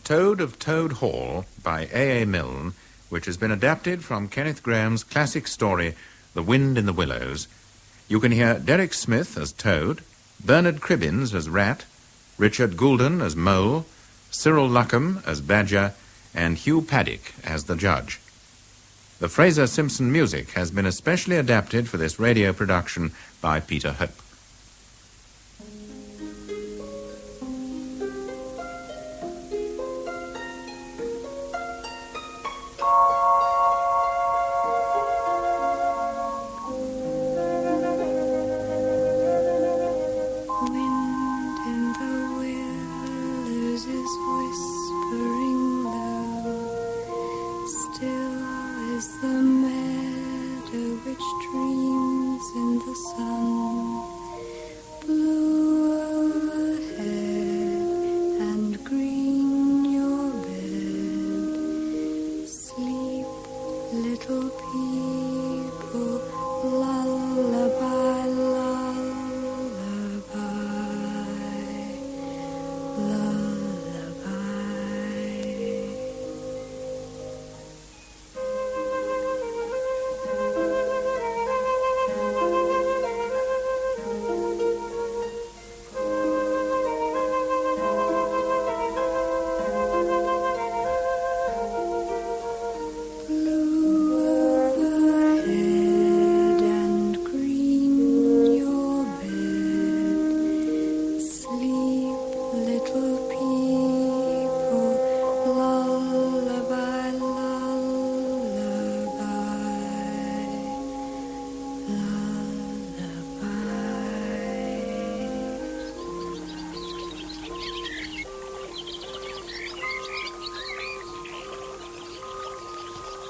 Toad of Toad Hall by A.A. Milne, which has been adapted from Kenneth Grahame's classic story, The Wind in the Willows. You can hear Derek Smith as Toad, Bernard Cribbins as Rat, Richard Goulden as Mole, Cyril Luckham as Badger, and Hugh Paddick as the Judge. The Fraser Simpson music has been especially adapted for this radio production by Peter Hope.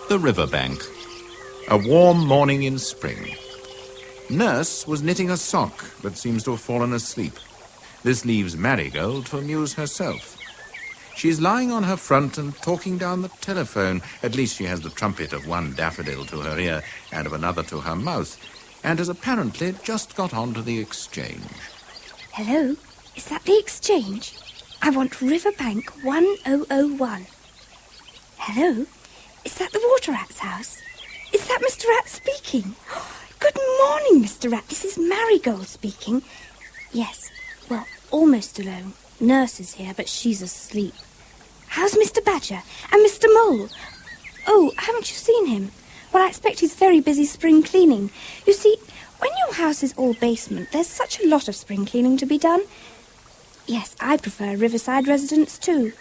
The riverbank. A warm morning in spring. Nurse was knitting a sock, but seems to have fallen asleep. This leaves Marigold to amuse herself. She's lying on her front and talking down the telephone. At least she has the trumpet of one daffodil to her ear and of another to her mouth, and has apparently just got on to the exchange. Hello? Is that the exchange? I want Riverbank 1001. Hello? Is that the Water Rat's house? Is that Mr. Rat speaking? Good morning, Mr. Rat. This is Marigold speaking. Yes, well, almost alone. Nurse is here, but she's asleep. How's Mr. Badger? And Mr. Mole? Oh, haven't you seen him? Well, I expect he's very busy spring cleaning. You see, when your house is all basement, there's such a lot of spring cleaning to be done. Yes, I prefer riverside residence too.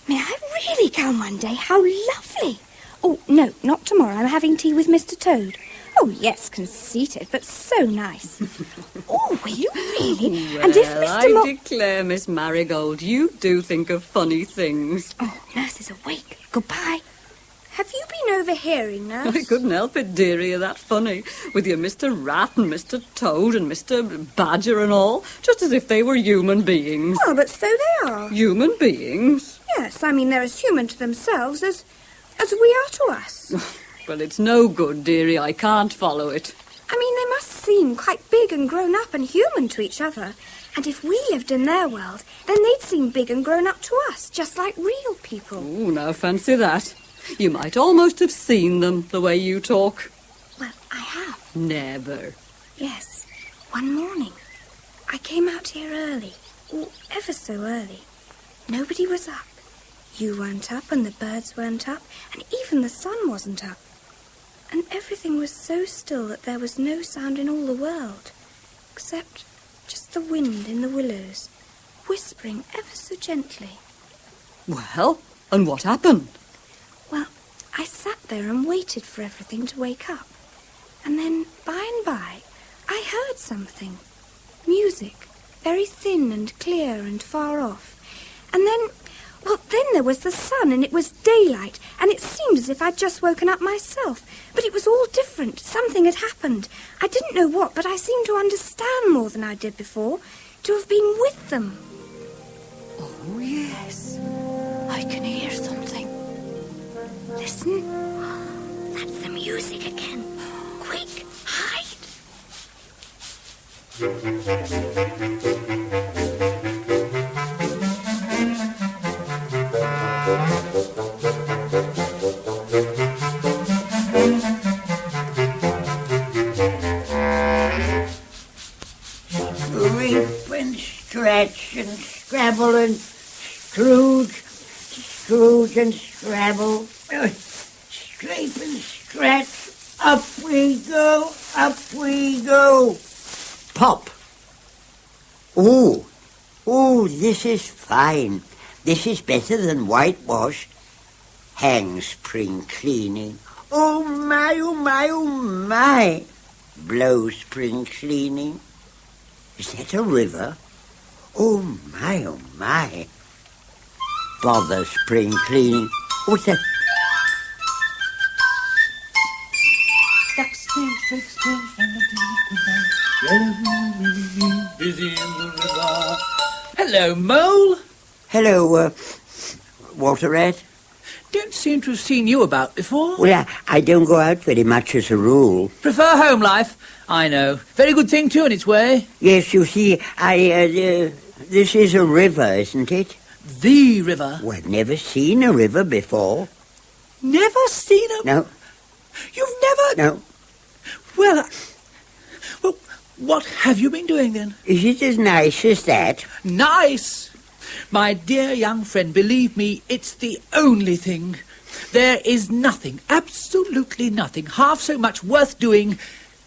May I really come one day? How lovely! Oh, no, not tomorrow. I'm having tea with Mr. Toad. Oh, yes, conceited, but so nice. Oh, will you really? Well, and if Mr. I declare, Miss Marigold, you do think of funny things. Oh, Nurse is awake. Goodbye. Have you been overhearing, Nurse? I couldn't help it, dearie, you're that funny. With your Mr. Rat and Mr. Toad and Mr. Badger and all, just as if they were human beings. Oh, but so they are. Human beings? Yes, I mean, they're as human to themselves as we are to us. Well, it's no good, dearie. I can't follow it. I mean, they must seem quite big and grown up and human to each other. And if we lived in their world, then they'd seem big and grown up to us, just like real people. Oh, now fancy that. You might almost have seen them, the way you talk. Well, I have. Never. Yes, one morning. I came out here early, or ever so early. Nobody was up. You weren't up, and the birds weren't up, and even the sun wasn't up. And everything was so still that there was no sound in all the world, except just the wind in the willows, whispering ever so gently. Well, and what happened? Well, I sat there and waited for everything to wake up. And then, by and by, I heard something. Music, very thin and clear and far off. And then there was the sun, and it was daylight, and it seemed as if I'd just woken up myself. But it was all different. Something had happened. I didn't know what, but I seemed to understand more than I did before, to have been with them. Oh, yes. I can hear something. Listen. That's the music again. Quick, hide. scratch and scrabble and Scrooge and scrabble, scrape and scratch, up we go, Pop. Oh, this is fine. This is better than whitewash. Hang spring cleaning. Oh my, oh my, oh my. Blow spring cleaning. Is that a river? Oh my, oh my. Bother spring cleaning. What's that? Busy in the river. Hello, Mole. Hello, Water Rat. Don't seem to have seen you about before. Well, I don't go out very much as a rule. Prefer home life. I know. Very good thing, too, in its way. Yes, you see, this is a river, isn't it? The river. Well, I've never seen a river before. Never seen a... No. You've never... No. Well, what have you been doing, then? Is it as nice as that? Nice! My dear young friend, believe me, it's the only thing. There is nothing, absolutely nothing, half so much worth doing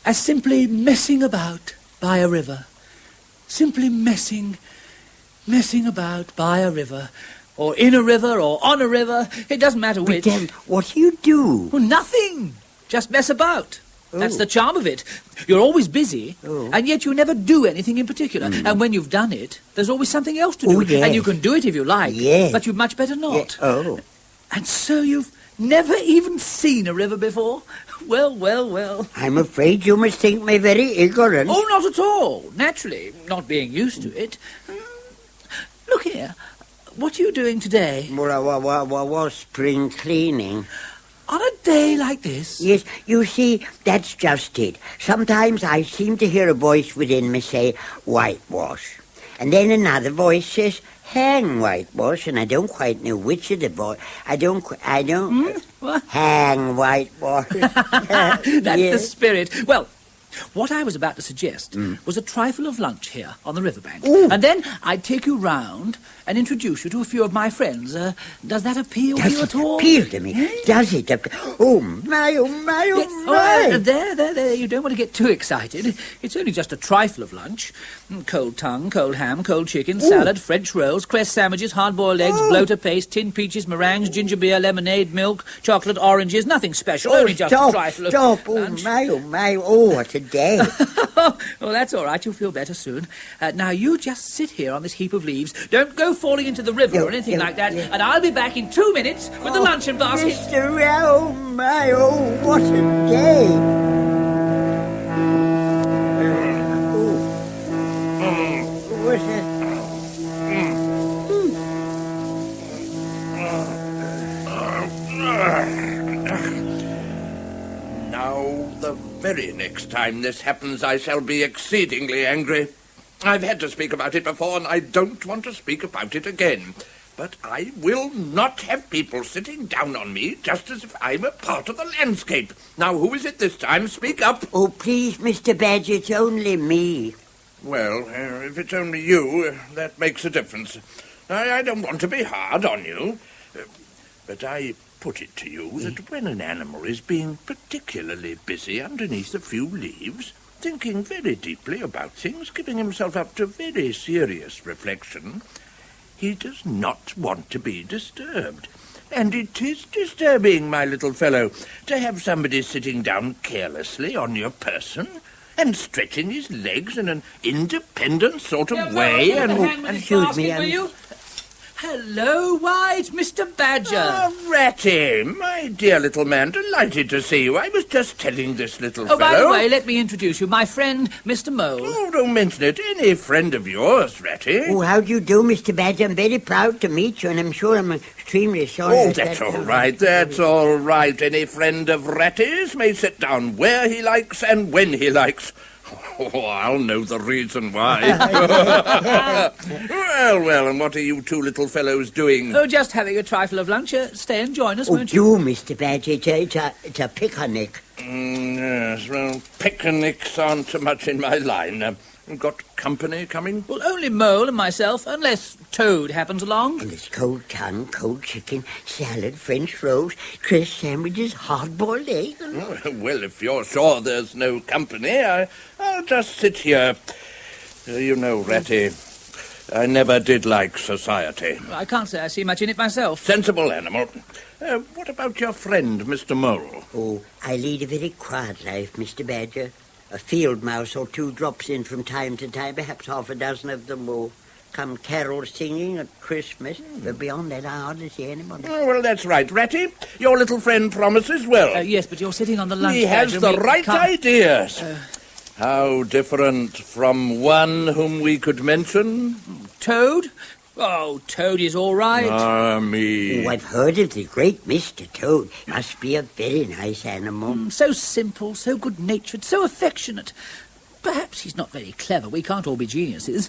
as simply messing about by a river. Simply messing about by a river. Or in a river, or on a river. It doesn't matter which. But then, what do you do? Well, nothing. Just mess about. That's the charm of it. You're always busy, and yet you never do anything in particular. And when you've done it, there's always something else to do. Yes. And you can do it if you like, but you'd much better not. Yeah. And so you've never even seen a river before? Well. I'm afraid you must think me very ignorant. Oh, not at all. Naturally, not being used to it. Look here. What are you doing today? Well, spring cleaning. On a day like this? Yes, you see, that's just it. Sometimes I seem to hear a voice within me say, whitewash. And then another voice says, hang whitewash, and I don't quite know which of the voice. I don't... What? Hang whitewash. That's the spirit. Well, what I was about to suggest was a trifle of lunch here on the riverbank. Ooh. And then I'd take you round and introduce you to a few of my friends. Does that appeal to you at all? Does it appeal to me? Does it? Oh, my. Yes. There. You don't want to get too excited. It's only just a trifle of lunch. Cold tongue, cold ham, cold chicken, salad, French rolls, cress sandwiches, hard-boiled eggs, bloater paste, tin peaches, meringues, ginger beer, lemonade, milk, chocolate, oranges. Nothing special, only just a trifle of lunch. Oh, my. Oh, what a day. Well, that's all right. You'll feel better soon. Now, you just sit here on this heap of leaves. Don't go falling into the river or anything like that. And I'll be back in 2 minutes with the luncheon basket. Mr. Oh, my. Oh, what a day. What's that? Now, the very next time this happens, I shall be exceedingly angry. I've had to speak about it before, and I don't want to speak about it again. But I will not have people sitting down on me just as if I'm a part of the landscape. Now, who is it this time? Speak up. Oh, please, Mr. Badger, it's only me. Well, if it's only you, that makes a difference. I don't want to be hard on you, but I put it to you that when an animal is being particularly busy underneath a few leaves, thinking very deeply about things, giving himself up to very serious reflection, he does not want to be disturbed. And it is disturbing, my little fellow, to have somebody sitting down carelessly on your person and stretching his legs in an independent sort of way. Excuse me, will you? Hello, why, it's Mr. Badger. Oh, Ratty, my dear little man, delighted to see you. I was just telling this little fellow... by the way, let me introduce you. My friend, Mr. Mole. Oh, don't mention it. Any friend of yours, Ratty. Oh, how do you do, Mr. Badger? I'm very proud to meet you, and I'm sure I'm extremely sorry. Oh, that's all right. That's all right. Any friend of Ratty's may sit down where he likes and when he likes. Oh, I'll know the reason why. Well, and what are you two little fellows doing? Oh, just having a trifle of lunch. Stay and join us, won't you? Oh, Mr. Badger, it's a picnic. Yes, well, picnics aren't too much in my line. Got company coming? Well, only Mole and myself, unless Toad happens along. And there's cold tongue, cold chicken, salad, French rolls, crisp sandwiches, hard-boiled eggs. Oh, well, if you're sure there's no company, I'll just sit here. You know, Ratty, I never did like society. I can't say I see much in it myself. Sensible animal. What about your friend, Mr. Mole? Oh, I lead a very quiet life, Mr. Badger. A field mouse or two drops in from time to time, perhaps half a dozen of them will come carol singing at Christmas. But beyond that, I hardly see anybody. Oh, well, that's right, Ratty. Your little friend promises well. Yes, but you're sitting on the lunch He has badge the and we right can't- ideas. How different from one whom we could mention? Toad? Oh, Toad is all right. Ah, me. Oh, I've heard of the great Mr. Toad. Must be a very nice animal. So simple, so good-natured, so affectionate. Perhaps he's not very clever. We can't all be geniuses.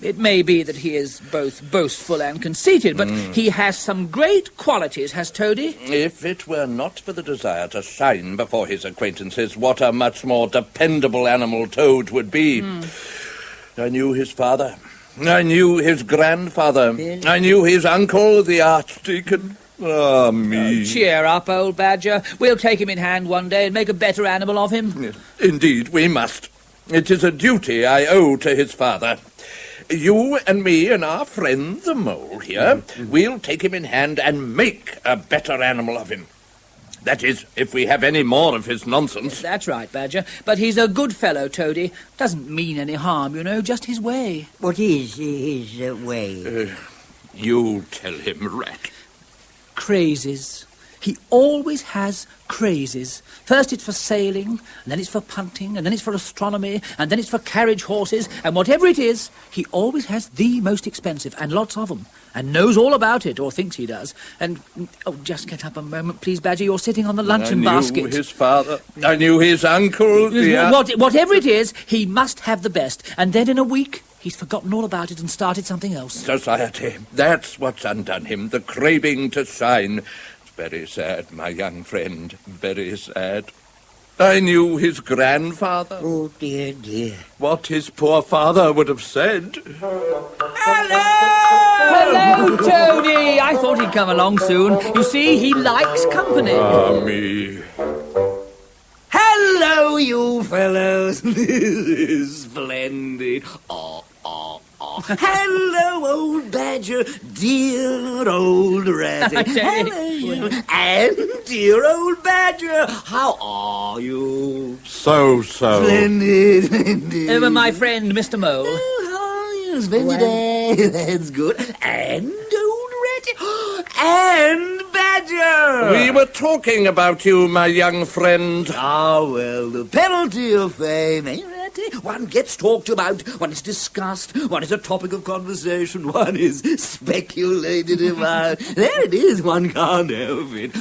It may be that he is both boastful and conceited, but he has some great qualities, has Toady. If it were not for the desire to shine before his acquaintances, what a much more dependable animal Toad would be. I knew his father. I knew his grandfather. I knew his uncle, the Archdeacon. Ah, me. Cheer up, old Badger. We'll take him in hand one day and make a better animal of him. Yes, indeed, we must. It is a duty I owe to his father. You and me and our friend the Mole here, we'll take him in hand and make a better animal of him. That is, if we have any more of his nonsense. That's right, Badger. But he's a good fellow, Toady. Doesn't mean any harm, you know, just his way. What is his way? You tell him, Rat. Crazes. He always has crazes. First it's for sailing, and then it's for punting, and then it's for astronomy, and then it's for carriage horses, and whatever it is, he always has the most expensive, and lots of them, and knows all about it, or thinks he does. And, oh, just get up a moment, please, Badger, you're sitting on the luncheon basket. I knew his father. I knew his uncle. Whatever it is, he must have the best, and then in a week, he's forgotten all about it and started something else. Society. That's what's undone him, the craving to shine. Very sad, my young friend, very sad. I knew his grandfather. Oh, dear, dear. What his poor father would have said. Hello, Toady! I thought he'd come along soon. You see, he likes company. Ah, me. Hello, you fellows. This is splendid. Hello, old Badger, dear old Ratty. Hello, and dear old Badger, how are you? So. Splendid, indeed. My friend, Mr. Mole. Oh, how are you? Splendid, that's good. And old Ratty, and Badger. We were talking about you, my young friend. Ah, well, the penalty of fame, eh, Ratty? One gets talked about, one is discussed, one is a topic of conversation, one is speculated about. There it is, one can't help it.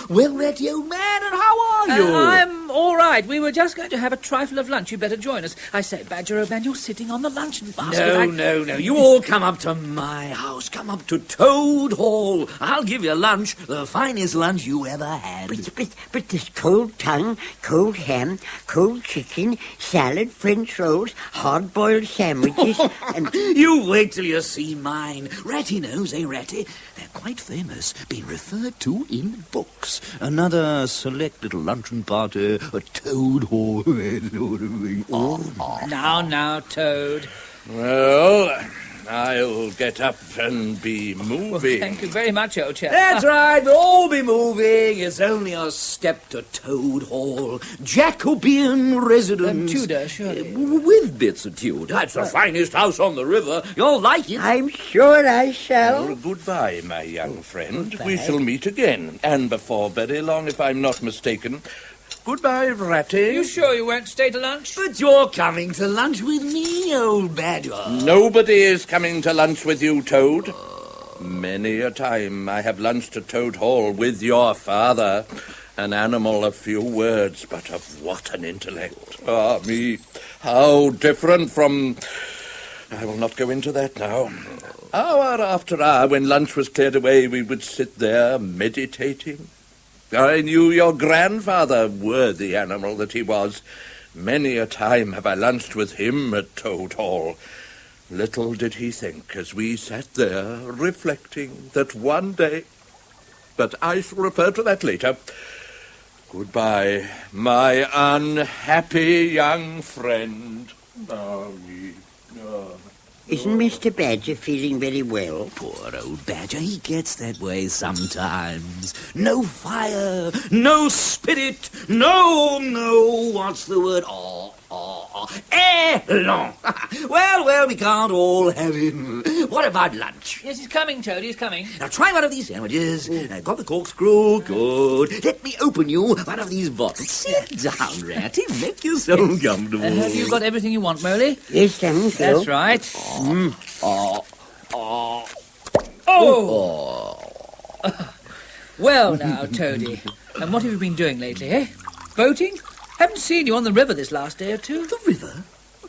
Well, Ratty, old man, and how are you? I'm all right. We were just going to have a trifle of lunch. You'd better join us. I say, Badger, old man, you're sitting on the luncheon basket. No. You all come up to my house. Come up to Toad Hall. I'll give you lunch, the finest lunch you ever had. But there's cold tongue, cold ham, cold chicken, salad, French rolls, hard-boiled sandwiches, and... You wait till you see mine. Ratty knows, eh, Ratty? They're quite famous, been referred to in books. Another select little luncheon party at Toad Hall. Now, Toad. Well, I'll get up and be moving. Well, thank you very much, old chap. That's right, we'll all be moving. It's only a step to Toad Hall. Jacobean residence. Tudor, surely. With bits of Tudor. That's the finest house on the river. You'll like it. I'm sure I shall. Well, goodbye, my young friend. We shall meet again, and before very long, if I'm not mistaken. Goodbye, Ratty. You sure you won't stay to lunch? But you're coming to lunch with me, old Badger. Nobody is coming to lunch with you, Toad. Many a time I have lunched at Toad Hall with your father. An animal of few words, but of what an intellect. Ah, me, how different from... I will not go into that now. Hour after hour, when lunch was cleared away, we would sit there meditating. I knew your grandfather, worthy animal that he was. Many a time have I lunched with him at Toad Hall. Little did he think, as we sat there reflecting, that one day... But I shall refer to that later. Goodbye, my unhappy young friend. Isn't Mr. Badger feeling very well? Poor old Badger, he gets that way sometimes. No fire, no spirit, no, what's the word? Élan. Well, we can't all have him. What about lunch? Yes, he's coming, Toad, he's coming. Now, try one of these sandwiches. Got the corkscrew? Good. Let me open you one of these bottles. Sit down, Ratty. Make yourself comfortable. Have you got everything you want, Moley? Yes, thank you. That's right. Well now, Toady, and what have you been doing lately, eh? Boating? Haven't seen you on the river this last day or two. The river?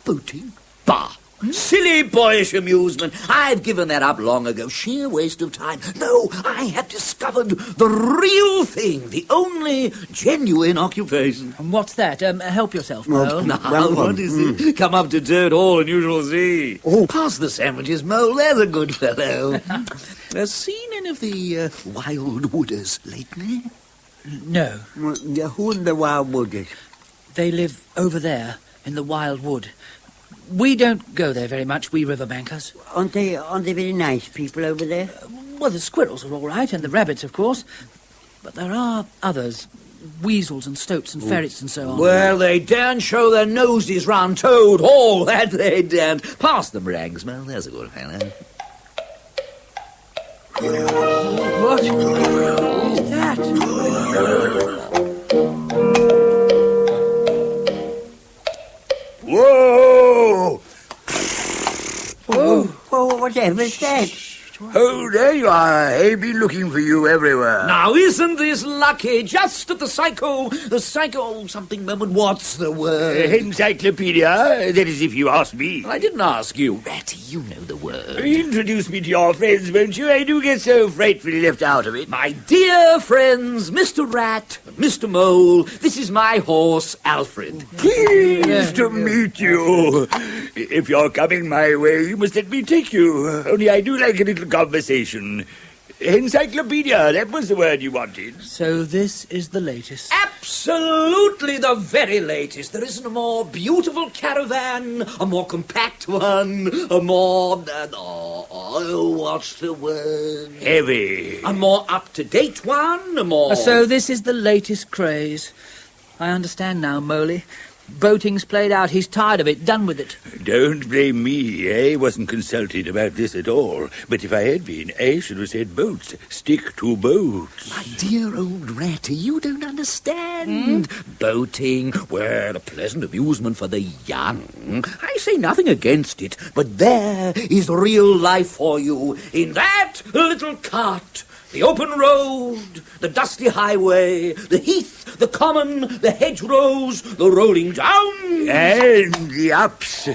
Boating? Bah! Silly boyish amusement. I've given that up long ago. Sheer waste of time. No, I have discovered the real thing. The only genuine occupation. And what's that? Help yourself, Mole. Now, what is it? Come up to Dirt Hall and you shall see. Oh, pass the sandwiches, Mole. There's a good fellow. Seen any of the Wild Wooders lately? No. Who in the Wild Wooders? They live over there, in the Wild Wood. We don't go there very much, we riverbankers. Aren't they very nice people over there? Well, the squirrels are all right, and the rabbits, of course. But there are others. Weasels and stoats and ferrets and so on. Well, they daren't show their noses round Toad Hall, that they daren't. Pass the rags, Mel. There's a good fellow. What is that? Whoa! Oh, whatever's that? Oh, there you are. I've been looking for you everywhere. Now, isn't this lucky? Just at the psycho something moment. What's the word? Encyclopedia, that is if you ask me. I didn't ask you. Ratty, you know the word. Introduce me to your friends, won't you? I do get so frightfully left out of it. My dear friends, Mr. Rat, Mr. Mole, this is my horse, Alfred. Pleased to meet you. If you're coming my way, you must let me take you. Only I do like a little conversation. Encyclopedia, that was the word you wanted. So this is the latest. Absolutely the very latest. There isn't a more beautiful caravan, a more compact one, a more... what's the word? Heavy. A more up-to-date one, a more... So this is the latest craze. I understand now, Moley. Boating's played out. He's tired of it, done with it. Don't blame me. I wasn't consulted about this at all. But if I had been, I should have said boats. Stick to boats. My dear old Ratty, you don't understand. Boating, well, a pleasant amusement for the young. I say nothing against it, but there is real life for you in that little cart. The open road, the dusty highway, the heath, the common, the hedgerows, the rolling down. And the ups.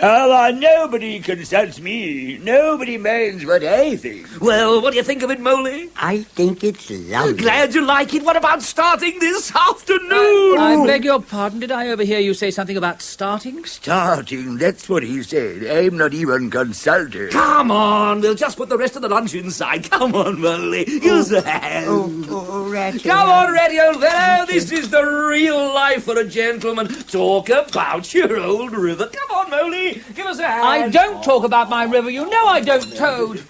Nobody consults me. Nobody minds what I think. Well, what do you think of it, Moley? I think it's lovely. Glad you like it. What about starting this afternoon? I beg your pardon. Did I overhear you say something about starting? Starting, that's what he said. I'm not even consulted. Come on, we'll just put the rest of the lunch inside. Come on, Moley. Use a hand. Ratty. Come on, Ratty, old fellow. This is the real life for a gentleman. Talk about your old river. Come on, Moley. Give us a hand. I don't talk about my river. You know I don't, Toad.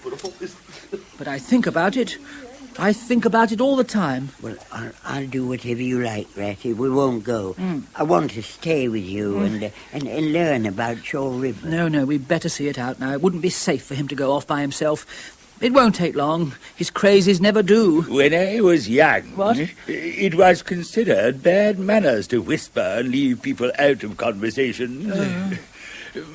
But I think about it. I think about it all the time. Well, I'll do whatever you like, Ratty. We won't go. I want to stay with you and learn about your river. No, we'd better see it out now. It wouldn't be safe for him to go off by himself. It won't take long. His crazies never do. When I was young, What? It was considered bad manners to whisper and leave people out of conversation.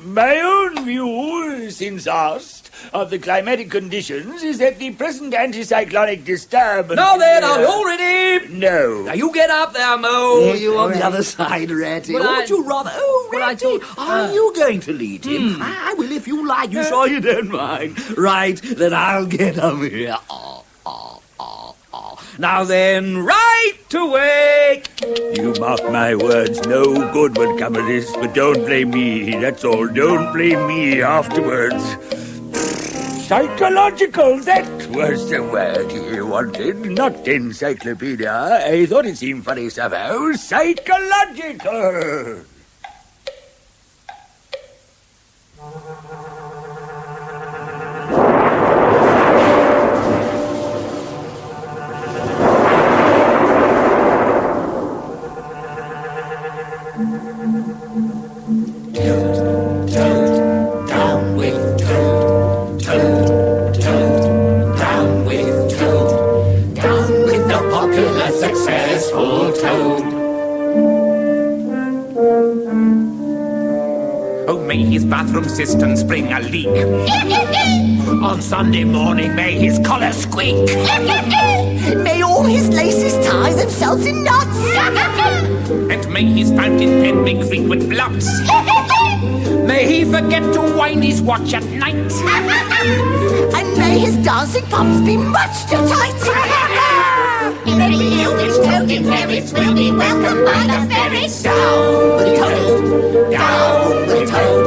My own view, since asked, of the climatic conditions is that the present anticyclonic disturbance... Now then, are you all ready? No. Now you get up there, Mo. Yes, You on the right. other side, Ratty. Well, Or would you rather... Oh, well, I Ratty, thought, are you going to lead him? I will if you like. You sure you don't mind? Right, then I'll get up here. Now then, right away! You mark my words, no good will come of this, but don't blame me, that's all. Don't blame me afterwards. Psychological, that was the word you wanted, not encyclopedia. I thought it seemed funny somehow. Psychological! His bathroom cistern spring a leak. On Sunday morning may his collar squeak. May all his laces tie themselves in knots. And may his fountain pen make frequent blots. May he forget to wind his watch at night. And may his dancing pumps be much too tight. Every elvish toad in Paris will be welcomed by the ferrets. Down with the toad, down with the toad.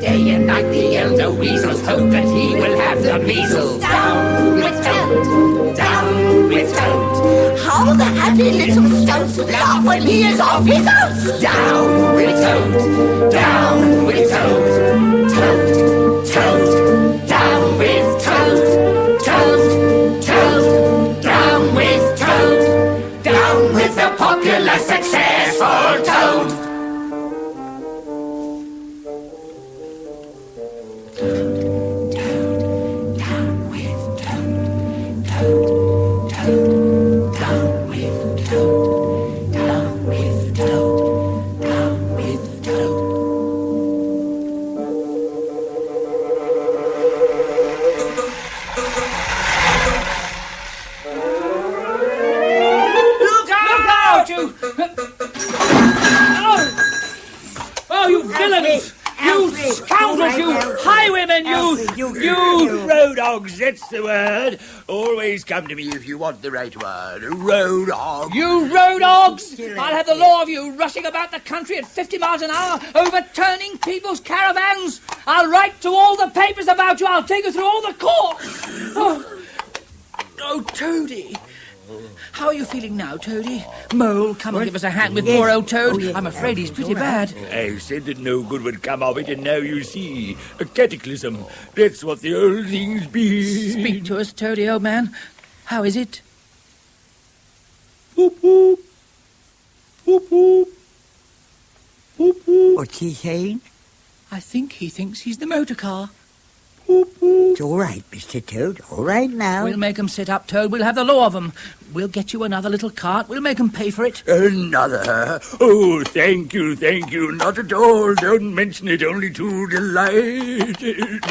Day and night the elder weasels hope that he will have the measles. Down with toad, down with toad. How the happy little stoats laugh when he is off his oats. Down with toad, down with toad. Toad, toad, down with toad. Toad, toad, down with toad. Down with the popular successful toad. Road hogs, that's the word. Always come to me if you want the right word. Road hog. You road hogs! I'll have the law of you rushing about the country at 50 miles an hour, overturning people's caravans. I'll write to all the papers about you. I'll take you through all the courts. Oh, Toady. How are you feeling now, Toady? Mole, come and give us a hand with poor old Toad. I'm afraid he's pretty bad. I said that no good would come of it, and now you see. A cataclysm. That's what the old things be. Speak to us, Toady, old man. How is it? Boop, boop. Boop, boop. Boop, boop. What's he saying? I think he thinks he's the motor car. It's all right, Mr. Toad. All right now. We'll make 'em sit up, Toad. We'll have the law of 'em. We'll get you another little cart. We'll make 'em pay for it. Another? Oh, thank you, thank you. Not at all. Don't mention it, only too delighted.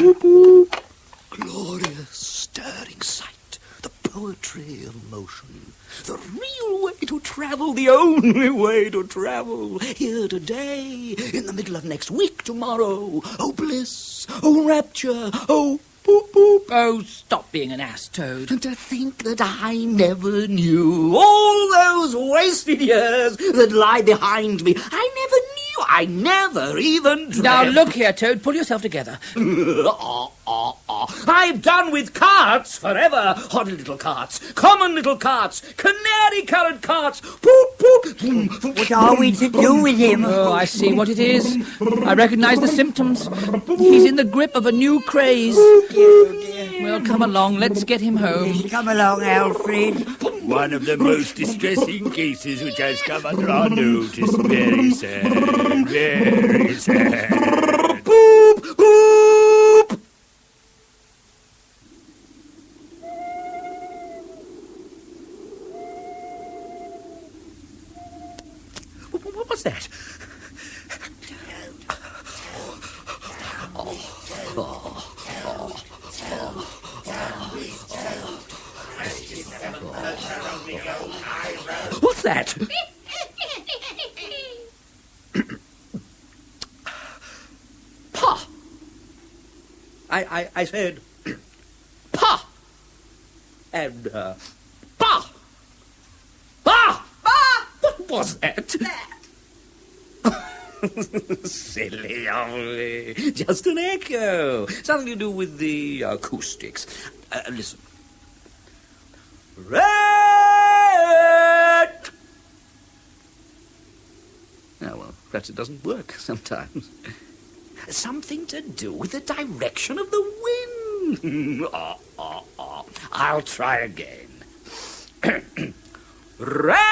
Glorious, stirring sight, the poetry of motion. The real way to travel, the only way to travel. Here today, in the middle of next week tomorrow. Oh, bliss, oh, rapture, oh, boop, boop. Oh, stop being an ass, Toad. And to think that I never knew all those wasted years that lie behind me. I never knew. I never even dreamt. Now, look here, Toad. Pull yourself together. I've done with carts forever. Odd little carts, common little carts, canary-coloured carts. Poop, poop. What are we to do with him? Oh, I see what it is. I recognise the symptoms. He's in the grip of a new craze. Well, come along. Let's get him home. Come along, Alfred. One of the most distressing cases which has come under our notice. Very sad, very sad. Boop, boop. What's that? What's that? Pa! I said, Pa! And, Pa! was that? Silly Ollie. Just an echo. Something to do with the acoustics. Listen. Rat! Oh, well, perhaps it doesn't work sometimes. Something to do with the direction of the wind. I'll try again. Rat!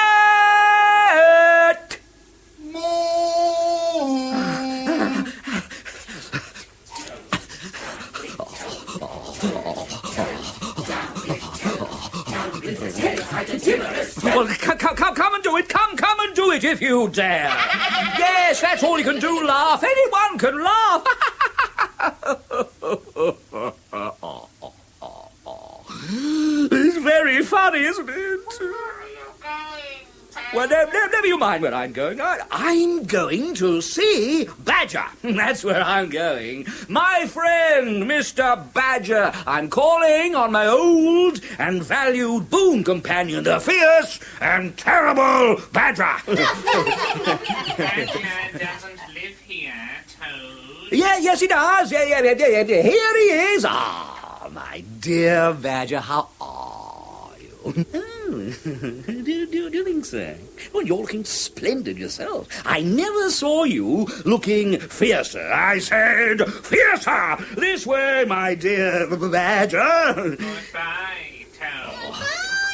Well, come and do it. Come and do it if you dare. Yes, that's all you can do, laugh. Anyone can laugh. It's very funny, isn't it? Well, never you mind where I'm going. I'm going to see Badger. That's where I'm going. My friend, Mr. Badger. I'm calling on my old and valued boon companion, the fierce and terrible Badger. Badger doesn't live here, Toad. Yes, he does. Yeah. Here he is. Ah, my dear Badger, how are you? Do you think so? Well, you're looking splendid yourself. I never saw you looking fiercer. I said fiercer. This way, my dear Badger. Goodbye, Toad.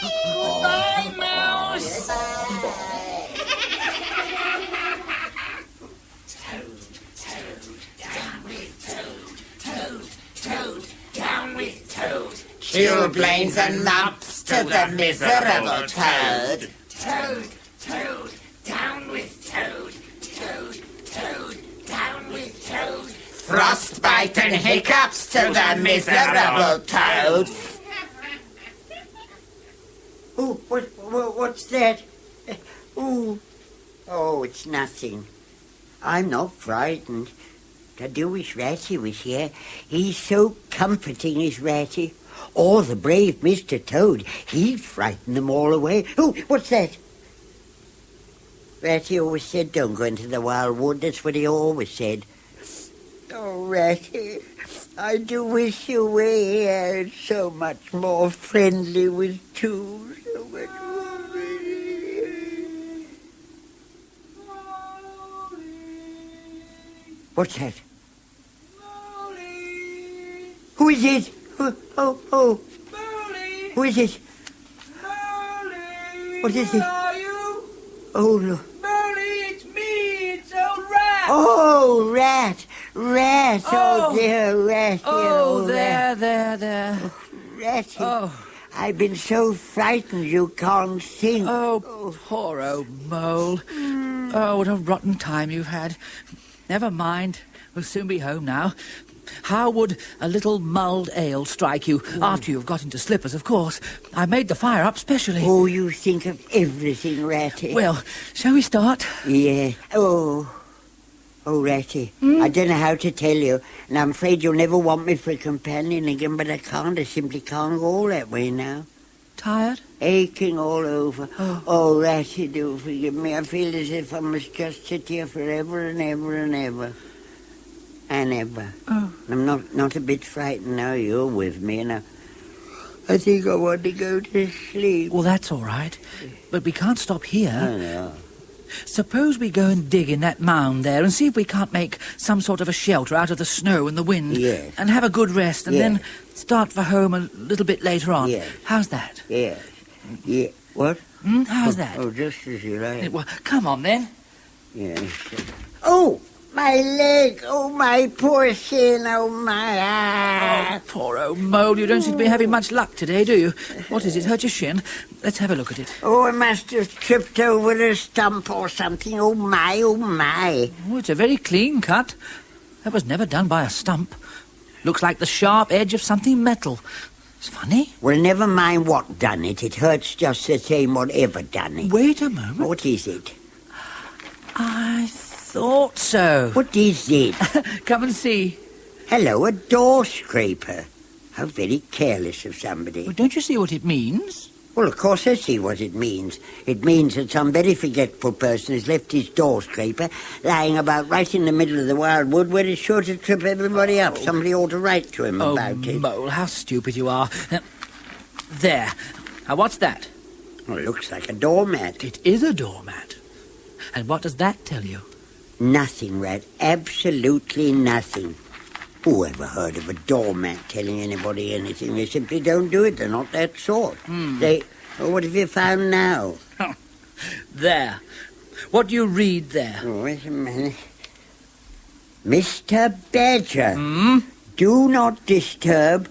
Goodbye, Mouse. Down with Toad. Chilblains and mops to the miserable Toad. Toad, down with Toad. Toad, down with Toad. Frostbite and hiccups to the miserable Toad. Oh, what's that? Oh, it's nothing. I'm not frightened. I do wish Ratty was here. He's so comforting, is Ratty. Or the brave Mr. Toad. He'd frighten them all away. Oh, what's that? Ratty always said, don't go into the wild wood. That's what he always said. Oh, Ratty, I do wish you were here. It's so much more friendly with two. So much more friendly. What's that? Who is it? Oh. Molly! Who is it? Molly! What is it? Are you? Oh, no. Molly, it's me. It's old Rat. Oh, Rat. Rat. Oh, Oh. dear Rat. Oh, Rat. there. Ratty. Oh. I've been so frightened you can't think. Oh, poor old Mole. Oh, what a rotten time you've had. Never mind. We'll soon be home now. How would a little mulled ale strike you? After you've got into slippers, of course. I made the fire up specially. Oh, you think of everything, Ratty. Well, shall we start? Yeah. Oh, Ratty, I don't know how to tell you, and I'm afraid you'll never want me for a companion again, but I simply can't go that way now. Tired? Aching all over. Oh, Ratty, do forgive me. I feel as if I must just sit here forever and ever and ever. And ever. Oh. I'm not a bit frightened now you're with me, and I think I want to go to sleep. Well, that's all right. But we can't stop here. I know. Suppose we go and dig in that mound there and see if we can't make some sort of a shelter out of the snow and the wind. Yes. And have a good rest and Yes. then start for home a little bit later on. Yes. How's that? Yeah. What? How's that? Oh, just as you like. Well, come on then. Yes. Oh, my leg. Oh, my poor shin. Oh, my... Oh, poor old Mole. You don't seem to be having much luck today, do you? What is it? Hurt your shin? Let's have a look at it. Oh, I must have tripped over a stump or something. Oh, my, oh, my. Oh, it's a very clean cut. That was never done by a stump. Looks like the sharp edge of something metal. It's funny. Well, never mind what done it. It hurts just the same whatever done it. Wait a moment. What is it? I thought so. What is it? Come and see. Hello, a door scraper. How very careless of somebody. Well, don't you see what it means? Well, of course I see what it means. It means that some very forgetful person has left his door scraper lying about right in the middle of the wildwood where it's sure to trip everybody up. Somebody ought to write to him about it. Mole, how stupid you are. There. Now, what's that? Well, it looks like a doormat. It is a doormat. And what does that tell you? Nothing, Rat. Absolutely nothing. Who ever heard of a doormat telling anybody anything? They simply don't do it. They're not that sort. Well, what have you found now? There. What do you read there? Oh, wait a minute. Mr. Badger, do not disturb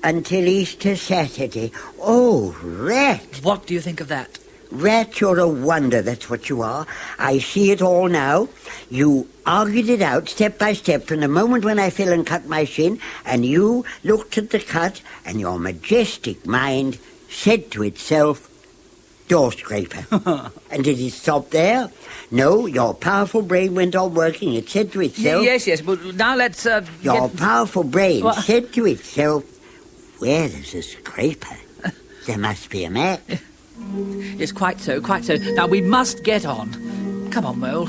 until Easter Saturday. Oh, Rat. What do you think of that? Rat, you're a wonder, that's what you are. I see it all now. You argued it out step by step from the moment when I fell and cut my shin, and you looked at the cut, and your majestic mind said to itself, door scraper. And did it stop there? No, your powerful brain went on working. It said to itself... Yes, but now let's... Your powerful brain said to itself, where there's a scraper, there must be a mat. Yes, quite so. Now, we must get on. Come on, Mole.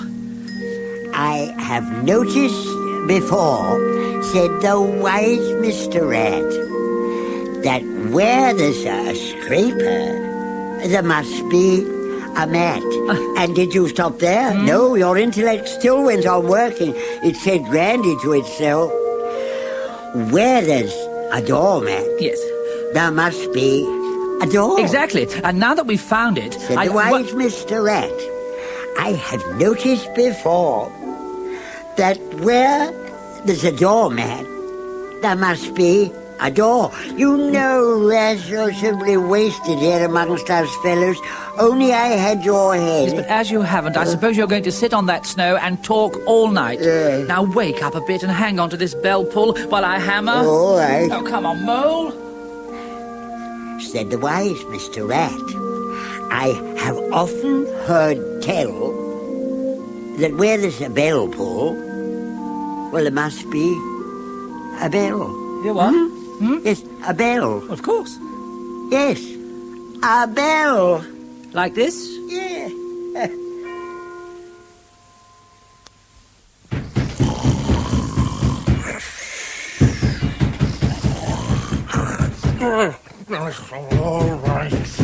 I have noticed before, said the wise Mr. Rat, that where there's a scraper, there must be a mat. And did you stop there? No, your intellect still went on working. It said grandly to itself, where there's a doormat, yes, there must be a door. Exactly. And now that we've found it... Said the wise Mr. Rat, I have noticed before that where there's a doormat, there must be a door. You know, Rat, you're simply wasted here amongst us fellows. Only I had your head. Yes, but as you haven't, I suppose you're going to sit on that snow and talk all night. Now wake up a bit and hang on to this bell pull while I hammer. All right. Oh, come on, Mole. Said the wise Mr. Rat, I have often heard tell that where there's a bell pull, well, there must be a bell. You what? Yes, a bell. Of course. Yes, a bell. Like this? Yeah.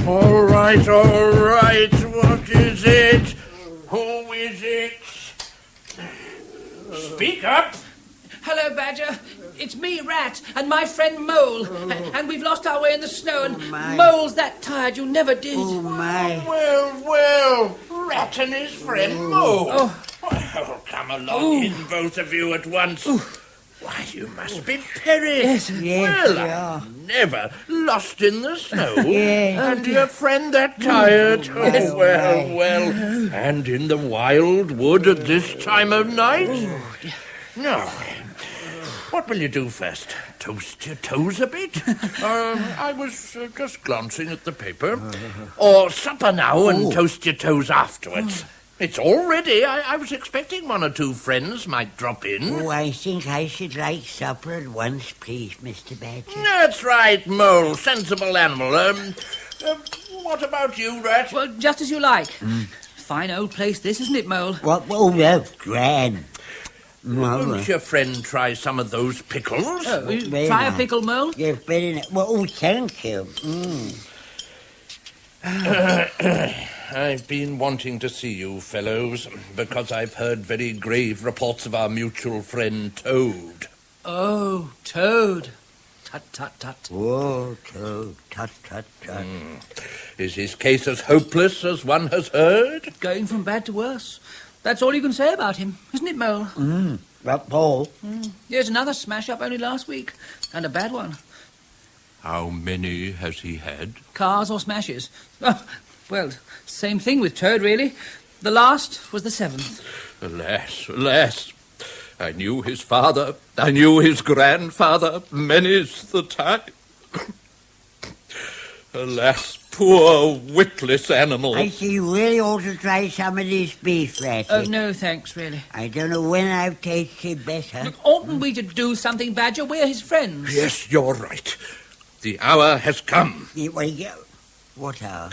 All right. What is it? Who is it? Speak up. Hello, Badger. It's me, Rat, and my friend Mole. And we've lost our way in the snow, and Mole's that tired you never did. Oh, my. Well, Rat and his friend Mole. Well, come along in, both of you at once. Why, you must be perished. Yes, well, we are. Never lost in the snow. Yes. And your friend that tired. Well. And in the wild wood at this time of night? Now, what will you do first? Toast your toes a bit? I was just glancing at the paper. Or supper now and toast your toes afterwards. It's all ready. I was expecting one or two friends might drop in. Oh, I think I should like supper at once, please, Mr. Badger. That's right, Mole. Sensible animal. What about you, Rat? Well, just as you like. Fine old place this, isn't it, Mole? What? Oh, that's grand. Won't your friend try some of those pickles? Try a pickle, Mole? Yes, very nice. Well, thank you. I've been wanting to see you fellows because I've heard very grave reports of our mutual friend Toad. Oh, Toad. Tut. Oh, Toad. Tut. Is his case as hopeless as one has heard? Going from bad to worse. That's all you can say about him, isn't it, Mole? That Paul. Here's another smash-up only last week, and a bad one. How many has he had? Cars or smashes? Oh, well, same thing with Toad, really. The last was the 7th. Alas. I knew his father. I knew his grandfather. Many's the time. Alas, poor witless animal. I see you really ought to try some of this beef, Ratty. Oh, no, thanks, really. I don't know when I've tasted better. Look, oughtn't we to do something, Badger? We're his friends. Yes, you're right. The hour has come. What hour?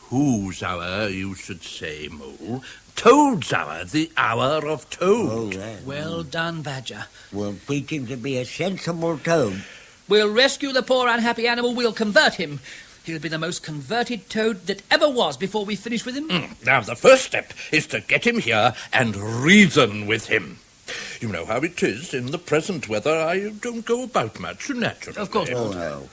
Whose hour, you should say, Mole. Toad's hour, the hour of Toad. Oh, right. Well done, Badger. We'll teach him to be a sensible toad. We'll rescue the poor unhappy animal. We'll convert him. He'll be the most converted toad that ever was before we finish with him. Now, the first step is to get him here and reason with him. You know how it is in the present weather. I don't go about much, naturally. Of course not. Oh, no.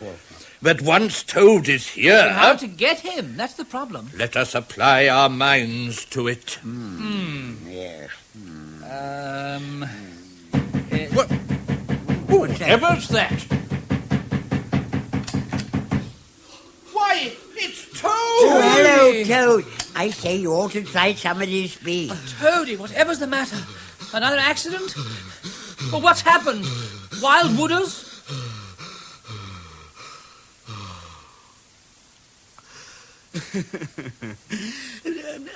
But once Toad is here... But how to get him? That's the problem. Let us apply our minds to it. Yes. Whatever's that? Why, it's Toad! Oh, hello, Toad. I say you ought to try some of this beef. Toady, whatever's the matter? Another accident? Well, what's happened? Wild wooders?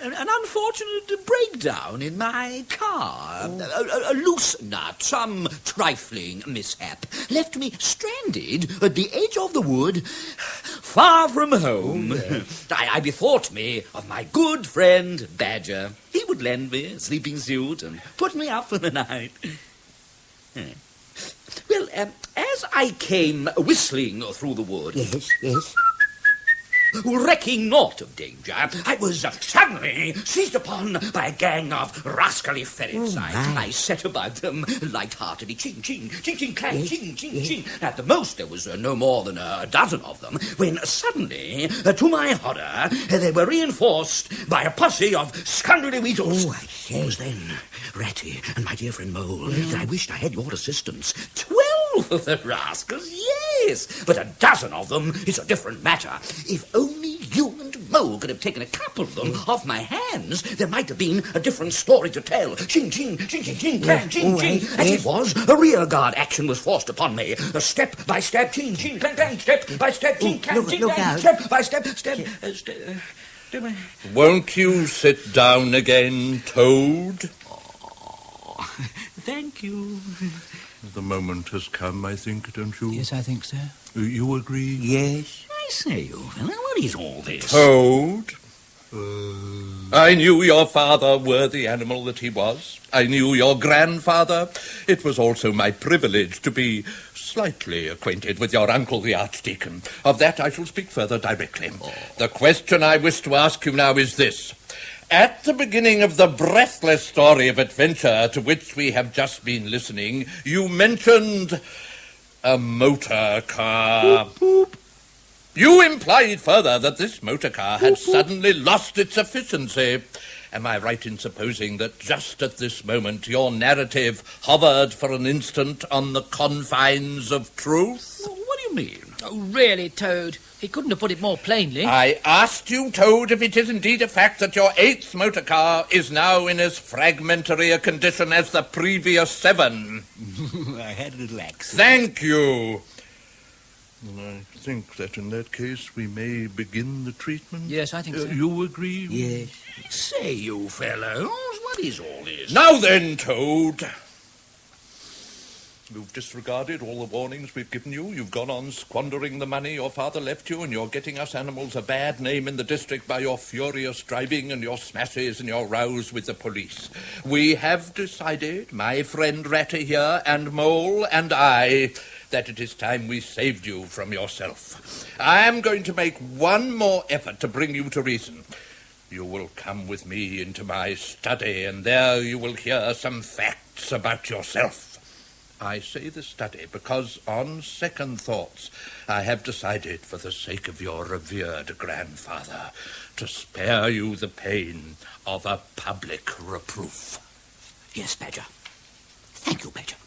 An unfortunate breakdown in my car. A loose nut, some trifling mishap, left me stranded at the edge of the wood, far from home. I bethought me of my good friend Badger. He would lend me a sleeping suit and put me up for the night. Well, as I came whistling through the wood... Yes. Recking naught of danger, I was suddenly seized upon by a gang of rascally ferrets. I set about them light-heartedly, ching, clang, ching. At the most, there was no more than a dozen of them, when suddenly, to my horror, they were reinforced by a posse of scoundrelly weasels. Oh, I say. It was then, Ratty and my dear friend Mole, that I wished I had your assistance. 12 of the rascals, yes, but a dozen of them is a different matter. If only you and Mole could have taken a couple of them off my hands, there might have been a different story to tell. Ching, clang, ching. As it was, a rearguard action was forced upon me. A step by step, ching, clang, step by step, ching, clang, step by step. Won't you sit down again, Toad? Oh, thank you. The moment has come, I think, don't you? Yes, I think so. You agree? Yes. I say, you fella, what is all this? Toad? I knew your father were the animal that he was. I knew your grandfather. It was also my privilege to be slightly acquainted with your uncle, the Archdeacon. Of that I shall speak further directly. The question I wish to ask you now is this. At the beginning of the breathless story of adventure to which we have just been listening, you mentioned a motor car. Boop, boop. You implied further that this motor car had suddenly lost its efficiency. Am I right in supposing that just at this moment your narrative hovered for an instant on the confines of truth? What do you mean? Oh, really, Toad? He couldn't have put it more plainly. I asked you, Toad, if it is indeed a fact that your 8th motor car is now in as fragmentary a condition as the previous 7. I had a little accident. Thank you. I think that in that case we may begin the treatment. Yes, I think so. You agree? Yes. Say, you fellows, what is all this? Now then, Toad. You've disregarded all the warnings we've given you. You've gone on squandering the money your father left you, and you're getting us animals a bad name in the district by your furious driving and your smashes and your rows with the police. We have decided, my friend Ratty here and Mole and I, that it is time we saved you from yourself. I am going to make one more effort to bring you to reason. You will come with me into my study, and there you will hear some facts about yourself. I say the study because, on second thoughts, I have decided, for the sake of your revered grandfather, to spare you the pain of a public reproof. Yes, Badger. Thank you, Badger.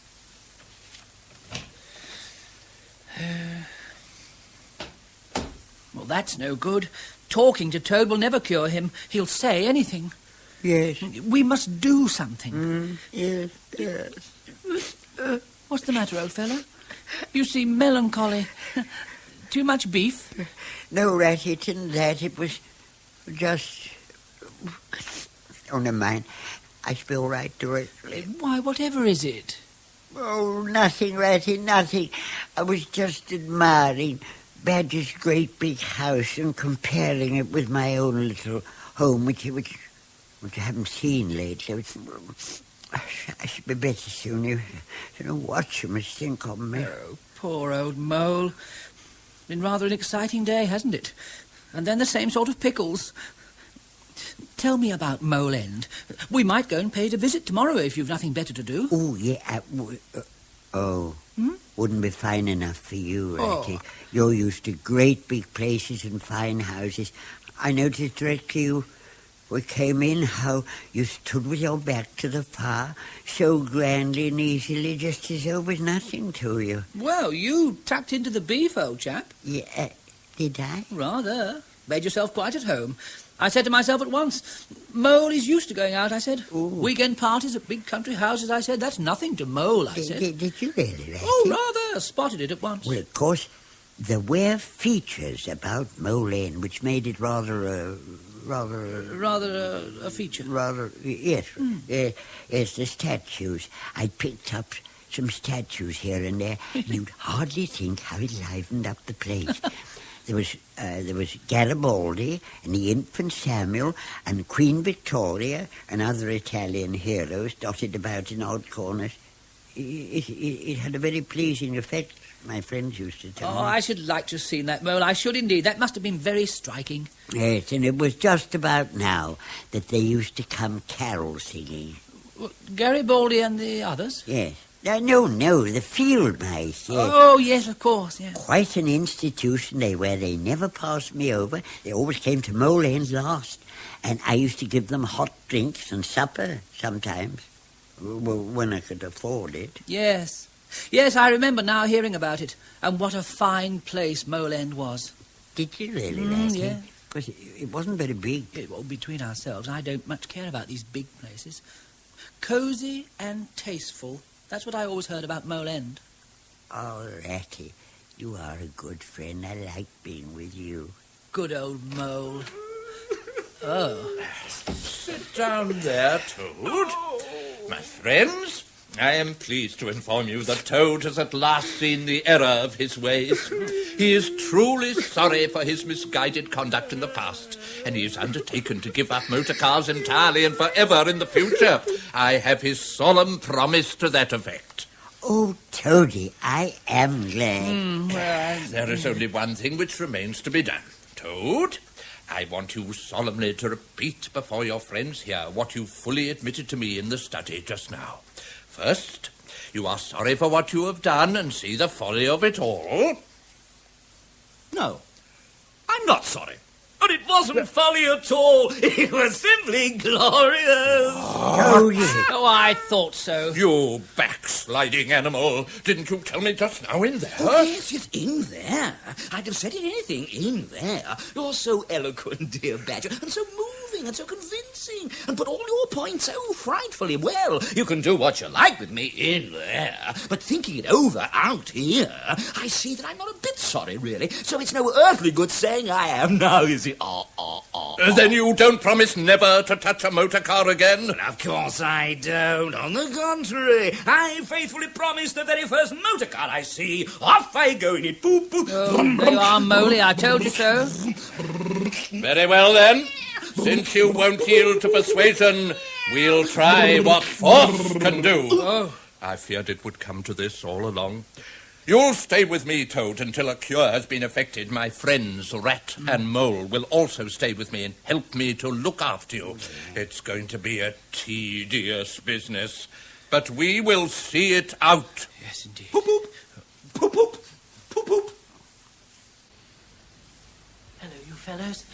Well, that's no good. Talking to Toad will never cure him. He'll say anything. Yes. We must do something. Yes. What's the matter, old fellow? You seem melancholy. Too much beef? No, Ratty, it isn't that. It was just... Oh, never mind. I spill right directly. Why, whatever is it? Oh, nothing, Ratty, nothing. I was just admiring Badger's great big house and comparing it with my own little home, which I haven't seen lately. I should be better soon. I don't know what you must think of me. Oh, poor old Mole. Been rather an exciting day, hasn't it? And then the same sort of pickles. Tell me about Mole End. We might go and pay it a visit tomorrow if you've nothing better to do. Oh, yeah. Wouldn't be fine enough for you, Ratty. You're used to great big places and fine houses. I noticed directly we came in how you stood with your back to the fire so grandly and easily, just as though it was nothing to you. Well, you tucked into the beef, old chap. Yeah, did I? Rather. Made yourself quite at home. I said to myself at once, Mole is used to going out, I said. Ooh. Weekend parties at big country houses, I said. That's nothing to Mole, I said. Did you really, Ratty? Oh, rather. Spotted it at once. Well, of course, there were features about Mole End which made it rather a feature. Yes. Yes, the statues. I picked up some statues here and there. You'd hardly think how it livened up the place. There was Garibaldi and the infant Samuel and Queen Victoria and other Italian heroes dotted about in odd corners. It had a very pleasing effect, my friends used to tell me. I should like to have seen that, Mole. I should indeed. That must have been very striking. Yes, and it was just about now that they used to come carol singing. Garibaldi and the others? Yes. No, the field mice. Yes. Oh, yes, of course, yes. Quite an institution they were. They never passed me over. They always came to Mole End last. And I used to give them hot drinks and supper sometimes. Well, when I could afford it. Yes. Yes, I remember now hearing about it. And what a fine place Mole End was. Did you really, Ratty? Yeah. Because it wasn't very big. Well, between ourselves, I don't much care about these big places. Cosy and tasteful. That's what I always heard about Mole End. Oh, Ratty, you are a good friend. I like being with you. Good old Mole. Oh. Sit down there, Toad. My friends, I am pleased to inform you that Toad has at last seen the error of his ways. He is truly sorry for his misguided conduct in the past, and he is undertaken to give up motor cars entirely and forever in the future. I have his solemn promise to that effect. Oh, Toady, I am glad. There is only one thing which remains to be done. Toad, I want you solemnly to repeat before your friends here what you fully admitted to me in the study just now. First, you are sorry for what you have done and see the folly of it all. No, I'm not sorry. But it wasn't folly at all. It was simply glorious. Oh, yes. Oh, I thought so. You backsliding animal. Didn't you tell me just now in there? Oh, yes, in there. I'd have said it anything in there. You're so eloquent, dear Badger, and so moving and so convincing, and put all your points so frightfully well. You can do what you like with me in there, but thinking it over out here, I see that I'm not a bit sorry, really, so it's no earthly good saying I am now, is it? Then you don't promise never to touch a motor car again? Well, of course I don't. On the contrary, I faithfully promise the very first motor car I see. Off I go in it. Boop, boop. Oh, there you are, Moley. I told you so. Very well, then. Since you won't yield to persuasion, we'll try what force can do. Oh. I feared it would come to this all along. You'll stay with me, Toad, until a cure has been effected. My friends, Rat and Mole, will also stay with me and help me to look after you. It's going to be a tedious business, but we will see it out. Yes, indeed. Poop, poop. Poop, poop. Poop, poop. Hello, you fellows.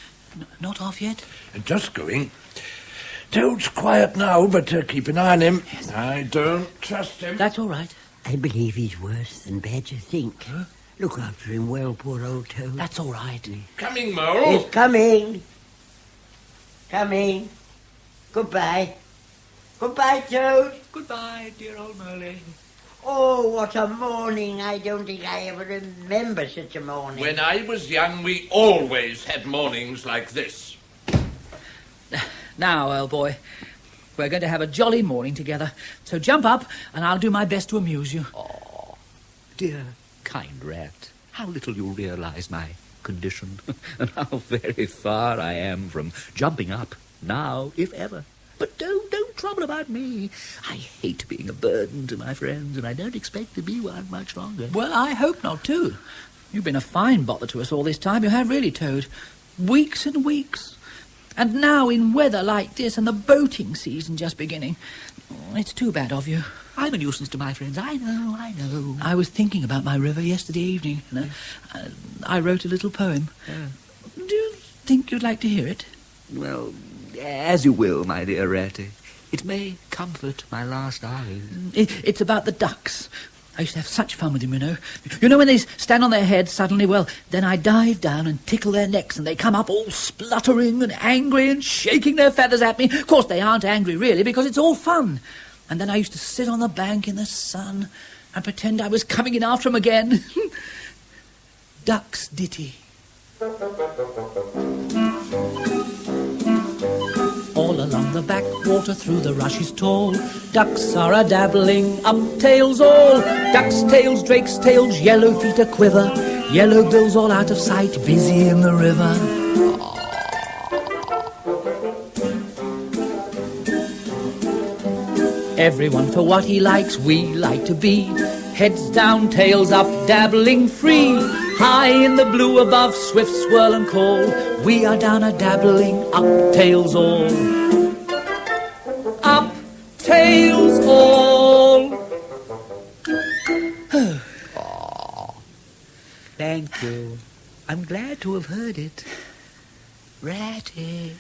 Not off yet? Just going. Toad's quiet now, but keep an eye on him. Yes. I don't trust him. That's all right. I believe he's worse than Badger think. Huh? Look after him well, poor old Toad. That's all right. Coming, Mole. He's coming. Coming. Goodbye. Goodbye, Toad. Goodbye, dear old Moley. Oh, what a morning. I don't think I ever remember such a morning. When I was young, we always had mornings like this. Now, old boy, we're going to have a jolly morning together. So jump up, and I'll do my best to amuse you. Oh, dear, kind Rat. how little you realise my condition, and how very far I am from jumping up, now, if ever. But don't trouble about me. I hate being a burden to my friends, and I don't expect to be one much longer. Well, I hope not, too. You've been a fine bother to us all this time. You have really, Toad. Weeks and weeks. And now in weather like this, and the boating season just beginning. It's too bad of you. I'm a nuisance to my friends, I know. I was thinking about my river yesterday evening, and I wrote a little poem. Do you think you'd like to hear it? Well, as you will, my dear Ratty. It may comfort my last hours. It's about the ducks. I used to have such fun with them, you know. You know when they stand on their heads suddenly? Well, then I dive down and tickle their necks, and they come up all spluttering and angry and shaking their feathers at me. Of course, they aren't angry, really, because it's all fun. And then I used to sit on the bank in the sun and pretend I was coming in after them again. Duck's Ditty. All along the backwater through the rushes tall, ducks are a-dabbling up tails all. Ducks' tails, drakes' tails, yellow feet a-quiver, yellow bills all out of sight, busy in the river. Everyone for what he likes, we like to be. Heads down, tails up, dabbling free. High in the blue above, swift swirl and call. We are down a-dabbling, up tails all. Up tails all. Thank you. I'm glad to have heard it. Ratty.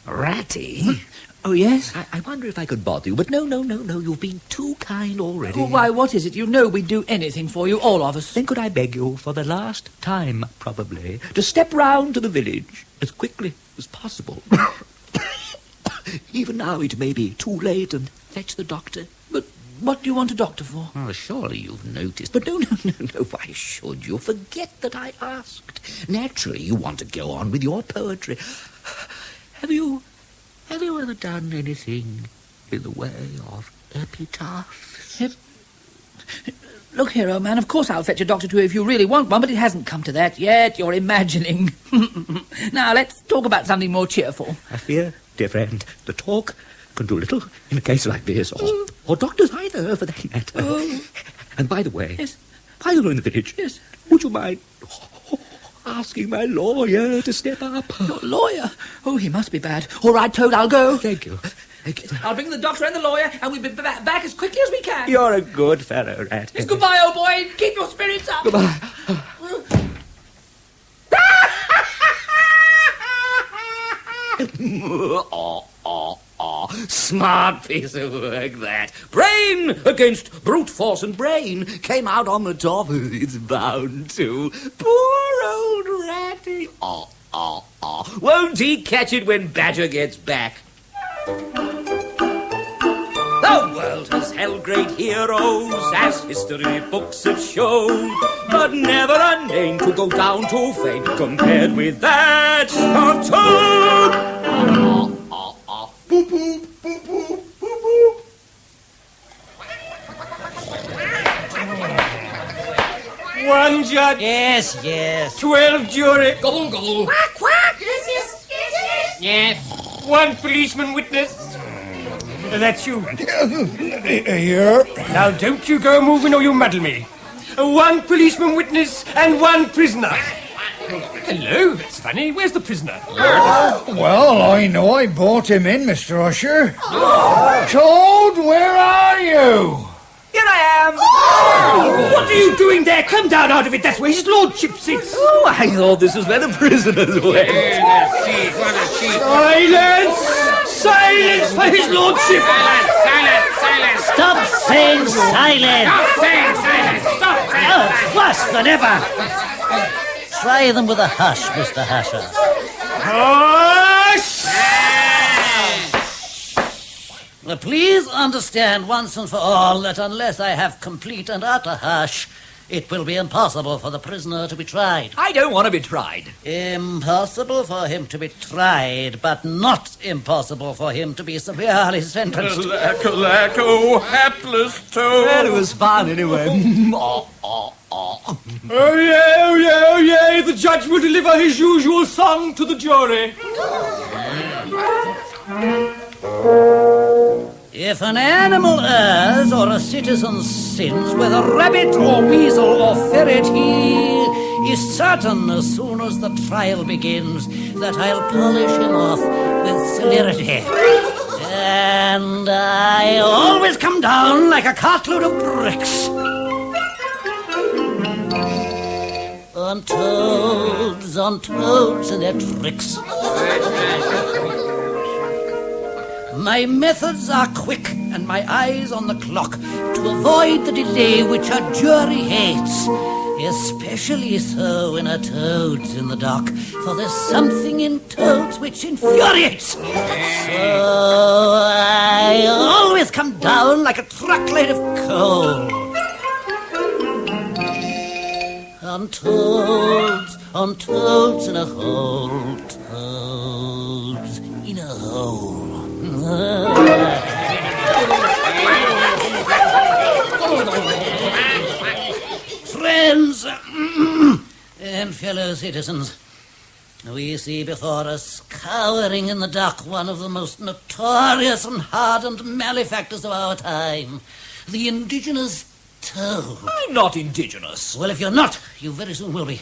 Ratty? Oh, yes? I wonder if I could bother you, but no, you've been too kind already. Oh, why, what is it? You know we'd do anything for you, all of us. Then could I beg you, for the last time, probably, to step round to the village as quickly as possible? Even now it may be too late, and fetch the doctor. But what do you want a doctor for? Oh, surely you've noticed. But no, why should you? Forget that I asked. Naturally, you want to go on with your poetry. Have you ever done anything in the way of epitaphs? Look here, old man, of course I'll fetch a doctor to you if you really want one, but it hasn't come to that yet. You're imagining. Now, let's talk about something more cheerful. I fear, dear friend, the talk can do little in a case like this, or doctors either, for that matter. Oh. And by the way, yes, while you're in the village, yes, would you mind asking my lawyer to step up? Your lawyer? Oh, he must be bad. All right, Toad, I'll go. Thank you. I'll bring the doctor and the lawyer, and we'll be back as quickly as we can. You're a good fellow, Rat. It's goodbye, old boy. Keep your spirits up. Goodbye. Smart piece of work, that. Brain against brute force, and brain came out on the top. It's bound to. Poor old Ratty. Won't he catch it when Badger gets back? The world has held great heroes, as history books have shown, but never a name to go down to fame compared with that of Toad. Boop, boop, boop, boop, boop, boop. One judge. Yes. 12 jury. Gobble, gobble. Quack, quack. Yes. Yes. One policeman witness. That's you. Here. Now don't you go moving or you'll muddle me. One policeman witness and one prisoner. Hello, that's funny. Where's the prisoner? Well, I know I brought him in, Mr. Usher. Toad, where are you? Here I am. Oh! What are you doing there? Come down out of it. That's where his lordship sits. Oh, I thought this was where the prisoners went. Silence for his lordship. Silence. Stop saying silence. Oh, worse than ever. Try them with a hush, Mr. Hasher. Hush! Please understand once and for all that unless I have complete and utter hush, It will be impossible for the prisoner to be tried. I don't want to be tried. Impossible for him to be tried, but not impossible for him to be severely sentenced. Alack, oh, hapless Toad. Well, it was fun anyway. Oh, yea, the judge will deliver his usual song to the jury. If an animal errs or a citizen sins, whether rabbit or weasel or ferret, he is certain as soon as the trial begins that I'll polish him off with celerity. And I always come down like a cartload of bricks. On toads and their tricks. My methods are quick and my eyes on the clock to avoid the delay which a jury hates, especially so when a toad's in the dock, for there's something in toads which infuriates. So I always come down like a truckload of coal. On toads in a hole, toads in a hole. Friends and fellow citizens, we see before us, cowering in the dock, one of the most notorious and hardened malefactors of our time, the indigenous toad. I'm not indigenous. Well, if you're not, you very soon will be.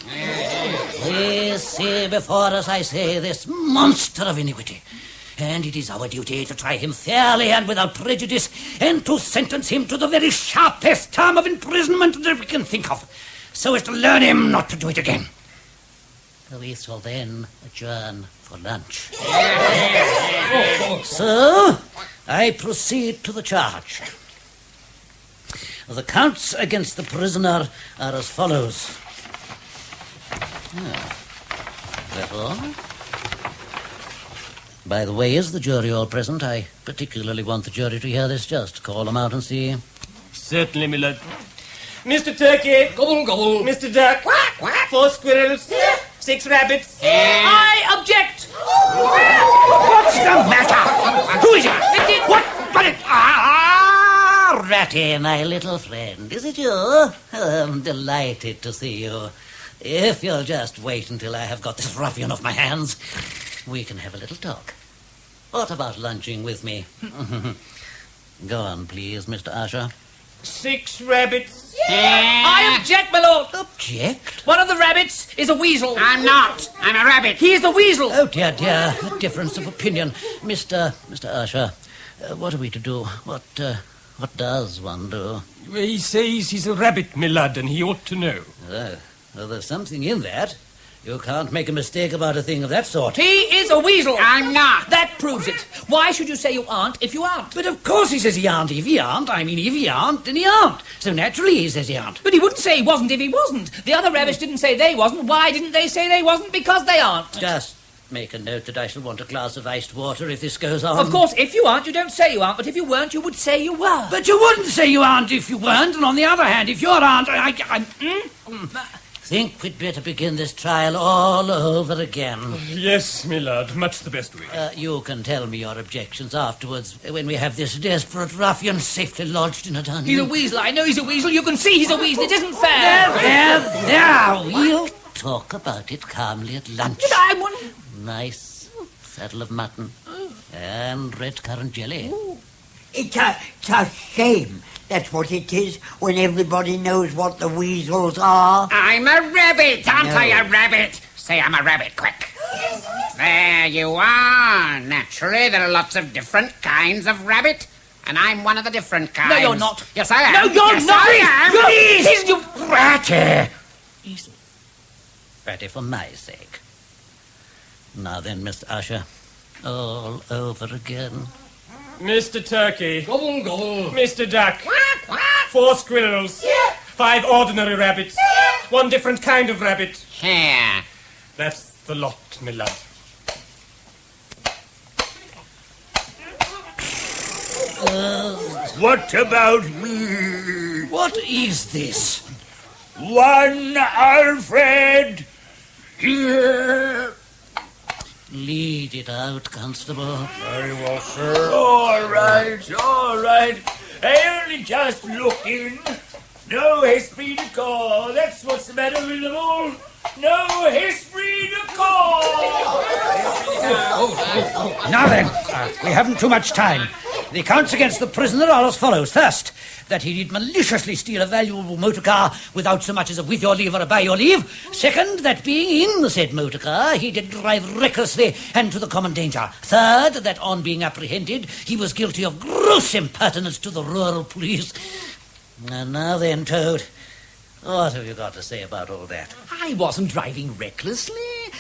We see before us, I say, this monster of iniquity. And it is our duty to try him fairly and without prejudice, and to sentence him to the very sharpest term of imprisonment that we can think of, so as to learn him not to do it again. We shall then adjourn for lunch. So, I proceed to the charge. The counts against the prisoner are as follows. That all? By the way, is the jury all present? I particularly want the jury to hear this. Just call them out and see. Certainly, my lord. Mr. Turkey. Gobble, gobble. Mr. Duck. Quack, quack. 4 squirrels. 6 rabbits. I object. What's the matter? Who is it? What? Ratty, my little friend. Is it you? I'm delighted to see you. If you'll just wait until I have got this ruffian off my hands, we can have a little talk. What about lunching with me? Go on, please, Mr. Usher. 6 rabbits. I object, my lord. Object? One of the rabbits is a weasel. I'm not. I'm a rabbit. He is a weasel. Oh, dear, a difference of opinion. Mr. Usher, what are we to do? What does one do? He says he's a rabbit, my lad, and he ought to know. Well, there's something in that. You can't make a mistake about a thing of that sort. He is a weasel. I'm not. That proves it. Why should you say you aren't if you aren't? But of course he says he aren't if he aren't. I mean, if he aren't, then he aren't. So naturally he says he aren't. But he wouldn't say he wasn't if he wasn't. The other rabbits didn't say they wasn't. Why didn't they say they wasn't? Because they aren't. Just make a note that I shall want a glass of iced water if this goes on. Of course, if you aren't, you don't say you aren't. But if you weren't, you would say you were. But you wouldn't say you aren't if you weren't. And on the other hand, if you're aren't, think we'd better begin this trial all over again. Yes, my lord, much the best way. You can tell me your objections afterwards when we have this desperate ruffian safely lodged in a dungeon. He's a weasel. I know he's a weasel. You can see he's a weasel. It isn't fair. There. We'll talk about it calmly at lunch. But I wouldn't. Nice saddle of mutton and red currant jelly. It's a shame. That's what it is when everybody knows what the weasels are. I'm a rabbit. Aren't I a rabbit? Say I'm a rabbit, quick. There you are. Naturally, there are lots of different kinds of rabbit, and I'm one of the different kinds. No, you're not. Yes, I am. No, you're not. I am. Please, you Ratty. Easy. Ratty, for my sake. Now then, Mr. Usher, all over again. Mr. Turkey. Gobble, gobble. Mr. Duck. Quack, quack. 4 squirrels. 5 ordinary rabbits. 1 different kind of rabbit. Here. That's the lot, my lad. What about me? What is this? One Alfred! Here! Lead it out, Constable. Very well, sir. All right. I only just look in. No esprit de corps. That's what's the matter with them all. No esprit de corps. Now then, we haven't too much time. The accounts against the prisoner are as follows. First, that he did maliciously steal a valuable motor car without so much as a with your leave or a by your leave. Second, that being in the said motor car, he did drive recklessly and to the common danger. Third, that on being apprehended, he was guilty of gross impertinence to the rural police. And now then, Toad, what have you got to say about all that? I wasn't driving recklessly.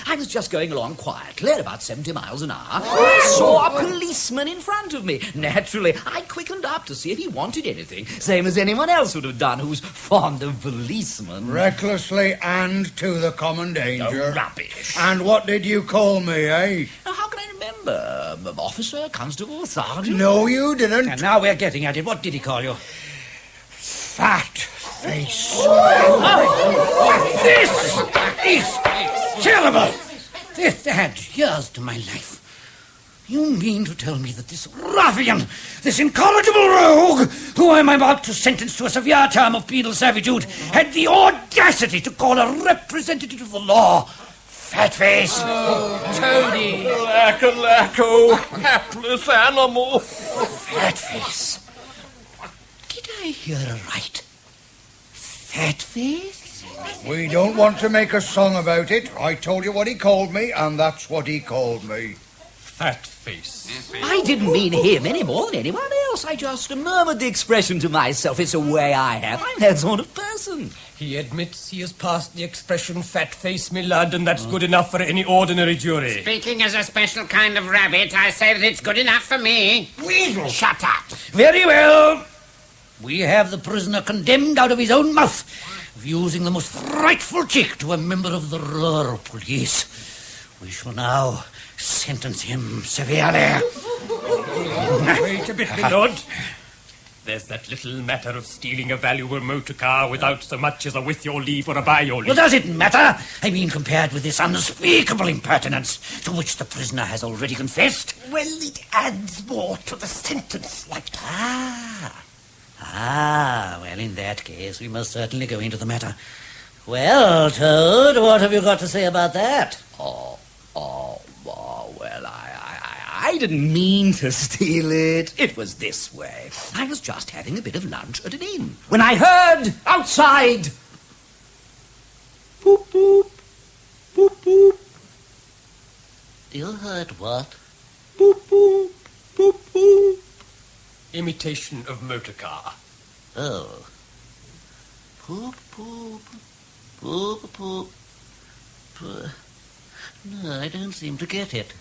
I was just going along quietly at about 70 miles an hour. I saw a policeman in front of me. Naturally, I quickened up to see if he wanted anything, same as anyone else would have done who's fond of policemen. Recklessly and to the common danger. Oh, rubbish. And what did you call me, eh? Now, how can I remember? Officer, constable, sergeant? No, you didn't. And now we're getting at it. What did he call you? Fat face. This is terrible. This adds years to my life. You mean to tell me that this ruffian, this incorrigible rogue, who I'm about to sentence to a severe term of penal servitude, had the audacity to call a representative of the law fat-face? Oh, Toady. Lacko, hapless animal. Fat-face. Did I hear right? Fat-face? We don't want to make a song about it. I told you what he called me, and that's what he called me. Fat-face. I didn't mean him any more than anyone else. I just murmured the expression to myself. It's a way I have. I'm that sort of person. He admits he has passed the expression fat-face, me lad, and that's good enough for any ordinary jury. Speaking as a special kind of rabbit, I say that it's good enough for me. Weasel! Shut up. Very well. We have the prisoner condemned out of his own mouth of using the most frightful cheek to a member of the rural police. We shall now sentence him severely. Wait a bit, my lord. There's that little matter of stealing a valuable motor car without so much as a with your leave or a by your leave. Well, does it matter? I mean, compared with this unspeakable impertinence to which the prisoner has already confessed. Well, it adds more to the sentence, like that. Well, in that case, we must certainly go into the matter. Well, Toad, what have you got to say about that? Well, I didn't mean to steal it. It was this way. I was just having a bit of lunch at an inn when I heard outside, boop, boop, boop, boop. You heard what? Boop, boop, boop, boop. Imitation of motor car. Oh. Poop, poop. Poop, poop. Poop. No, I don't seem to get it.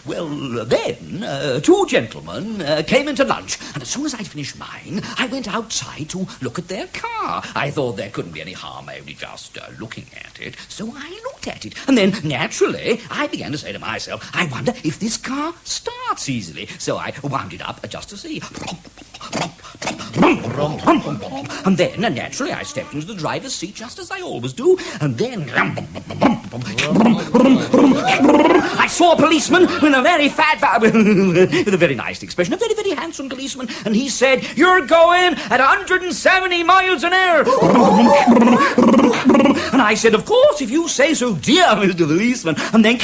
Well, then, two gentlemen came into lunch, and as soon as I'd finished mine, I went outside to look at their car. I thought there couldn't be any harm only just looking at it, so I looked at it. And then, naturally, I began to say to myself, I wonder if this car starts easily. So I wound it up just to see. And then, naturally, I stepped into the driver's seat just as I always do, and then I saw a policeman with a very with a very nice expression, a very, very handsome policeman, and he said, "You're going at 170 miles an hour." And I said, "Of course, if you say so, dear Mr. Policeman." And then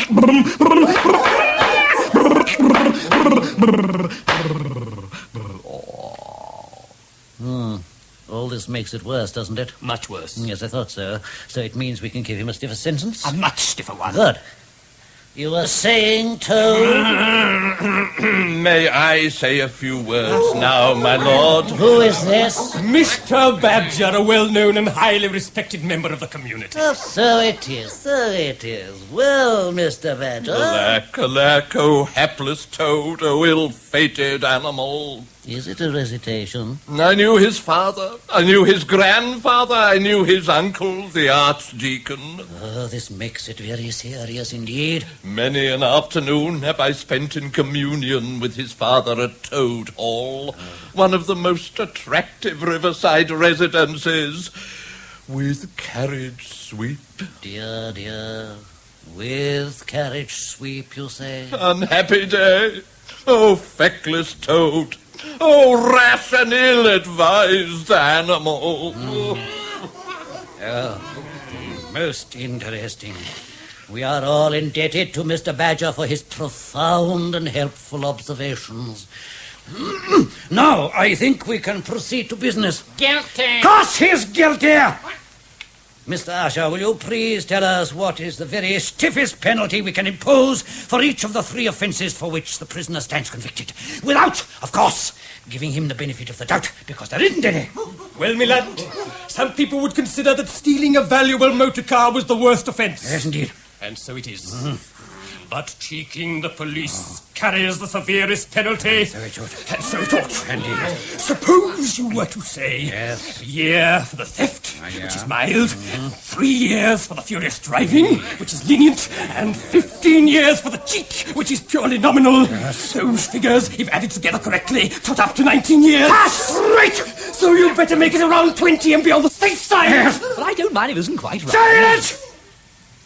All this makes it worse, doesn't it? Much worse. Yes, I thought so. So it means we can give him a stiffer sentence? A much stiffer one. Good. You were saying, Toad? May I say a few words now, my lord? Who is this? Mr. Badger, a well-known and highly respected member of the community. Oh, so it is, so it is. Well, Mr. Badger. Alack, oh hapless Toad, oh ill-fated animal. Is it a recitation? I knew his father, I knew his grandfather, I knew his uncle, the archdeacon. Oh, this makes it very serious indeed. Many an afternoon have I spent in communion with his father at Toad Hall, one of the most attractive riverside residences. with carriage sweep. Dear, dear, with carriage sweep, you say? Unhappy day. Oh, feckless toad. Oh, rash and ill-advised animal. Most interesting. We are all indebted to Mr. Badger for his profound and helpful observations. Now, I think we can proceed to business. Guilty. Course he's guilty! Mr. Usher, will you please tell us what is the very stiffest penalty we can impose for each of the 3 offences for which the prisoner stands convicted? Without, of course, giving him the benefit of the doubt, because there isn't any. Well, my lad, some people would consider that stealing a valuable motor car was the worst offence. Yes, indeed. And so it is. But cheeking the police carries the severest penalty. So it ought. And so it ought. Indeed. Suppose you were to say, Yes. a year for the theft, yeah. which is mild, 3 years for the furious driving, which is lenient, and 15 years for the cheat, which is purely nominal. Those figures, if added together correctly, tot up to 19 years. That's right! So you'd better make it around 20 and be on the safe side. Yes. But I don't mind if it isn't quite right. Silence!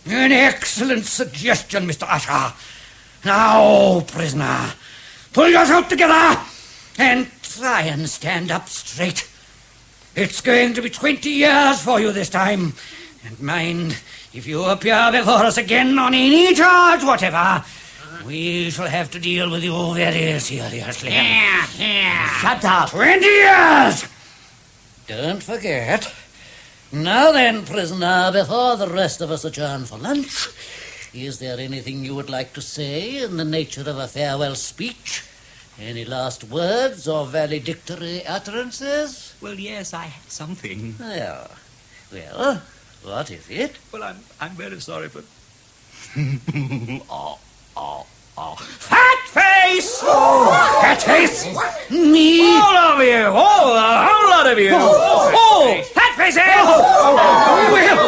An excellent suggestion, Mr. Usher. Now, prisoner, pull yourself together and try and stand up straight. It's going to be 20 years for you this time. And mind, if you appear before us again on any charge whatever, we shall have to deal with you very seriously. Here. Shut up. 20 years! Don't forget. Now then, prisoner, before the rest of us adjourn for lunch, is there anything you would like to say in the nature of a farewell speech? Any last words or valedictory utterances? Well, yes, I had something. Well, what is it? Well, I'm very sorry, but... Fat face! Fat face? Me? All of you! A whole lot of you! Oh! Fat faces! Well,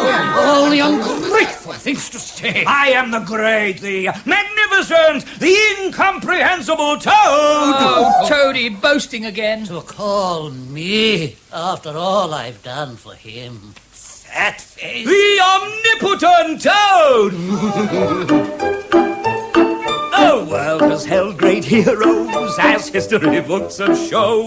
all the ungrateful things to say. I am the great, the magnificent, the incomprehensible Toad! Oh, Toady, boasting again. To call me, after all I've done for him, fat face? The omnipotent Toad! The world has held great heroes, as history books have showed,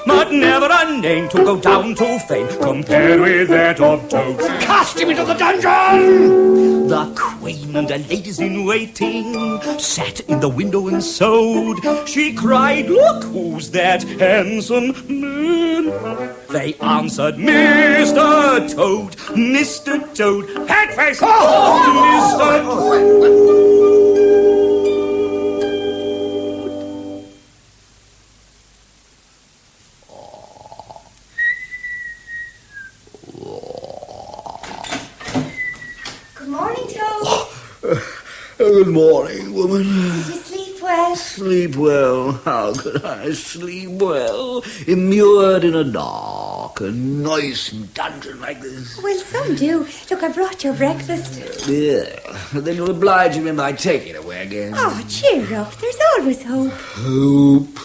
but never a name to go down to fame compared with that of Toad. Cast him into the dungeon! The queen and her ladies in waiting sat in the window and sewed. She cried, "Look, who's that handsome man?" They answered, "Mr. Toad, Mr. Toad, Hatface, Mr. Toad." Good morning, woman. Did you sleep well? Sleep well? How could I sleep well? Immured in a dark and noisome dungeon like this. Well, some do. Look, I brought your breakfast. Yeah. Then you'll oblige me by taking it away again. Oh, cheer up. There's always hope. Hope?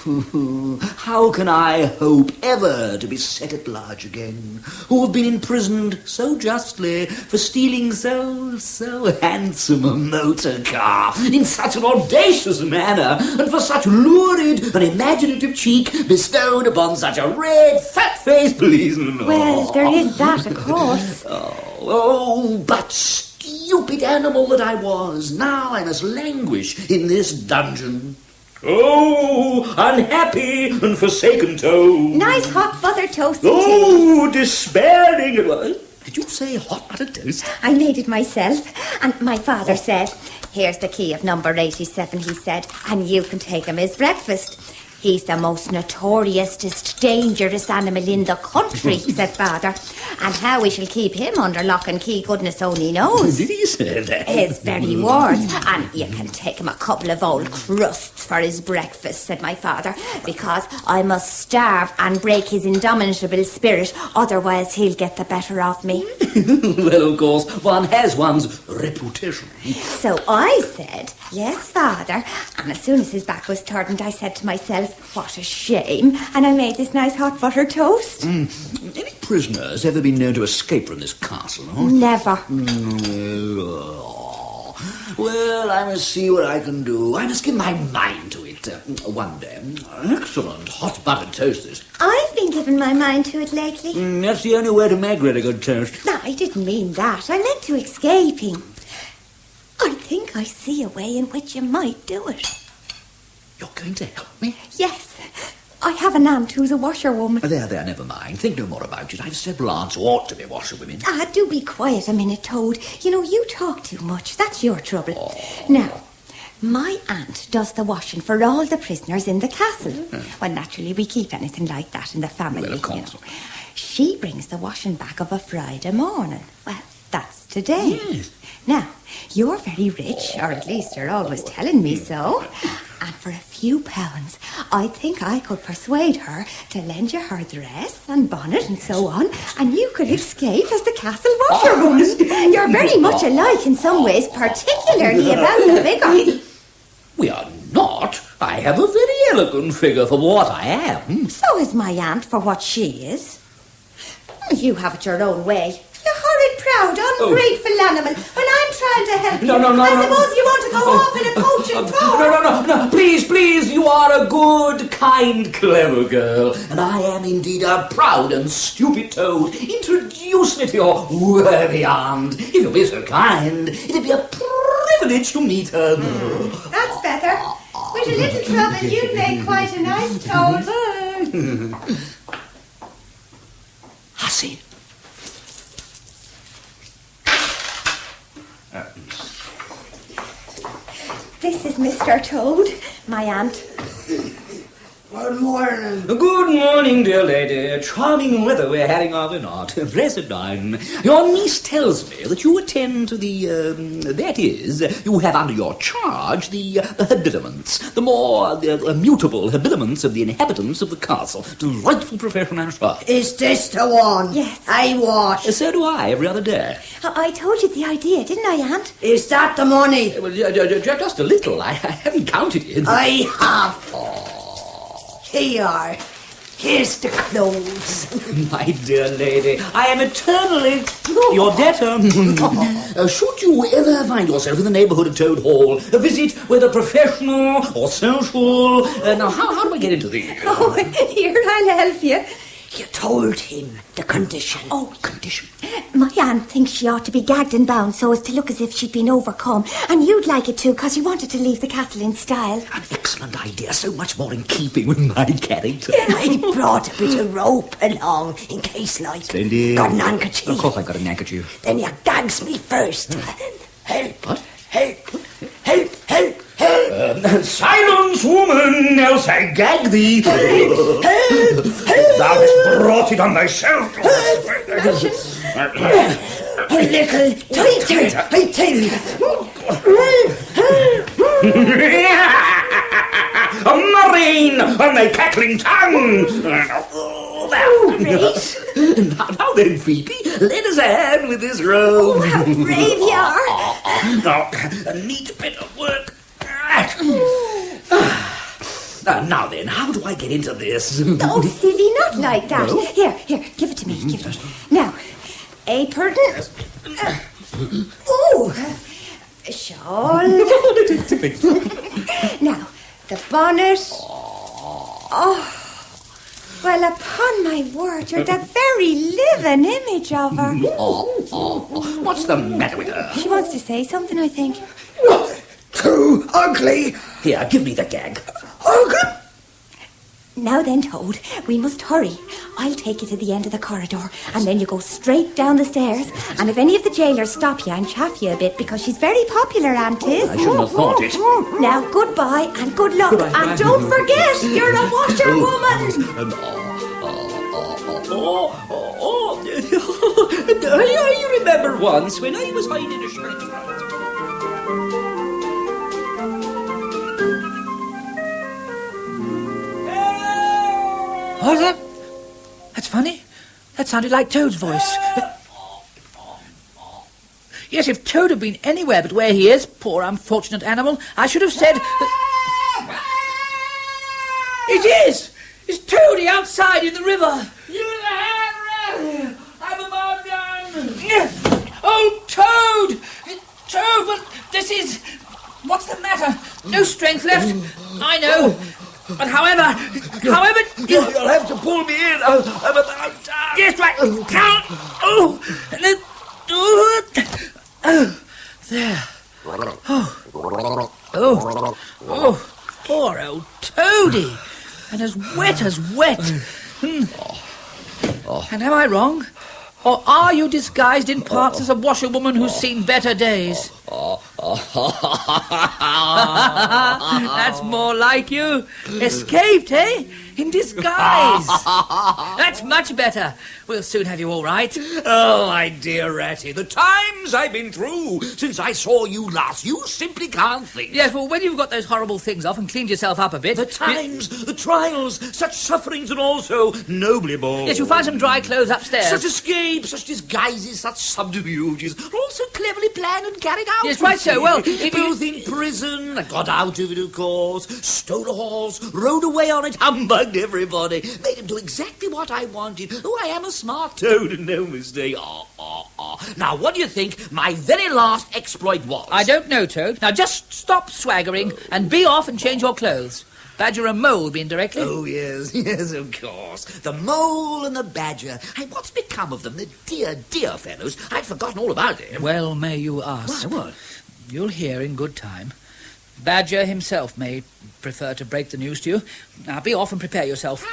How can I hope ever to be set at large again, who have been imprisoned so justly for stealing so handsome a motor car in such an audacious manner, and for such lurid and imaginative cheek bestowed upon such a red, fat-faced policeman? Well, there is that, of course. But stupid animal that I was, now I must languish in this dungeon. Oh, unhappy and forsaken Toad. Nice hot butter toast. Oh, despairing. Did you say hot butter toast? I made it myself. And my father said, "Here's the key of number 87, he said, and you can take him his breakfast. He's the most notoriousest, dangerous animal in the country," said Father. "And how we shall keep him under lock and key, goodness only knows." Did he say that? His very words. "And you can take him a couple of old crusts for his breakfast," said my father, "because I must starve and break his indomitable spirit, otherwise he'll get the better of me." Well, of course, one has one's reputation. So I said, "Yes, Father." And as soon as his back was turned, I said to myself, prisoners. What a shame. And I made this nice hot buttered toast. Any prisoners ever been known to escape from this castle, no? Never. Well, I must see what I can do. I must give my mind to it one day. Excellent hot buttered toast, this. I've been giving my mind to it lately. That's the only way to make really good toast. No, I didn't mean that. I meant to escaping. I think I see a way in which you might do it. You're going to help me? Yes. I have an aunt who's a washerwoman. There, never mind. Think no more about it. I've several aunts who ought to be washerwomen. Do be quiet a minute, Toad. You know, you talk too much. That's your trouble. Now, my aunt does the washing for all the prisoners in the castle. Well, naturally, we keep anything like that in the family. Well, of course. You know. She brings the washing back of a Friday morning. Well, that's today. Yes. Now, you're very rich, or at least you're always telling me so. And for a few pounds, I think I could persuade her to lend you her dress and bonnet and so on, and you could escape as the castle washerwoman. You're very much alike in some ways, particularly about the figure. We are not. I have a very elegant figure for what I am. So is my aunt for what she is. You have it your own way. You horrid, proud, ungrateful animal. When I'm trying to help you, I suppose you want to go off in a coach and four. No. Please, you are a good, kind, clever girl. And I am indeed a proud and stupid toad. Introduce me to your worthy aunt. If you'll be so kind, it'd be a privilege to meet her. That's better. With a little trouble, you'd make quite a nice toad. Hussy. This is Mr. Toad, my aunt. Good morning. Good morning, dear lady. Charming weather we're having, are we not? Blessed dime. Your niece tells me that you attend to that is, you have under your charge the habiliments, the more mutable habiliments of the inhabitants of the castle. Delightful profession, I'm sure. Is this the one? Yes. I wash. So do I, every other day. I told you the idea, didn't I, Aunt? Is that the money? Well, just a little. I haven't counted it. I have. Here you are. Here's the clothes. My dear lady, I am eternally your debtor. Should you ever find yourself in the neighbourhood of Toad Hall, a visit, whether professional or social... now, how do I get into these? Oh, here, I'll help you. You told him the condition. Oh, condition. My aunt thinks she ought to be gagged and bound so as to look as if she'd been overcome. And you'd like it too, because you wanted to leave the castle in style. An excellent idea, so much more in keeping with my character. I brought a bit of rope along, in case like. Splendid. Got an handkerchief. Of course I got an handkerchief. Then you gags me first. Help. What? Help. Silence, woman, else I gag thee. Help. Thou hast brought it on thyself. A little tighter, I tell you. A marine on thy cackling tongue. Now then, Phoebe, let us hand with this robe. Oh, how brave you are. Now, a neat bit of work. Now then, how do I get into this? Oh, silly, not like that. No? Here, give it to me, give it. Now, apron. Shawl. Now, the bonnet. Oh, well, upon my word, you're the very living image of her. What's the matter with her? She wants to say something, I think. Too ugly. Here, give me the gag. Ugly. Now then, Toad, we must hurry. I'll take you to the end of the corridor, and then you go straight down the stairs. And if any of the jailers stop you and chaff you a bit, because she's very popular, Aunt is. I shouldn't have thought it. Now, goodbye and good luck. Goodbye. And don't forget, you're a washerwoman. I remember once when I was hiding a shirt. What was that? That's funny. That sounded like Toad's voice. Yes, if Toad had been anywhere but where he is, poor unfortunate animal, I should have said... It is! It's Toady outside in the river. You're the hand, I'm about done. Oh, Toad! Toad, but this is... What's the matter? No strength left. I know. But however... You'll have to pull me in. I'm about done. Yes, right. Oh, there. Oh, poor old Toady. And as wet as wet. And am I wrong? Or are you disguised in parts as a washerwoman who's seen better days? That's more like you. Escaped, eh? In disguise. That's much better. We'll soon have you all right. Oh, my dear Ratty, the times I've been through since I saw you last, you simply can't think. Yes, well, when you've got those horrible things off and cleaned yourself up a bit... The times, the trials, such sufferings, and also nobly more. Yes, you'll find some dry clothes upstairs. Such escapes, such disguises, such subterfuges, all so cleverly planned and carried out. Yes, quite so. Well, both in prison, I got out of it, of course, stole a horse, rode away on it, humbugged everybody, made him do exactly what I wanted. Oh, I am a smart toad and no mistake. Now, what do you think my very last exploit was? I don't know, Toad. Now, just stop swaggering and be off and change your clothes. Badger and Mole will be in directly. Oh, yes, yes, of course. The Mole and the Badger. Hey, what's become of them? The dear, dear fellows. I'd forgotten all about them. Well, may you ask. Why, what? You'll hear in good time. Badger himself may prefer to break the news to you. Now, be off and prepare yourself.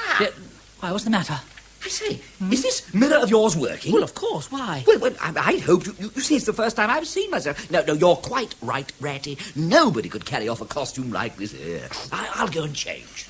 Why, what's the matter? I say, is this mirror of yours working? Well, of course. Why? Well, I'd hoped you see, it's the first time I've seen myself. No, you're quite right, Ratty. Nobody could carry off a costume like this. I'll go and change.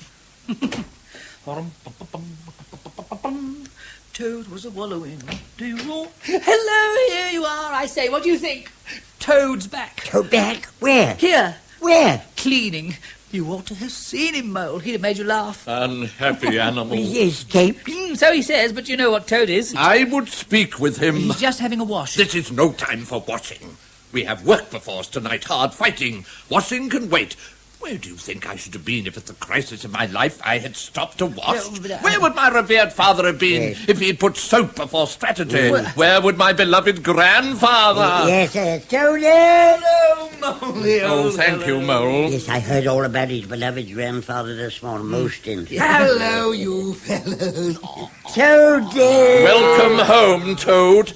Toad was a wallowing. Hello, here you are. I say, what do you think? Toad's back. Toad back? Where? Here. Where? Cleaning. You ought to have seen him, Mole. He'd have made you laugh. Unhappy animal. He escaped. So he says, but you know what Toad is. I would speak with him. He's just having a wash. This is no time for washing. We have work before us tonight, hard fighting. Washing can wait. Where do you think I should have been if at the crisis of my life I had stopped to wash? Where would my revered father have been if he had put soap before strategy? Where would my beloved grandfather... Yes, Toad. Hello, Mole. Oh, thank you, Mole. Yes, I heard all about his beloved grandfather this morning. Most interesting. Hello, you fellows. Toad. Welcome home, Toad.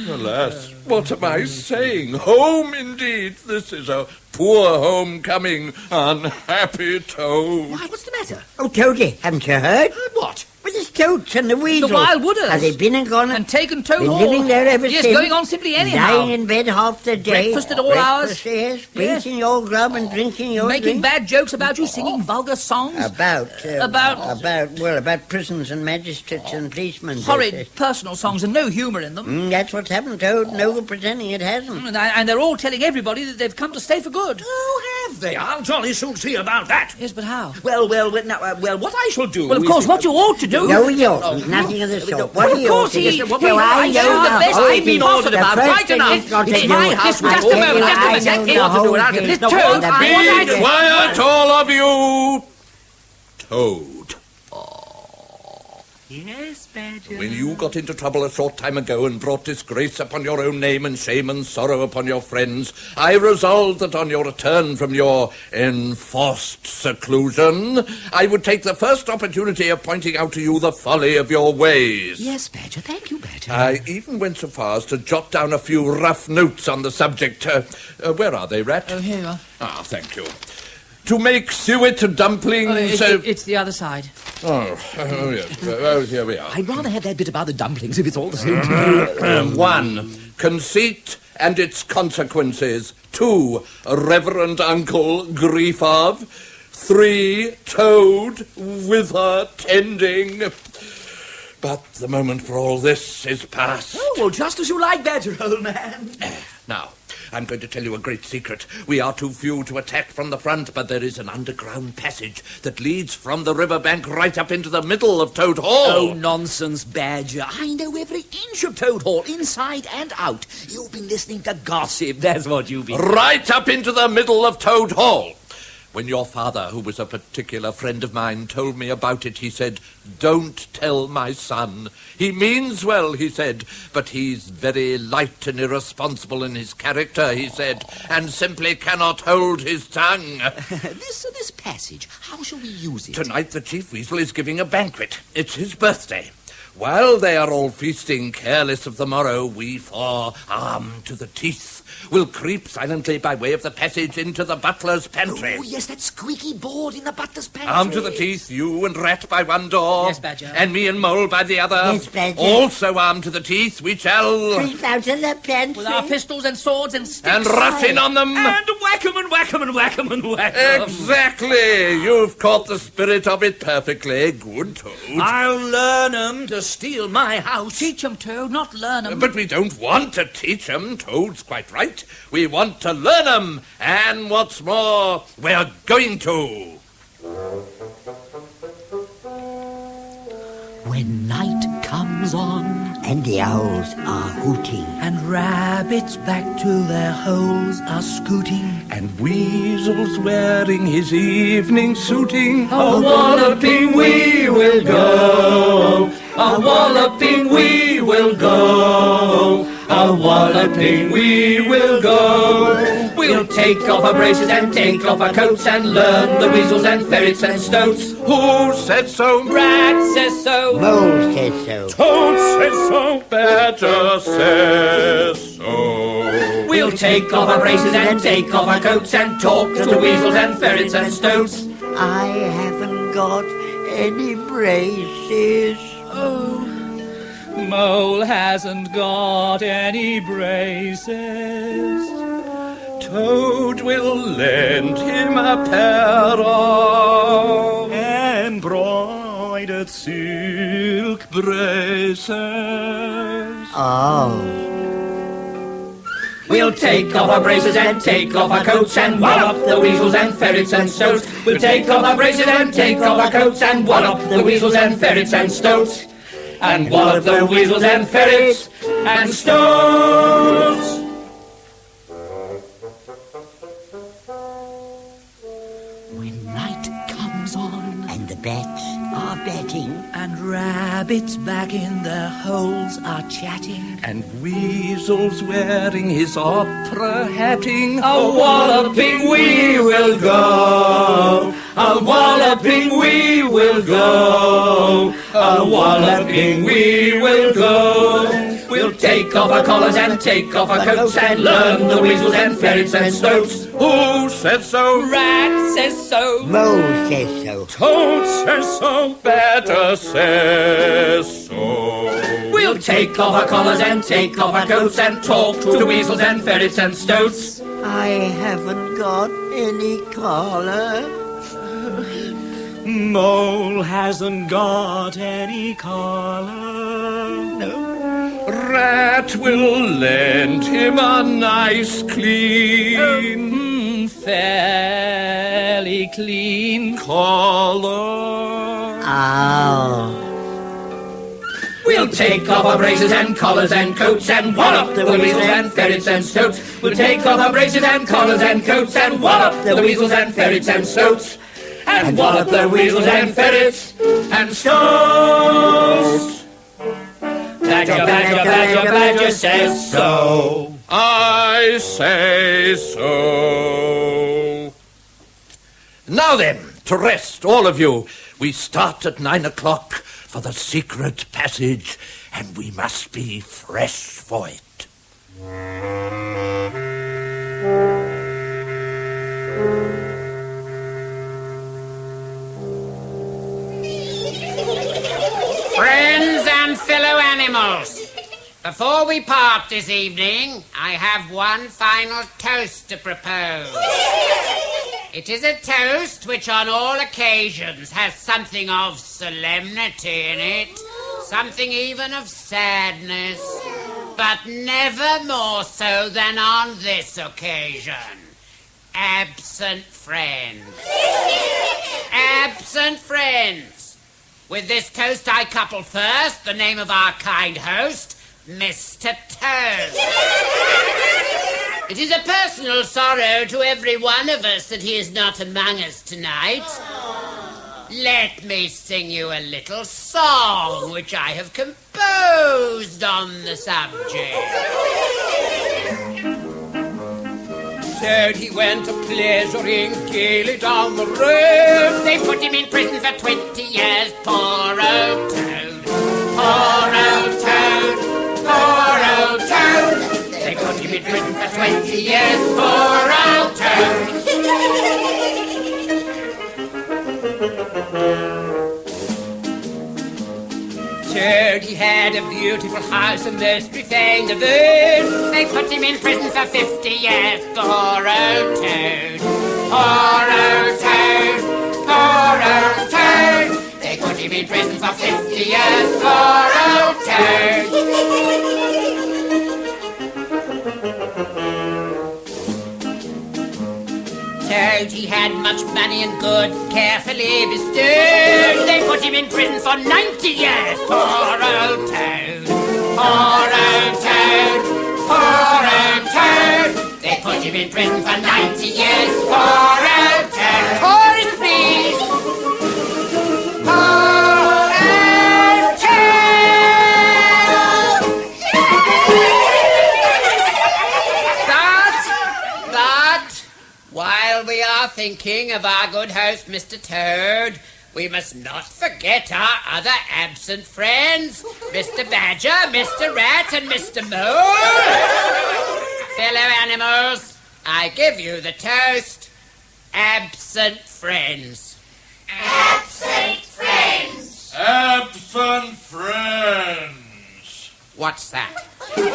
Alas, what am I saying? Home, indeed. This is a poor homecoming. Unhappy Toad. Why, what's the matter? Oh, Toady, haven't you heard? Heard what? Well, the Stoats and the Weasels. The Wild Wooders. Have they been and gone and taken Toad been Hall? Living there ever yes, since. Going on simply anyhow. Lying in bed half the day. Breakfast at all hours. Yes, eating your grub and drinking your Making drink. bad jokes about you, singing vulgar songs. About prisons and magistrates and policemen. Horrid personal songs and no humour in them. That's what's happened, Toad. No pretending it hasn't. And they're all telling everybody that they've come to stay for good. Oh, have they? I'll jolly soon see about that. Yes, but how? Well, what I shall do... Well, of course, what you ought to do... No, you ought. Nothing of the sort. What of course he... I know the best I've been ordered about right enough. It's my house. Just a moment, just a minute. This Toad... Be quiet, all of you! Toad. Yes, Badger. When you got into trouble a short time ago and brought disgrace upon your own name and shame and sorrow upon your friends, I resolved that on your return from your enforced seclusion, I would take the first opportunity of pointing out to you the folly of your ways. Yes, Badger. Thank you, Badger. I even went so far as to jot down a few rough notes on the subject. Where are they, Rat? Oh, here you are. Ah, thank you. To make suet dumplings... it's the other side. Yes. Here we are. I'd rather have that bit about the dumplings if it's all the same to me. 1. Conceit and its consequences. 2. Reverend Uncle grief of. 3. Toad wither tending. But the moment for all this is past. Oh, well, just as you like, Badger, old man. Now, I'm going to tell you a great secret. We are too few to attack from the front, but there is an underground passage that leads from the riverbank right up into the middle of Toad Hall. Oh, nonsense, Badger. I know every inch of Toad Hall, inside and out. You've been listening to gossip, that's what you've been... Right up into the middle of Toad Hall. When your father, who was a particular friend of mine, told me about it, he said, "Don't tell my son. He means well," he said, "but he's very light and irresponsible in his character," he said, "and simply cannot hold his tongue." This passage, how shall we use it? Tonight the Chief Weasel is giving a banquet. It's his birthday. While they are all feasting, careless of the morrow, we four, armed to the teeth, will creep silently by way of the passage into the butler's pantry. Oh, yes, that squeaky board in the butler's pantry. Armed to the teeth, you and Rat by one door. Yes, Badger. And me and Mole by the other. Yes, Badger. Also armed to the teeth, we shall... Creep out of the pantry. With our pistols and swords and sticks. And rush in on them. And whack 'em and whack 'em and whack 'em and whack 'em. Exactly. You've caught the spirit of it perfectly. Good, Toad. I'll learn 'em to steal my house. Teach 'em, Toad, not learn 'em. But we don't want to teach 'em. Toad's quite right. We want to learn 'em. And what's more, we're going to. When night comes on And the owls are hooting. And rabbits back to their holes are scooting. And Weasel's wearing his evening suiting. A walloping we will go. A walloping we will go. A walloping we will go. We'll take off our braces and take off our coats and learn the weasels and ferrets and stoats. Who said so? Rat says so. Mole says so. Toad says so. Badger says so. We'll take off our braces and take off our coats and talk to the weasels and ferrets and stoats. I haven't got any braces. Oh, Mole hasn't got any braces. Toad will lend him a pair of embroidered silk braces. Oh. We'll take off our braces and take off our coats and wallop the weasels and ferrets and stoats. We'll take off our braces and take off our coats and wallop the weasels and ferrets and stoats. And wallop the weasels and ferrets and stoats. when night comes on. And the bats are batting. And rabbits back in their holes are chatting. And Weasel's wearing his opera hatting. A walloping we will go. A walloping we will go. A walloping we will go. We'll take off our collars and take off our coats and learn the weasels and ferrets and stoats. Who said so? Rat says so. Mole says so. Toad says so. Badger says so. We'll take off our collars and take off our coats and talk to the weasels and ferrets and stoats. I haven't got any collar. Mole hasn't got any collar. No. Rat will lend him a nice clean, Fairly clean collar. Oh. We'll take off our braces and collars and coats and wallop the weasels and ferrets and stoats. We'll take off our braces and collars and coats and wallop the weasels and ferrets and stoats. And wallop the weasels and ferrets and stoats. Badger, badger, badger, badger says so. I say so. Now then, to rest, all of you. We start at 9 o'clock for the secret passage, and we must be fresh for it. Friends and fellow animals, before we part this evening, I have one final toast to propose. It is a toast which on all occasions has something of solemnity in it, something even of sadness, but never more so than on this occasion. Absent friends. Absent friends. With this toast I couple first the name of our kind host, Mr. Toad. It is a personal sorrow to every one of us that he is not among us tonight. Let me sing you a little song which I have composed on the subject. Toad, he went a-pleasuring gaily down the road. They put him in prison for 20 years, poor old Toad. Poor old Toad, poor old Toad. They put him in prison for 20 years, poor old Toad. Toad, he had a beautiful house and most refined of own. They put him in prison for 50 years, poor old Toad. Poor old Toad, poor old Toad. They put him in prison for 50 years, poor old Toad. Toad, he had much money and goods carefully bestowed. They put him in prison for 90 years, poor old Toad. Poor old Toad, poor old Toad. They put him in prison for 90 years, poor old Toad. Chorus, please. Poor old Toad. But, while we are thinking of our good host, Mr. Toad, we must not forget our other absent friends, Mr. Badger, Mr. Rat, and Mr. Mole. Fellow animals, I give you the toast, absent friends. Absent friends. Absent friends. What's that? Up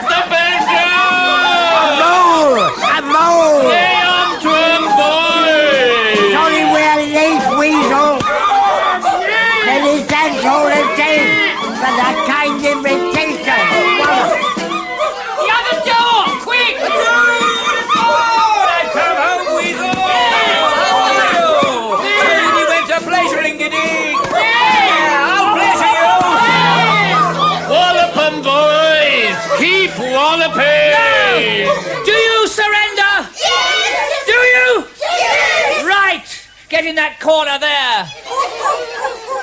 the Badger! A mole! Stay on to him, boys! Sorry, we're late, Weasel. Many thanks all the same for that kind invitation. The other door! Quick! The door! Come home, Weasel! How are you? You went a pleasuring, did he? Yeah, I'll pleasure you! Wallop 'em, boys! Keep walloping! Do you surrender? Yes! Do you? Yes! Right! Get in that corner there.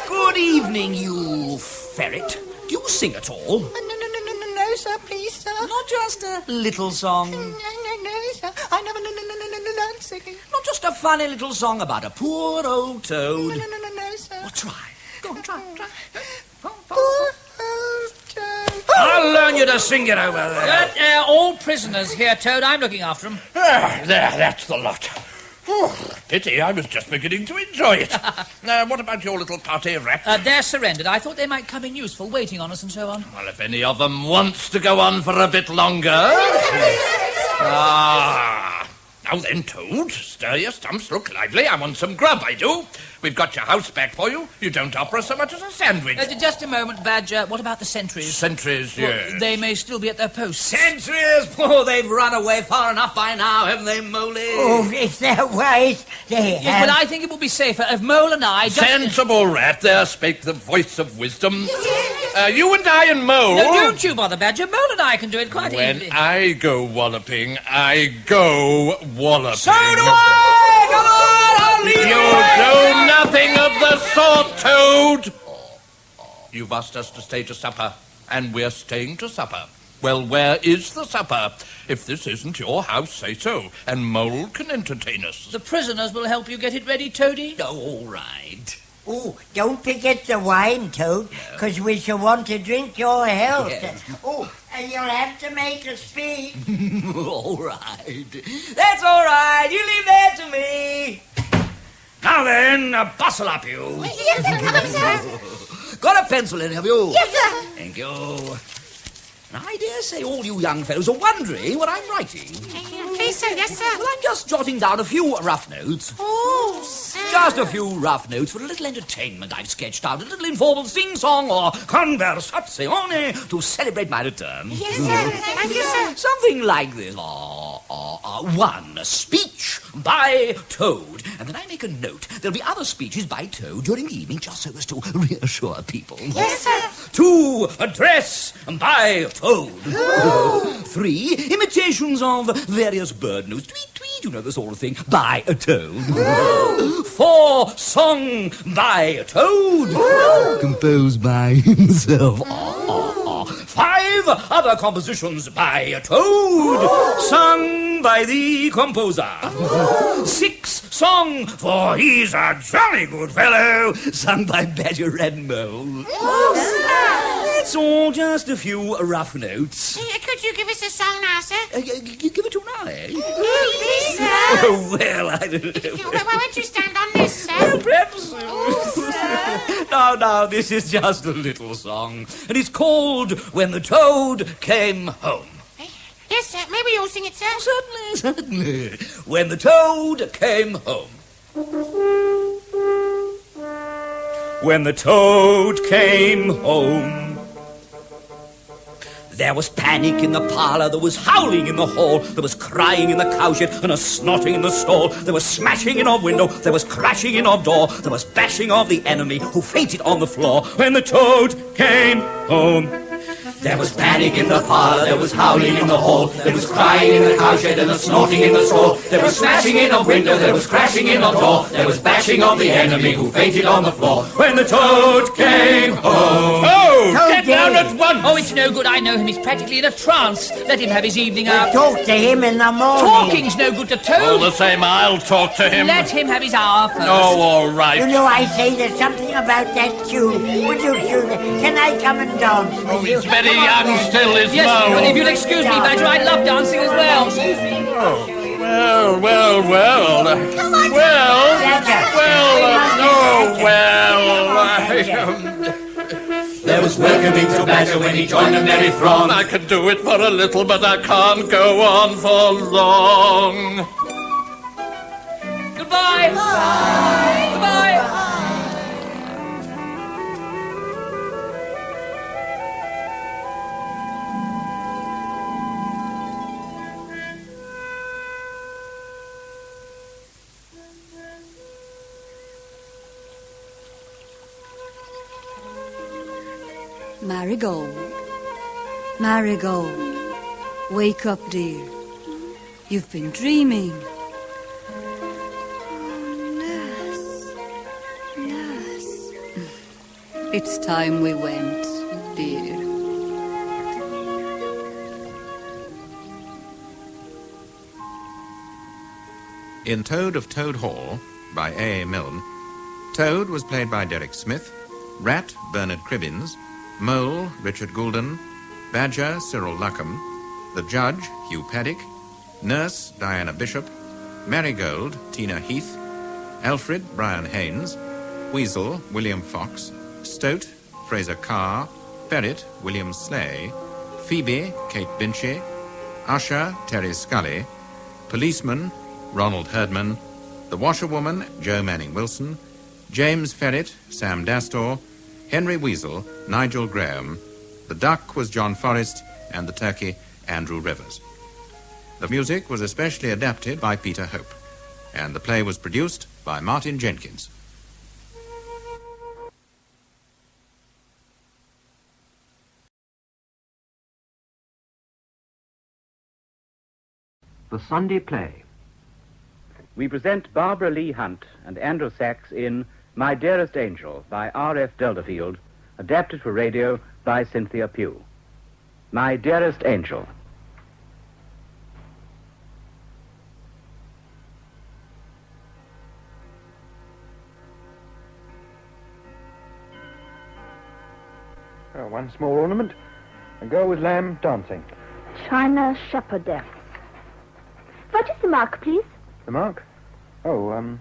Good evening, you ferret. Do you sing at all? No, sir, please, sir. Not just a little song. No, sir. I never learned singing. Not just a funny little song about a poor old toad. No, sir. Well, try. Go on, try. Poor old Toad. I'll learn you to sing it over there. All prisoners here, Toad. I'm looking after them. There, that's the lot. Pity, I was just beginning to enjoy it. What about your little party of rats? They're surrendered. I thought they might come in useful, waiting on us and so on. Well, if any of them wants to go on for a bit longer... Now then, Toad, stir your stumps, look lively. I want some grub, I do. We've got your house back for you. You don't offer us so much as a sandwich. Just a moment, Badger. What about the sentries? Sentries, yes. Well, they may still be at their posts. Sentries! Oh, they've run away far enough by now, haven't they, Moley? Oh, if they're wise, they have. Yes, but I think it would be safer if Mole and I just... Sensible rat, there spake the voice of wisdom. You and I and Mole... No, don't you bother, Badger. Mole and I can do it quite easily. When I go walloping, I go walloping. So do I! Come on, I'll lead You do nothing of the sort, Toad! You've asked us to stay to supper, and we're staying to supper. Well, where is the supper? If this isn't your house, say so, and Mole can entertain us. The prisoners will help you get it ready, Toady. Oh, all right. Oh, don't forget the wine, Toad, because we shall want to drink your health. Yes. Oh, and you'll have to make a speech. All right. That's all right. You leave that to me. Now then, bustle up, you. Yes, sir. Come on, sir. Got a pencil in, have you? Yes, sir. Thank you. Now, I dare say all you young fellows are wondering what I'm writing. Please, sir. Yes, sir. Well, I'm just jotting down a few rough notes. Oh, sir. Just a few rough notes for a little entertainment I've sketched out, a little informal sing-song or conversazione to celebrate my return. Yes, sir. Thank you, sir. Something like this. One, speech by Toad. And then I make a note. There'll be other speeches by Toad during the evening, just so as to reassure people. Yes, sir. 2, address by Toad. 3, 3, imitations of various bird notes. Tweet, tweet, you know, the sort of thing, by a toad. 4, song by a toad. Composed by himself. 5, other compositions by a toad, sung by the composer. 6, song, for he's a jolly good fellow, sung by Badger and Mole. It's all just a few rough notes. Could you give us a song now, sir? Give it to I. Please, sir. Oh, well, I don't know. Why won't you stand on this, sir? Oh, perhaps. No, this is just a little song. And it's called When the Toad Came Home. Yes, sir. Maybe you'll sing it, sir. Certainly. When the toad came home. When the toad came home. There was panic in the parlour, there was howling in the hall, there was crying in the cowshed and a snotting in the stall, there was smashing in of window, there was crashing in of door, there was bashing of the enemy who fainted on the floor when the toad came home. There was panic in the parlour, there was howling in the hall, there was crying in the cowshed and a snorting in the stall, there was smashing in of window, there was crashing in of door, there was bashing of the enemy who fainted on the floor when the toad came home. Toad, get down at once! Oh, it's no good, I know him, he's practically in a trance. Let him have his evening hour. Talk to him in the morning. Talking's no good to Toad. All the same, I'll talk to him. Let him have his hour first. Oh, all right. You know, I say there's something about that tune. Would you tune it? Can I come and dance with you? He's very young still, is Yes, Mo. well, if you'll excuse me, Badger, I love dancing as well. Well. Come on, There was welcoming to Badger when he joined the merry throng. I can do it for a little, but I can't go on for long. Goodbye. Goodbye. Goodbye. Marigold, Marigold, wake up, dear. You've been dreaming. Nurse, nurse. It's time we went, dear. In Toad of Toad Hall, by A.A. Milne, Toad was played by Derek Smith, Rat, Bernard Cribbins, Mole, Richard Goulden, Badger, Cyril Luckham, the Judge, Hugh Paddick, Nurse, Diana Bishop, Marigold, Tina Heath, Alfred, Brian Haynes, Weasel, William Fox, Stoat, Fraser Carr, Ferret, William Slay, Phoebe, Kate Binchy, Usher, Terry Scully, Policeman, Ronald Herdman, the Washerwoman, Joe Manning Wilson, James Ferret, Sam Dastor, Henry Weasel, Nigel Graham, the Duck was John Forrest, and the Turkey, Andrew Rivers. The music was especially adapted by Peter Hope, and the play was produced by Martin Jenkins. The Sunday Play. We present Barbara Lee Hunt and Andrew Sachs in My Dearest Angel by R.F. Delderfield, adapted for radio by Cynthia Pugh. My Dearest Angel. Oh, one small ornament. A girl with lamb dancing. China Shepherdess. What is the mark, please? The mark? Oh,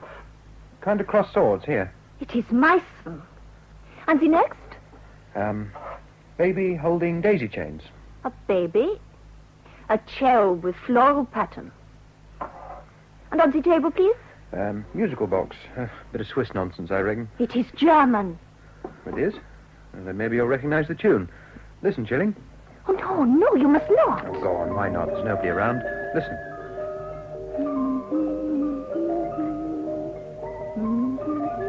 kind of cross swords here. It is Meissen. And the next? Baby holding daisy chains. A baby. A cherub with floral pattern. And on the table, please? Musical box. Bit of Swiss nonsense, I reckon. It is German. It is? Well, then maybe you'll recognize the tune. Listen, Chilling. Oh, no, you must not. Oh, go on, why not? There's nobody around. Listen.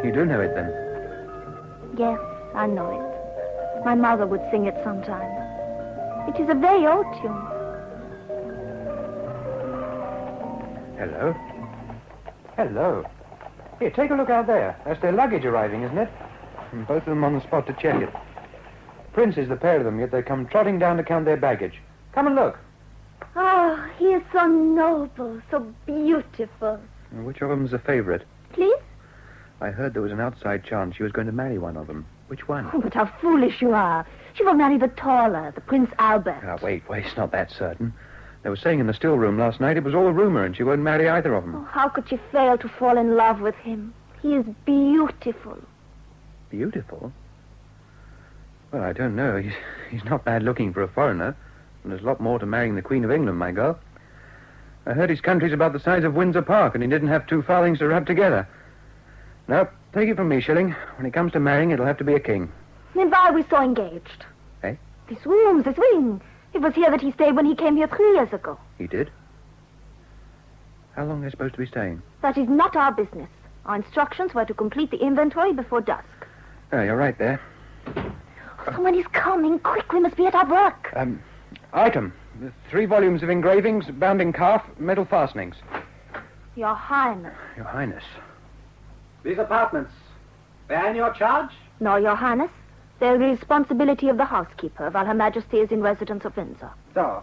You do know it, then? Yes, I know it. My mother would sing it sometime. It is a very old tune. Hello. Hello. Here, take a look out there. That's their luggage arriving, isn't it? And both of them on the spot to check it. Princes, the pair of them, yet they come trotting down to count their baggage. Come and look. Oh, he is so noble, so beautiful. Which of them's the favourite? Please? I heard there was an outside chance she was going to marry one of them. Which one? Oh, but how foolish you are. She will marry the taller, the Prince Albert. Ah, wait, it's not that certain. They were saying in the still room last night it was all a rumour and she won't marry either of them. Oh, how could she fail to fall in love with him? He is beautiful. Beautiful? Well, I don't know. He's not bad looking for a foreigner. And there's a lot more to marrying the Queen of England, my girl. I heard his country's about the size of Windsor Park and he didn't have two farthings to rub together. No, take it from me, Shilling. When it comes to marrying, it'll have to be a king. Then why are we so engaged? Eh? This room, this wing. It was here that he stayed when he came here 3 years ago. He did? How long are they supposed to be staying? That is not our business. Our instructions were to complete the inventory before dusk. Oh, you're right there. Someone is coming. Quick, we must be at our work. Item. 3 volumes of engravings, bound in calf, metal fastenings. Your Highness. Your Highness. These apartments, they are in your charge? No, Your Highness. They're the responsibility of the housekeeper while Her Majesty is in residence of Windsor. So,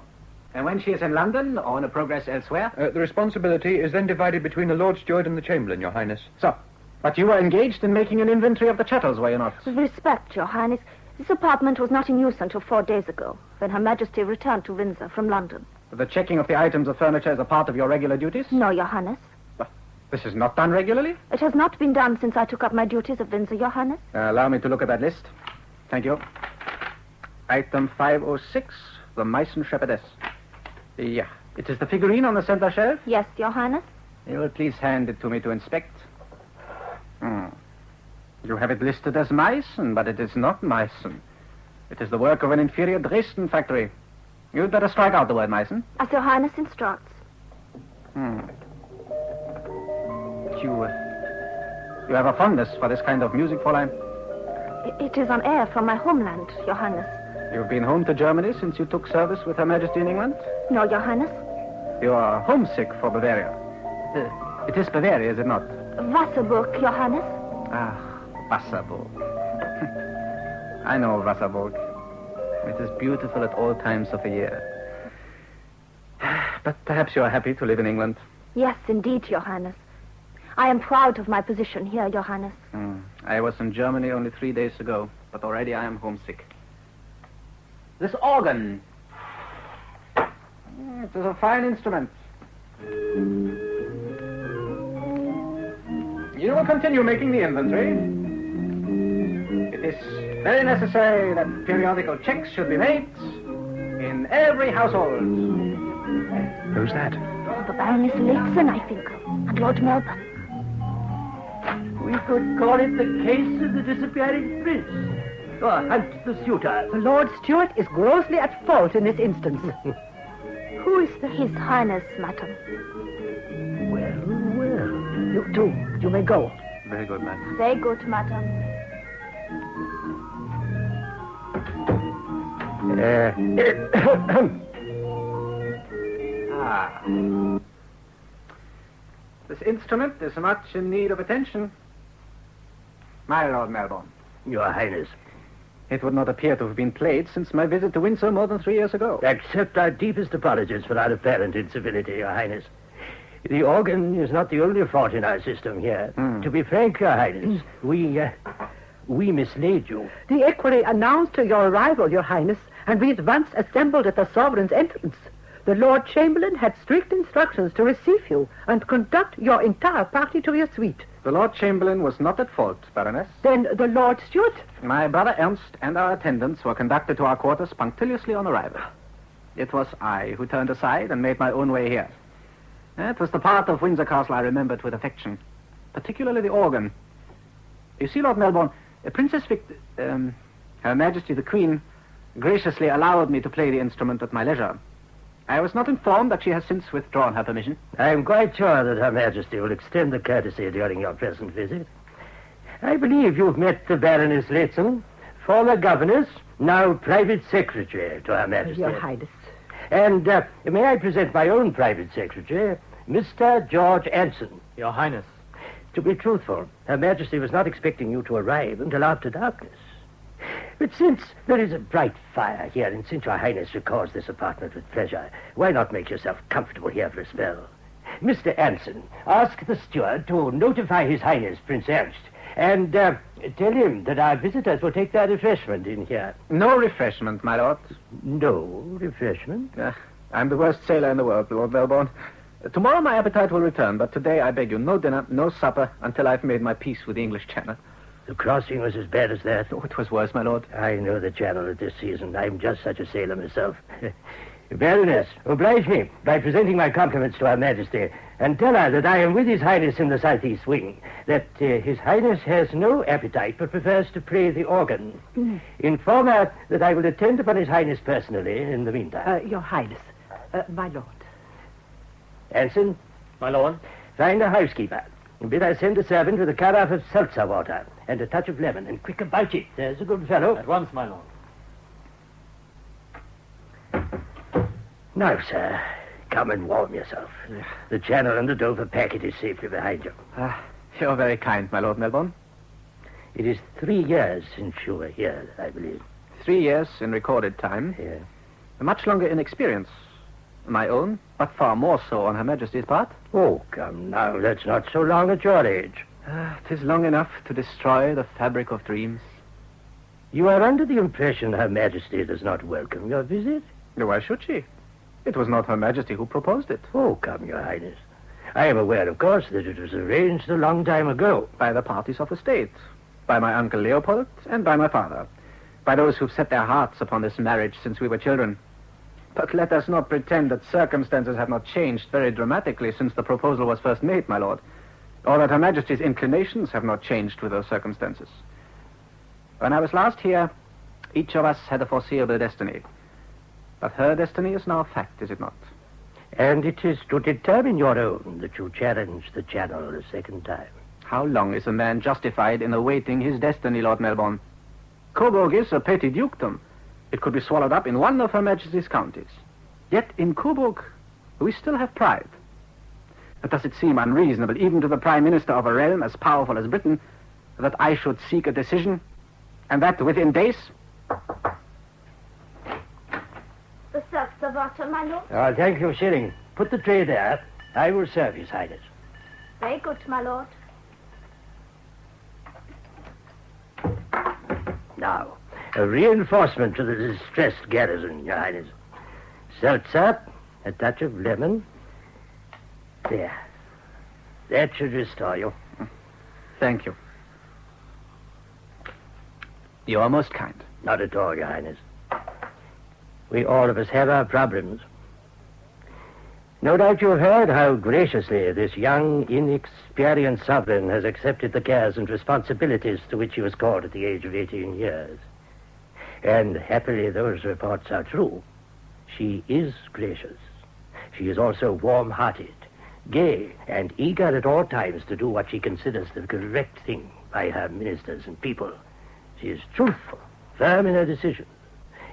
and when she is in London or on a progress elsewhere? The responsibility is then divided between the Lord Steward and the Chamberlain, Your Highness. So, but you were engaged in making an inventory of the chattels, were you not? With respect, Your Highness, this apartment was not in use until 4 days ago, when Her Majesty returned to Windsor from London. The checking of the items of furniture is a part of your regular duties? No, Your Highness. This is not done regularly? It has not been done since I took up my duties at Windsor, Your Highness. Allow me to look at that list. Thank you. Item 506, the Meissen Shepherdess. Yeah. It is the figurine on the center shelf? Yes, Your Highness. You will please hand it to me to inspect. You have it listed as Meissen, but it is not Meissen. It is the work of an inferior Dresden factory. You'd better strike out the word Meissen. As Your Highness instructs. You have a fondness for this kind of music, Fräulein? It is an air from my homeland, Your Highness. You've been home to Germany since you took service with Her Majesty in England? No, Your Highness. You are homesick for Bavaria. It is Bavaria, is it not? Wasserburg, Your Highness. Ah, Wasserburg. I know Wasserburg. It is beautiful at all times of the year. But perhaps you are happy to live in England. Yes, indeed, Your Highness. I am proud of my position here, Your Highness. I was in Germany only 3 days ago, but already I am homesick. This organ. It is a fine instrument. You will continue making the inventory. It is very necessary that periodical checks should be made in every household. Who's that? The Baroness Lehzen, I think, and Lord Melbourne. We could call it the case of the disappearing prince. Or Hunt the suitor. The Lord Steward is grossly at fault in this instance. Who is His Highness, madam? Well. You too. You may go. Very good, madam. Very good, madam. This instrument is much in need of attention. My Lord Melbourne. Your Highness. It would not appear to have been played since my visit to Windsor more than 3 years ago. Accept our deepest apologies for our apparent incivility, Your Highness. The organ is not the only fault in our system here. To be frank, Your Highness, we mislaid you. The equerry announced your arrival, Your Highness, and we at once assembled at the sovereign's entrance. The Lord Chamberlain had strict instructions to receive you and conduct your entire party to your suite. The Lord Chamberlain was not at fault, Baroness. Then the Lord Steward? My brother Ernst and our attendants were conducted to our quarters punctiliously on arrival. It was I who turned aside and made my own way here. It was the part of Windsor Castle I remembered with affection, particularly the organ. You see, Lord Melbourne, Her Majesty the Queen graciously allowed me to play the instrument at my leisure. I was not informed that she has since withdrawn her permission. I am quite sure that Her Majesty will extend the courtesy during your present visit. I believe you've met the Baroness Lehzen, former governess, now private secretary to Her Majesty. Your Highness. And may I present my own private secretary, Mr. George Anson. Your Highness. To be truthful, Her Majesty was not expecting you to arrive until after darkness. But since there is a bright fire here, and since Your Highness records this apartment with pleasure, why not make yourself comfortable here for a spell? Mr. Anson, ask the steward to notify His Highness Prince Ernst, and tell him that our visitors will take their refreshment in here. No refreshment, my lord. No refreshment? I'm the worst sailor in the world, Lord Melbourne. Tomorrow my appetite will return, but today I beg you, no dinner, no supper, until I've made my peace with the English Channel. The crossing was as bad as that? Oh, it was worse, my lord. I know the Channel at this season. I'm just such a sailor myself. Baroness, oblige me by presenting my compliments to Her Majesty, and tell her that I am with His Highness in the southeast wing, that His Highness has no appetite but prefers to play the organ. Inform her that I will attend upon His Highness personally in the meantime. Your Highness, my lord. Anson? My lord? Find a housekeeper. And bid her send a servant with a carafe of seltzer water and a touch of lemon, and quick about it. There's a good fellow. At once, my lord. Now, sir, come and warm yourself. The Channel and the Dover packet is safely behind you. You're very kind, my Lord Melbourne. It is 3 years since you were here, I believe. 3 years in recorded time. Yeah. Much longer in experience. My own, but far more so on Her Majesty's part. Oh, come now, that's not so long at your age. 'Tis long enough to destroy the fabric of dreams. You are under the impression Her Majesty does not welcome your visit? Why should she? It was not Her Majesty who proposed it. Oh, come, Your Highness. I am aware, of course, that it was arranged a long time ago. By the parties of the state. By my uncle Leopold and by my father. By those who've set their hearts upon this marriage since we were children. But let us not pretend that circumstances have not changed very dramatically since the proposal was first made, my lord. Or that Her Majesty's inclinations have not changed with those circumstances. When I was last here, each of us had a foreseeable destiny. But her destiny is now a fact, is it not? And it is to determine your own that you challenge the Channel a second time. How long is a man justified in awaiting his destiny, Lord Melbourne? Coburg is a petty dukedom. It could be swallowed up in one of Her Majesty's counties. Yet in Coburg, we still have pride. But does it seem unreasonable, even to the Prime Minister of a realm as powerful as Britain, that I should seek a decision, and that within days? The seltzer water, my lord. Oh, thank you, Shilling. Put the tray there. I will serve His Highness. Very good, my lord. Now, a reinforcement to the distressed garrison, Your Highness. Seltzer, a touch of lemon. There. That should restore you. Thank you. You are most kind. Not at all, Your Highness. We all of us have our problems. No doubt you have heard how graciously this young, inexperienced sovereign has accepted the cares and responsibilities to which he was called at the age of 18 years. And happily those reports are true. She is gracious. She is also warm-hearted, gay, and eager at all times to do what she considers the correct thing by her ministers and people. She is truthful, firm in her decisions,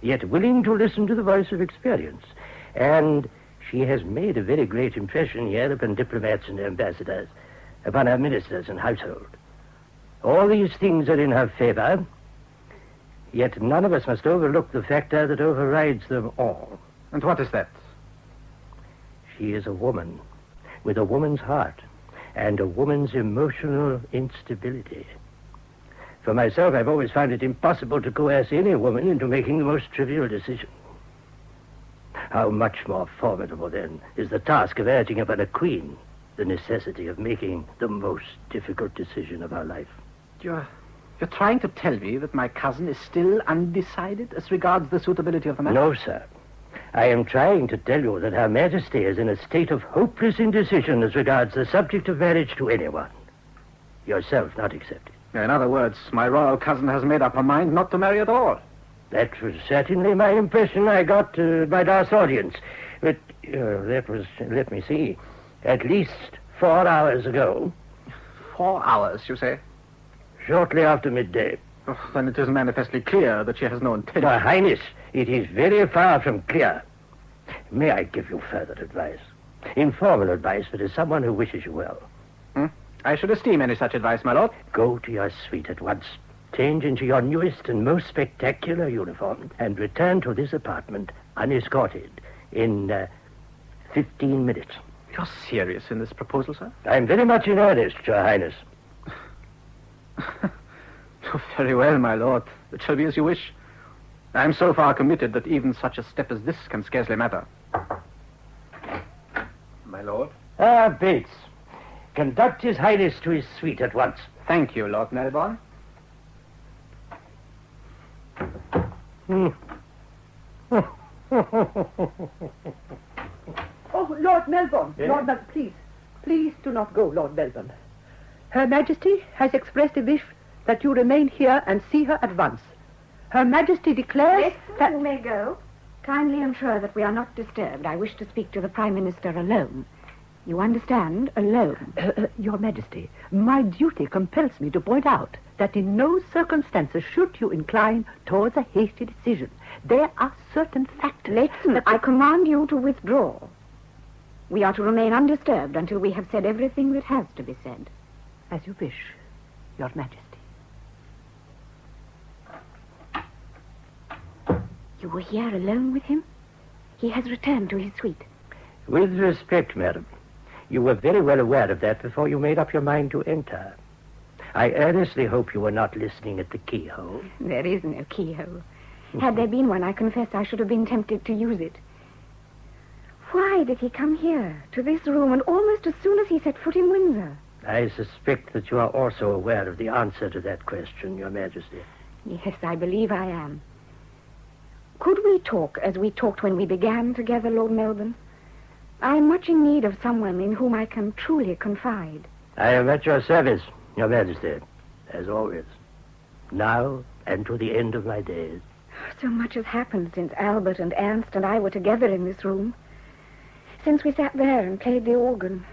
yet willing to listen to the voice of experience. And she has made a very great impression here upon diplomats and ambassadors, upon her ministers and household. All these things are in her favor, yet none of us must overlook the factor that overrides them all. And what is that? She is a woman with a woman's heart and a woman's emotional instability. For myself, I've always found it impossible to coerce any woman into making the most trivial decision. How much more formidable, then, is the task of urging upon a queen the necessity of making the most difficult decision of her life. You're trying to tell me that my cousin is still undecided as regards the suitability of the match? No, sir. I am trying to tell you that Her Majesty is in a state of hopeless indecision as regards the subject of marriage to anyone. Yourself not excepted. In other words, my royal cousin has made up her mind not to marry at all. That was certainly my impression I got at my last audience. But that was, let me see, at least 4 hours ago. 4 hours, you say? Shortly after midday. Oh, then it is manifestly clear that she has no intention. Your Highness, it is very far from clear. May I give you further advice? Informal advice, but as someone who wishes you well. I should esteem any such advice, my lord. Go to your suite at once. Change into your newest and most spectacular uniform and return to this apartment unescorted in 15 minutes. You're serious in this proposal, sir? I'm very much in earnest, Your Highness. Oh, very well, my lord. It shall be as you wish. I am so far committed that even such a step as this can scarcely matter. My lord? Bates. Conduct His Highness to his suite at once. Thank you, Lord Melbourne. Oh, Lord Melbourne. Yes? Lord Melbourne, please. Please do not go, Lord Melbourne. Her Majesty has expressed a wish that you remain here and see her at once. Her Majesty declares that... You may go. Kindly ensure that we are not disturbed. I wish to speak to the Prime Minister alone. You understand? Alone. Your Majesty, my duty compels me to point out that in no circumstances should you incline towards a hasty decision. There are certain factors... Listen, I command you to withdraw. We are to remain undisturbed until we have said everything that has to be said. As you wish, Your Majesty. You were here alone with him? He has returned to his suite. With respect, madam, you were very well aware of that before you made up your mind to enter. I earnestly hope you were not listening at the keyhole. There is no keyhole. Had there been one, I confess I should have been tempted to use it. Why did he come here, to this room, and almost as soon as he set foot in Windsor? I suspect that you are also aware of the answer to that question, Your Majesty. Yes, I believe I am. Could we talk as we talked when we began together, Lord Melbourne? I am much in need of someone in whom I can truly confide. I am at your service, Your Majesty, as always. Now and to the end of my days. So much has happened since Albert and Ernst and I were together in this room. Since we sat there and played the organ,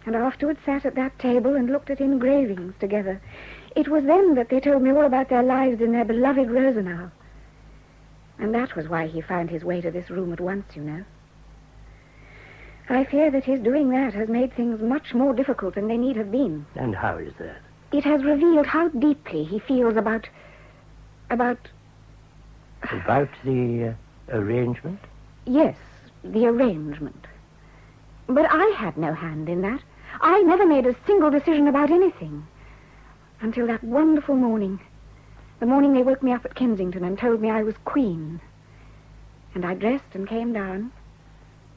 and afterwards sat at that table and looked at engravings together. It was then that they told me all about their lives in their beloved Rosenau. And that was why he found his way to this room at once, you know. I fear that his doing that has made things much more difficult than they need have been. And how is that? It has revealed how deeply he feels about About the arrangement? Yes, the arrangement. But I had no hand in that. I never made a single decision about anything. Until that wonderful morning. The morning they woke me up at Kensington and told me I was queen. And I dressed and came down.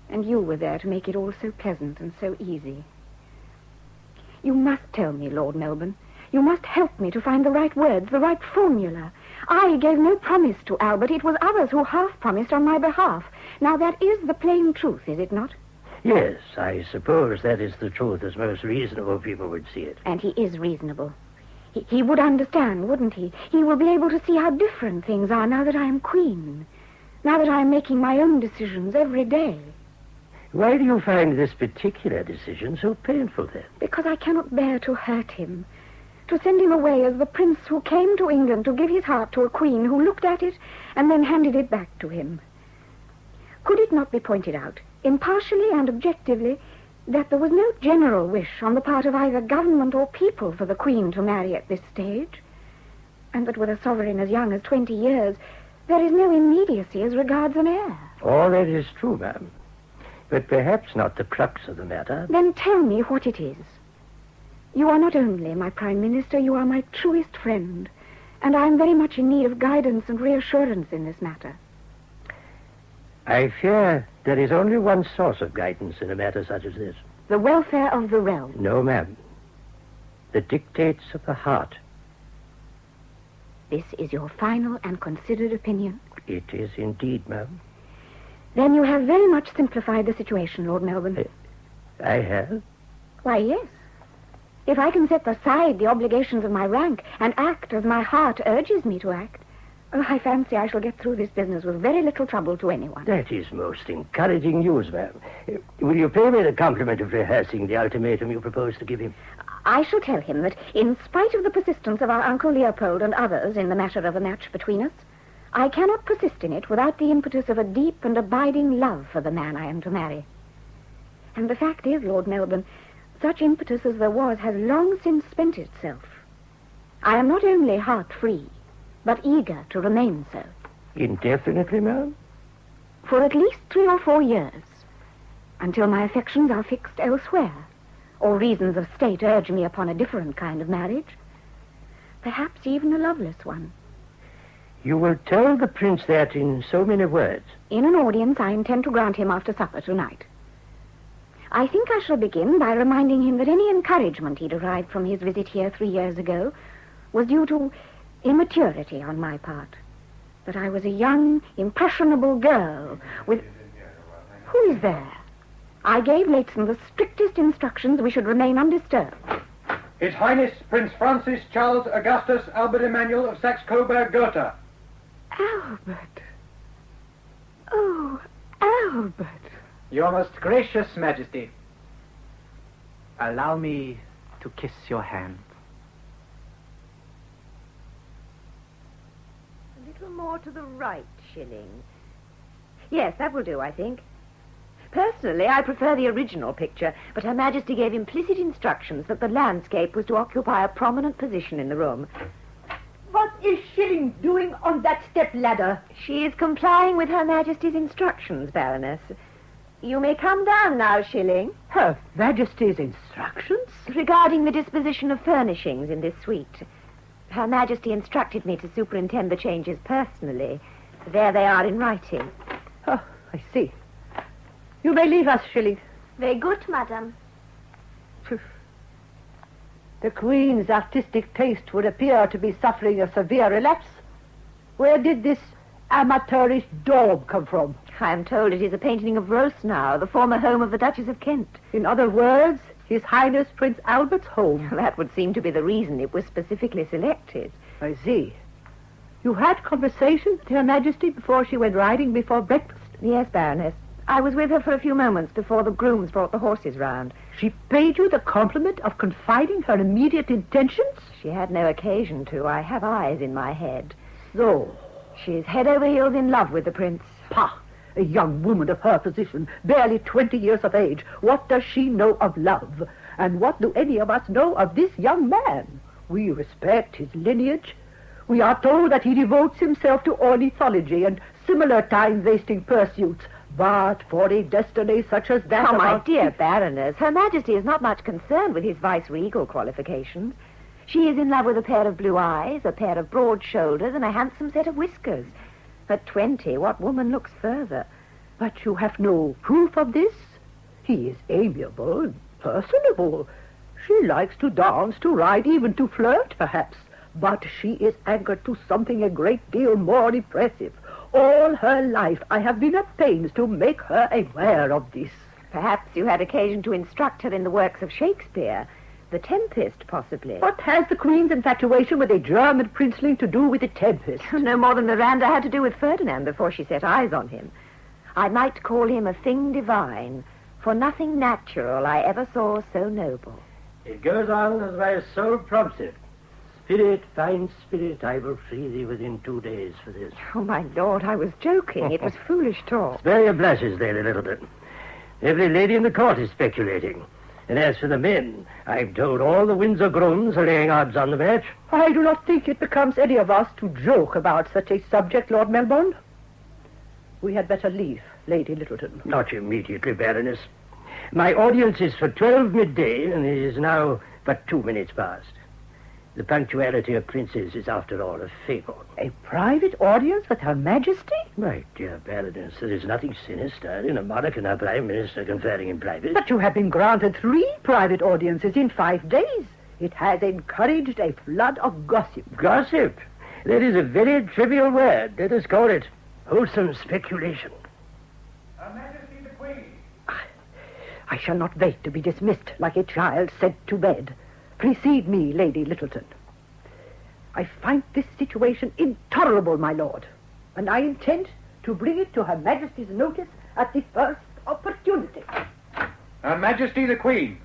And you were there to make it all so pleasant and so easy. You must tell me, Lord Melbourne. You must help me to find the right words, the right formula. I gave no promise to Albert. It was others who half promised on my behalf. Now, that is the plain truth, is it not? Yes, I suppose that is the truth as most reasonable people would see it. And he is reasonable. He would understand, wouldn't he? He will be able to see how different things are now that I am queen. Now that I am making my own decisions every day. Why do you find this particular decision so painful, then? Because I cannot bear to hurt him. To send him away as the prince who came to England to give his heart to a queen who looked at it and then handed it back to him. Could it not be pointed out, impartially and objectively, that there was no general wish on the part of either government or people for the queen to marry at this stage? And that with a sovereign as young as 20 years, there is no immediacy as regards an heir? All that is true, ma'am. But perhaps not the crux of the matter. Then tell me what it is. You are not only my Prime Minister, you are my truest friend, and I am very much in need of guidance and reassurance in this matter. I fear there is only one source of guidance in a matter such as this. The welfare of the realm. No, ma'am. The dictates of the heart. This is your final and considered opinion? It is indeed, ma'am. Then you have very much simplified the situation, Lord Melbourne. I have? Why, yes. If I can set aside the obligations of my rank and act as my heart urges me to act, I fancy I shall get through this business with very little trouble to anyone. That is most encouraging news, ma'am. Will you pay me the compliment of rehearsing the ultimatum you propose to give him? I shall tell him that, in spite of the persistence of our Uncle Leopold and others in the matter of a match between us, I cannot persist in it without the impetus of a deep and abiding love for the man I am to marry. And the fact is, Lord Melbourne, such impetus as there was has long since spent itself. I am not only heart-free, but eager to remain so. Indefinitely, ma'am? For at least 3 or 4 years, until my affections are fixed elsewhere, or reasons of state urge me upon a different kind of marriage. Perhaps even a loveless one. You will tell the prince that in so many words? In an audience I intend to grant him after supper tonight. I think I shall begin by reminding him that any encouragement he derived from his visit here 3 years ago was due to immaturity on my part. That I was a young, impressionable girl with... Who is there? I gave Leighton the strictest instructions we should remain undisturbed. His Highness Prince Francis Charles Augustus Albert Emmanuel of Saxe-Coburg-Gotha. Albert. Oh, Albert. Your most gracious Majesty, allow me to kiss your hand. A little more to the right, Shilling. Yes, that will do, I think. Personally, I prefer the original picture, but Her Majesty gave implicit instructions that the landscape was to occupy a prominent position in the room. What is Shilling doing on that step-ladder? She is complying with Her Majesty's instructions, Baroness. You may come down now, Shilling. Her Majesty's instructions? Regarding the disposition of furnishings in this suite. Her Majesty instructed me to superintend the changes personally. There they are in writing. Oh, I see. You may leave us, Shilling. Very good, madam. The Queen's artistic taste would appear to be suffering a severe relapse. Where did this amateurish daub come from? I am told it is a painting of Rosenau, the former home of the Duchess of Kent. In other words, His Highness Prince Albert's home. That would seem to be the reason it was specifically selected. I see. You had conversation with Her Majesty before she went riding before breakfast? Yes, Baroness. I was with her for a few moments before the grooms brought the horses round. She paid you the compliment of confiding her immediate intentions? She had no occasion to. I have eyes in my head. So? She is head over heels in love with the prince. Pah! A young woman of her position, barely 20 years of age. What does she know of love? And what do any of us know of this young man? We respect his lineage. We are told that he devotes himself to ornithology and similar time-wasting pursuits. But for a destiny such as that... Oh, my dear Baroness, Her Majesty is not much concerned with his vice-regal qualifications. She is in love with a pair of blue eyes, a pair of broad shoulders, and a handsome set of whiskers. At 20, what woman looks further? But you have no proof of this? He is amiable and personable. She likes to dance, to ride, even to flirt, perhaps. But she is anchored to something a great deal more impressive. All her life I have been at pains to make her aware of this. Perhaps you had occasion to instruct her in the works of Shakespeare. The Tempest, possibly. What has the Queen's infatuation with a German princeling to do with the Tempest? No more than Miranda had to do with Ferdinand before she set eyes on him. I might call him a thing divine, for nothing natural I ever saw so noble. It goes on as my soul prompts it. Spirit, fine spirit, I will free thee within 2 days for this. Oh, my lord, I was joking. It was foolish talk. Spare your blushes, Lady Littleton. Every lady in the court is speculating. And as for the men, I've told all the Windsor grooms are laying odds on the match. I do not think it becomes any of us to joke about such a subject, Lord Melbourne. We had better leave, Lady Littleton. Not immediately, Baroness. My audience is for 12 midday, and it is now but 2 minutes past. The punctuality of princes is, after all, a fable. A private audience with Her Majesty? My dear Baroness, there is nothing sinister in a monarch and a prime minister conferring in private. But you have been granted 3 private audiences in 5 days. It has encouraged a flood of gossip. Gossip? That is a very trivial word. Let us call it wholesome speculation. Her Majesty the Queen. I shall not wait to be dismissed like a child sent to bed. Precede me, Lady Littleton. I find this situation intolerable, my lord, and I intend to bring it to Her Majesty's notice at the first opportunity. Her Majesty the Queen.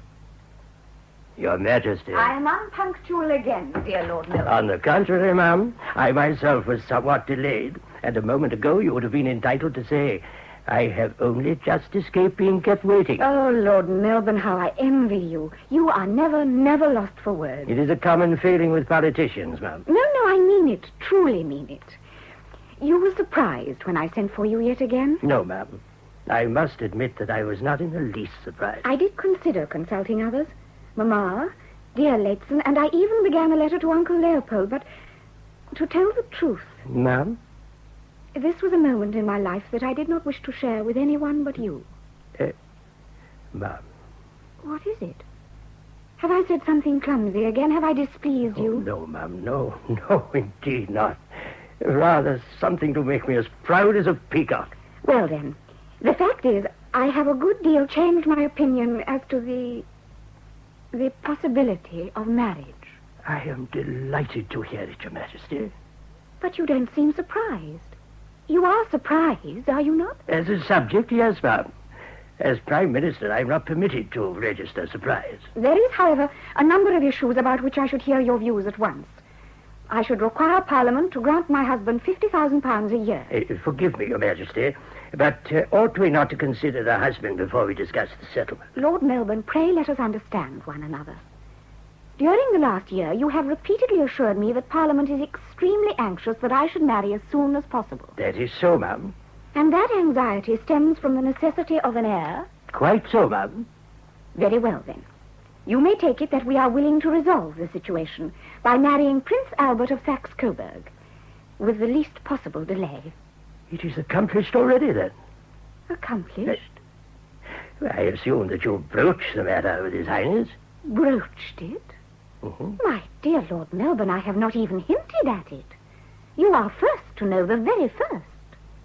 Your Majesty. I am unpunctual again, dear Lord Melbourne. On the contrary, ma'am, I myself was somewhat delayed, and a moment ago you would have been entitled to say, I have only just escaped being kept waiting. Oh, Lord Melbourne, how I envy you. You are never, never lost for words. It is a common failing with politicians, ma'am. No, I mean it. Truly mean it. You were surprised when I sent for you yet again? No, ma'am. I must admit that I was not in the least surprised. I did consider consulting others. Mamma, dear Leighton, and I even began a letter to Uncle Leopold, but to tell the truth... Ma'am? This was a moment in my life that I did not wish to share with anyone but you. Ma'am. What is it? Have I said something clumsy again? Have I displeased you? No, ma'am, no, indeed not. Rather something to make me as proud as a peacock. Well, then, the fact is, I have a good deal changed my opinion as to the possibility of marriage. I am delighted to hear it, Your Majesty. But you don't seem surprised. You are surprised, are you not? As a subject, yes, ma'am. As Prime Minister, I'm not permitted to register surprise. There is, however, a number of issues about which I should hear your views at once. I should require Parliament to grant my husband £50,000 a year. Forgive me, Your Majesty, but ought we not to consider the husband before we discuss the settlement? Lord Melbourne, pray let us understand one another. During the last year, you have repeatedly assured me that Parliament is extremely anxious that I should marry as soon as possible. That is so, ma'am. And that anxiety stems from the necessity of an heir? Quite so, ma'am. Very well, then. You may take it that we are willing to resolve the situation by marrying Prince Albert of Saxe-Coburg with the least possible delay. It is accomplished already, then? Accomplished? I assume that you broached the matter with His Highness. Broached it? Mm-hmm. My dear Lord Melbourne, I have not even hinted at it. You are first to know, the very first.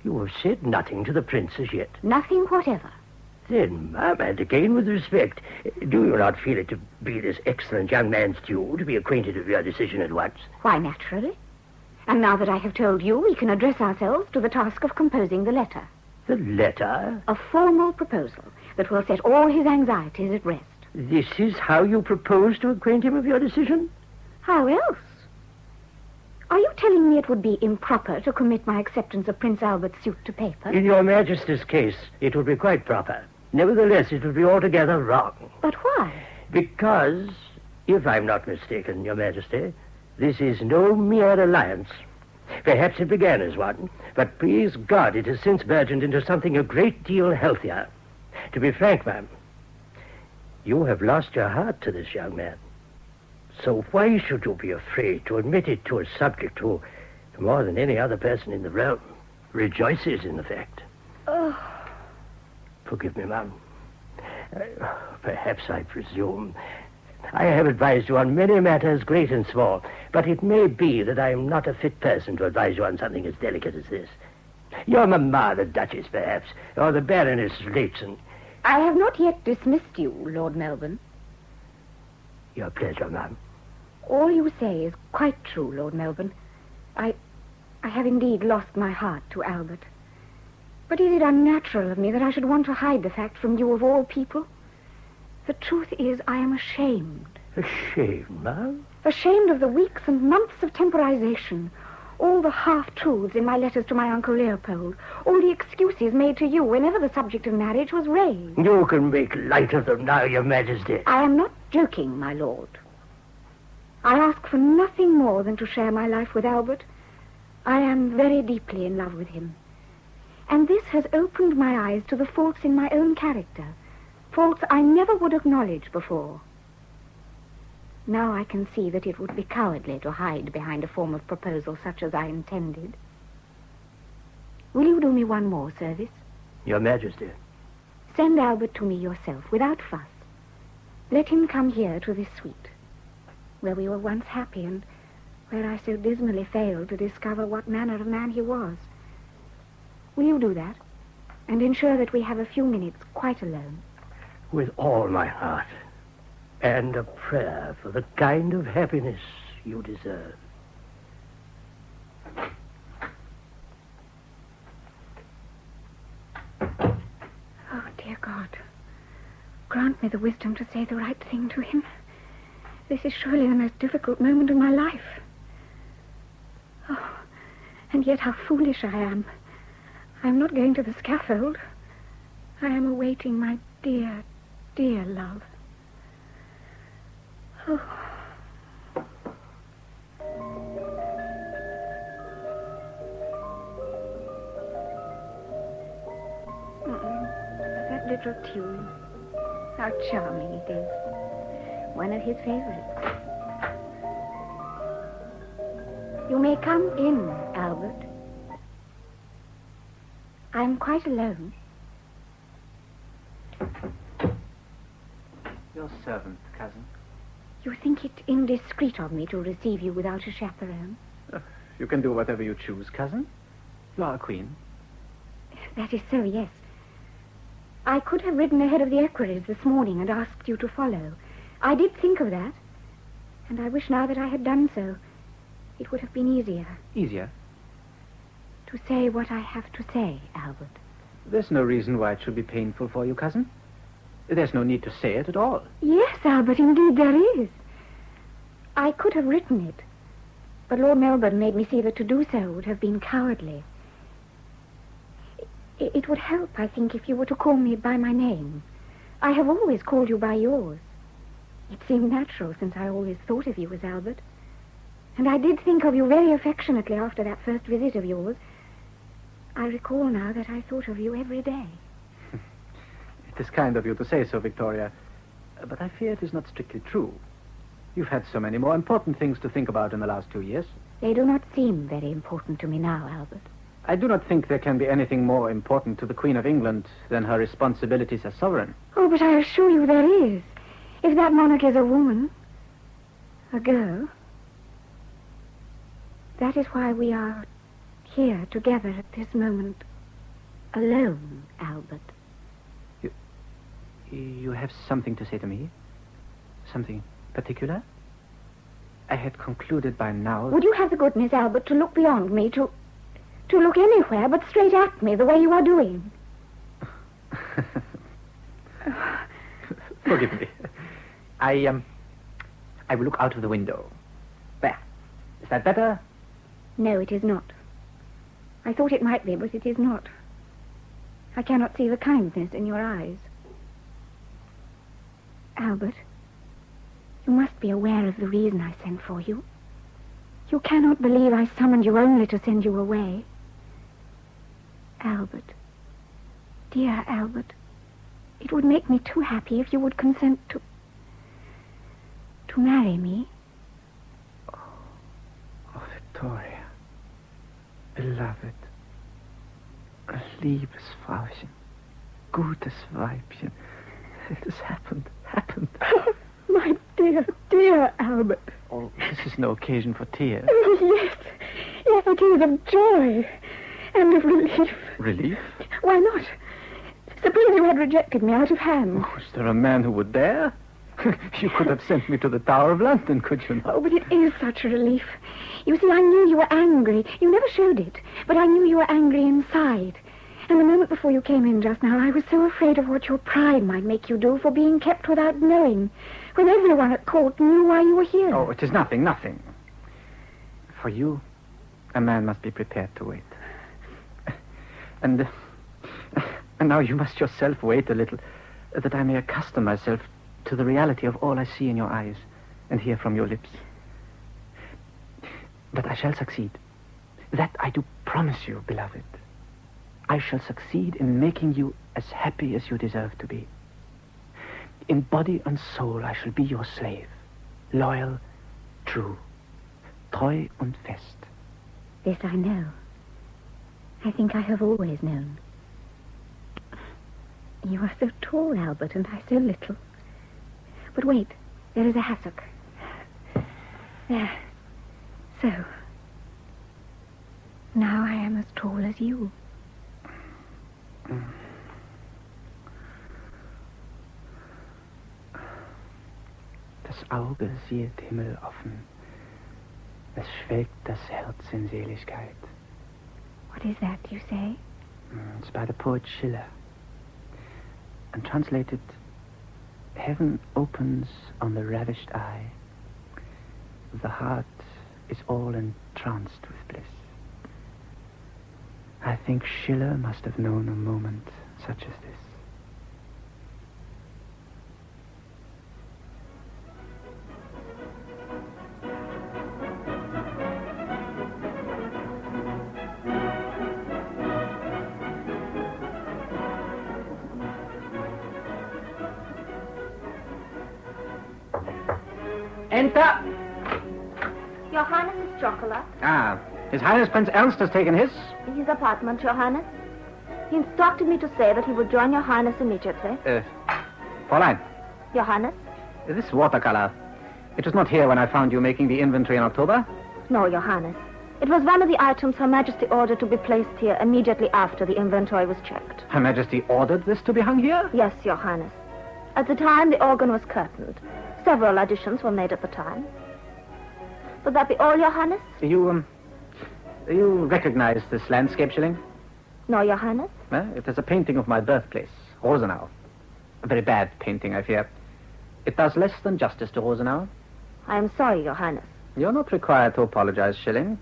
You have said nothing to the prince as yet. Nothing whatever. Then, ma'am, and again with respect, do you not feel it to be this excellent young man's due to be acquainted with your decision at once? Why, naturally. And now that I have told you, we can address ourselves to the task of composing the letter. The letter? A formal proposal that will set all his anxieties at rest. This is how you propose to acquaint him of your decision? How else? Are you telling me it would be improper to commit my acceptance of Prince Albert's suit to paper? In your Majesty's case, it would be quite proper. Nevertheless, it would be altogether wrong. But why? Because, if I'm not mistaken, Your Majesty, this is no mere alliance. Perhaps it began as one, but please God, it has since burgeoned into something a great deal healthier. To be frank, ma'am, you have lost your heart to this young man. So why should you be afraid to admit it to a subject who, more than any other person in the realm, rejoices in the fact? Oh. Forgive me, ma'am. Perhaps I presume. I have advised you on many matters, great and small, but it may be that I am not a fit person to advise you on something as delicate as this. Your mamma, the Duchess, perhaps, or the Baroness Leighton. I have not yet dismissed you, Lord Melbourne. Your pleasure, ma'am. All you say is quite true, Lord Melbourne. I have indeed lost my heart to Albert. But is it unnatural of me that I should want to hide the fact from you of all people? The truth is, I am ashamed. Ashamed, ma'am? Ashamed of the weeks and months of temporization, all the half-truths in my letters to my Uncle Leopold, all the excuses made to you whenever the subject of marriage was raised. You can make light of them now, Your Majesty. I am not joking, my lord. I ask for nothing more than to share my life with Albert. I am very deeply in love with him. And this has opened my eyes to the faults in my own character, faults I never would acknowledge before. Now I can see that it would be cowardly to hide behind a form of proposal such as I intended. Will you do me one more service? Your Majesty. Send Albert to me yourself, without fuss. Let him come here to this suite, where we were once happy and where I so dismally failed to discover what manner of man he was. Will you do that? And ensure that we have a few minutes quite alone? With all my heart. And a prayer for the kind of happiness you deserve. Oh, dear God. Grant me the wisdom to say the right thing to him. This is surely the most difficult moment of my life. Oh, and yet how foolish I am. I am not going to the scaffold. I am awaiting my dear, dear love. Oh. That little tune. How charming it is. One of his favorites. You may come in, Albert. I'm quite alone. Your servant, cousin. You think it indiscreet of me to receive you without a chaperone? You can do whatever you choose, cousin. You are a queen. That is so, yes. I could have ridden ahead of the equerries this morning and asked you to follow. I did think of that, and I wish now that I had done so. It would have been easier. Easier? To say what I have to say, Albert. There's no reason why it should be painful for you, cousin. There's no need to say it at all. Yes, Albert, indeed there is. I could have written it, but Lord Melbourne made me see that to do so would have been cowardly. It would help, I think, if you were to call me by my name. I have always called you by yours. It seemed natural, since I always thought of you as Albert. And I did think of you very affectionately after that first visit of yours. I recall now that I thought of you every day. It is kind of you to say so, Victoria. But I fear it is not strictly true. You've had so many more important things to think about in the last 2 years. They do not seem very important to me now, Albert. I do not think there can be anything more important to the Queen of England than her responsibilities as sovereign. Oh, but I assure you there is. If that monarch is a woman, a girl, that is why we are here together at this moment, alone, Albert. You have something to say to me? Something particular? I had concluded by now... Would you have the goodness, Albert, to look beyond me, to look anywhere but straight at me, the way you are doing? Forgive me. I will look out of the window. There. Is that better? No, it is not. I thought it might be, but it is not. I cannot see the kindness in your eyes. Albert, you must be aware of the reason I sent for you. You cannot believe I summoned you only to send you away. Albert, dear Albert, it would make me too happy if you would consent to marry me. Oh, Victoria, beloved, liebes Frauchen, gutes Weibchen, it has happened. Oh, my dear, dear Albert. Oh, this is no occasion for tears. Oh, yes, it is of joy and of relief. Relief? Why not? Suppose you had rejected me out of hand. Oh, is there a man who would dare? You could have sent me to the Tower of London, could you not? Oh, but it is such a relief. You see, I knew you were angry. You never showed it, but I knew you were angry inside. And the moment before you came in just now, I was so afraid of what your pride might make you do for being kept without knowing, when everyone at court knew why you were here. Oh, it is nothing. For you, a man must be prepared to wait. And now you must yourself wait a little, that I may accustom myself to the reality of all I see in your eyes and hear from your lips. But I shall succeed. That I do promise you, beloved. I shall succeed in making you as happy as you deserve to be. In body and soul, I shall be your slave. Loyal, true, treu und fest. This I know. I think I have always known. You are so tall, Albert, and I so little. But wait, there is a hassock. There. So. Now I am as tall as you. Das Auge sieht Himmel offen. Es schwelgt das Herz in Seligkeit. What is that you say? It's by the poet Schiller. And translated, heaven opens on the ravished eye. The heart is all entranced with bliss. I think Schiller must have known a moment such as this. Enter. Your Highness's chocolate. Ah, His Highness Prince Ernst has taken his. His apartment, Your Highness. He instructed me to say that he would join Your Highness immediately. Fräulein, Your Highness? this watercolor. It was not here when I found you making the inventory in October? No, Your Highness. It was one of the items Her Majesty ordered to be placed here immediately after the inventory was checked. Her Majesty ordered this to be hung here? Yes, Your Highness. At the time, the organ was curtained. Several additions were made at the time. Would that be all, Your Highness? You recognize this landscape, Schilling? No, Your Highness. It is a painting of my birthplace, Rosenau. A very bad painting, I fear. It does less than justice to Rosenau. I am sorry, Your Highness. You're not required to apologize, Schilling.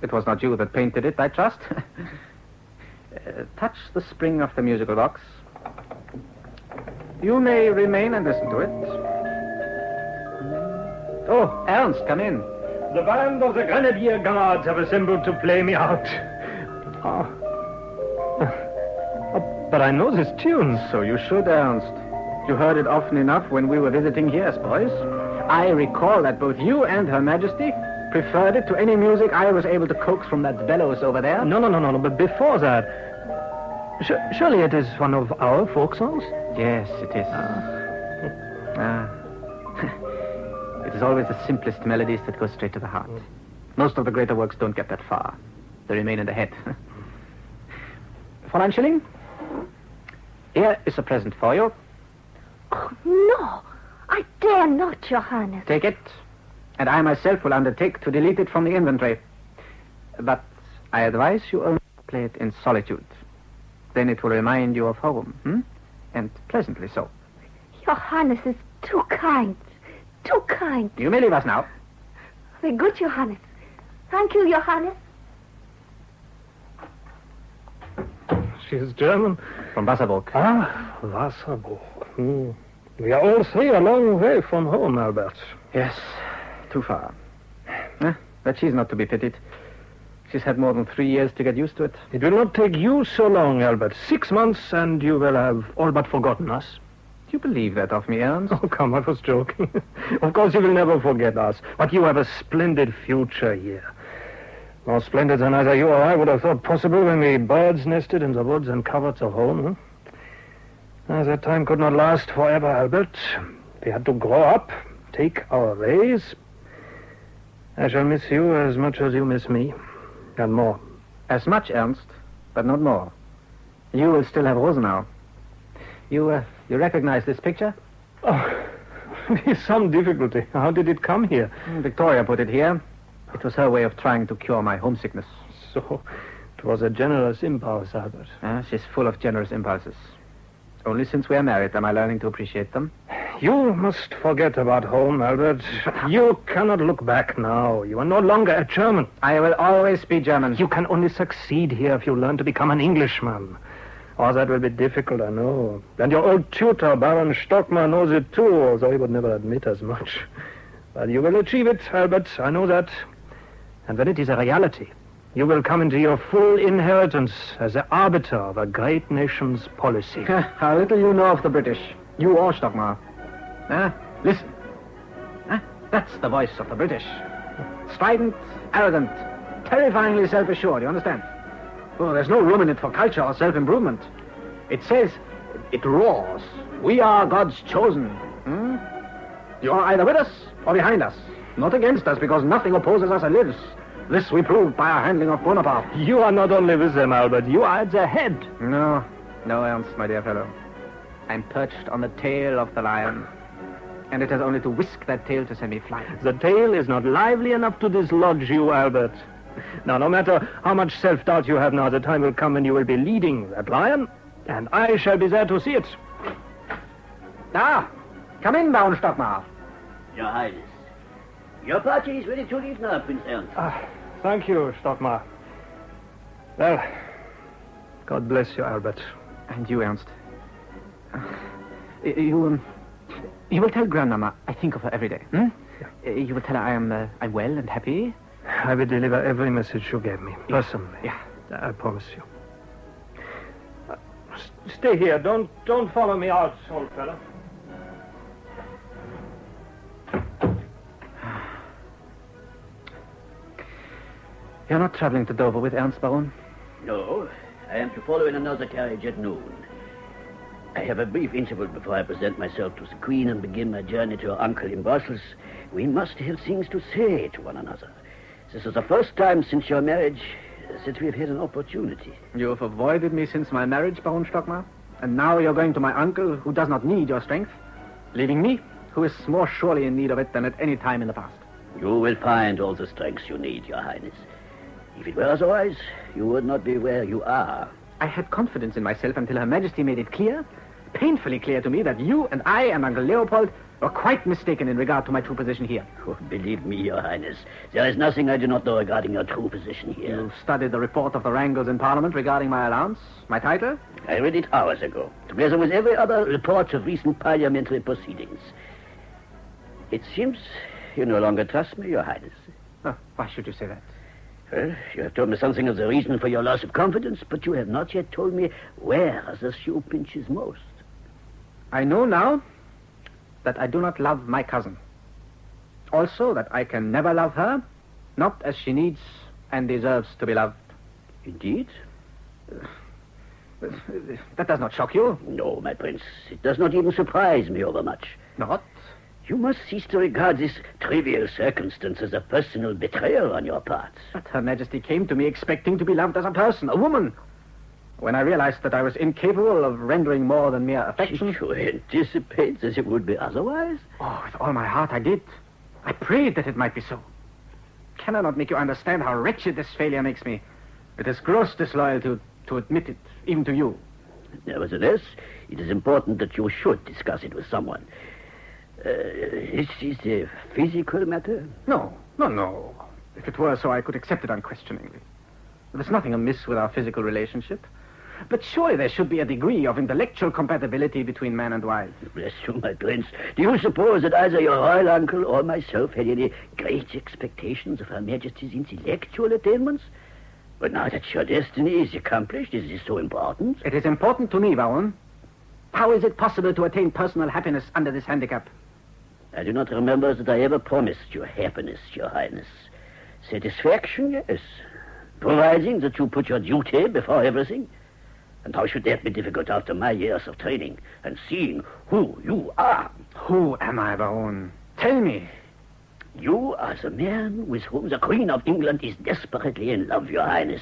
It was not you that painted it, I trust. Touch the spring of the musical box. You may remain and listen to it. Oh, Ernst, come in. The band of the Grenadier Guards have assembled to play me out. But I know this tune. So you should, Ernst. You heard it often enough when we were visiting here as boys. I recall that both you and Her Majesty preferred it to any music I was able to coax from that bellows over there. No, but before that... surely it is one of our folk songs? Yes, it is. It is always the simplest melodies that go straight to the heart. Most of the greater works don't get that far. They remain in the head. Fräulein Schilling, here is a present for you. Oh, no, I dare not, Your Highness. Take it, and I myself will undertake to delete it from the inventory. But I advise you only play it in solitude. Then it will remind you of home, and pleasantly so. Your Highness is too kind. Too kind. You may leave us now. Very good, Your Highness. Thank you, Your Highness. She is German. From Wasserburg. Ah, Wasserburg. We are all three a long way from home, Albert. Yes, too far. But she's not to be pitied. She's had more than 3 years to get used to it. It will not take you so long, Albert. 6 months and you will have all but forgotten us. You believe that of me, Ernst? Oh, come, I was joking. Of course you will never forget us, but you have a splendid future here. More splendid than either you or I would have thought possible when we birds nested in the woods and coverts of home. That time could not last forever, Albert. We had to grow up, take our ways. I shall miss you as much as you miss me, and more. As much, Ernst, but not more. You will still have Rosenau. You recognize this picture? Oh, with some difficulty. How did it come here? Victoria put it here. It was her way of trying to cure my homesickness. So, it was a generous impulse, Albert. She's full of generous impulses. Only since we are married am I learning to appreciate them. You must forget about home, Albert. You cannot look back now. You are no longer a German. I will always be German. You can only succeed here if you learn to become an Englishman. Oh, that will be difficult, I know. And your old tutor, Baron Stockmar, knows it too, although he would never admit as much. But you will achieve it, Albert, I know that. And when it is a reality, you will come into your full inheritance as the arbiter of a great nation's policy. How little you know of the British. You or Stockmar. Listen. That's the voice of the British. Strident, arrogant, terrifyingly self-assured, you understand? Oh, there's no room in it for culture or self-improvement. It says, it roars. We are God's chosen. You are either with us or behind us. Not against us, because nothing opposes us and lives. This we proved by our handling of Bonaparte. You are not only with them, Albert. You are at their head. No, Ernst, my dear fellow. I'm perched on the tail of the lion. And it has only to whisk that tail to send me flying. The tail is not lively enough to dislodge you, Albert. Now, no matter how much self-doubt you have now, the time will come when you will be leading that lion, and I shall be there to see it. Come in, Baron Stockmar. Your Highness. Your party is ready to leave now, Prince Ernst. Thank you, Stockmar. Well, God bless you, Albert. And you, Ernst. You will tell Grandmama I think of her every day, Yeah. You will tell her I'm well and happy. I will deliver every message you gave me, personally. Yeah. I promise you. Stay here. Don't follow me out, old fellow. You're not traveling to Dover with Ernst, Baron? No, I am to follow in another carriage at noon. I have a brief interval before I present myself to the Queen and begin my journey to her uncle in Brussels. We must have things to say to one another. This is the first time since your marriage that we've had an opportunity. You have avoided me since my marriage, Baron Stockmar, and now you're going to my uncle, who does not need your strength, leaving me, who is more surely in need of it than at any time in the past. You will find all the strength you need, Your Highness. If it were otherwise, you would not be where you are. I had confidence in myself until Her Majesty made it clear, painfully clear to me, that you and I and Uncle Leopold were quite mistaken in regard to my true position here. Oh, believe me, Your Highness, there is nothing I do not know regarding your true position here. You studied the report of the wrangles in Parliament regarding my allowance, my title? I read it hours ago, together with every other report of recent parliamentary proceedings. It seems you no longer trust me, Your Highness. Oh, why should you say that? Well, you have told me something of the reason for your loss of confidence, but you have not yet told me where the shoe pinches most. I know now that I do not love my cousin. Also, that I can never love her, not as she needs and deserves to be loved. Indeed? That does not shock you? No, my prince. It does not even surprise me overmuch. Not? You must cease to regard this trivial circumstance as a personal betrayal on your part. But Her Majesty came to me expecting to be loved as a person, a woman. When I realized that I was incapable of rendering more than mere affection... Did you anticipate that it would be otherwise? Oh, with all my heart I did. I prayed that it might be so. Can I not make you understand how wretched this failure makes me? It is gross disloyalty to admit it, even to you. Nevertheless, it is important that you should discuss it with someone. Is this a physical matter? No. If it were so, I could accept it unquestioningly. There's nothing amiss with our physical relationship. But surely there should be a degree of intellectual compatibility between man and wife. Bless you, my prince. Do you suppose that either your royal uncle or myself had any great expectations of Her Majesty's intellectual attainments? But now that your destiny is accomplished, is this so important? It is important to me, Baron. How is it possible to attain personal happiness under this handicap? I do not remember that I ever promised you happiness, Your Highness. Satisfaction, yes. Providing that you put your duty before everything. And how should that be difficult after my years of training and seeing who you are? Who am I, Baron? Tell me. You are the man with whom the Queen of England is desperately in love, Your Highness.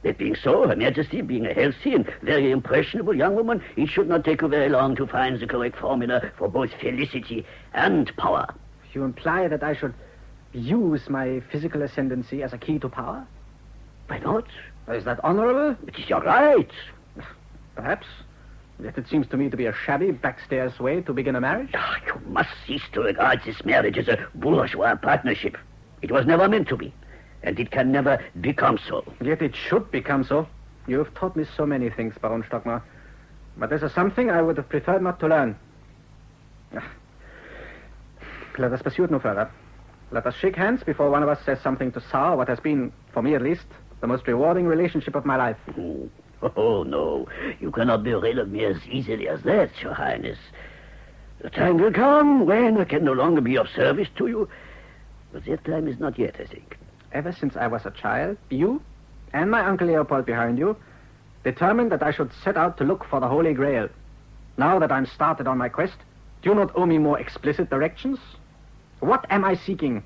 That being so, Her Majesty being a healthy and very impressionable young woman, it should not take you very long to find the correct formula for both felicity and power. You imply that I should use my physical ascendancy as a key to power? Why not? Is that honorable? It is your right. Perhaps. Yet it seems to me to be a shabby, backstairs way to begin a marriage. You must cease to regard this marriage as a bourgeois partnership. It was never meant to be. And it can never become so. Yet it should become so. You have taught me so many things, Baron Stockmar. But this is something I would have preferred not to learn. Let us pursue it no further. Let us shake hands before one of us says something to sour what has been, for me at least, the most rewarding relationship of my life. Oh, no. You cannot be rid of me as easily as that, Your Highness. The time will come when I can no longer be of service to you. But that time is not yet, I think. Ever since I was a child, you and my Uncle Leopold behind you determined that I should set out to look for the Holy Grail. Now that I'm started on my quest, do you not owe me more explicit directions? What am I seeking?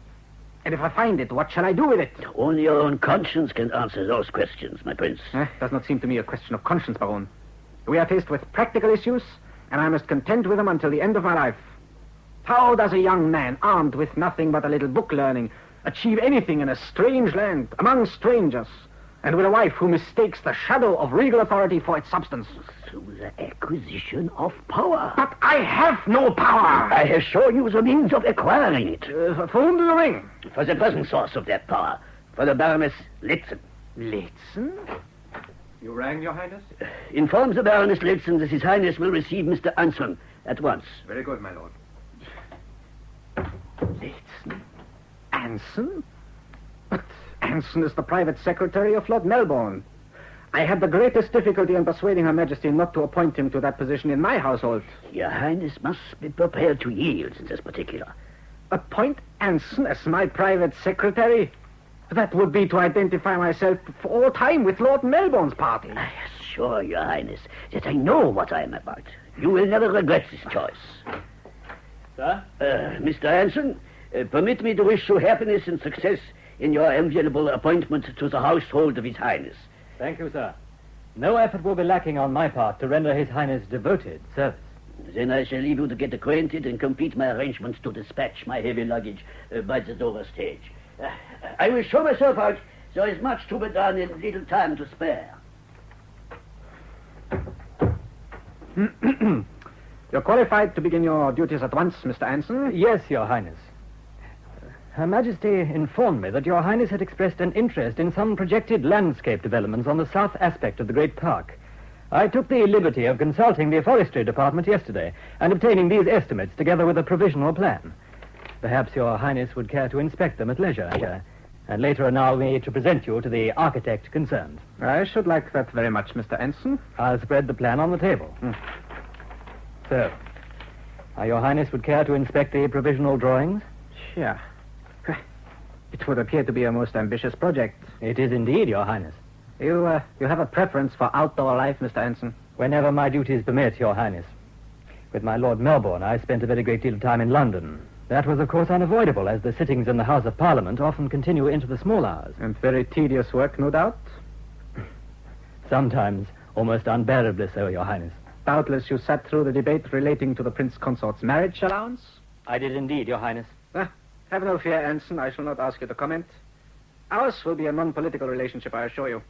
And if I find it, what shall I do with it? Only your own conscience can answer those questions, my prince. Does not seem to me a question of conscience, Baron. We are faced with practical issues, and I must contend with them until the end of my life. How does a young man, armed with nothing but a little book learning, achieve anything in a strange land, among strangers, and with a wife who mistakes the shadow of regal authority for its substance? Through the acquisition of power. But I have no power! I have shown you the means of acquiring it. For whom do you ring? For the present source of that power. For the Baroness Litzen. Litzen? You rang, Your Highness? Inform the Baroness Litzen that His Highness will receive Mr. Anson at once. Very good, my lord. Litzen? Anson? But Anson is the private secretary of Lord Melbourne. I had the greatest difficulty in persuading Her Majesty not to appoint him to that position in my household. Your Highness must be prepared to yield in this particular. Appoint Anson as my private secretary? That would be to identify myself for all time with Lord Melbourne's party. I assure your Highness that I know what I am about. You will never regret this choice. Sir? Mr. Anson, permit me to wish you happiness and success in your enviable appointment to the household of His Highness. Thank you, sir. No effort will be lacking on my part to render His Highness devoted service. Then I shall leave you to get acquainted and complete my arrangements to dispatch my heavy luggage by the Dover stage. I will show myself out. There is much to be done and little time to spare. You're qualified to begin your duties at once, Mr. Anson. Yes, Your Highness. Her Majesty informed me that Your Highness had expressed an interest in some projected landscape developments on the south aspect of the great park. I took the liberty of consulting the forestry department yesterday and obtaining these estimates together with a provisional plan. Perhaps Your Highness would care to inspect them at leisure, and later allow me to present you to the architect concerned. I should like that very much, Mr. Anson. I'll spread the plan on the table. So, Your Highness would care to inspect the provisional drawings? Sure. It would appear to be a most ambitious project. It is indeed, Your Highness. You have a preference for outdoor life, Mr. Anson? Whenever my duties permit, Your Highness. With my Lord Melbourne, I spent a very great deal of time in London. That was, of course, unavoidable, as the sittings in the House of Parliament often continue into the small hours. And very tedious work, no doubt? Sometimes almost unbearably so, Your Highness. Doubtless you sat through the debate relating to the Prince Consort's marriage allowance? I did indeed, Your Highness. Have no fear, Anson. I shall not ask you to comment. Ours will be a non-political relationship, I assure you.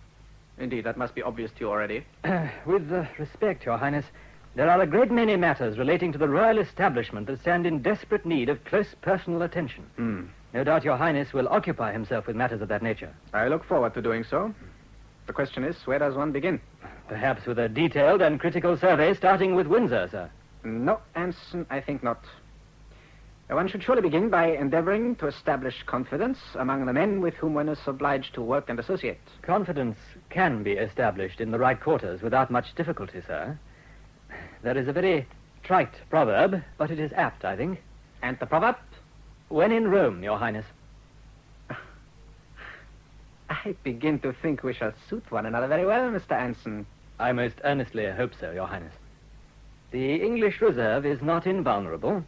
Indeed, that must be obvious to you already. With respect, Your Highness, there are a great many matters relating to the royal establishment that stand in desperate need of close personal attention. No doubt Your Highness will occupy himself with matters of that nature. I look forward to doing so. The question is, where does one begin? Perhaps with a detailed and critical survey starting with Windsor, sir. No, Anson, I think not. One should surely begin by endeavoring to establish confidence among the men with whom one is obliged to work and associate. Confidence can be established in the right quarters without much difficulty, sir. There is a very trite proverb, but it is apt, I think. And the proverb? When in Rome, Your Highness. I begin to think we shall suit one another very well, Mr. Anson. I most earnestly hope so, Your Highness. The English reserve is not invulnerable.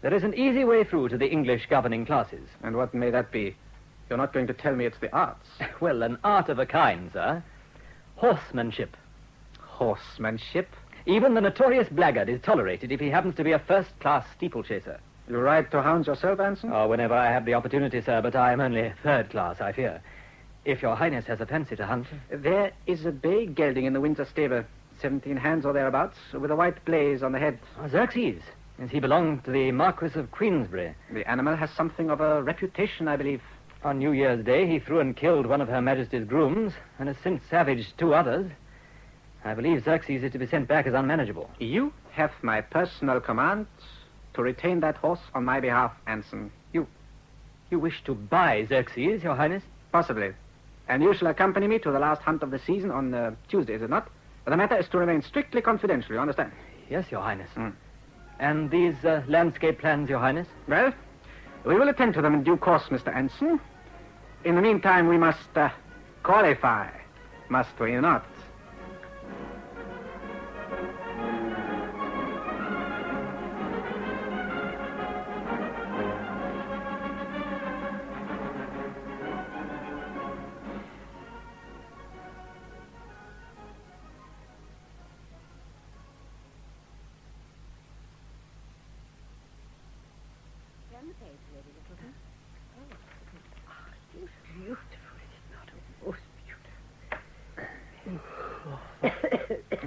There is an easy way through to the English governing classes. And what may that be? You're not going to tell me it's the arts. Well, an art of a kind, sir. Horsemanship. Horsemanship? Even the notorious blackguard is tolerated if he happens to be a first-class steeplechaser. You ride to hounds yourself, Anson? Oh, whenever I have the opportunity, sir, but I am only third class, I fear. If Your Highness has a fancy to hunt. There is a bay gelding in the Windsor stable, 17 hands or thereabouts, with a white blaze on the head. Oh, Xerxes. Yes, he belonged to the Marquis of Queensberry. The animal has something of a reputation, I believe. On New Year's Day, he threw and killed one of Her Majesty's grooms, and has since savaged two others. I believe Xerxes is to be sent back as unmanageable. You have my personal command to retain that horse on my behalf, Anson. You wish to buy Xerxes, Your Highness? Possibly. And you shall accompany me to the last hunt of the season on Tuesday, is it not? But the matter is to remain strictly confidential, you understand? Yes, Your Highness. And these landscape plans, Your Highness? Well, we will attend to them in due course, Mr. Anson. In the meantime, we must qualify, must we not?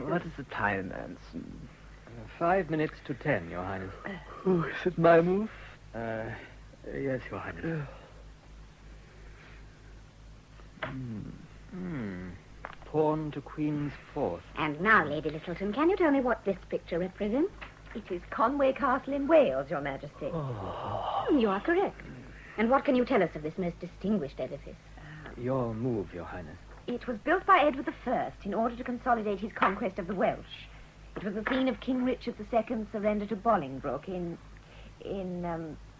What is the time, Anson? 5 minutes to 10, Your Highness. Oh, is it my move? Yes, Your Highness. Pawn to Queen's fourth. And now, Lady Littleton, can you tell me what this picture represents? It is Conway Castle in Wales, Your Majesty. You are correct. And what can you tell us of this most distinguished edifice? Your move, Your Highness. It was built by Edward I in order to consolidate his conquest of the Welsh. It was the scene of King Richard II's surrender to Bolingbroke in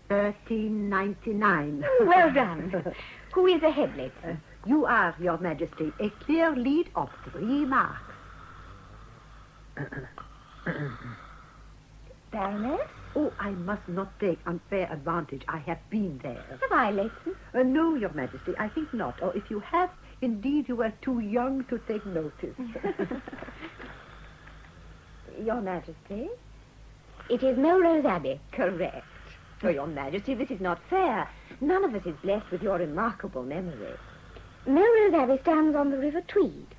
1399. Well done. Who is ahead, Leighton? You are, Your Majesty, a clear lead of 3 marks. Baroness? Oh, I must not take unfair advantage. I have been there. Have I, Leighton? No, Your Majesty, I think not. Or if you have, indeed you were too young to take notice. Your Majesty? It is Melrose Abbey. Correct. Oh, Your Majesty, this is not fair. None of us is blessed with your remarkable memory. Melrose Abbey stands on the River Tweed.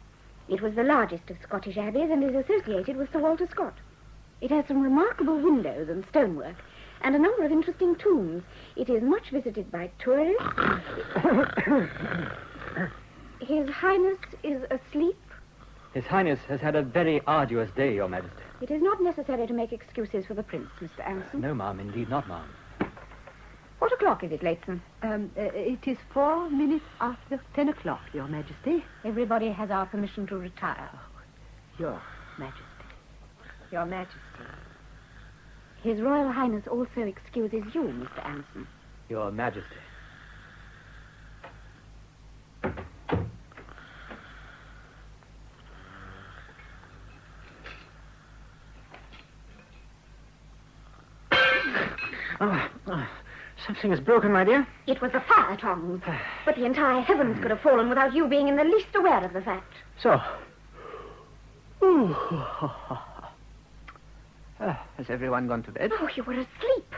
It was the largest of Scottish abbeys and is associated with Sir Walter Scott. It has some remarkable windows and stonework and a number of interesting tombs. It is much visited by tourists. His Highness is asleep. His Highness has had a very arduous day, Your Majesty. It is not necessary to make excuses for the Prince, Mr. Anson. No, ma'am, indeed not, ma'am. What o'clock is it, Leighton? It is 4 minutes after 10 o'clock, Your Majesty. Everybody has our permission to retire. Your Majesty. Your Majesty. His Royal Highness also excuses you, Mr. Anson. Your Majesty. Something is broken, my dear. It was the fire tongs. But the entire heavens could have fallen without you being in the least aware of the fact. So. Has everyone gone to bed? Oh, you were asleep.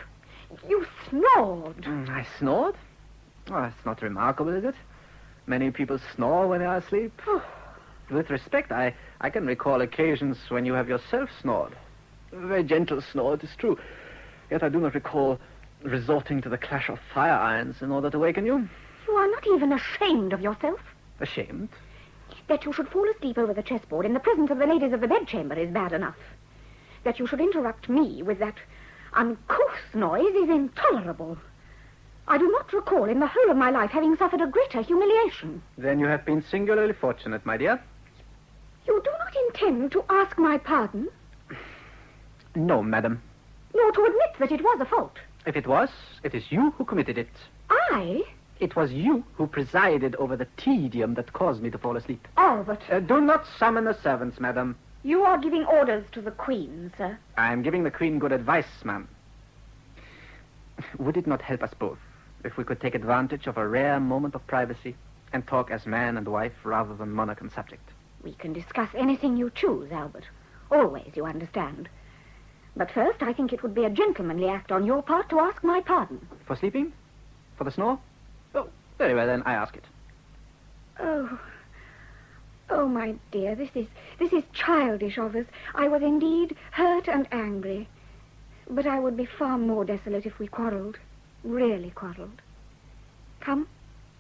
You snored. I snored? Oh, that's not remarkable, is it? Many people snore when they are asleep. With respect, I can recall occasions when you have yourself snored. A very gentle snore, it is true. Yet I do not recall resorting to the clash of fire irons in order to waken you. You are not even ashamed of yourself. Ashamed? That you should fall asleep over the chessboard in the presence of the ladies of the bedchamber is bad enough. That you should interrupt me with that uncouth noise is intolerable. I do not recall in the whole of my life having suffered a greater humiliation. Then you have been singularly fortunate, my dear. You do not intend to ask my pardon? No, madam. Nor to admit that it was a fault? If it was, it is you who committed it. I? It was you who presided over the tedium that caused me to fall asleep. Albert. Do not summon the servants, madam. You are giving orders to the Queen, sir. I am giving the Queen good advice, ma'am. Would it not help us both if we could take advantage of a rare moment of privacy and talk as man and wife rather than monarch and subject? We can discuss anything you choose, Albert. Always, you understand. But first, I think it would be a gentlemanly act on your part to ask my pardon. For sleeping? For the snore? Oh, very well, then I ask it. Oh, my dear, this is childish of us. I was indeed hurt and angry. But I would be far more desolate if we quarrelled. Really quarrelled. Come,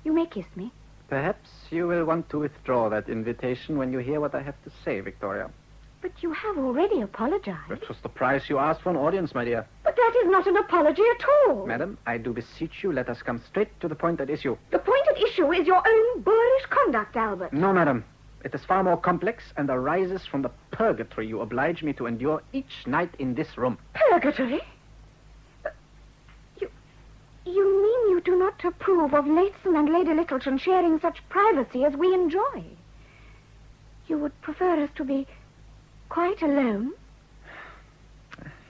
you may kiss me. Perhaps you will want to withdraw that invitation when you hear what I have to say, Victoria. But you have already apologized. That was the price you asked for an audience, my dear. But that is not an apology at all. Madam, I do beseech you, let us come straight to the point at issue. The point at issue is your own boorish conduct, Albert. No, madam. It is far more complex and arises from the purgatory you oblige me to endure each night in this room. Purgatory? You mean you do not approve of Leighton and Lady Littleton sharing such privacy as we enjoy? You would prefer us to be quite alone?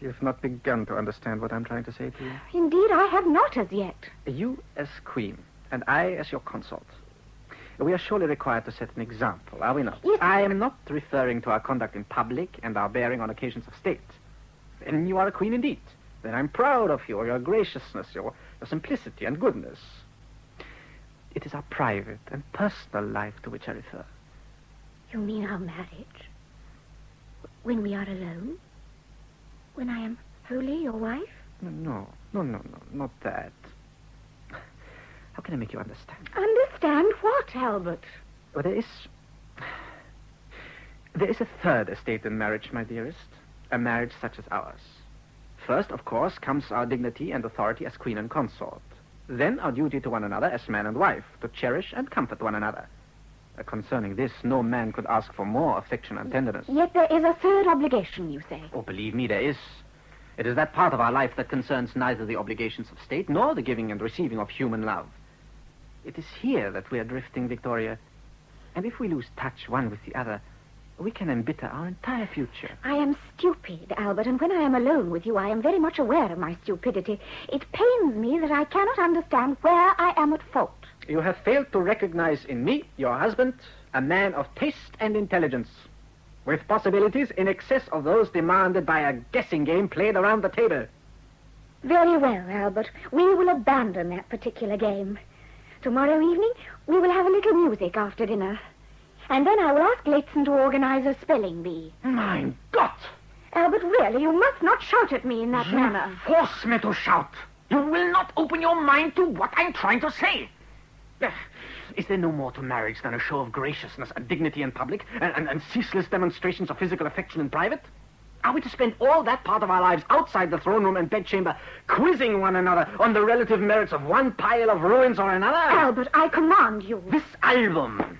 You've not begun to understand what I'm trying to say to you. Indeed, I have not as yet. You as queen, and I as your consort. We are surely required to set an example, are we not? Yes. I am not referring to our conduct in public and our bearing on occasions of state. Then you are a queen indeed. Then I'm proud of you, your graciousness, your simplicity and goodness. It is our private and personal life to which I refer. You mean our marriage? When we are alone? When I am wholly your wife? No, not that. How can I make you understand? Understand what, Albert? Well, there is a third estate in marriage, my dearest. A marriage such as ours. First, of course, comes our dignity and authority as queen and consort. Then our duty to one another as man and wife, to cherish and comfort one another. Concerning this, no man could ask for more affection and tenderness. Yet there is a third obligation, you say. Oh, believe me, there is. It is that part of our life that concerns neither the obligations of state nor the giving and receiving of human love. It is here that we are drifting, Victoria. And if we lose touch one with the other, we can embitter our entire future. I am stupid, Albert, and when I am alone with you, I am very much aware of my stupidity. It pains me that I cannot understand where I am at fault. You have failed to recognize in me, your husband, a man of taste and intelligence, with possibilities in excess of those demanded by a guessing game played around the table. Very well, Albert. We will abandon that particular game. Tomorrow evening, we will have a little music after dinner. And then I will ask Leighton to organize a spelling bee. Mein Gott! Albert, really, you must not shout at me in that manner. Force me to shout. You will not open your mind to what I'm trying to say. Is there no more to marriage than a show of graciousness and dignity in public and ceaseless demonstrations of physical affection in private? Are we to spend all that part of our lives outside the throne room and bedchamber quizzing one another on the relative merits of one pile of ruins or another? Albert, I command you. This album.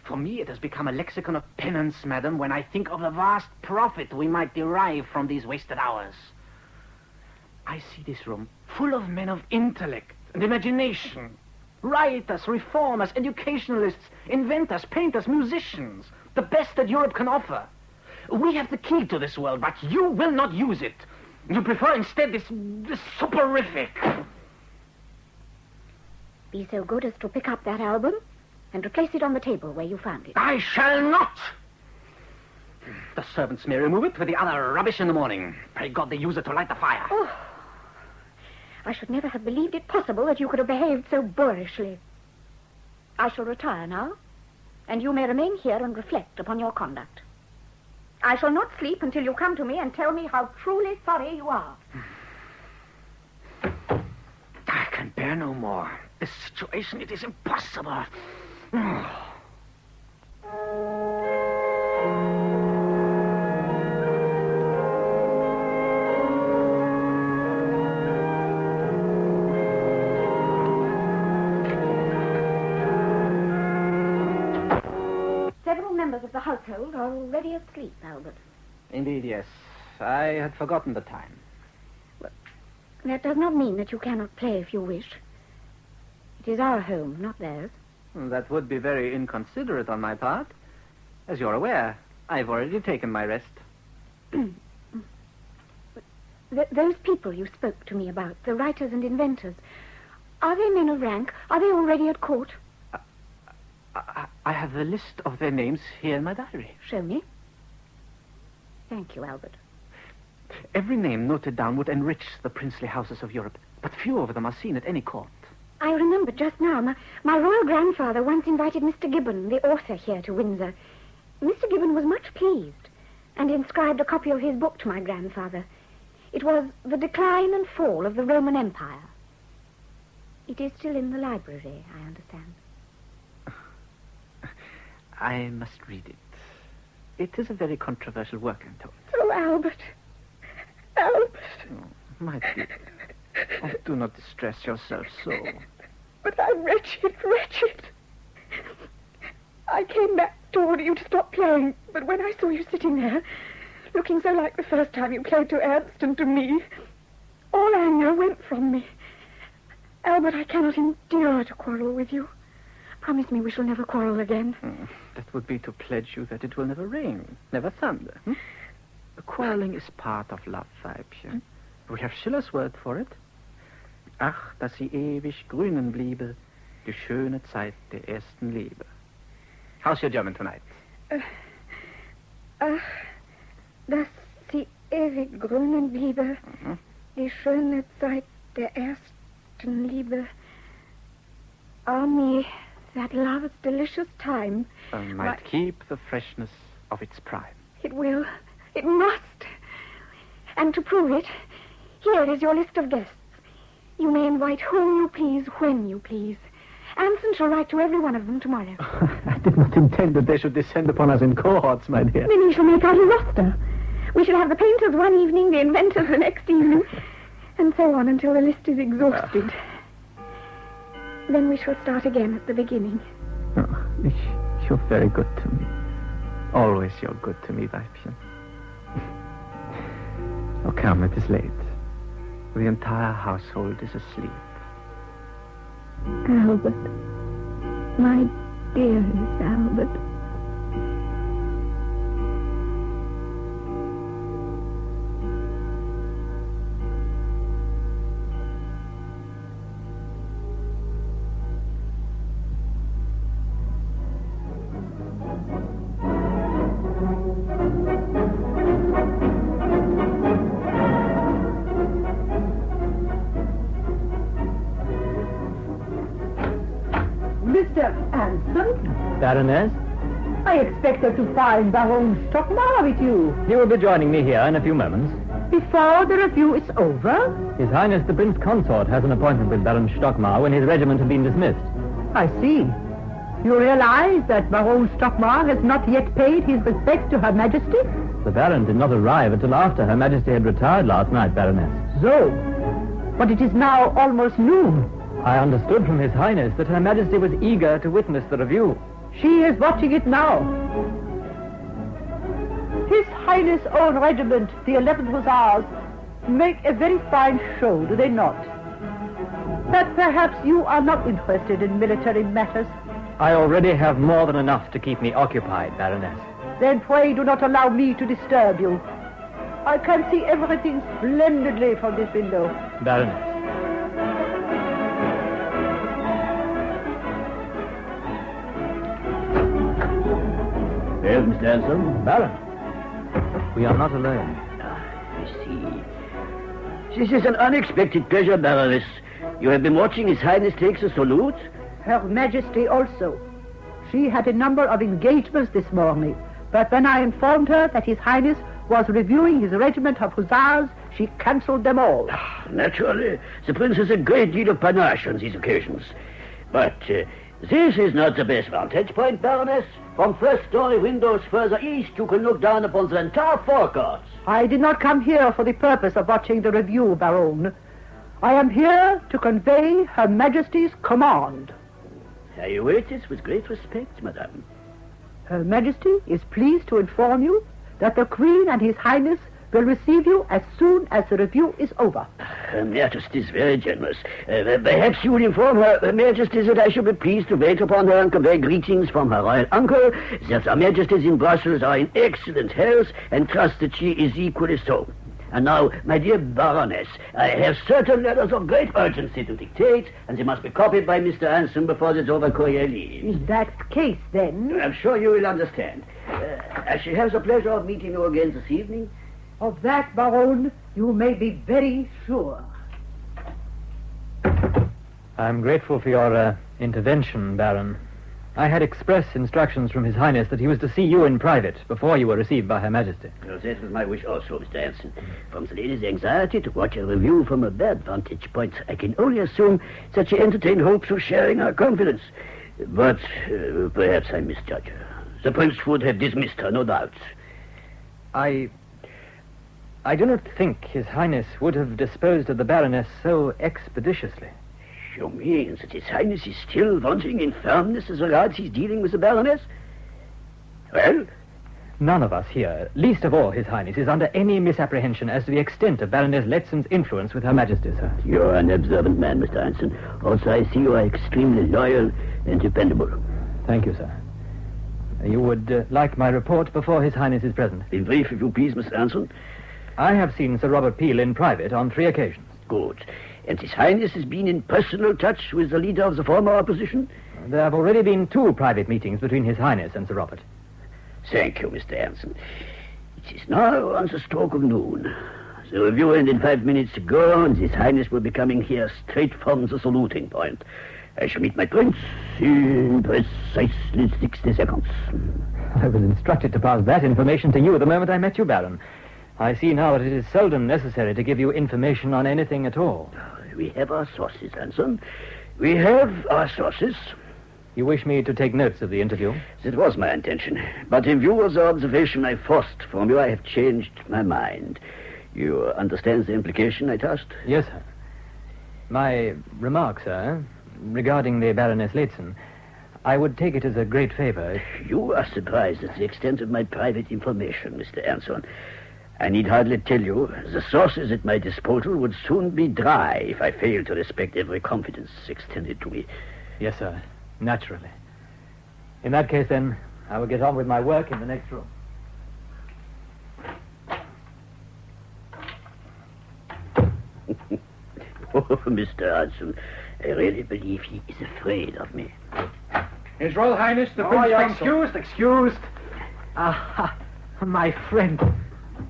For me, it has become a lexicon of penance, madam, when I think of the vast profit we might derive from these wasted hours. I see this room full of men of intellect and imagination. Writers, reformers, educationalists, inventors, painters, musicians. The best that Europe can offer. We have the key to this world, but you will not use it. You prefer instead this soporific. Be so good as to pick up that album and replace it on the table where you found it. I shall not! The servants may remove it with the other rubbish in the morning. Pray God they use it to light the fire. Oh, I should never have believed it possible that you could have behaved so boorishly. I shall retire now, and you may remain here and reflect upon your conduct. I shall not sleep until you come to me and tell me how truly sorry you are. I can bear no more. This situation, it is impossible. Several members of the household are already asleep, Albert. Indeed, yes. I had forgotten the time. Well, that does not mean that you cannot play if you wish. It is our home, not theirs. That would be very inconsiderate on my part. As you're aware, I've already taken my rest. Those people you spoke to me about, the writers and inventors, are they men of rank? Are they already at court? I have the list of their names here in my diary. Show me. Thank you, Albert. Every name noted down would enrich the princely houses of Europe, but few of them are seen at any court. I remember just now, my royal grandfather once invited Mr. Gibbon, the author, here to Windsor. Mr. Gibbon was much pleased and inscribed a copy of his book to my grandfather. It was The Decline and Fall of the Roman Empire. It is still in the library, I understand. I must read it. It is a very controversial work, I'm told. Oh, Albert. Albert. Oh, my dear. Oh, do not distress yourself so. But I'm wretched, wretched. I came back to order you to stop playing, but when I saw you sitting there, looking so like the first time you played to Ernst and to me, all anger went from me. Albert, I cannot endure to quarrel with you. Promise me we shall never quarrel again. That would be to pledge you that it will never rain, never thunder. Quarreling is part of love, Weibchen. We have Schiller's word for it. Ach, dass sie ewig grünen bliebe, die schöne Zeit der ersten Liebe. How's your German tonight? Ach, dass sie ewig grünen bliebe, die schöne Zeit der ersten Liebe. Oh me, that love's delicious time Might keep the freshness of its prime. It will. It must. And to prove it, here is your list of guests. You may invite whom you please, when you please. Anson shall write to every one of them tomorrow. I did not intend that they should descend upon us in cohorts, my dear. Then we shall make out a roster. We shall have the painters one evening, the inventors the next evening, and so on until the list is exhausted. Then we shall start again at the beginning. Oh, you're very good to me. Always you're good to me, Weibchen. Oh, come, it is late. The entire household is asleep. Albert. My dearest Albert. Mr. Anson? Baroness? I expected to find Baron Stockmar with you. He will be joining me here in a few moments. Before the review is over? His Highness the Prince Consort has an appointment with Baron Stockmar when his regiment has been dismissed. I see. You realize that Baron Stockmar has not yet paid his respects to Her Majesty? The Baron did not arrive until after Her Majesty had retired last night, Baroness. So? But it is now almost noon. I understood from His Highness that Her Majesty was eager to witness the review. She is watching it now. His Highness' own regiment, the 11th Hussars, make a very fine show, do they not? But perhaps you are not interested in military matters. I already have more than enough to keep me occupied, Baroness. Then pray do not allow me to disturb you. I can see everything splendidly from this window. Baroness. Well, Mr. Anson? Baron. We are not alone. I see. This is an unexpected pleasure, Baroness. You have been watching His Highness take the salute? Her Majesty also. She had a number of engagements this morning, but when I informed her that His Highness was reviewing his regiment of hussars, she cancelled them all. Naturally. The Prince has a great deal of panache on these occasions. But this is not the best vantage point, Baroness. From first-story windows further east, you can look down upon the entire forecourt. I did not come here for the purpose of watching the review, Baron. I am here to convey Her Majesty's command. I await this with great respect, madame. Her Majesty is pleased to inform you that the Queen and His Highness will receive you as soon as the review is over. Her Majesty is very generous. Perhaps you will inform Her Majesty that I shall be pleased to wait upon her and convey greetings from her royal uncle, that Her Majesties in Brussels are in excellent health, and trust that she is equally so. And now, my dear Baroness, I have certain letters of great urgency to dictate, and they must be copied by Mr. Anson before the Dover courier leaves. In that case, then... I'm sure you will understand. I shall have the pleasure of meeting you again this evening. Of that, Baron, you may be very sure. I'm grateful for your intervention, Baron. I had express instructions from His Highness that he was to see you in private before you were received by Her Majesty. Well, that was my wish also, Mr. Anson. From the lady's anxiety to watch a review from a bad vantage point, I can only assume that she entertained hopes of sharing our confidence. But perhaps I misjudge her. The Prince would have dismissed her, no doubt. I do not think His Highness would have disposed of the Baroness so expeditiously. You mean that His Highness is still wanting in firmness as regards his dealing with the Baroness? Well? None of us here, least of all His Highness, is under any misapprehension as to the extent of Baroness Letson's influence with Her Majesty, sir. You're an observant man, Mr. Anson. Also, I see you are extremely loyal and dependable. Thank you, sir. You would like my report before His Highness is present? In brief, if you please, Mr. Anson. I have seen Sir Robert Peel in private on 3 occasions. Good. And His Highness has been in personal touch with the leader of the former opposition? There have already been 2 private meetings between His Highness and Sir Robert. Thank you, Mr. Anson. It is now on the stroke of noon. The review ended 5 minutes ago, and His Highness will be coming here straight from the saluting point. I shall meet my Prince in precisely 60 seconds. I was instructed to pass that information to you the moment I met you, Baron. I see now that it is seldom necessary to give you information on anything at all. We have our sources, Anson. We have our sources. You wish me to take notes of the interview? That was my intention. But in view of the observation I forced from you, I have changed my mind. You understand the implication, I trust? Yes, sir. My remark, sir, regarding the Baroness Letson, I would take it as a great favor. You are surprised at the extent of my private information, Mr. Anson. I need hardly tell you, the sources at my disposal would soon be dry if I failed to respect every confidence extended to me. Yes, sir. Naturally. In that case, then, I will get on with my work in the next room. Oh, Mr. Hudson, I really believe he is afraid of me. His Royal Highness, the Prince Consort. Excused. Ah, my friend.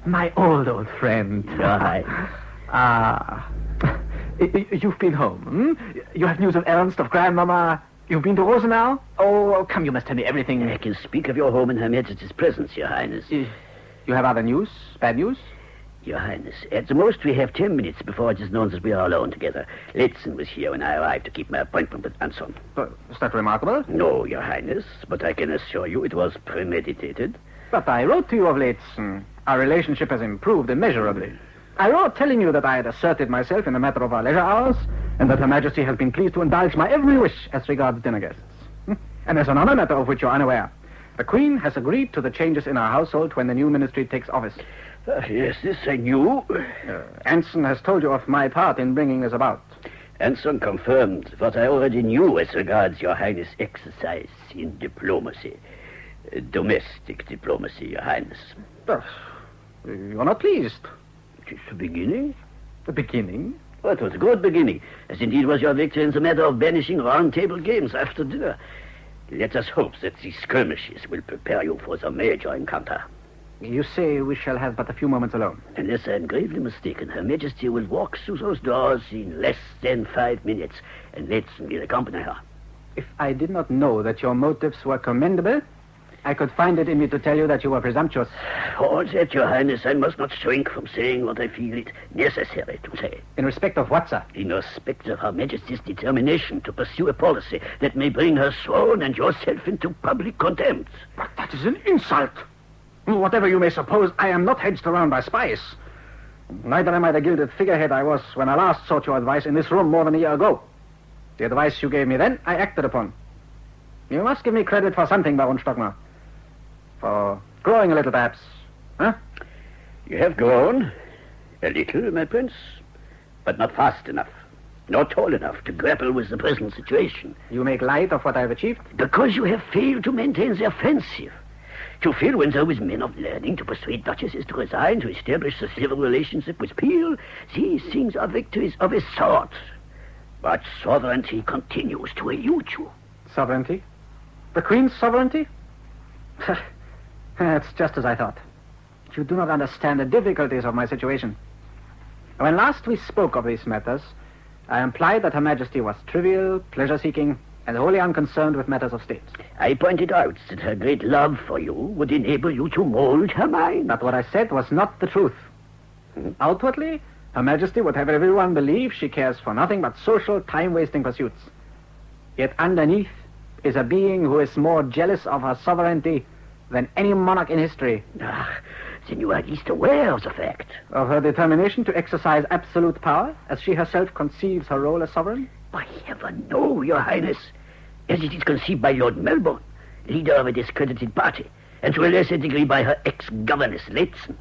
My old friend. Your Highness. You've been home, hmm? You have news of Ernst, of Grandmama. You've been to Rosenau? Oh, come, you must tell me everything. I can speak of your home in Her Majesty's presence, Your Highness. You have other news? Bad news? Your Highness, at the most we have 10 minutes before it is known that we are alone together. Leighton was here when I arrived to keep my appointment with Anson. Is that remarkable? No, Your Highness, but I can assure you it was premeditated. But I wrote to you of Leighton. Our relationship has improved immeasurably. I wrote telling you that I had asserted myself in the matter of our leisure hours, and that Her Majesty has been pleased to indulge my every wish as regards dinner guests. And there's another matter of which you're unaware. The Queen has agreed to the changes in our household when the new ministry takes office. Yes, this I knew. Anson has told you of my part in bringing this about. Anson confirmed what I already knew as regards Your Highness' exercise in diplomacy. Domestic diplomacy, Your Highness. You're not pleased. It is the beginning. The beginning? Well, it was a good beginning, as indeed was your victory in the matter of banishing round-table games after dinner. Let us hope that these skirmishes will prepare you for the major encounter. You say we shall have but a few moments alone. Unless I am gravely mistaken, Her Majesty will walk through those doors in less than 5 minutes, and Leighton will accompany her. If I did not know that your motives were commendable, I could find it in me to tell you that you were presumptuous. For that, Your Highness, I must not shrink from saying what I feel it necessary to say. In respect of what, sir? In respect of Her Majesty's determination to pursue a policy that may bring her throne and yourself into public contempt. But that is an insult. Whatever you may suppose, I am not hedged around by spies. Neither am I the gilded figurehead I was when I last sought your advice in this room more than a year ago. The advice you gave me then, I acted upon. You must give me credit for something, Baron Stockmar. For growing a little, perhaps. Huh? You have grown a little, my prince, but not fast enough, not tall enough to grapple with the present situation. You make light of what I have achieved? Because you have failed to maintain the offensive. To fail when there was men of learning, to persuade duchesses to resign, to establish a civil relationship with Peel, these things are victories of a sort. But sovereignty continues to elude you. Sovereignty? The Queen's sovereignty? That's just as I thought. You do not understand the difficulties of my situation. When last we spoke of these matters, I implied that Her Majesty was trivial, pleasure-seeking, and wholly unconcerned with matters of state. I pointed out that her great love for you would enable you to mold her mind. But what I said was not the truth. Outwardly, Her Majesty would have everyone believe she cares for nothing but social, time-wasting pursuits. Yet underneath is a being who is more jealous of her sovereignty than any monarch in history. Then you are at least aware of the fact. Of her determination to exercise absolute power, as she herself conceives her role as sovereign? By heaven, no, Your Highness. As it is conceived by Lord Melbourne, leader of a discredited party, and to a lesser degree by her ex-governess, Leighton.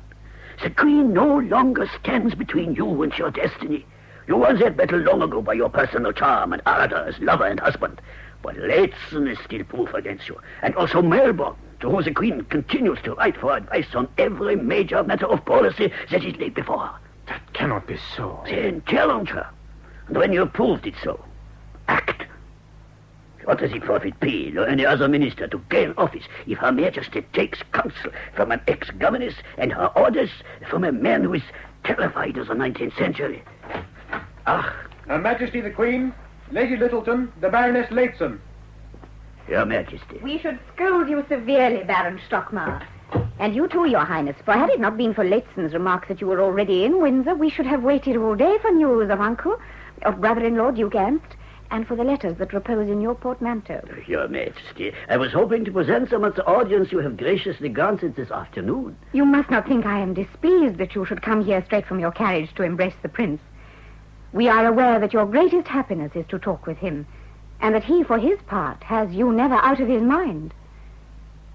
The Queen no longer stands between you and your destiny. You won that battle long ago by your personal charm and ardor as lover and husband. But Leighton is still proof against you, and also Melbourne, to whom the Queen continues to write for advice on every major matter of policy that is laid before her. That cannot be so. Then challenge her. And when you have proved it so, act. What does it forfeit Peel or any other minister to gain office if Her Majesty takes counsel from an ex-governess and her orders from a man who is terrified of the 19th century? Her Majesty the Queen, Lady Littleton, the Baroness Leighton. Your Majesty. We should scold you severely, Baron Stockmar. And you too, Your Highness, for had it not been for Leighton's remark that you were already in Windsor, we should have waited all day for news of uncle, of brother-in-law Duke Ernst, and for the letters that repose in your portmanteau. Your Majesty, I was hoping to present them at the audience you have graciously granted this afternoon. You must not think I am displeased that you should come here straight from your carriage to embrace the prince. We are aware that your greatest happiness is to talk with him, and that he, for his part, has you never out of his mind.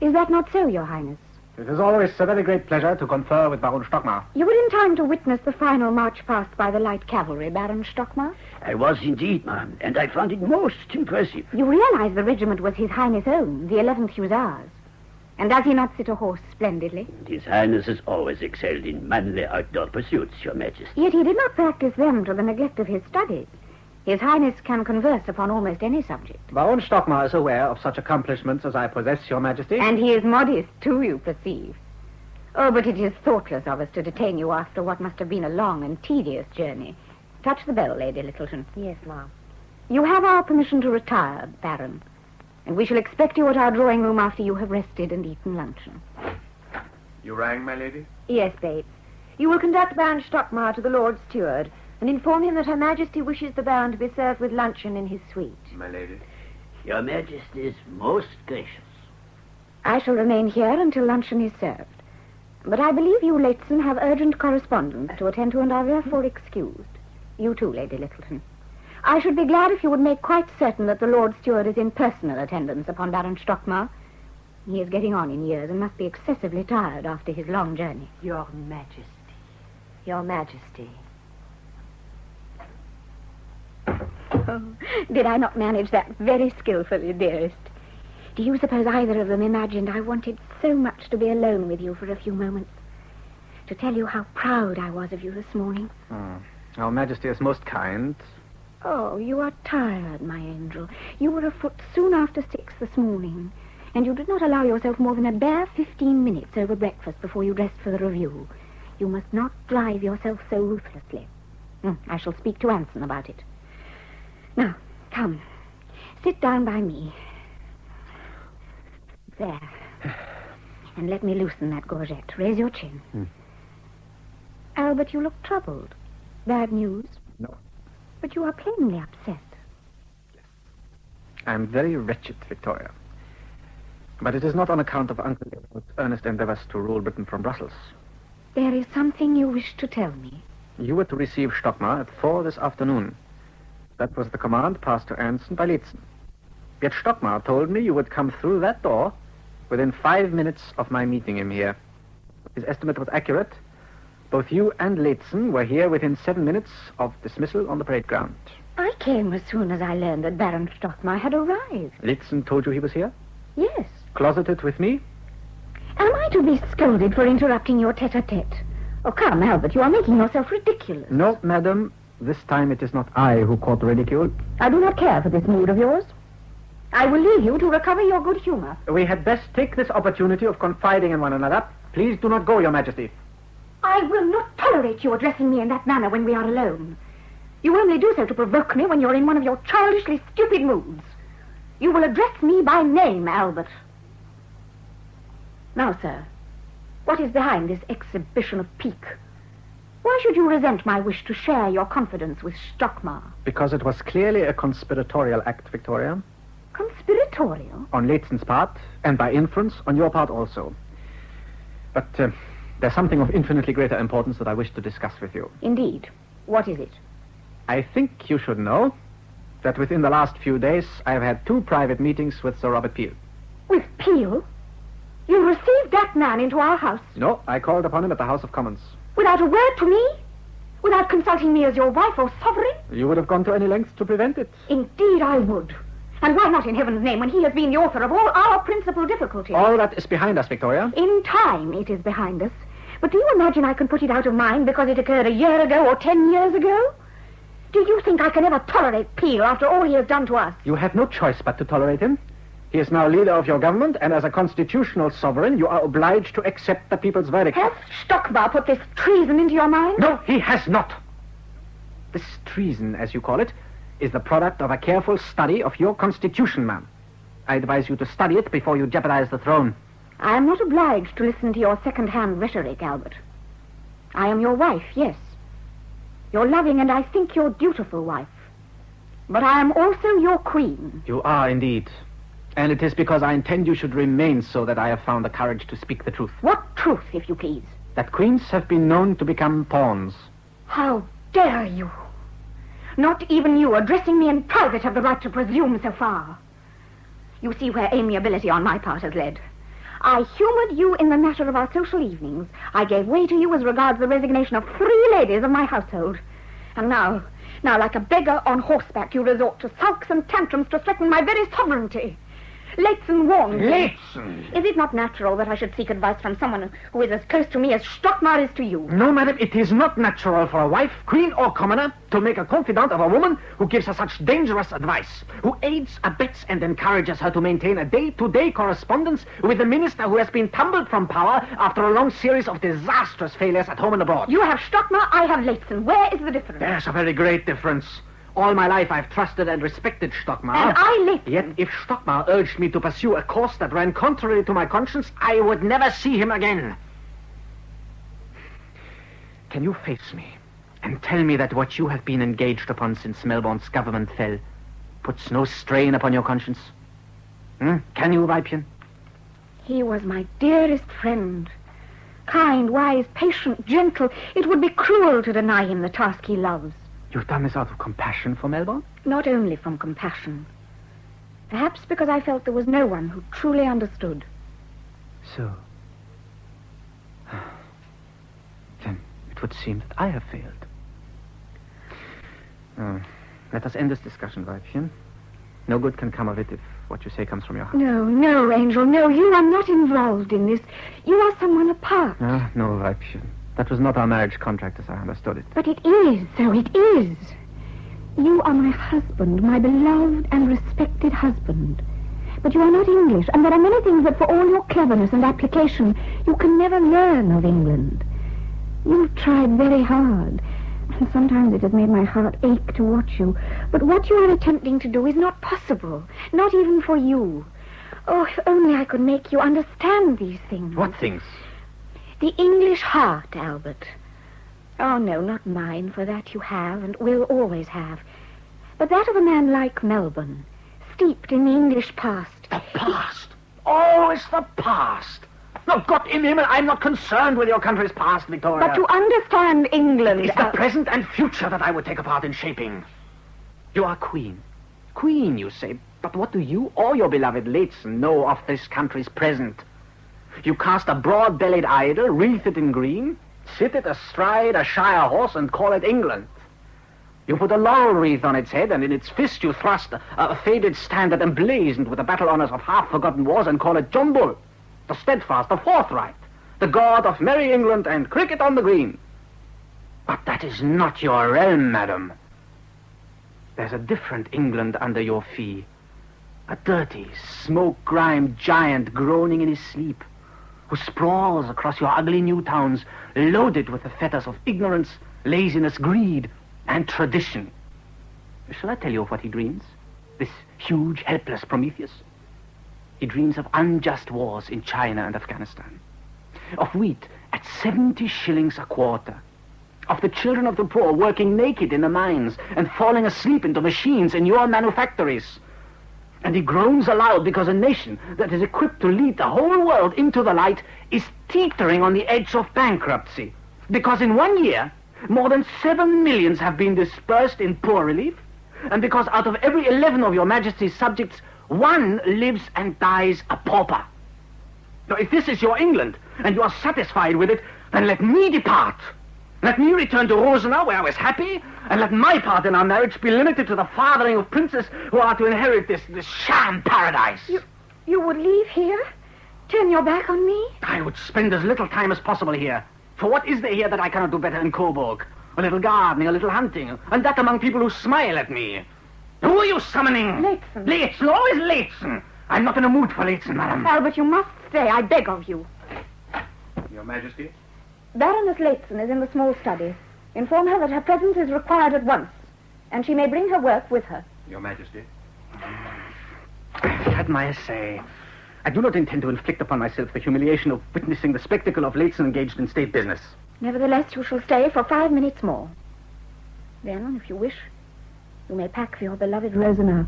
Is that not so, Your Highness? It is always a very great pleasure to confer with Baron Stockmar. You were in time to witness the final march past by the light cavalry, Baron Stockmar. I was indeed, ma'am, and I found it most impressive. You realize the regiment was His Highness' own, the 11th Hussars. And does he not sit a horse splendidly? His Highness has always excelled in manly outdoor pursuits, Your Majesty. Yet he did not practice them to the neglect of his studies. His Highness can converse upon almost any subject. Baron Stockmar is aware of such accomplishments as I possess, Your Majesty. And he is modest, too, you perceive. Oh, but it is thoughtless of us to detain you after what must have been a long and tedious journey. Touch the bell, Lady Littleton. Yes, ma'am. You have our permission to retire, Baron. And we shall expect you at our drawing room after you have rested and eaten luncheon. You rang, my lady? Yes, Bates. You will conduct Baron Stockmar to the Lord Steward and inform him that Her Majesty wishes the Baron to be served with luncheon in his suite. My lady. Your Majesty is most gracious. I shall remain here until luncheon is served. But I believe you, Leighton, have urgent correspondence to attend to and are therefore excused. You too, Lady Littleton. I should be glad if you would make quite certain that the Lord Steward is in personal attendance upon Baron Stockmar. He is getting on in years and must be excessively tired after his long journey. Your Majesty. Your Majesty. Oh, did I not manage that very skillfully, dearest? Do you suppose either of them imagined I wanted so much to be alone with you for a few moments? To tell you how proud I was of you this morning? Your Majesty is most kind. Oh, you are tired, my angel. You were afoot soon after 6 this morning, and you did not allow yourself more than a bare 15 minutes over breakfast before you dressed for the review. You must not drive yourself so ruthlessly. I shall speak to Anson about it. Now, come. Sit down by me. There. And let me loosen that gorget. Raise your chin. Albert, you look troubled. Bad news? No. But you are plainly upset. I am very wretched, Victoria. But it is not on account of Uncle Leopold's earnest endeavors to rule Britain from Brussels. There is something you wish to tell me. You were to receive Stockmar at 4 this afternoon. That was the command passed to Anson by Leighton. Yet Stockmar told me you would come through that door within 5 minutes of my meeting him here. His estimate was accurate. Both you and Leighton were here within 7 minutes of dismissal on the parade ground. I came as soon as I learned that Baron Stockmar had arrived. Leighton told you he was here? Yes. Closeted with me? Am I to be scolded for interrupting your tete-a-tete? Oh, come, Albert, you are making yourself ridiculous. No, madam. This time it is not I who caught the ridicule. I do not care for this mood of yours. I will leave you to recover your good humor. We had best take this opportunity of confiding in one another. Please do not go, Your Majesty. I will not tolerate you addressing me in that manner when we are alone. You only do so to provoke me when you're in one of your childishly stupid moods. You will address me by name, Albert. Now, sir, what is behind this exhibition of pique? Why should you resent my wish to share your confidence with Stockmar? Because it was clearly a conspiratorial act, Victoria. Conspiratorial? On Leighton's part, and by inference, on your part also. But there's something of infinitely greater importance that I wish to discuss with you. Indeed. What is it? I think you should know that within the last few days I have had 2 private meetings with Sir Robert Peel. With Peel? You received that man into our house? No, I called upon him at the House of Commons. Without a word to me? Without consulting me as your wife or sovereign? You would have gone to any lengths to prevent it. Indeed I would. And why not in heaven's name when he has been the author of all our principal difficulties? All that is behind us, Victoria. In time it is behind us. But do you imagine I can put it out of mind because it occurred a year ago or 10 years ago? Do you think I can ever tolerate Peel after all he has done to us? You have no choice but to tolerate him. He is now leader of your government, and as a constitutional sovereign, you are obliged to accept the people's verdict. Has Stockmar put this treason into your mind? No, he has not. This treason, as you call it, is the product of a careful study of your constitution, ma'am. I advise you to study it before you jeopardize the throne. I am not obliged to listen to your second-hand rhetoric, Albert. I am your wife, yes. Your loving and I think your dutiful wife. But I am also your queen. You are indeed. And it is because I intend you should remain so that I have found the courage to speak the truth. What truth, if you please? That queens have been known to become pawns. How dare you? Not even you, addressing me in private, have the right to presume so far. You see where amiability on my part has led. I humoured you in the matter of our social evenings. I gave way to you as regards the resignation of 3 ladies of my household. And now, like a beggar on horseback, you resort to sulks and tantrums to threaten my very sovereignty. Leighton warned me. Leighton! Is it not natural that I should seek advice from someone who is as close to me as Stockmar is to you? No, madam, it is not natural for a wife, queen or commoner, to make a confidant of a woman who gives her such dangerous advice, who aids, abets, and encourages her to maintain a day-to-day correspondence with the minister who has been tumbled from power after a long series of disastrous failures at home and abroad. You have Stockmar, I have Leighton. Where is the difference? There's a very great difference. All my life I've trusted and respected Stockmar. And I Leighton. Yet if Stockmar urged me to pursue a course that ran contrary to my conscience, I would never see him again. Can you face me and tell me that what you have been engaged upon since Melbourne's government fell puts no strain upon your conscience? Can you, Weibchen? He was my dearest friend. Kind, wise, patient, gentle. It would be cruel to deny him the task he loves. You've done this out of compassion for Melbourne? Not only from compassion. Perhaps because I felt there was no one who truly understood. So. Then it would seem that I have failed. Let us end this discussion, Weibchen. No good can come of it if what you say comes from your heart. No, Angel, no. You are not involved in this. You are someone apart. No, Weibchen. That was not our marriage contract as I understood it. But it is, so it is. You are my husband, my beloved and respected husband. But you are not English, and there are many things that for all your cleverness and application, you can never learn of England. You've tried very hard, and sometimes it has made my heart ache to watch you. But what you are attempting to do is not possible, not even for you. Oh, if only I could make you understand these things. What things? The English heart, Albert. Oh, no, not mine, for that you have and will always have. But that of a man like Melbourne, steeped in the English past. The past? Oh, it's the past. No, God in Himmel, I'm not concerned with your country's past, Victoria. But to understand England... It's the present and future that I would take a part in shaping. You are queen. Queen, you say. But what do you or your beloved Leighton know of this country's present? You cast a broad-bellied idol, wreath it in green, sit it astride a Shire horse, and call it England. You put a laurel wreath on its head, and in its fist you thrust a faded standard emblazoned with the battle honours of half-forgotten wars, and call it John Bull, the steadfast, the forthright, the god of merry England and cricket on the green. But that is not your realm, madam. There's a different England under your fee. A dirty, smoke-grimed giant groaning in his sleep, who sprawls across your ugly new towns, loaded with the fetters of ignorance, laziness, greed, and tradition. Shall I tell you of what he dreams? This huge, helpless Prometheus? He dreams of unjust wars in China and Afghanistan, of wheat at 70 shillings a quarter, of the children of the poor working naked in the mines and falling asleep into machines in your manufactories. And he groans aloud because a nation that is equipped to lead the whole world into the light is teetering on the edge of bankruptcy. Because in 1 year, more than 7 millions have been dispersed in poor relief, and because out of every 11 of your Majesty's subjects, 1 lives and dies a pauper. Now, if this is your England, and you are satisfied with it, then let me depart. Let me return to Rosenau, where I was happy, and let my part in our marriage be limited to the fathering of princes who are to inherit this sham paradise. You would leave here? Turn your back on me? I would spend as little time as possible here. For what is there here that I cannot do better in Coburg? A little gardening, a little hunting, and that among people who smile at me. Who are you summoning? Leighton. Leighton, always Leighton. I'm not in a mood for Leighton, madam. Albert, you must stay, I beg of you. Your Majesty? Baroness Leighton is in the small study. Inform her that her presence is required at once, and she may bring her work with her. Your Majesty? I've had my say. I do not intend to inflict upon myself the humiliation of witnessing the spectacle of Leighton engaged in state business. Nevertheless, you shall stay for 5 minutes more. Then, if you wish, you may pack for your beloved Rosenau.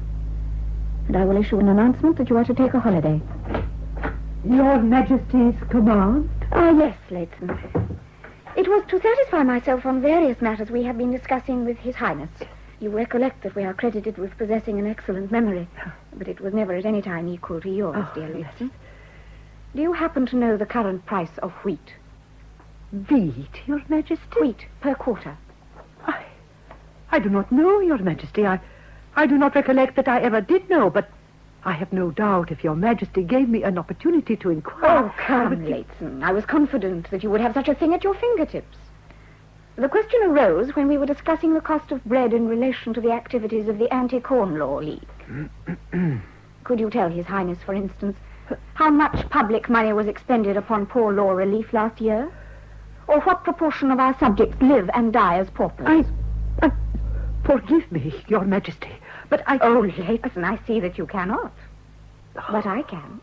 And I will issue an announcement that you are to take a holiday. Your Majesty's command? Ah, yes, Leighton. It was to satisfy myself on various matters we have been discussing with His Highness. You recollect that we are credited with possessing an excellent memory, but it was never at any time equal to yours, dear Leighton. Do you happen to know the current price of wheat? Wheat, Your Majesty? Wheat per quarter. I do not know, Your Majesty. I do not recollect that I ever did know, but I have no doubt if Your Majesty gave me an opportunity to inquire... Oh, come, Leighton. I was confident that you would have such a thing at your fingertips. The question arose when we were discussing the cost of bread in relation to the activities of the Anti-Corn Law League. Could you tell His Highness, for instance, how much public money was expended upon poor law relief last year? Or what proportion of our subjects live and die as paupers? Forgive me, Your Majesty, but I... Oh, Leighton, I see that you cannot. But I can.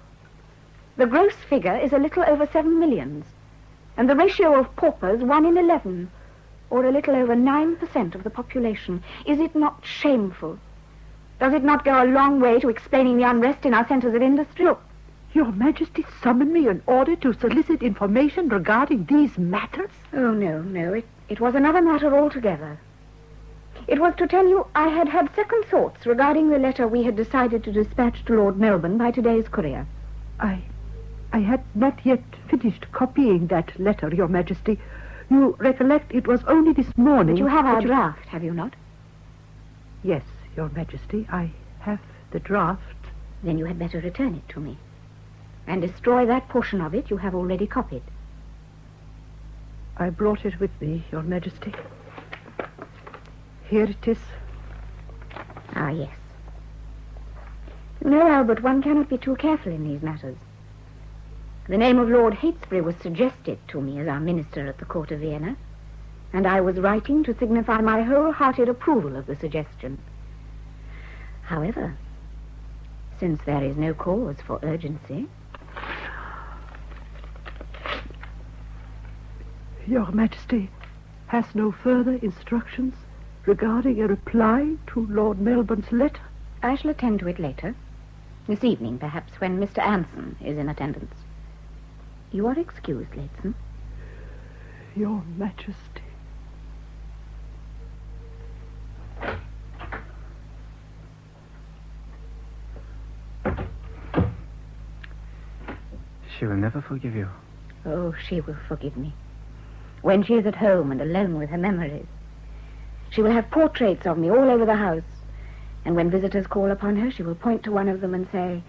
The gross figure is a little over 7 millions, and the ratio of paupers 1 in 11, or a little over 9% of the population. Is it not shameful? Does it not go a long way to explaining the unrest in our centres of industry? Look, Your Majesty summoned me in order to solicit information regarding these matters? Oh, no. It was another matter altogether. It was to tell you I had had second thoughts regarding the letter we had decided to dispatch to Lord Melbourne by today's courier. I had not yet finished copying that letter, Your Majesty. You recollect it was only this morning... But you have our draft, have you not? Yes, Your Majesty, I have the draft. Then you had better return it to me, and destroy that portion of it you have already copied. I brought it with me, Your Majesty. Here it is. Ah, yes. You know, Albert, one cannot be too careful in these matters. The name of Lord Heytesbury was suggested to me as our minister at the court of Vienna, and I was writing to signify my wholehearted approval of the suggestion. However, since there is no cause for urgency... Your Majesty has no further instructions regarding a reply to Lord Melbourne's letter? I shall attend to it later. This evening, perhaps, when Mr. Anson is in attendance. You are excused, Leighton. Your Majesty. She will never forgive you. Oh, she will forgive me. When she is at home and alone with her memories. She will have portraits of me all over the house. And when visitors call upon her, she will point to one of them and say,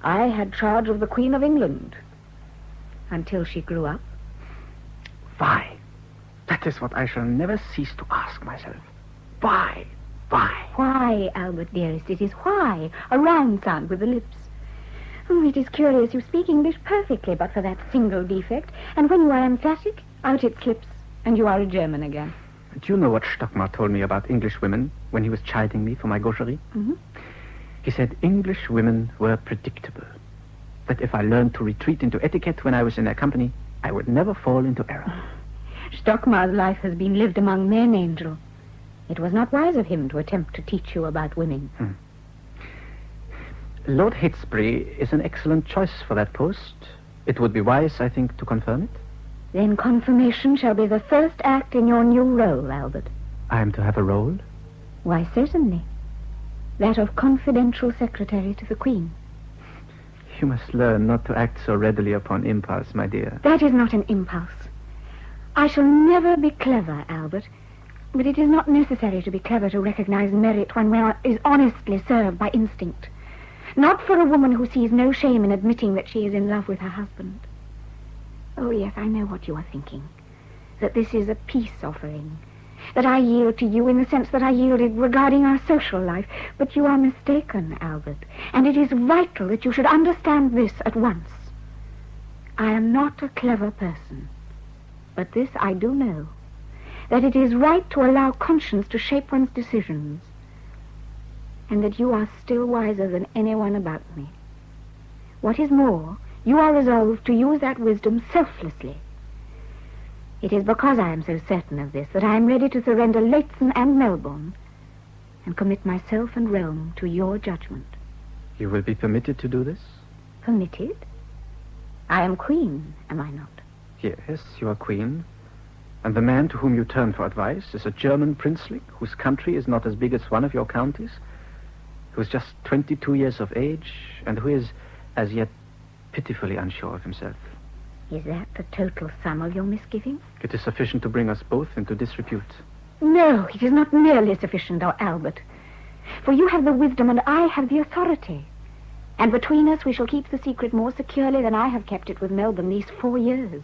I had charge of the Queen of England. Until she grew up. Why? That is what I shall never cease to ask myself. Why? Why? Why, Albert, dearest, it is why. A round sound with the lips. Oh, it is curious. You speak English perfectly, but for that single defect. And when you are emphatic, out it slips, and you are a German again. Do you know what Stockmar told me about English women when he was chiding me for my gaucherie? Mm-hmm. He said English women were predictable. That if I learned to retreat into etiquette when I was in their company, I would never fall into error. Stockmar's life has been lived among men, Angel. It was not wise of him to attempt to teach you about women. Lord Heytesbury is an excellent choice for that post. It would be wise, I think, to confirm it. Then confirmation shall be the first act in your new role, Albert. I am to have a role? Why, certainly. That of confidential secretary to the Queen. You must learn not to act so readily upon impulse, my dear. That is not an impulse. I shall never be clever, Albert. But it is not necessary to be clever to recognize merit when one is honestly served by instinct. Not for a woman who sees no shame in admitting that she is in love with her husband. Oh, yes, I know what you are thinking. That this is a peace offering. That I yield to you in the sense that I yielded regarding our social life. But you are mistaken, Albert. And it is vital that you should understand this at once. I am not a clever person. But this I do know. That it is right to allow conscience to shape one's decisions. And that you are still wiser than anyone about me. What is more, you are resolved to use that wisdom selflessly. It is because I am so certain of this that I am ready to surrender Leighton and Melbourne and commit myself and Rome to your judgment. You will be permitted to do this? Permitted? I am queen, am I not? Yes, you are queen. And the man to whom you turn for advice is a German princeling whose country is not as big as one of your counties, who is just 22 years of age, and who is, as yet, pitifully unsure of himself. Is that the total sum of your misgivings? It is sufficient to bring us both into disrepute. No, it is not nearly sufficient, Albert. For you have the wisdom and I have the authority. And between us we shall keep the secret more securely than I have kept it with Melbourne these 4 years.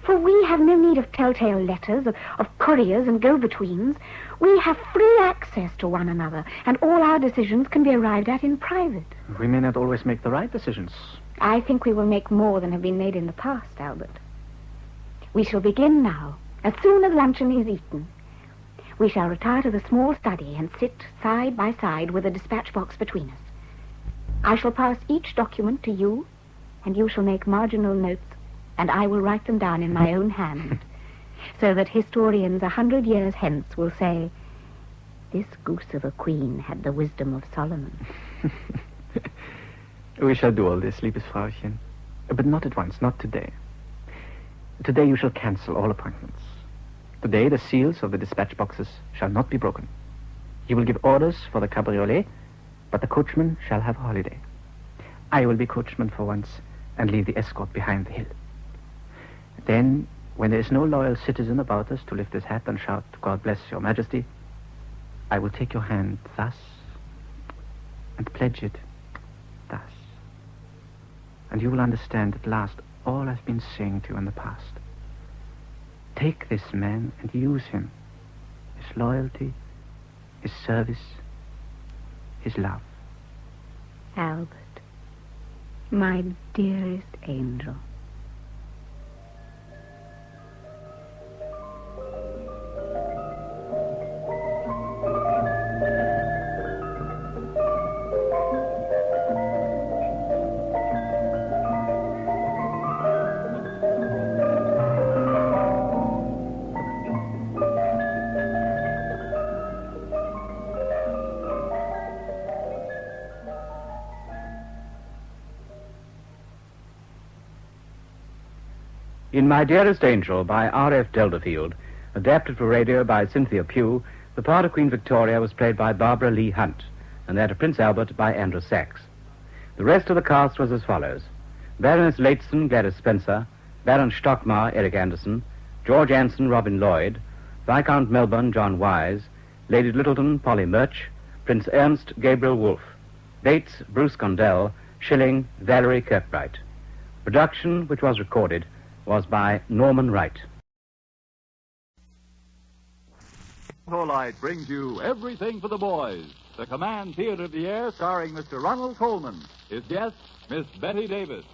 For we have no need of telltale letters, of couriers and go-betweens. We have free access to one another, and all our decisions can be arrived at in private. We may not always make the right decisions. I think we will make more than have been made in the past, Albert. We shall begin now, as soon as luncheon is eaten. We shall retire to the small study and sit side by side with a dispatch box between us. I shall pass each document to you, and you shall make marginal notes, and I will write them down in my own hand, so that historians 100 years hence will say, this goose of a queen had the wisdom of Solomon. We shall do all this, liebes Frauchen. But not at once, not today. Today you shall cancel all appointments. Today the seals of the dispatch boxes shall not be broken. You will give orders for the cabriolet, but the coachman shall have a holiday. I will be coachman for once and leave the escort behind the hill. Then, when there is no loyal citizen about us to lift his hat and shout, God bless your majesty, I will take your hand thus and pledge it thus. And you will understand at last all I've been saying to you in the past. Take this man and use him. His loyalty, his service, his love. Albert, my dearest angel. In My Dearest Angel by R.F. Delderfield, adapted for radio by Cynthia Pugh, the part of Queen Victoria was played by Barbara Lee Hunt, and that of Prince Albert by Andrew Sachs. The rest of the cast was as follows: Baroness Leighton, Gladys Spencer; Baron Stockmar, Eric Anderson; George Anson, Robin Lloyd; Viscount Melbourne, John Wise; Lady Littleton, Polly Murch; Prince Ernst, Gabriel Wolfe; Bates, Bruce Condell; Schilling, Valerie Kirkbright. Production, which was recorded, was by Norman Wright. Light brings you Everything for the Boys, the Command Theater of the Air, starring Mr. Ronald Coleman. His guest, Miss Betty Davis.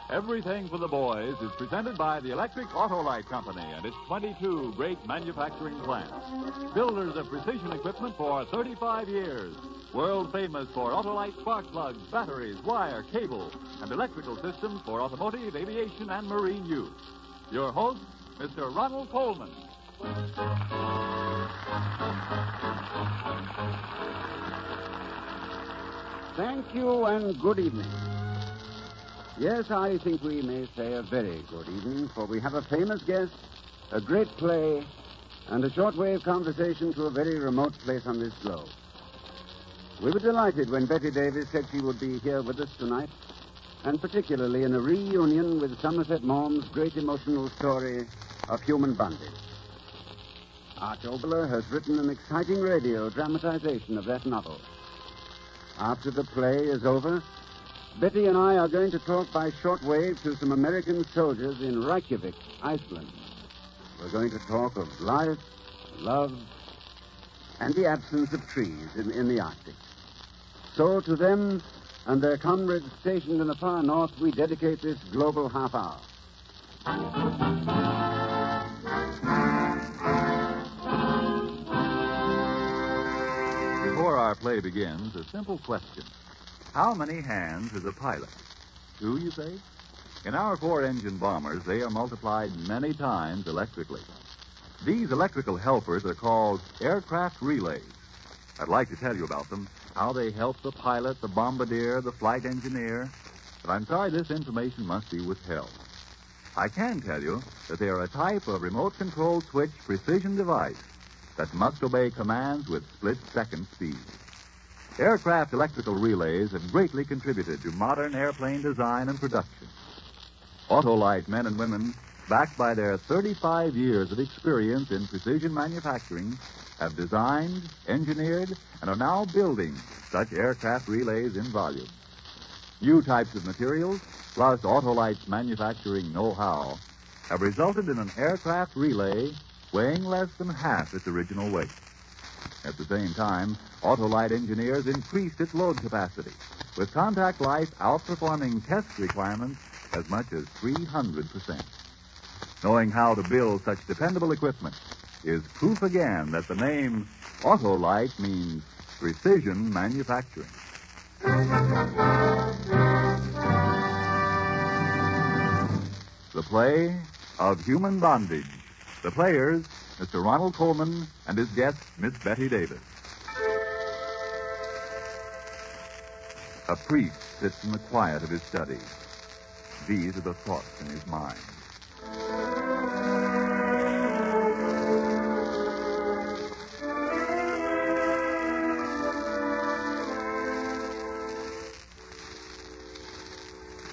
Everything for the Boys is presented by the Electric Autolite Company and its 22 great manufacturing plants. Builders of precision equipment for 35 years. World famous for Autolite spark plugs, batteries, wire, cable, and electrical systems for automotive, aviation, and marine use. Your host, Mr. Ronald Coleman. Thank you and good evening. Yes, I think we may say a very good evening, for we have a famous guest, a great play, and a shortwave conversation to a very remote place on this globe. We were delighted when Betty Davis said she would be here with us tonight, and particularly in a reunion with Somerset Maugham's great emotional story of human bondage. Arch Oboler has written an exciting radio dramatization of that novel. After the play is over, Betty and I are going to talk by shortwave to some American soldiers in Reykjavik, Iceland. We're going to talk of life, love, and the absence of trees in the Arctic. So to them and their comrades stationed in the far north, we dedicate this global half hour. Before our play begins, a simple question. How many hands is a pilot? 2, you say? In our 4-engine bombers, they are multiplied many times electrically. These electrical helpers are called aircraft relays. I'd like to tell you about them, how they help the pilot, the bombardier, the flight engineer, but I'm sorry this information must be withheld. I can tell you that they are a type of remote-controlled switch precision device that must obey commands with split-second speed. Aircraft electrical relays have greatly contributed to modern airplane design and production. Autolite men and women, backed by their 35 years of experience in precision manufacturing, have designed, engineered, and are now building such aircraft relays in volume. New types of materials, plus Autolite's manufacturing know-how, have resulted in an aircraft relay weighing less than half its original weight. At the same time, Autolite engineers increased its load capacity, with contact life outperforming test requirements as much as 300%. Knowing how to build such dependable equipment is proof again that the name Autolite means precision manufacturing. The play of Human Bondage. The players, Mr. Ronald Coleman and his guest, Miss Betty Davis. A priest sits in the quiet of his study. These are the thoughts in his mind.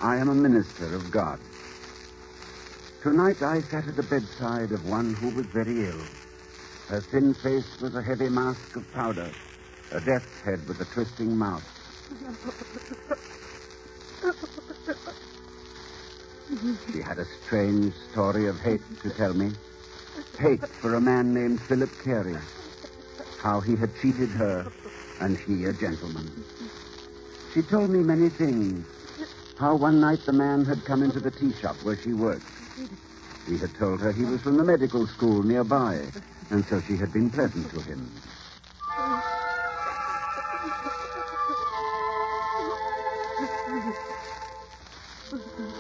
I am a minister of God. Tonight I sat at the bedside of one who was very ill. Her thin face was a heavy mask of powder, a death's head with a twisting mouth. She had a strange story of hate to tell me. Hate for a man named Philip Carey. How he had cheated her, and he a gentleman. She told me many things. How one night the man had come into the tea shop where she worked. He had told her he was from the medical school nearby, and so she had been pleasant to him.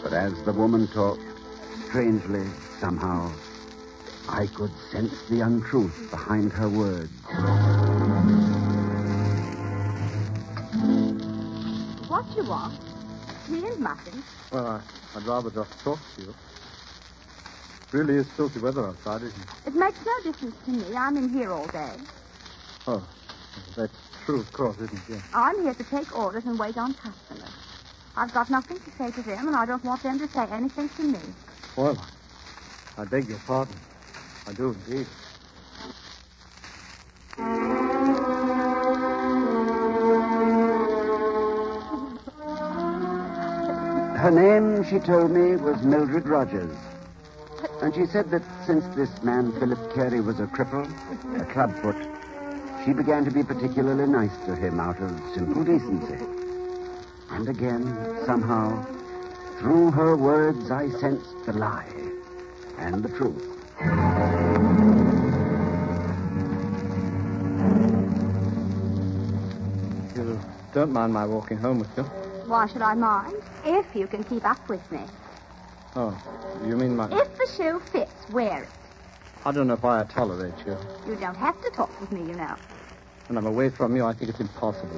But as the woman talked, strangely, somehow, I could sense the untruth behind her words. What you want? Tea and muffins? Well, I'd rather just talk to you. It really is filthy weather outside, isn't it? It makes no difference to me. I'm in here all day. Oh, that's true, of course, isn't it? Yeah. I'm here to take orders and wait on customers. I've got nothing to say to them, and I don't want them to say anything to me. Well, I beg your pardon. I do indeed. Her name, she told me, was Mildred Rogers. And she said that since this man, Philip Carey, was a cripple, a clubfoot, she began to be particularly nice to him out of simple decency. And again, somehow, through her words, I sensed the lie and the truth. You don't mind my walking home with you? Why should I mind? If you can keep up with me. Oh, you mean my... If the shoe fits, wear it. I don't know why I tolerate you. You don't have to talk with me, you know. When I'm away from you, I think it's impossible.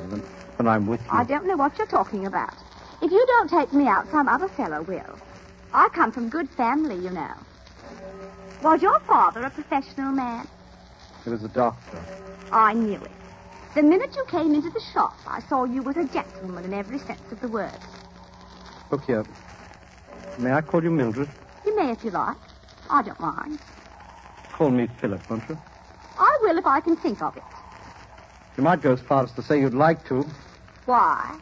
When I'm with you... I don't know what you're talking about. If you don't take me out, some other fellow will. I come from good family, you know. Was your father a professional man? He was a doctor. I knew it. The minute you came into the shop, I saw you was a gentleman in every sense of the word. Look here. May I call you Mildred? You may if you like. I don't mind. Call me Philip, won't you? I will if I can think of it. You might go as far as to say you'd like to. Why?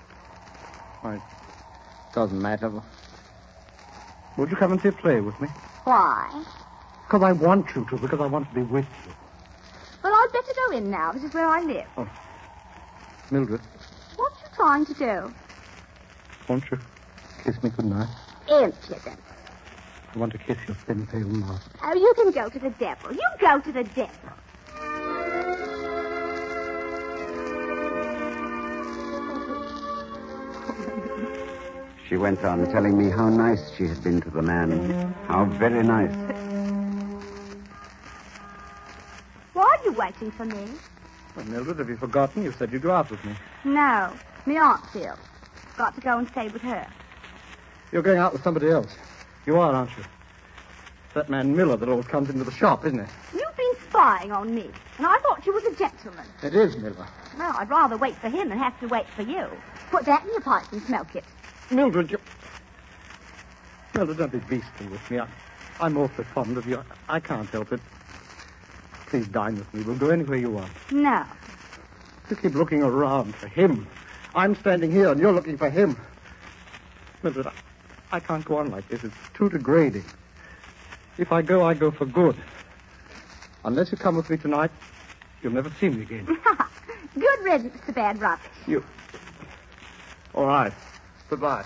Why, it doesn't matter. Would you come and see a play with me? Why? Because I want you to, because I want to be with you. Well, I'd better go in now. This is where I live. Oh. Mildred, What are you trying to do? won't you kiss me goodnight? Impudent. I want to kiss your thin, pale mouth. Oh, you can go to the devil. You go to the devil. She went on telling me how nice she had been to the man. How very nice. you waiting for me? Well, Mildred, have you forgotten? You said you'd go out with me. No. Me aunt's ill. Got to go and stay with her. You're going out with somebody else. You are, aren't you? That man Miller that always comes into the shop, isn't it? You've been spying on me, and I thought you was a gentleman. It is Miller. Well, I'd rather wait for him than have to wait for you. Put that in your pipe and smoke it. Mildred, Mildred, don't be beastly with me. I'm awfully fond of you. I can't help it. Please dine with me. We'll go anywhere you want. No. You keep looking around for him. I'm standing here and you're looking for him. Mildred, I can't go on like this. It's too degrading. If I go for good. Unless you come with me tonight, you'll never see me again. Good riddance to bad rubbish. You. All right. Goodbye.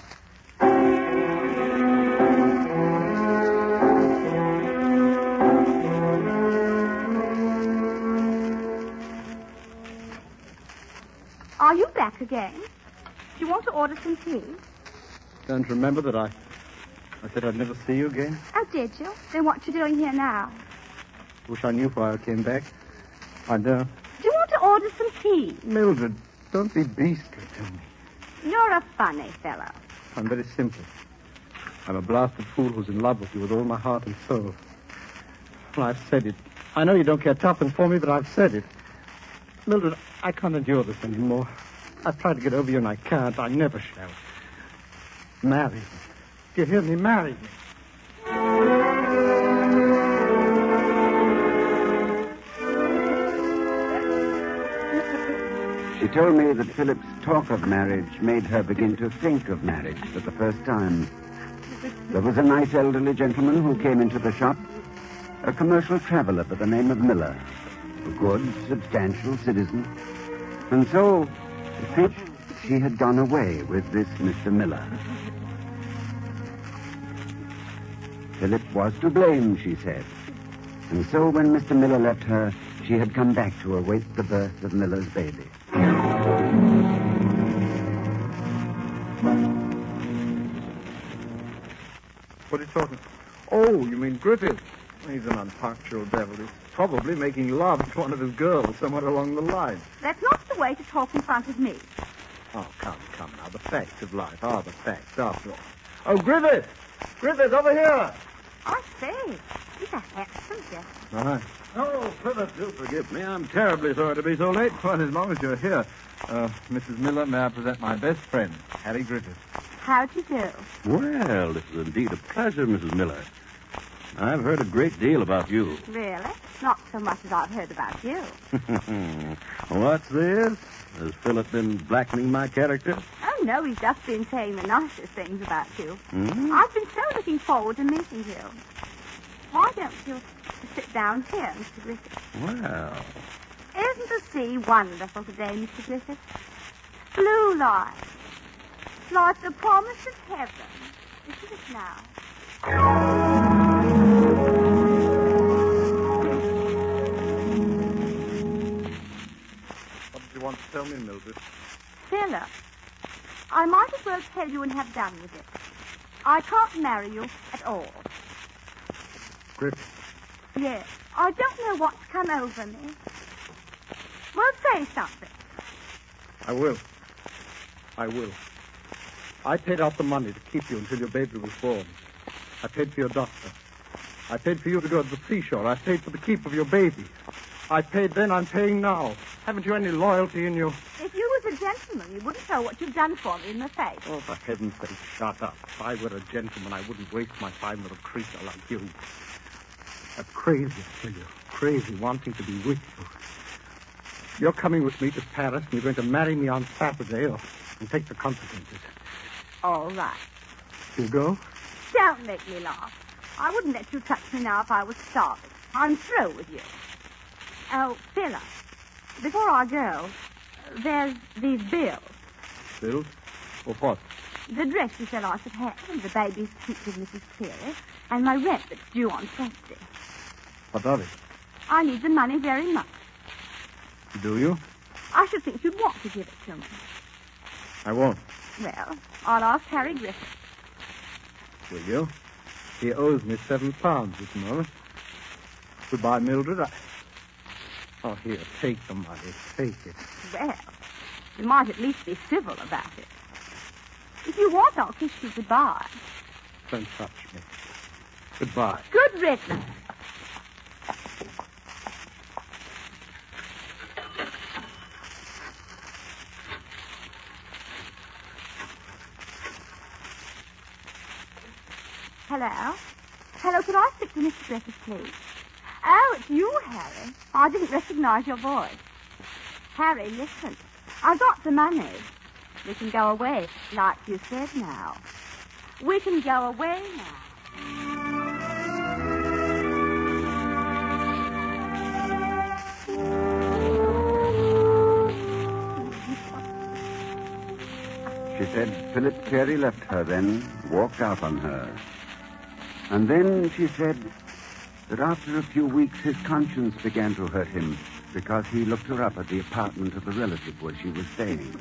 Are you back again? Do you want to order some tea? Don't remember that I said I'd never see you again? Oh, did you? Then what you doing here now? Wish I knew why I came back. I don't. Do you want to order some tea? Mildred, don't be beastly to me. You're a funny fellow. I'm very simple. I'm a blasted fool who's in love with you with all my heart and soul. Well, I've said it. I know you don't care tuppence for me, but I've said it. Mildred, I can't endure this anymore. I've tried to get over you and I can't. I never shall. Marry me. Do you hear me? Marry me. She told me that Philip's talk of marriage made her begin to think of marriage for the first time. There was a nice elderly gentleman who came into the shop, a commercial traveler by the name of Miller, a good, substantial citizen. And so, she had gone away with this Mr. Miller. Philip was to blame, she said. And so when Mr. Miller left her, she had come back to await the birth of Miller's baby. What are you talking? Oh, you mean Griffith? He's an unpunctual devil. He's probably making love to one of his girls somewhere along the line. That's not the way to talk in front of me. Oh, come now. The facts of life are the facts, after all. Oh, Griffith! Griffith, over here! I say, he's a handsome gentleman. Right. Oh, Griffith, do forgive me. I'm terribly sorry to be so late. Well, as long as you're here. Mrs. Miller, may I present my best friend, Harry Griffith. How'd you do? Well, this is indeed a pleasure, Mrs. Miller. I've heard a great deal about you. Really? Not so much as I've heard about you. What's this? Has Philip been blackening my character? Oh, no, he's just been saying the nicest things about you. Hmm? I've been so looking forward to meeting you. Why don't you sit down here, Mr. Griffith? Well. Isn't the sea wonderful today, Mr. Griffith? Blue light. Like the promise of heaven. Isn't it now? What did you want to tell me, Mildred? Philip, I might as well tell you and have done with it. I can't marry you at all. Griffith. Yes, I don't know what's come over me. Well, say something. I will. I paid out the money to keep you until your baby was born. I paid for your doctor. I paid for you to go to the seashore. I paid for the keep of your baby. I paid then, I'm paying now. Haven't you any loyalty in you? If you was a gentleman, you wouldn't know what you've done for me in the face. Oh, for heaven's sake, shut up. If I were a gentleman, I wouldn't waste my time with a creature like you. A crazy, I tell you. Crazy, wanting to be with you. You're coming with me to Paris, and you're going to marry me on Saturday, and take the consequences. All right. You go? Don't make me laugh. I wouldn't let you touch me now if I was starving. I'm through with you. Oh, Philip, before I go, there's these bills. Bills? Or what? The dress you said I should have, and the baby's keep with Mrs. Cleary, and my rent that's due on Thursday. What of it? I need the money very much. Do you? I should think you'd want to give it to me. I won't. Well, I'll ask Harry Griffith. Will you? He owes me £7 this moment. Goodbye, Mildred. Oh, here, take the money. Take it. Well, you might at least be civil about it. If you want, I'll kiss you goodbye. Don't touch me. Goodbye. Good riddance. Hello? Hello, could I speak to Mr. Griffith, please? Oh, it's you, Harry. I didn't recognize your voice. Harry, listen. I got the money. We can go away, like you said now. We can go away now. She said Philip Carey left her then, walked out on her. And then she said that after a few weeks his conscience began to hurt him because he looked her up at the apartment of the relative where she was staying.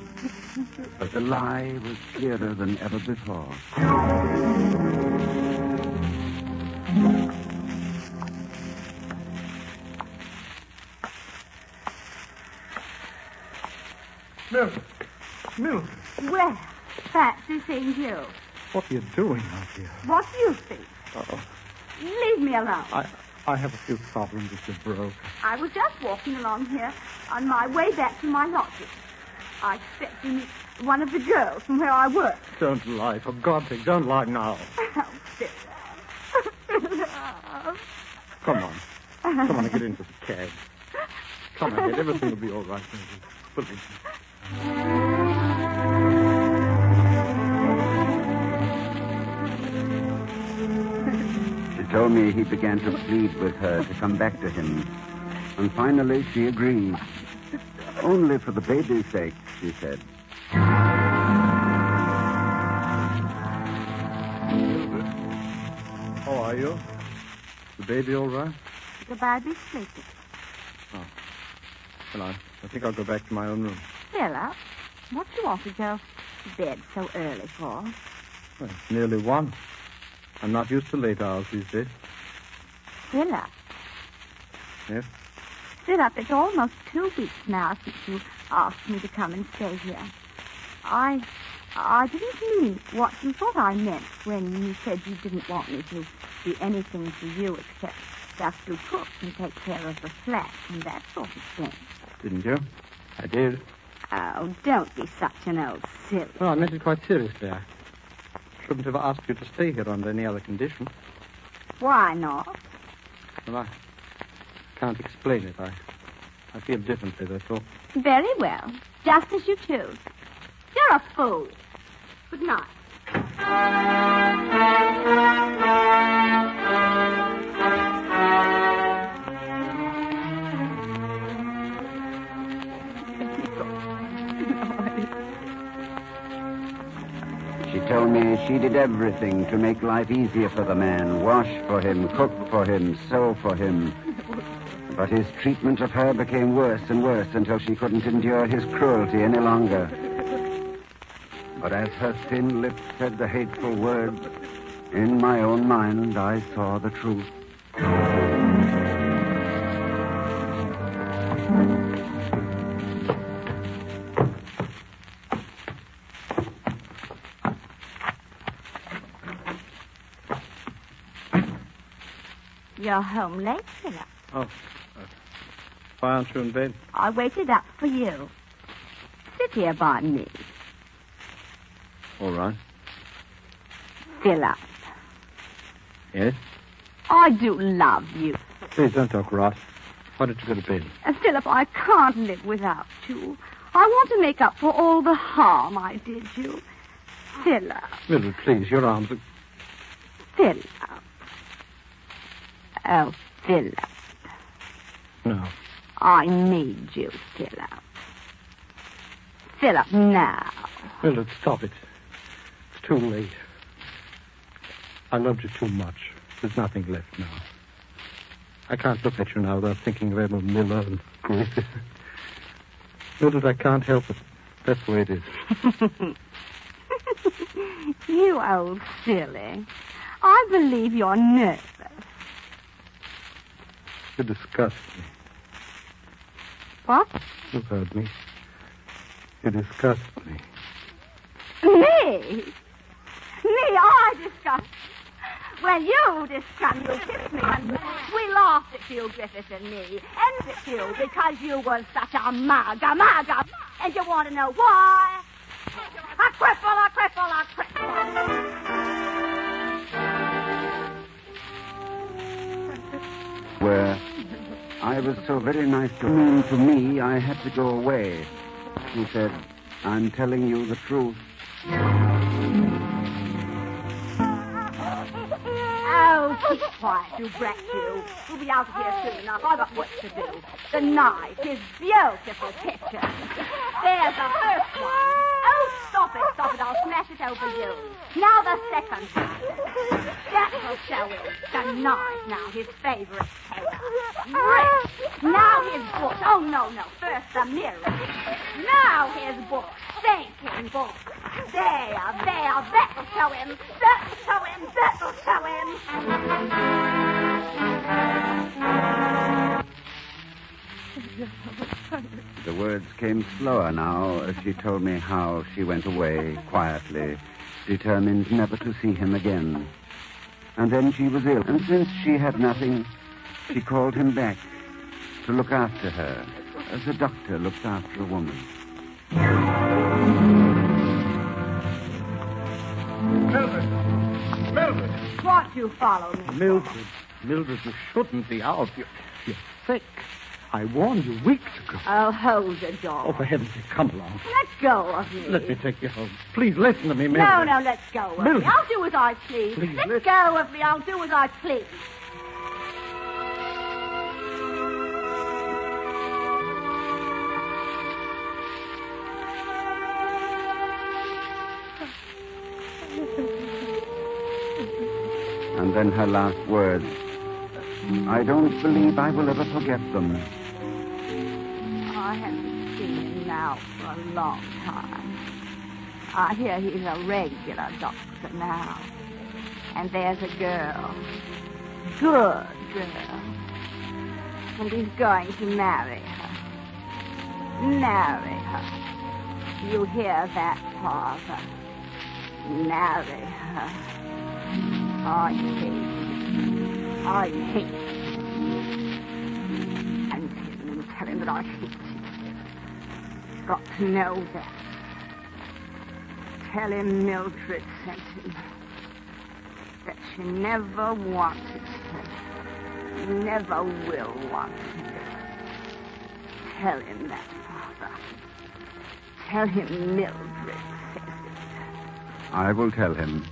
But the lie was clearer than ever before. Mildred. Mildred. Well, fancy seeing you. What are you doing out here? What do you think? Uh-oh. Leave me alone. I have a few problems with your broke. I was just walking along here on my way back to my lodging. I expect to meet one of the girls from where I work. Don't lie. For God's sake, don't lie now. Oh, Philip. Come on. Come on and get into the cab. Come ahead. Everything will be all right. Believe me. She told me he began to plead with her to come back to him. And finally she agreed. Only for the baby's sake, she said. How are you? The baby all right? The baby's sleeping. Oh. Well, I think I'll go back to my own room. Philip, what do you want to go to bed so early for? Well, it's nearly 1. I'm not used to late hours these days. Philip. Yes? Philip, it's almost 2 weeks now since you asked me to come and stay here. I didn't mean what you thought I meant when you said you didn't want me to do anything for you except just to cook and take care of the flat and that sort of thing. Didn't you? I did. Oh, don't be such an old silly. Well, I meant it quite seriously. I shouldn't have asked you to stay here under any other condition. Why not? Well, I can't explain it. I feel differently, that's all. Very well. Just as you choose. You're a fool. Good night. She told me she did everything to make life easier for the man. Wash for him, cook for him, sew for him. But his treatment of her became worse and worse until she couldn't endure his cruelty any longer. But as her thin lips said the hateful words, in my own mind I saw the truth. You're home late, Philip. Oh. Why aren't you in bed? I waited up for you. Sit here by me. All right. Philip. Yes? I do love you. Please don't talk rot. Why don't you go to bed? Philip, I can't live without you. I want to make up for all the harm I did you. Philip. Mildred, please, your arms are... Philip. Oh, Philip. No. I need you, Philip. Philip, now. Mildred, stop it. It's too late. I loved you too much. There's nothing left now. I can't look at you now without thinking of Edmund Miller and Griffith. Mildred, I can't help it. That's the way it is. You old silly. I believe you're nervous. You disgust me. What? You've heard me. You disgust me. Me? Me, I disgust. Well, you disgust. You kissed me and we laughed at you, Griffith and me. And at you because you were such a mug. And you want to know why? A cripple. Where I was so very nice to me, I had to go away. He said, I'm telling you the truth. Oh, keep quiet, you brat, you. We'll be out of here soon enough. I've got work to do. The knife is beautiful picture. There's the first one. Oh, stop it. I'll smash it over you. Now the second one. That will show him. The knife, now, his favorite color. Red. Now his book. Oh, no. First the mirror. Now his book. Thinking book. There. That'll show him. That'll show him. The words came slower now as she told me how she went away quietly, determined never to see him again. And then she was ill, and since she had nothing, she called him back to look after her, as a doctor looks after a woman. Mildred! What, you follow me? Mildred, you shouldn't be out. You're sick. I warned you weeks ago. I'll hold the door. Oh, for heaven's sake, come along. Let go of me. Let me take you home. Please listen to me, Mildred. No, let go of Mildred. me. I'll do as I please. Please, Let go of me. I'll do as I please. And then her last words. I don't believe I will ever forget them. I haven't seen him now for a long time. I hear he's a regular doctor now. And there's a girl. Good girl. And he's going to marry her. Marry her. You hear that, Father? Marry her. I hate it. And tell him that I hate it. He's got to know that. Tell him Mildred sent him. That she never wanted him. Never will want him. Tell him that, Father. Tell him Mildred says it. I will tell him.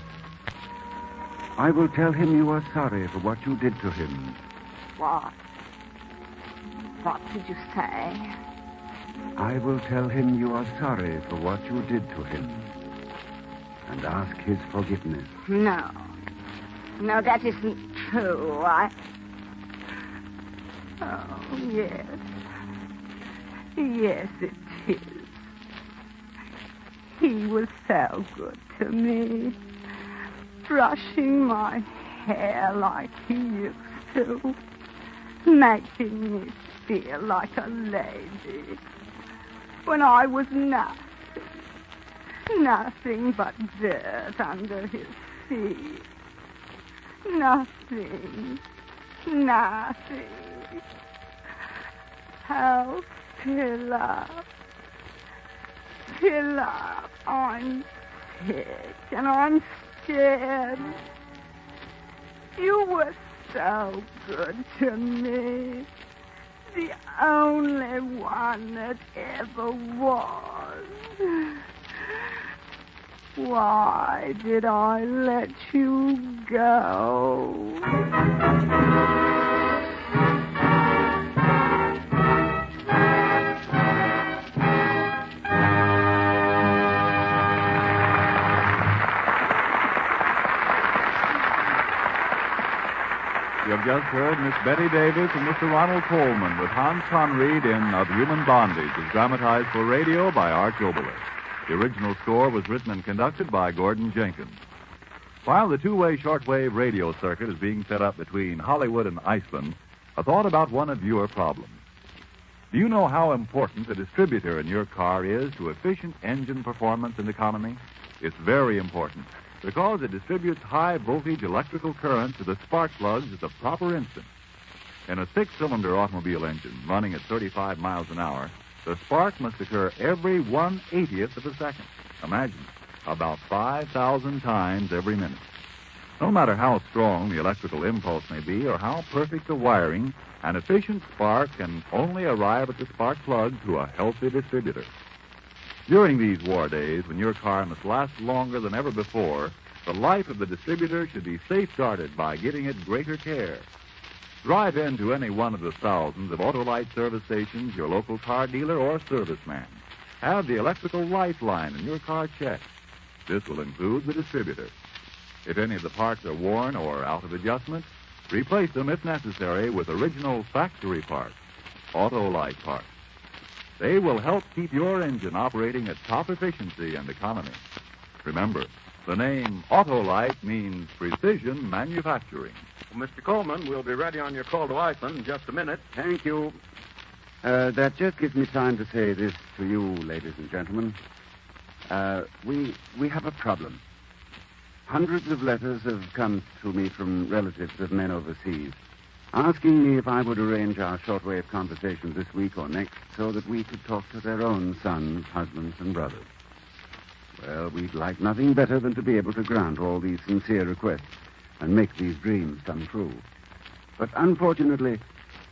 I will tell him you are sorry for what you did to him. What? What did you say? I will tell him you are sorry for what you did to him. And ask his forgiveness. No, that isn't true. Oh, yes. Yes, it is. He was so good to me. Brushing my hair like he used to. Making me feel like a lady. When I was nothing. Nothing but dirt under his feet. Nothing. Oh, Pilla, I'm sick and I'm scared. You were so good to me. The only one that ever was. Why did I let you go? You have just heard Miss Betty Davis and Mr. Ronald Coleman with Hans Conried in Of Human Bondage, as dramatized for radio by Art Jobeler. The original score was written and conducted by Gordon Jenkins. While the two-way shortwave radio circuit is being set up between Hollywood and Iceland, a thought about one of your problems. Do you know how important the distributor in your car is to efficient engine performance and economy? It's very important because it distributes high-voltage electrical current to the spark plugs at the proper instant. In a 6-cylinder automobile engine running at 35 miles an hour, the spark must occur every 1/80th of a second. Imagine, about 5,000 times every minute. No matter how strong the electrical impulse may be or how perfect the wiring, an efficient spark can only arrive at the spark plug through a healthy distributor. During these war days, when your car must last longer than ever before, the life of the distributor should be safeguarded by giving it greater care. Drive into any one of the thousands of Autolite service stations, your local car dealer, or serviceman. Have the electrical lifeline in your car checked. This will include the distributor. If any of the parts are worn or out of adjustment, replace them if necessary with original factory parts, Autolite parts. They will help keep your engine operating at top efficiency and economy. Remember, the name Autolite means precision manufacturing. Well, Mr. Coleman, we'll be ready on your call to Iceland in just a minute. Thank you. That just gives me time to say this to you, ladies and gentlemen. We have a problem. Hundreds of letters have come to me from relatives of men overseas, asking me if I would arrange our shortwave conversation this week or next so that we could talk to their own sons, husbands, and brothers. Well, we'd like nothing better than to be able to grant all these sincere requests and make these dreams come true. But unfortunately,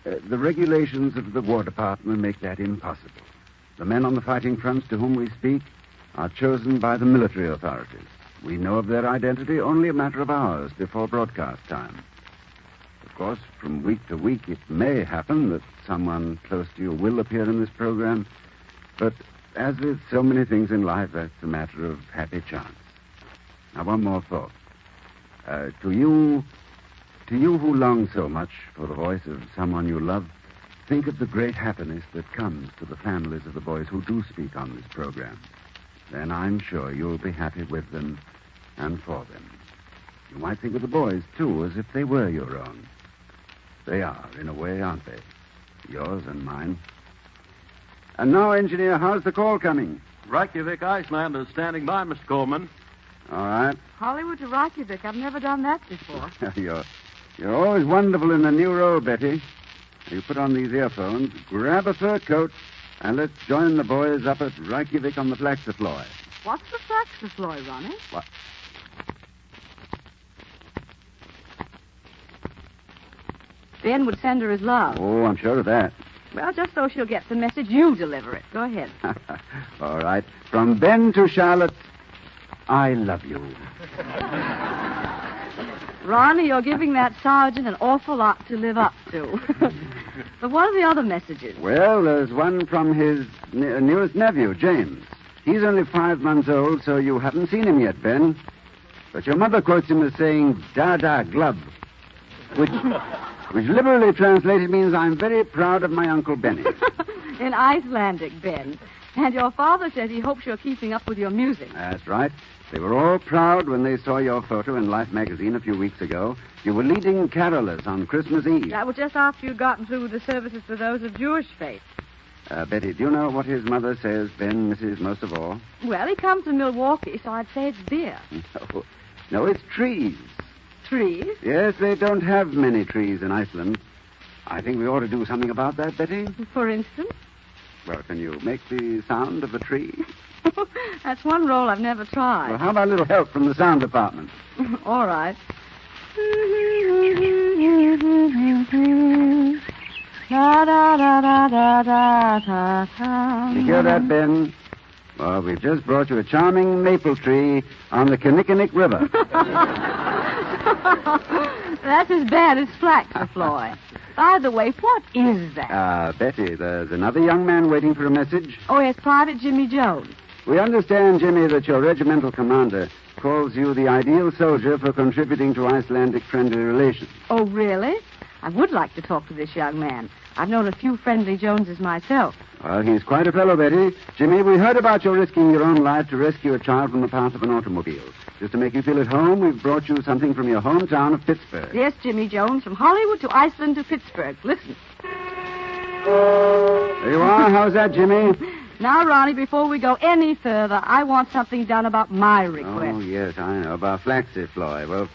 the regulations of the War Department make that impossible. The men on the fighting fronts to whom we speak are chosen by the military authorities. We know of their identity only a matter of hours before broadcast time. Of course, from week to week, it may happen that someone close to you will appear in this program, but as with so many things in life, that's a matter of happy chance. Now, one more thought. To you who long so much for the voice of someone you love, think of the great happiness that comes to the families of the boys who do speak on this program. Then I'm sure you'll be happy with them and for them. You might think of the boys, too, as if they were your own. They are, in a way, aren't they? Yours and mine. And now, engineer, how's the call coming? Reykjavik, Iceland is standing by, Mr. Coleman. All right. Hollywood to Reykjavik. I've never done that before. You're always wonderful in the new role, Betty. You put on these earphones, grab a fur coat, and let's join the boys up at Reykjavik on the Flaxafloy. What's the Flaxafloy, Ronnie? What? Ben would send her his love. Oh, I'm sure of that. Well, just so she'll get the message, you deliver it. Go ahead. All right. From Ben to Charlotte, I love you. Ronnie, you're giving that sergeant an awful lot to live up to. But what are the other messages? Well, there's one from his newest nephew, James. He's only 5 months old, so you haven't seen him yet, Ben. But your mother quotes him as saying, "Dada glub," which literally translated means, "I'm very proud of my Uncle Benny." In Icelandic, Ben. And your father says he hopes you're keeping up with your music. That's right. They were all proud when they saw your photo in Life magazine a few weeks ago. You were leading carolers on Christmas Eve. That was just after you'd gotten through with the services for those of Jewish faith. Betty, do you know what his mother says Ben misses most of all? Well, he comes to Milwaukee, so I'd say it's beer. No, it's trees. Trees? Yes, they don't have many trees in Iceland. I think we ought to do something about that, Betty. For instance? Well, can you make the sound of a tree? That's one role I've never tried. Well, how about a little help from the sound department? All right. You hear that, Ben? Well, we've just brought you a charming maple tree on the Kinnickinnick River. That's as bad as Flaxafloy. By the way, what is that? Betty, there's another young man waiting for a message. Oh, yes, Private Jimmy Jones. We understand, Jimmy, that your regimental commander calls you the ideal soldier for contributing to Icelandic friendly relations. Oh, really? I would like to talk to this young man. I've known a few friendly Joneses myself. Well, he's quite a fellow, Betty. Jimmy, we heard about your risking your own life to rescue a child from the path of an automobile. Just to make you feel at home, we've brought you something from your hometown of Pittsburgh. Yes, Jimmy Jones, from Hollywood to Iceland to Pittsburgh. Listen. There you are. How's that, Jimmy? Now, Ronnie, before we go any further, I want something done about my request. Oh, yes, I know. About Flaxifloy. Well,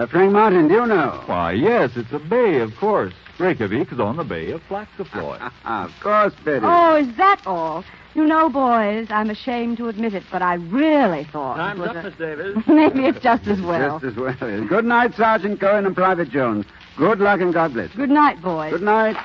Frank Martin, do you know? Why, yes, it's a bay, of course. Reykjavik is on the Bay of Flaxifloy. Of course, Betty. Oh, is that all? You know, boys, I'm ashamed to admit it, but I really thought... Time's it was up, Miss Davis. Maybe it's just as well. Just as well. Good night, Sergeant Cohen and Private Jones. Good luck and God bless. Good night, boys. Good night.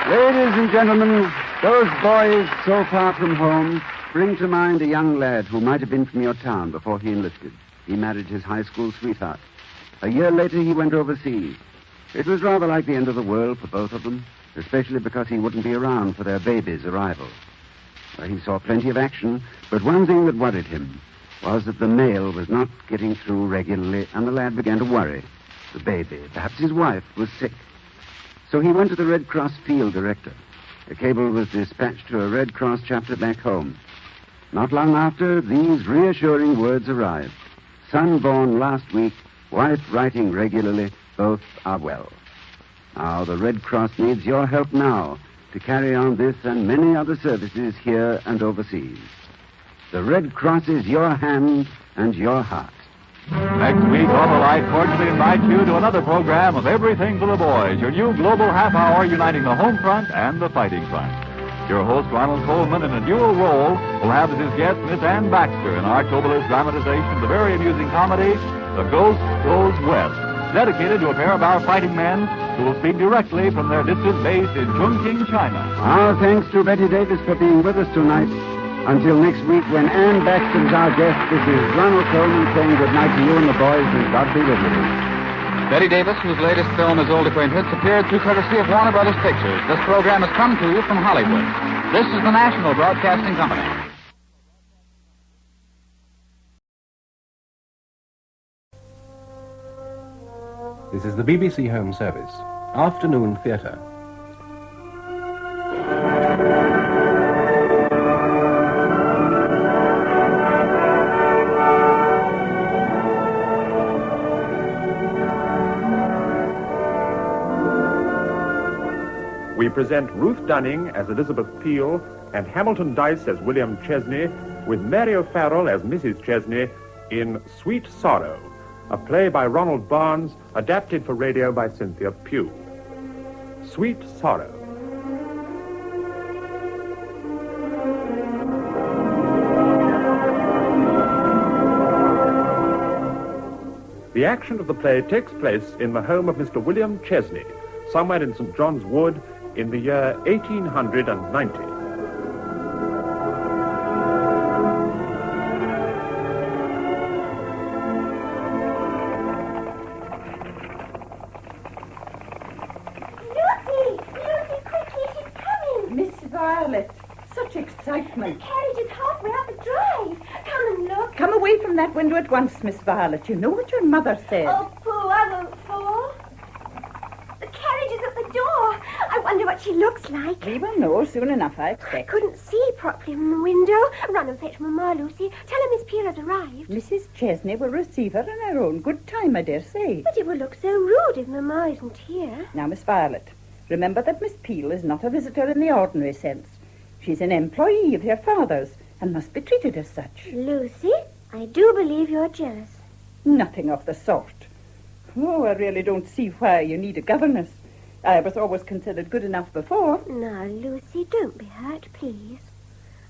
Ladies and gentlemen, those boys so far from home bring to mind a young lad who might have been from your town before he enlisted. He married his high school sweetheart. A year later, he went overseas. It was rather like the end of the world for both of them, especially because he wouldn't be around for their baby's arrival. He saw plenty of action, but one thing that worried him was that the mail was not getting through regularly, and the lad began to worry. The baby, perhaps his wife, was sick. So he went to the Red Cross field director. A cable was dispatched to a Red Cross chapter back home. Not long after, these reassuring words arrived. Son born last week, wife writing regularly, both are well. Now, the Red Cross needs your help now to carry on this and many other services here and overseas. The Red Cross is your hand and your heart. Next week, Autolite cordially invites you to another program of Everything for the Boys, your new global half hour uniting the home front and the fighting front. Your host, Ronald Coleman, in a dual role, will have as his guest Miss Ann Baxter in Archobel's dramatization of the very amusing comedy, The Ghost Goes West, dedicated to a pair of our fighting men who will speak directly from their distant base in Chongqing, China. Our thanks to Betty Davis for being with us tonight. Until next week, when Ann Baxter is our guest, this is Ronald Coleman saying good night to you and the boys, and God be with you. Betty Davis, whose latest film is Old Acquaintance, appeared through courtesy of Warner Brothers Pictures. This program has come to you from Hollywood. This is the National Broadcasting Company. This is the BBC Home Service. Afternoon Theatre. We present Ruth Dunning as Elizabeth Peel and Hamilton Dice as William Chesney, with Mary O'Farrell as Mrs. Chesney in Sweet Sorrow, a play by Ronald Barnes, adapted for radio by Cynthia Pugh. Sweet Sorrow. The action of the play takes place in the home of Mr. William Chesney, somewhere in St. John's Wood, in the year 1890. Miss Violet, such excitement. The carriage is halfway up the drive. Come and look. Come away from that window at once, Miss Violet. You know what your mother said. Oh, Pooh, I won't fall. The carriage is at the door. I wonder what she looks like. We will know soon enough, I I expect. couldn't see properly from the window. Run and fetch Mamma, Lucy. Tell her Miss Peel has arrived. Mrs. Chesney will receive her in her own good time, I dare say. But it will look so rude if Mamma isn't here. Now, Miss Violet, remember that Miss Peel is not a visitor in the ordinary sense. She's an employee of your father's and must be treated as such. Lucy, I do believe you're jealous. Nothing of the sort. Oh, I really don't see why you need a governess. I was always considered good enough before. Now, Lucy, don't be hurt, please.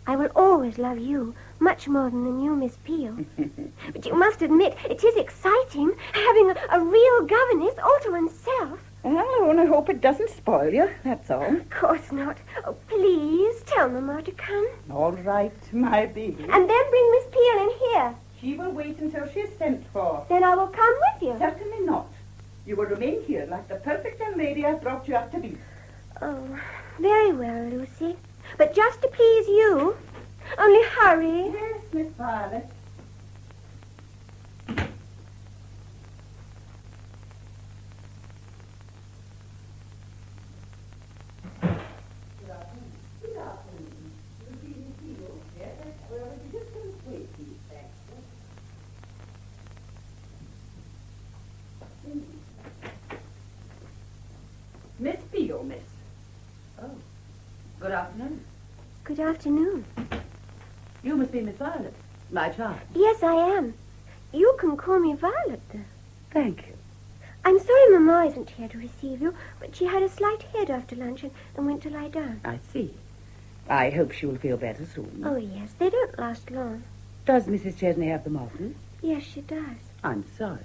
I will always love you much more than you, Miss Peel. But you must admit, it is exciting, having a real governess all to oneself. Well, I only hope it doesn't spoil you, that's all. Of course not. Oh, please, tell Mamma to come. All right, my baby. And then bring Miss Peel in here. She will wait until she is sent for. Then I will come with you. Certainly not. You will remain here like the perfect young lady I brought you up to be. Oh, very well, Lucy. But just to please you. Only hurry. Yes, Miss Violet. afternoon. You must be Miss Violet, my child. Yes, I am. You can call me Violet, though. Thank you. I'm sorry Mamma isn't here to receive you, but she had a slight head after lunch and went to lie down. I see. I hope she will feel better soon. Oh, yes. They don't last long. Does Mrs. Chesney have them often? Yes, she does. I'm sorry.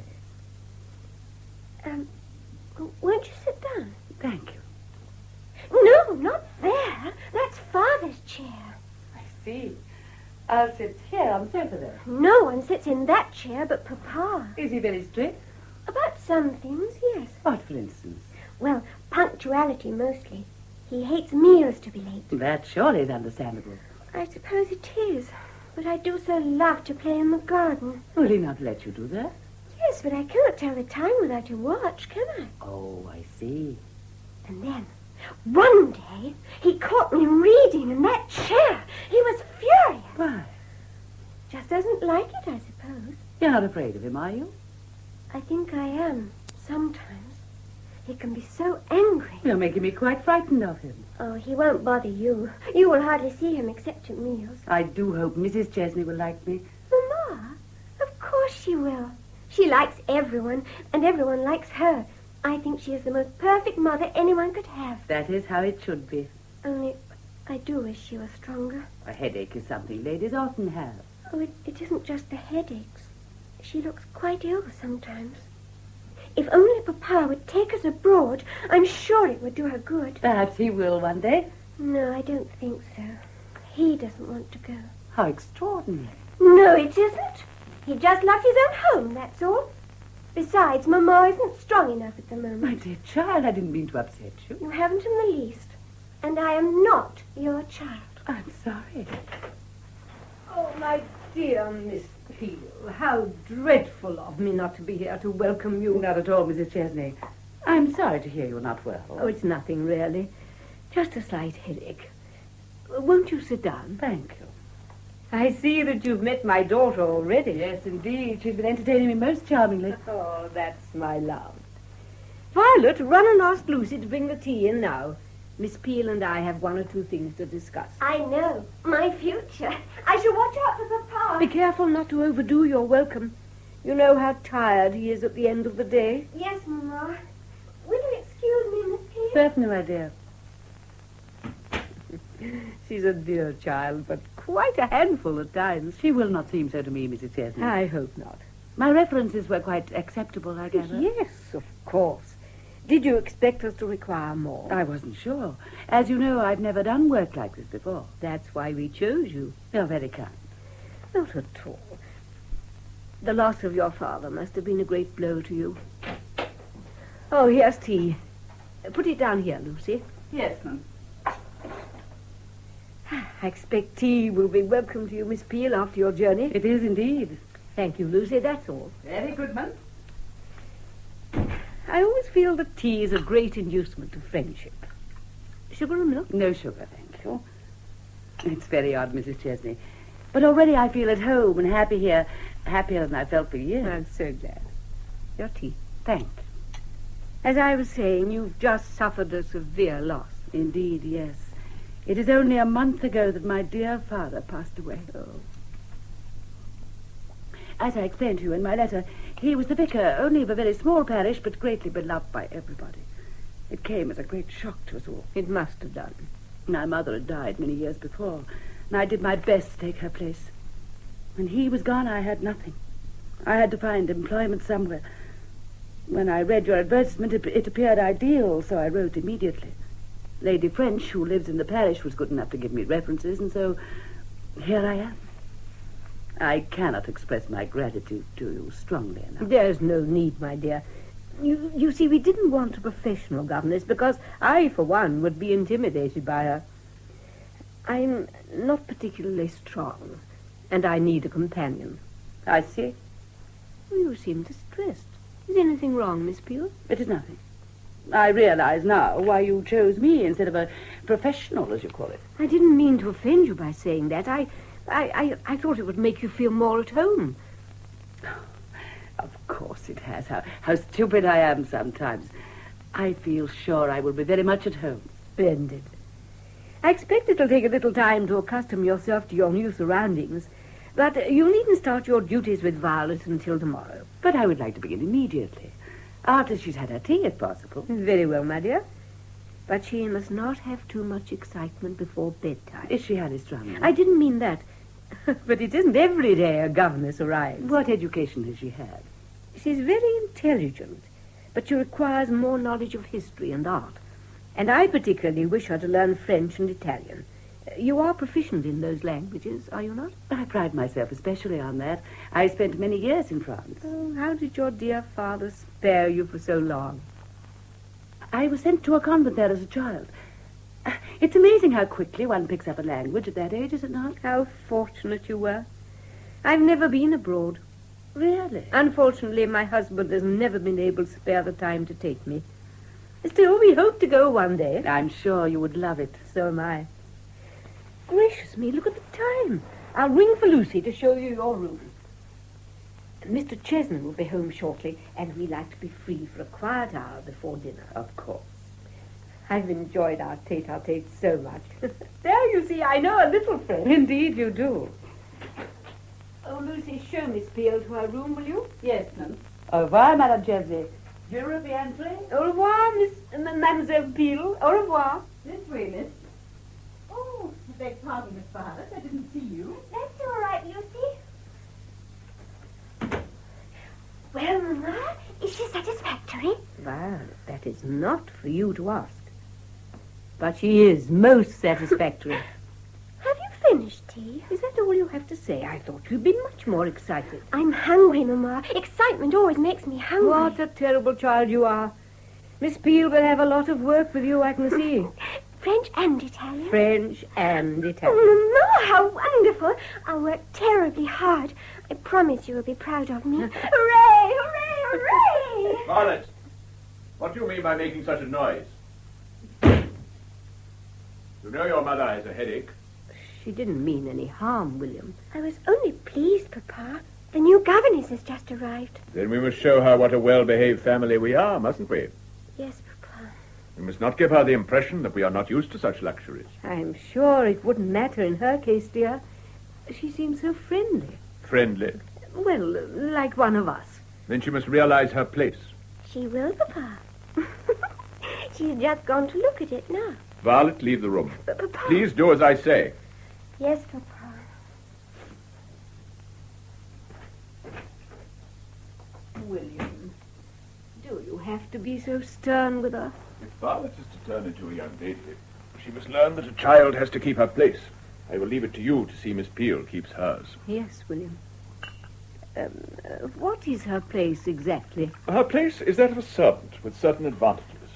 Won't you sit down? Thank you. No, not there. That's Father's chair. I see. I'll sit here on the sofa there. No one sits in that chair but Papa. Is he very strict? About some things, yes. What, for instance? Well, punctuality mostly. He hates meals to be late. That surely is understandable. I suppose it is. But I do so love to play in the garden. Will he not let you do that? Yes, but I cannot tell the time without your watch, can I? Oh, I see. And then, one day, he caught me reading in that chair. He was furious. Why? Just doesn't like it, I suppose. You're not afraid of him, are you? I think I am, sometimes. He can be so angry. You're making me quite frightened of him. Oh, he won't bother you. You will hardly see him except at meals. I do hope Mrs. Chesney will like me. Mamma? Of course she will. She likes everyone, and everyone likes her. I think she is the most perfect mother anyone could have. That is how it should be. Only, I do wish she was stronger. A headache is something ladies often have. Oh, it isn't just the headaches. She looks quite ill sometimes. If only Papa would take us abroad, I'm sure it would do her good. Perhaps he will one day. No, I don't think so. He doesn't want to go. How extraordinary. No, it isn't. He just loves his own home, that's all. Besides, Mamma isn't strong enough at the moment. My dear child, I didn't mean to upset you. You haven't in the least. And I am not your child. I'm sorry. Oh, my dear Miss Peel, how dreadful of me not to be here to welcome you. Not at all, Mrs. Chesney. I'm sorry to hear you're not well. Oh, it's nothing, really. Just a slight headache. Won't you sit down? Thank you. I see that you've met my daughter already. Yes, indeed. She's been entertaining me most charmingly. Oh, that's my love. Violet, run and ask Lucy to bring the tea in now. Miss Peel and I have one or two things to discuss. I know. My future. I shall watch out for Papa. Be careful not to overdo your welcome. You know how tired he is at the end of the day. Yes, Mamma. Will you excuse me, Miss Peel? Certainly, my dear. She's a dear child, but quite a handful at times. She will not seem so to me, Mrs. Chesney. I hope not. My references were quite acceptable, I gather. Yes, of course. Did you expect us to require more? I wasn't sure. As you know, I've never done work like this before. That's why we chose you. You're very kind. Not at all. The loss of your father must have been a great blow to you. Oh, here's tea. Put it down here, Lucy. Yes, ma'am. I expect tea will be welcome to you, Miss Peel, after your journey. It is indeed. Thank you, Lucy. That's all. Very good, ma'am. I always feel that tea is a great inducement to friendship. Sugar or milk? No sugar, thank you. It's very odd, Mrs. Chesney. But already I feel at home and happy here, happier than I felt for years. I'm so glad. Your tea. Thank you. As I was saying, you've just suffered a severe loss. Indeed, yes. It is only a month ago that my dear father passed away. Oh. As I explained to you in my letter, he was the vicar only of a very small parish, but greatly beloved by everybody. It came as a great shock to us all. It must have done. My mother had died many years before, and I did my best to take her place. When he was gone, I had nothing. I had to find employment somewhere. When I read your advertisement, it appeared ideal, so I wrote immediately. Lady French, who lives in the parish, was good enough to give me references, and so here I am. I cannot express my gratitude to you strongly enough. There's no need, my dear. You see, we didn't want a professional governess because I, for one, would be intimidated by her. I'm not particularly strong, and I need a companion. I see. You seem distressed. Is anything wrong, Miss Peel? It is nothing. I realize now why you chose me instead of a professional, as you call it. I didn't mean to offend you by saying that. I thought it would make you feel more at home. Of course it has. How stupid I am sometimes. I feel sure I will be very much at home. Splendid. I expect it'll take a little time to accustom yourself to your new surroundings. But you needn't start your duties with Violet until tomorrow. But I would like to begin immediately. After she's had her tea, if possible. Very well, my dear. But she must not have too much excitement before bedtime. Is she highly strung? I didn't mean that. But it isn't every day a governess arrives. What education has she had? She's very intelligent, but she requires more knowledge of history and art. And I particularly wish her to learn French and Italian. You are proficient in those languages, are you not? I pride myself especially on that. I spent many years in France. Oh, how did your dear father spare you for so long? I was sent to a convent there as a child. It's amazing how quickly one picks up a language at that age, is it not? How fortunate you were. I've never been abroad. Really? Unfortunately, my husband has never been able to spare the time to take me. Still, we hope to go one day. I'm sure you would love it. So am I. Gracious me, look at the time. I'll ring for Lucy to show you your room. Mr. Chesney will be home shortly, and we like to be free for a quiet hour before dinner. Of course. I've enjoyed our tete-a-tete so much. There, you see, I know a little French. Indeed you do. Oh, Lucy, show Miss Peel to her room, will you? Yes, ma'am. Au revoir, Madame Chesney. Je reviendrai. Au revoir, Mademoiselle Peel. Au revoir. This way, miss. Oh, I beg pardon, Miss Violet. I didn't see you. That's all right, Lucy. Well, Mamma, is she satisfactory? Well, that is not for you to ask. But she is most satisfactory. Have you finished tea? Is that all you have to say? I thought you'd been much more excited. I'm hungry, Mamma. Excitement always makes me hungry. What a terrible child you are. Miss Peel will have a lot of work with you, I can see. French and Italian? French and Italian. Oh, Mamma, how wonderful. I'll work terribly hard. I promise you will be proud of me. Hooray, hooray, hooray! Violet, what do you mean by making such a noise? You know your mother has a headache. She didn't mean any harm, William. I was only pleased, Papa. The new governess has just arrived. Then we must show her what a well-behaved family we are, mustn't we? Yes, Papa. We must not give her the impression that we are not used to such luxuries. I'm sure it wouldn't matter in her case, dear. She seems so friendly. Friendly? Well, like one of us. Then she must realize her place. She will, Papa. She's just gone to look at it now. Violet, leave the room. But, Papa... Please do as I say. Yes, Papa. William, do you have to be so stern with her? If Violet is to turn into a young lady, she must learn that a child has to keep her place. I will leave it to you to see Miss Peel keeps hers. Yes, William. What is her place exactly? Her place is that of a servant with certain advantages.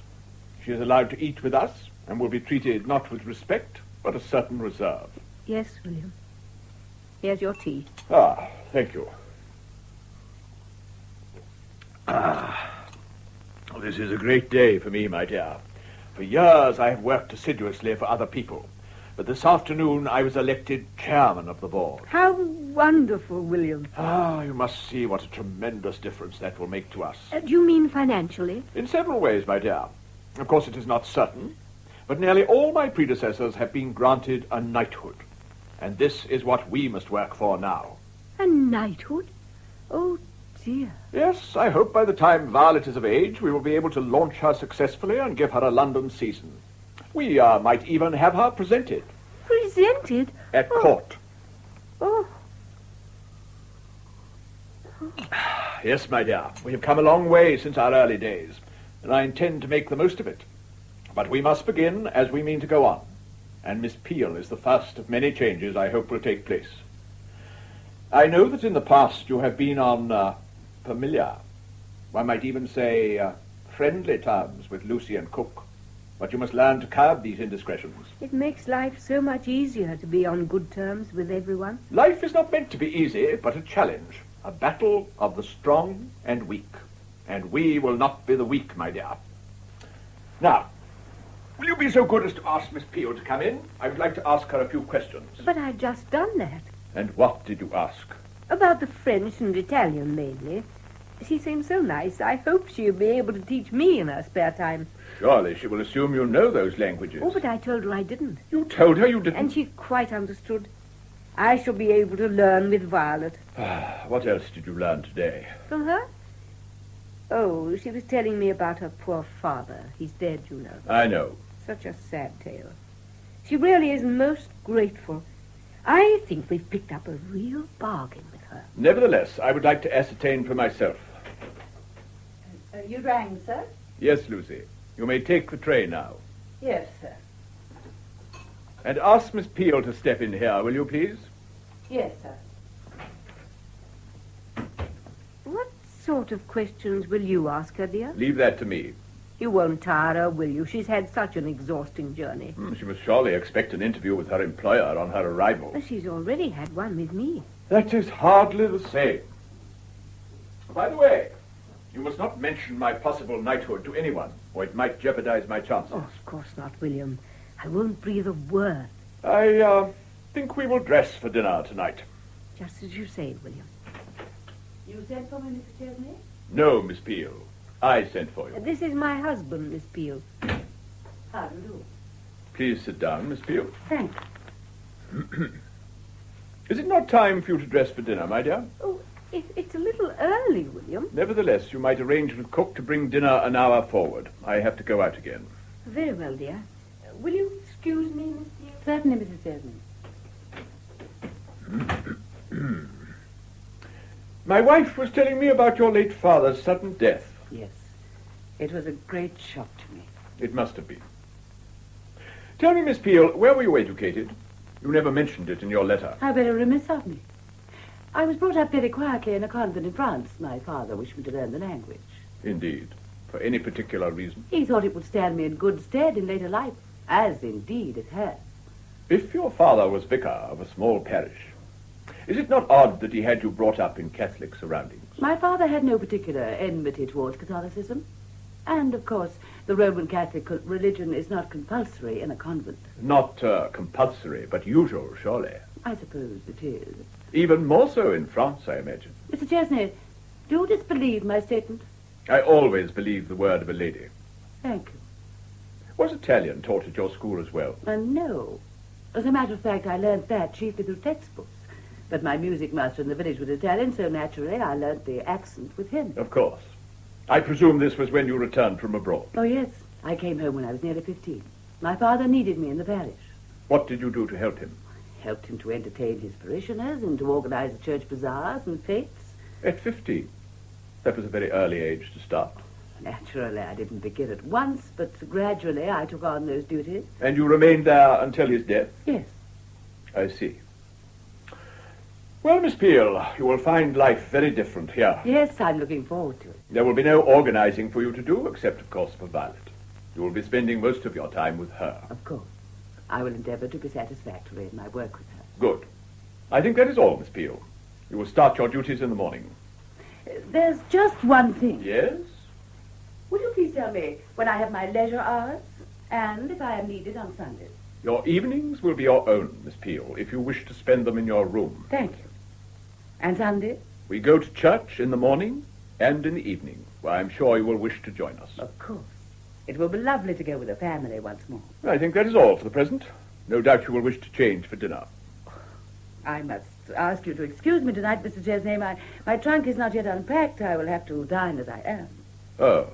She is allowed to eat with us and will be treated not with respect, but a certain reserve. Yes, William. Here's your tea. Ah, thank you. This is a great day for me, my dear. For years I have worked assiduously for other people, but this afternoon I was elected chairman of the board. How wonderful, William. Ah, you must see what a tremendous difference that will make to us. Do you mean financially? In several ways, my dear. Of course, it is not certain, but nearly all my predecessors have been granted a knighthood. And this is what we must work for now. A knighthood? Oh, dear. Yes, I hope by the time Violet is of age, we will be able to launch her successfully and give her a London season. We might even have her presented. Presented? At court. Oh. Yes, my dear, we have come a long way since our early days, and I intend to make the most of it. But we must begin as we mean to go on, and Miss Peel is the first of many changes I hope will take place. I know that in the past you have been on familiar, one might even say friendly terms with Lucy and Cook, but you must learn to curb these indiscretions. It makes life so much easier to be on good terms with everyone. Life is not meant to be easy, but a challenge, a battle of the strong and weak. And we will not be the weak, my dear. Now, will you be so good as to ask Miss Peel to come in? I would like to ask her a few questions. But I've just done that. And what did you ask? About the French and Italian, mainly. She seems so nice. I hope she'll be able to teach me in her spare time. Surely she will assume you know those languages. Oh, but I told her I didn't. You told her you didn't? And she quite understood. I shall be able to learn with Violet. What else did you learn today? From her? Oh, she was telling me about her poor father. He's dead, you know. I know. Such a sad tale. She really is most grateful. I think we've picked up a real bargain with her. Nevertheless, I would like to ascertain for myself. You rang, sir? Yes, Lucy. You may take the tray now. Yes, sir. And ask Miss Peel to step in here, will you, please? Yes, sir. What sort of questions will you ask her, dear? Leave that to me. You won't tire her, will you? She's had such an exhausting journey. She must surely expect an interview with her employer on her arrival. She's already had one with me. That is hardly the same. By the way, you must not mention my possible knighthood to anyone, or it might jeopardize my chances. Oh, of course not, William. I won't breathe a word. I think we will dress for dinner tonight. Just as you say, William. You sent for me, Mr. Chesney? No, Miss Peel. I sent for you. This is my husband, Miss Peel. How do you do? Please sit down, Miss Peel. Thank you. Is it not time for you to dress for dinner, my dear? Oh, it's a little early, William. Nevertheless, you might arrange with cook to bring dinner an hour forward. I have to go out again. Very well, dear. Will you excuse me, Miss Peel? Certainly, Mrs. Chesney. My wife was telling me about your late father's sudden death. Yes. It was a great shock to me. It must have been. Tell me, Miss Peel, where were you educated? You never mentioned it in your letter. How very remiss of me. I was brought up very quietly in a convent in France. My father wished me to learn the language. Indeed. For any particular reason? He thought it would stand me in good stead in later life, as indeed it has. If your father was vicar of a small parish, is it not odd that he had you brought up in Catholic surroundings? My father had no particular enmity towards Catholicism. And, of course, the Roman Catholic religion is not compulsory in a convent. Not compulsory, but usual, surely. I suppose it is. Even more so in France, I imagine. Mr. Chesney, do you disbelieve my statement? I always believe the word of a lady. Thank you. Was Italian taught at your school as well? No. As a matter of fact, I learnt that chiefly through textbooks. But my music master in the village was Italian, so naturally I learnt the accent with him. Of course. I presume this was when you returned from abroad. Oh, yes. I came home when I was nearly 15. My father needed me in the parish. What did you do to help him? I helped him to entertain his parishioners and to organize the church bazaars and fetes. At 15? That was a very early age to start. Naturally, I didn't begin at once, but gradually I took on those duties. And you remained there until his death? Yes. I see. Well, Miss Peel, you will find life very different here. Yes, I'm looking forward to it. There will be no organizing for you to do, except, of course, for Violet. You will be spending most of your time with her. Of course. I will endeavor to be satisfactory in my work with her. Good. I think that is all, Miss Peel. You will start your duties in the morning. There's just one thing. Yes? Will you please tell me when I have my leisure hours and if I am needed on Sundays? Your evenings will be your own, Miss Peel, if you wish to spend them in your room. Thank you. And Sunday? We go to church in the morning and in the evening, where I'm sure you will wish to join us. Of course. It will be lovely to go with the family once more. I think that is all for the present. No doubt you will wish to change for dinner. I must ask you to excuse me tonight, Mr. Chesney. My trunk is not yet unpacked. I will have to dine as I am. Oh,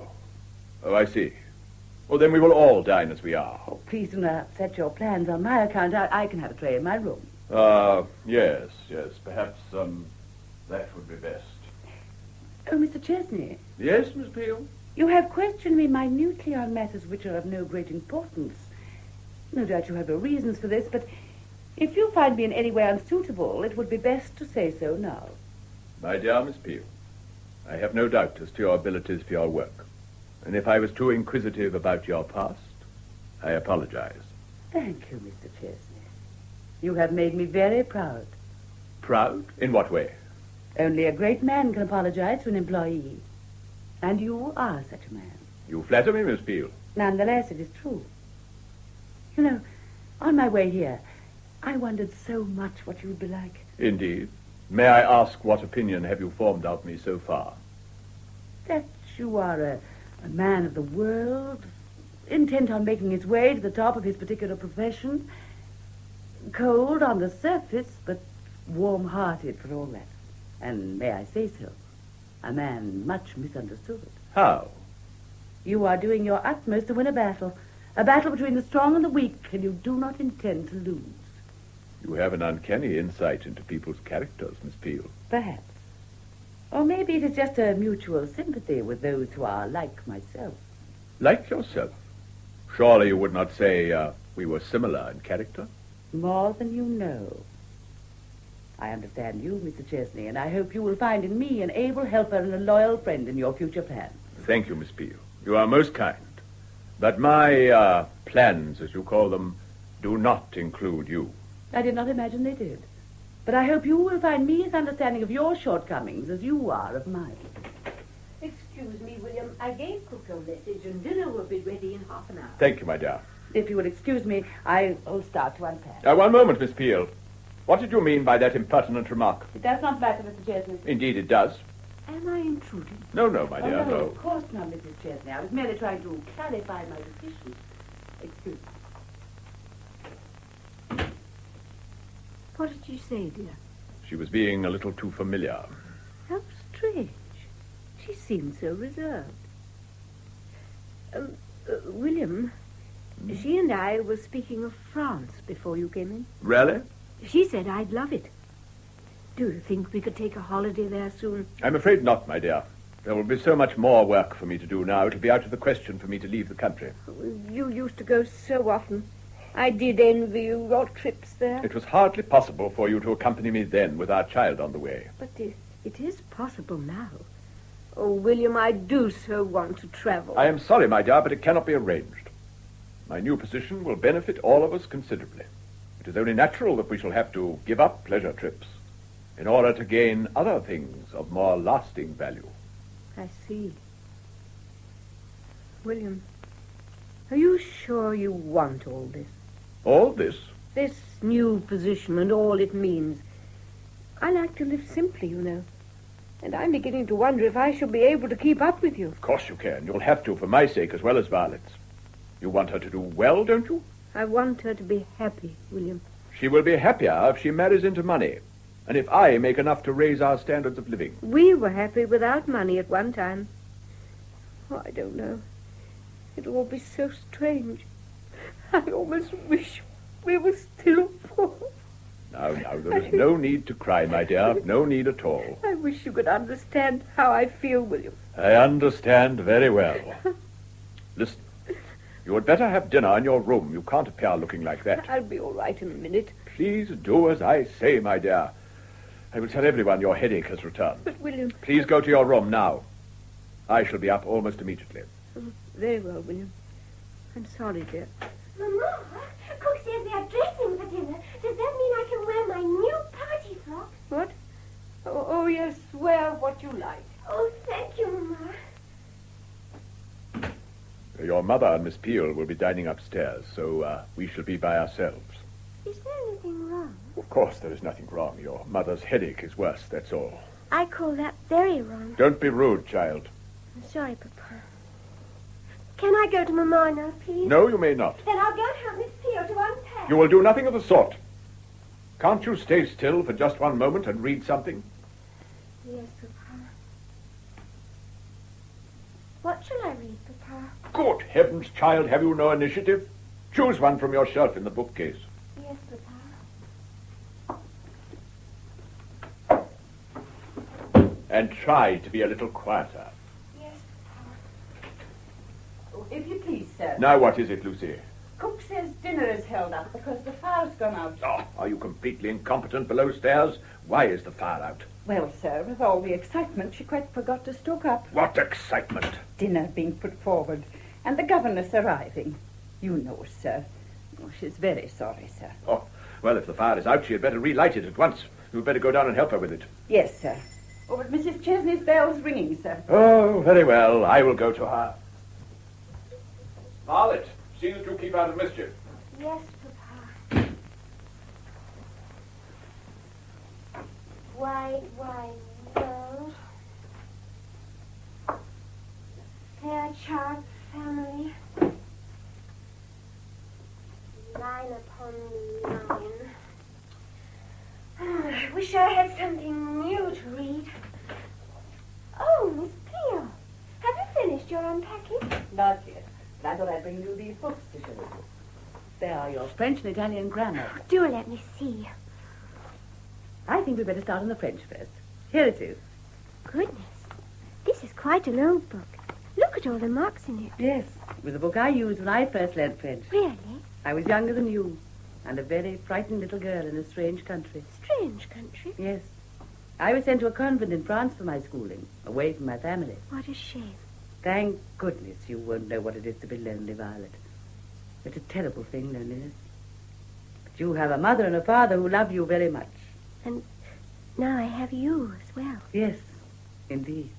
I see. Well, then we will all dine as we are. Oh, please do not upset your plans on my account. I can have a tray in my room. Yes. Perhaps, that would be best. Oh, Mr. Chesney. Yes, Miss Peel? You have questioned me minutely on matters which are of no great importance. No doubt you have your reasons for this, but if you find me in any way unsuitable, it would be best to say so now. My dear Miss Peel, I have no doubt as to your abilities for your work. And if I was too inquisitive about your past, I apologize. Thank you, Mr. Chesney. You have made me very proud. Proud? In what way? Only a great man can apologize to an employee. And you are such a man. You flatter me, Miss Peel. Nonetheless, it is true. You know, on my way here, I wondered so much what you would be like. Indeed. May I ask what opinion have you formed of me so far? that you are a man of the world, intent on making his way to the top of his particular profession, cold on the surface, but warm-hearted for all that. And may I say so, a man much misunderstood. How? You are doing your utmost to win a battle between the strong and the weak, and you do not intend to lose. You have an uncanny insight into people's characters, Miss Peel. Perhaps. Or maybe it is just a mutual sympathy with those who are like myself. Like yourself? Surely you would not say we were similar in character? More than you know. I understand you, Mr. Chesney, and I hope you will find in me an able helper and a loyal friend in your future plans. Thank you, Miss Peel. You are most kind. But my plans, as you call them, do not include you. I did not imagine they did. But I hope you will find me as understanding of your shortcomings as you are of mine. Excuse me, William. I gave cook your message, and dinner will be ready in half an hour. Thank you, my dear. If you will excuse me, I will start to unpack. One moment, Miss Peel. What did you mean by that impertinent remark? It does not matter, Mr. Chesney. Indeed it does. Am I intruding? No, my dear, no. no. Of course not, Mrs. Chesney. I was merely trying to clarify my decision. Excuse me. What did you say, dear? She was being a little too familiar. How strange. She seemed so reserved. William, she and I were speaking of France before you came in. Really? She said I'd love it. Do you think we could take a holiday there soon? I'm afraid not, my dear. There will be so much more work for me to do now. It'll be out of the question for me to leave the country. You used to go so often. I did envy you, your trips there. It was hardly possible for you to accompany me then with our child on the way. But it is possible now. Oh, William, I do so want to travel. I am sorry, my dear, but it cannot be arranged. My new position will benefit all of us considerably. It is only natural that we shall have to give up pleasure trips in order to gain other things of more lasting value. I see. William, are you sure you want all this? All this? This new position and all it means. I like to live simply, you know. And I'm beginning to wonder if I shall be able to keep up with you. Of course you can. You'll have to, for my sake as well as Violet's. You want her to do well, don't you? I want her to be happy, William. She will be happier if she marries into money, and if I make enough to raise our standards of living. We were happy without money at one time. Oh, I don't know. It'll all be so strange. I almost wish we were still poor. Now, there is no need to cry, my dear. No need at all. I wish you could understand how I feel, William. I understand very well. Listen, you had better have dinner in your room. You can't appear looking like that. I'll be all right in a minute. Please do as I say, my dear. I will tell everyone your headache has returned. But, William... Please go to your room now. I shall be up almost immediately. Oh, very well, William. I'm sorry, dear. Mama, Cook says they are dressing for dinner. Does that mean I can wear my new party frock? What? Oh, yes, wear what you like. Oh, thank you, Mama. Your mother and Miss Peel will be dining upstairs, so we shall be by ourselves. Is there anything wrong? Of course there is nothing wrong. Your mother's headache is worse, that's all. I call that very wrong. Don't be rude, child. I'm sorry, Papa. Can I go to Mama now, please? No, you may not. Then I'll go and help Miss Peel to unpack. You will do nothing of the sort. Can't you stay still for just one moment and read something? Yes, Papa. What shall I read, Papa? Good heavens, child, have you no initiative? Choose one from your shelf in the bookcase. Yes, Papa. And try to be a little quieter. Yes, Papa. Oh, if you please, sir. Now what is it, Lucy? Cook says dinner is held up because the fire's gone out. Oh, are you completely incompetent below stairs? Why is the fire out? Well, sir, with all the excitement, she quite forgot to stoke up. What excitement? Dinner being put forward, and the governess arriving. You know, sir. Oh, she's very sorry, sir. Oh, well, if the fire is out, she had better relight it at once. You'd better go down and help her with it. Yes, sir. Oh, but Mrs. Chesney's bell's ringing, sir. Oh, very well. I will go to her. Violet, see that you keep out of mischief. Yes, Papa. Why, no. chart, family. Line upon line. I wish I had something new to read. Oh, Miss Peel, have you finished your unpacking? Not yet. I thought I'd bring you these books to show you. They are your French and Italian grammar. Do let me see. I think we'd better start on the French first. Here it is. Goodness, this is quite an old book. Look at all the marks in it. Yes, it was a book I used when I first learned French. Really? I was younger than you, and a very frightened little girl in a strange country. Strange country? Yes. I was sent to a convent in France for my schooling, away from my family. What a shame. Thank goodness you won't know what it is to be lonely, Violet. It's a terrible thing, loneliness. But you have a mother and a father who love you very much. And now I have you as well. Yes, indeed.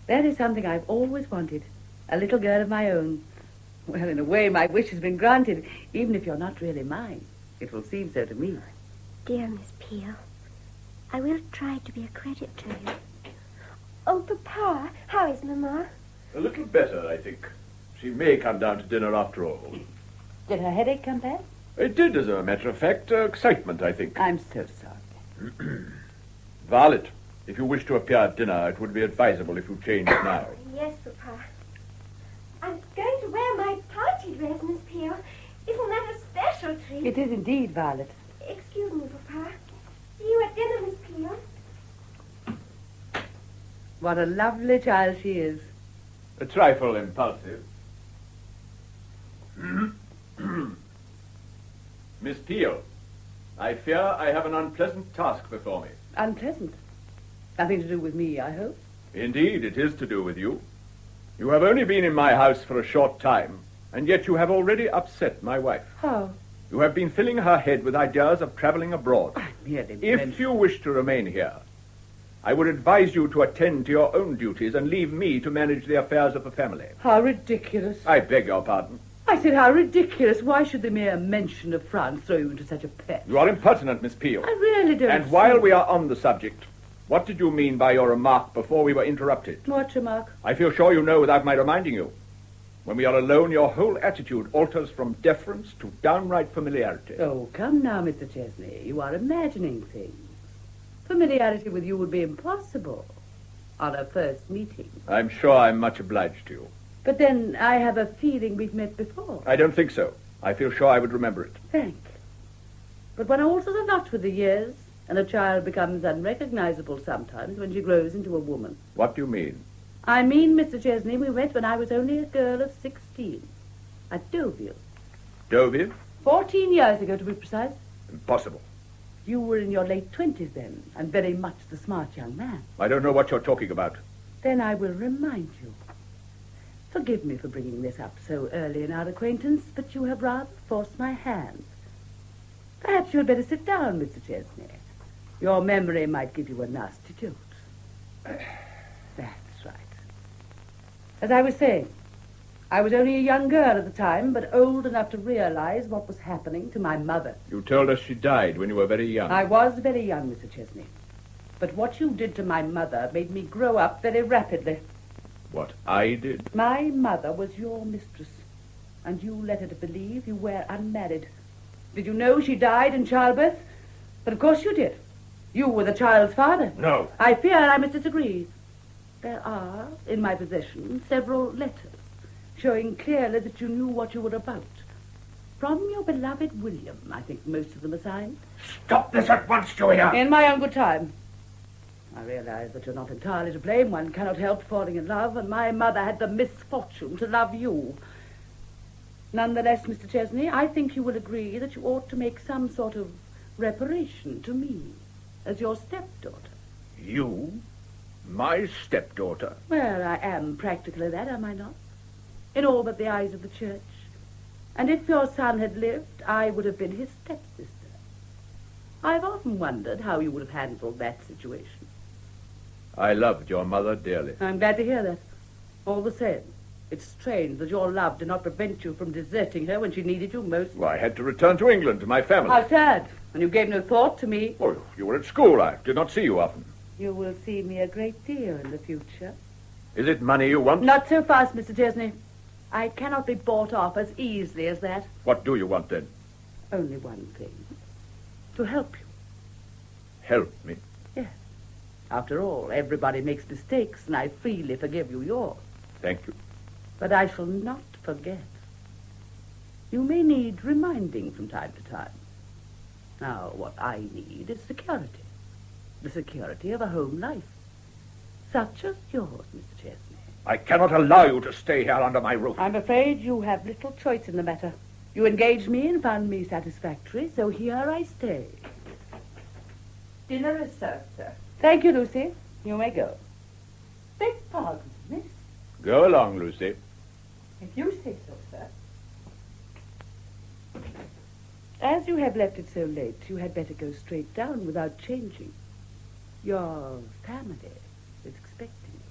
That is something I've always wanted. A little girl of my own. Well, in a way, my wish has been granted, even if you're not really mine. It will seem so to me. Dear Miss Peel, I will try to be a credit to you. Oh, Papa, how is Mamma? A little better, I think. She may come down to dinner after all. Did her headache come back? It did, as a matter of fact. Excitement, I think. I'm so sorry. Violet, if you wish to appear at dinner, it would be advisable if you changed now. Yes, Papa. I'm going to wear my party dress, Miss Peel. Isn't that a special treat? It is indeed, Violet. Excuse me, Papa. See you at dinner, Miss Peel. What a lovely child she is. A trifle impulsive. Miss Peel, I fear I have an unpleasant task before me. Unpleasant? Nothing to do with me, I hope. Indeed, it is to do with you. You have only been in my house for a short time, and yet you have already upset my wife. How? You have been filling her head with ideas of traveling abroad. If you wish to remain here, I would advise you to attend to your own duties and leave me to manage the affairs of the family. How ridiculous. I beg your pardon. I said how ridiculous. Why should the mere mention of France throw you into such a pet? You are impertinent, Miss Peel. I really don't. And while we are on the subject, what did you mean by your remark before we were interrupted? What remark? I feel sure you know without my reminding you. When we are alone, your whole attitude alters from deference to downright familiarity. Oh, come now, Mr. Chesney. You are imagining things. Familiarity with you would be impossible on a first meeting. I'm sure I'm much obliged to you. But then I have a feeling we've met before. I don't think so. I feel sure I would remember it. Thank you. But one alters a lot with the years, and a child becomes unrecognizable sometimes when she grows into a woman. What do you mean? I mean, Mr. Chesney, we met when I was only a girl of 16 at Deauville. Deauville? 14 years ago, to be precise. Impossible. You were in your late 20s then, and very much the smart young man. I don't know what you're talking about. Then I will remind you. Forgive me for bringing this up so early in our acquaintance, but you have rather forced my hand. Perhaps you had better sit down, Mr. Chesney. Your memory might give you a nasty jolt. That's right. As I was saying, I was only a young girl at the time, but old enough to realize what was happening to my mother. You told us she died when you were very young. I was very young, Mr. Chesney. But what you did to my mother made me grow up very rapidly. What I did? My mother was your mistress, and you led her to believe you were unmarried. Did you know she died in childbirth? But of course you did. You were the child's father. No. I fear I must disagree. There are, in my possession, several letters showing clearly that you knew what you were about. From your beloved William, I think most of them are signed. Stop this at once, Julia. In my own good time. I realize that you're not entirely to blame. One cannot help falling in love, and my mother had the misfortune to love you. Nonetheless, Mr. Chesney, I think you will agree that you ought to make some sort of reparation to me as your stepdaughter. You? My stepdaughter? Well, I am practically that, am I not? In all but the eyes of the church. And if your son had lived, I would have been his stepsister. I've often wondered how you would have handled that situation. I loved your mother dearly. I'm glad to hear that. All the same, it's strange that your love did not prevent you from deserting her when she needed you most. Well, I had to return to England, to my family. How sad. And you gave no thought to me. Oh, you were at school. I did not see you often. You will see me a great deal in the future. Is it money you want? Not so fast, Mr. Chesney. I cannot be bought off as easily as that. What do you want, then? Only one thing. To help you. Help me? Yes. After all, everybody makes mistakes, and I freely forgive you yours. Thank you. But I shall not forget. You may need reminding from time to time. Now, what I need is security. The security of a home life. Such as yours, Mr. Chesney. I cannot allow you to stay here under my roof. I'm afraid you have little choice in the matter. You engaged me and found me satisfactory, so here I stay. Dinner is served, sir. Thank you, Lucy. You may go. Beg pardon, miss. Go along, Lucy. If you say so, sir. As you have left it so late, you had better go straight down without changing. Your family is expecting you.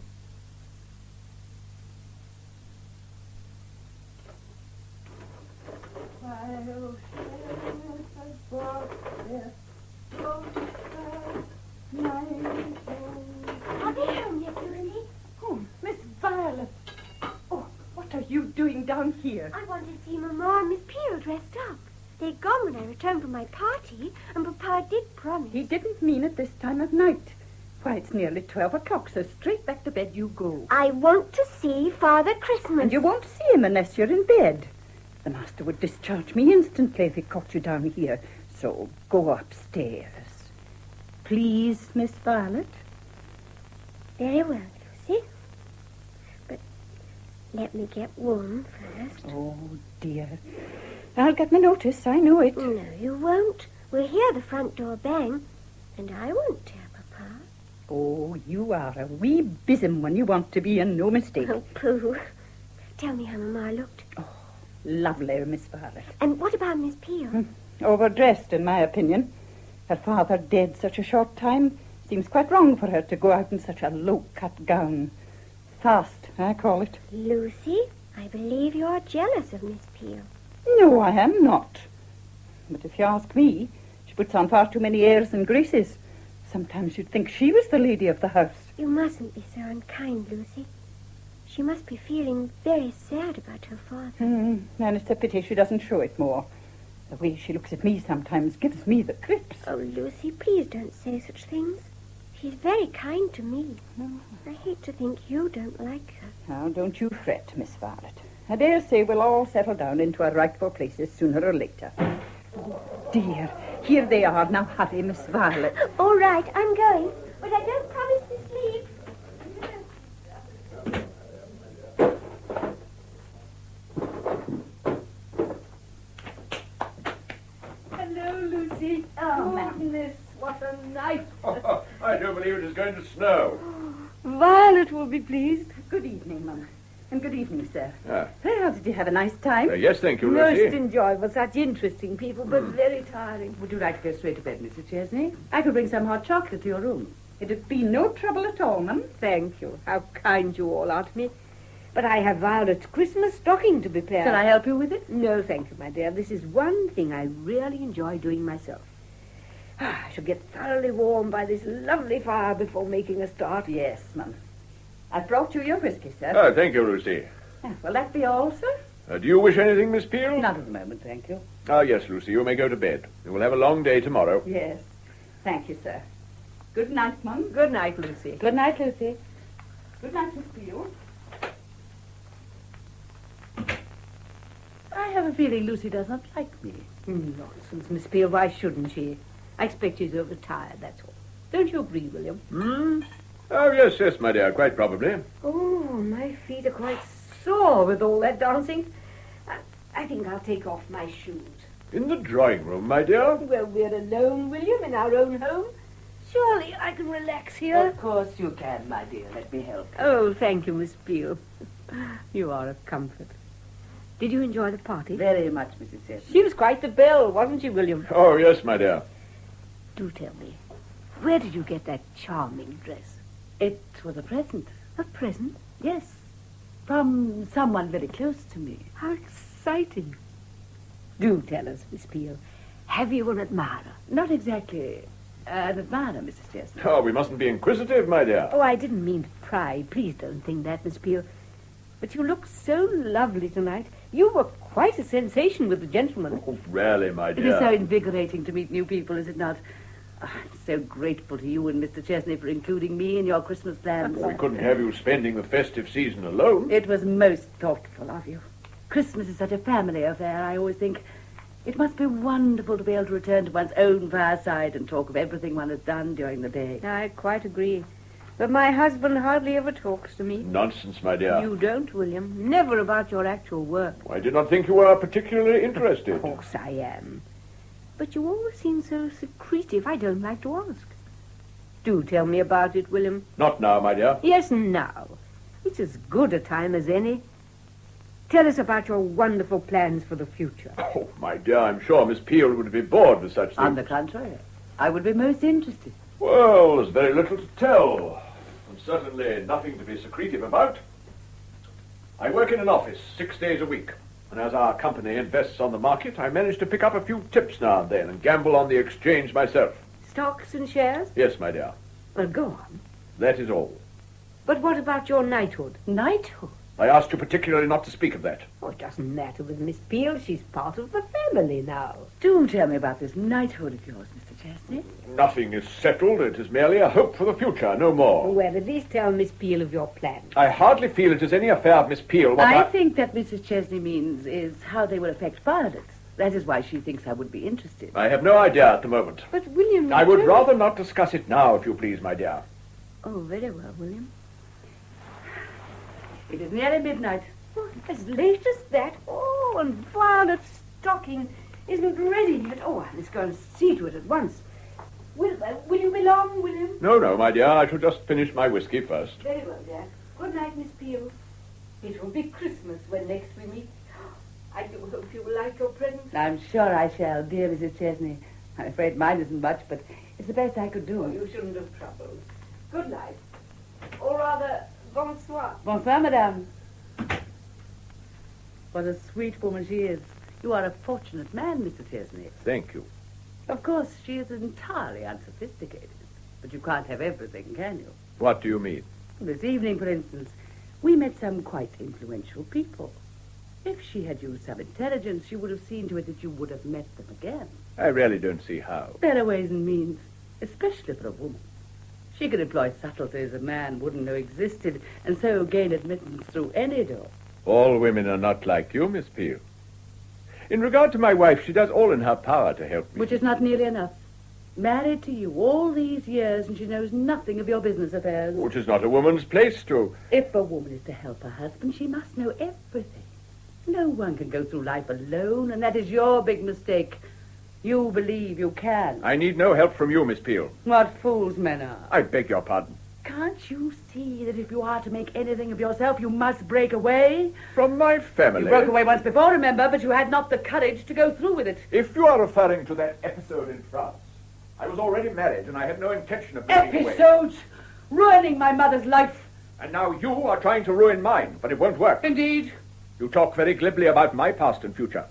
Are they home yet, Lucy? Oh, Miss Violet. Oh, what are you doing down here? I wanted to see Mamma and Miss Peel dressed up. They'd gone when I returned from my party, and Papa did promise. He didn't mean it this time of night. Why, it's nearly 12 o'clock, so straight back to bed you go. I want to see Father Christmas. And you won't see him unless you're in bed. The master would discharge me instantly if he caught you down here. So go upstairs. Please, Miss Violet. Very well, Lucy. But let me get warm first. Oh, dear. I'll get my notice, I know it. No, you won't. We'll hear the front door bang, and I won't tell Papa. Oh, you are a wee bizzum when you want to be, and no mistake. Oh, pooh. Tell me how Mamma looked. Oh, lovely, Miss Violet. And what about Miss Peel? Overdressed, in my opinion. Her father dead such a short time. Seems quite wrong for her to go out in such a low-cut gown. Fast, I call it. Lucy, I believe you're jealous of Miss Peel. No, I am not. But if you ask me, she puts on far too many airs and graces. Sometimes you'd think she was the lady of the house. You mustn't be so unkind, Lucy. She must be feeling very sad about her father. And it's a pity she doesn't show it more. The way she looks at me sometimes gives me the creeps. Oh, Lucy, please don't say such things. She's very kind to me. I hate to think you don't like her. Now, don't you fret, Miss Violet. I dare say we'll all settle down into our rightful places sooner or later. Oh, dear. Here they are. Now hurry, Miss Violet. All right, I'm going. But I don't promise to sleep. Hello, Lucy. Oh, Magnus, what a night. I do believe it is going to snow. Violet will be pleased. Good evening, Mum. And good evening, sir. Ah. Well, did you have a nice time? Yes, thank you, Lucy. Most enjoyable. Such interesting people, but very tiring. Would you like to go straight to bed, Mrs. Chesney? I could bring some hot chocolate to your room. It'd be no trouble at all, Mum. Thank you. How kind you all are to me. But I have Violet's Christmas stocking to prepare. Shall I help you with it? No, thank you, my dear. This is one thing I really enjoy doing myself. I shall get thoroughly warm by this lovely fire before making a start. Yes, Mum. I've brought you your whiskey, sir. Oh, thank you, Lucy. Will that be all, sir? Do you wish anything, Miss Peel? Not at the moment, thank you. Ah, yes, Lucy, you may go to bed. You will have a long day tomorrow. Yes. Thank you, sir. Good night, Mum. Good night, Lucy. Good night, Lucy. Good night, Miss Peel. I have a feeling Lucy does not like me. Nonsense, Miss Peel. Why shouldn't she? I expect she's overtired, that's all. Don't you agree, William? Oh, yes, my dear, quite probably. Oh, my feet are quite sore with all that dancing. I think I'll take off my shoes. In the drawing room, my dear? Well, we're alone, William, in our own home. Surely I can relax here. Of course you can, my dear. Let me help you. Oh, thank you, Miss Peel. You are a comfort. Did you enjoy the party? Very much, Mrs. Chesney. She was quite the belle, wasn't she, William? Oh, yes, my dear. Do tell me, where did you get that charming dress? It was a present. A present? Yes. From someone very close to me. How exciting. Do tell us, Miss Peel. Have you an admirer? Not exactly. an admirer, Mrs. Chesney. Oh, we mustn't be inquisitive, my dear. Oh, I didn't mean to pry. Please don't think that, Miss Peel. But you look so lovely tonight. You were quite a sensation with the gentleman. Oh, really, my It dear. is so invigorating to meet new people, is it not? Oh, I'm so grateful to you and Mr. Chesney for including me in your Christmas plans. We couldn't have you spending the festive season alone. It was most thoughtful of you. Christmas is such a family affair, I always think. It must be wonderful to be able to return to one's own fireside and talk of everything one has done during the day. I quite agree. But my husband hardly ever talks to me. Nonsense, my dear. You don't, William. Never about your actual work. I did not think you were particularly interested. Of course I am. But you always seem so secretive. I don't like to ask. Do tell me about it, William. Not now, my dear. Yes, now. It's as good a time as any. Tell us about your wonderful plans for the future. Oh, my dear, I'm sure Miss Peel would be bored with such things. On the contrary, I would be most interested. Well, there's very little to tell, and certainly nothing to be secretive about. I work in an office 6 days a week, and as our company invests on the market, I manage to pick up a few tips now and then and gamble on the exchange myself. Stocks and shares? Yes, my dear. Well, go on. That is all. But what about your knighthood? Knighthood? I asked you particularly not to speak of that. Oh, it doesn't matter with Miss Peel. She's part of the family now. Do tell me about this knighthood of yours, Mr. Chesney. Nothing is settled. It is merely a hope for the future, no more. Well, at least tell Miss Peel of your plans. I hardly feel it is any affair of Miss Peel. What I think that Mrs. Chesney means is how they will affect Violet. That is why she thinks I would be interested. I have no idea at the moment. But, William... I would rather not discuss it now, if you please, my dear. Oh, very well, William. It is nearly midnight. Oh, as late as that? Oh, and Violet's stocking isn't ready yet. Oh, I must go and see to it at once. Will you be long, William? No, my dear. I shall just finish my whiskey first. Very well, dear. Good night, Miss Peel. It will be Christmas when next we meet. I do hope you will like your present. I'm sure I shall, dear Mrs. Chesney. I'm afraid mine isn't much, but it's the best I could do. Oh, you shouldn't have troubled. Good night. Or rather, bonsoir. Bonsoir, madame. What a sweet woman she is. You are a fortunate man, Mr. Chesney. Thank you. Of course, she is entirely unsophisticated. But you can't have everything, can you? What do you mean? This evening, for instance, we met some quite influential people. If she had used some intelligence, she would have seen to it that you would have met them again. I really don't see how. There are ways and means, especially for a woman. She could employ subtleties a man wouldn't know existed, and so gain admittance through any door. All women are not like you, Miss Peel. In regard to my wife, she does all in her power to help me. Which is not nearly enough. Married to you all these years, and she knows nothing of your business affairs. Which is not a woman's place to. If a woman is to help her husband, she must know everything. No one can go through life alone, and that is your big mistake. You believe you can. I need no help from you, Miss Peel. What fools men are. I beg your pardon. Can't you see that if you are to make anything of yourself, you must break away? From my family? You broke away once before, remember, but you had not the courage to go through with it. If you are referring to that episode in France, I was already married, and I had no intention of breaking away. Episodes? Ruining my mother's life. And now you are trying to ruin mine, but it won't work. Indeed. You talk very glibly about my past and future.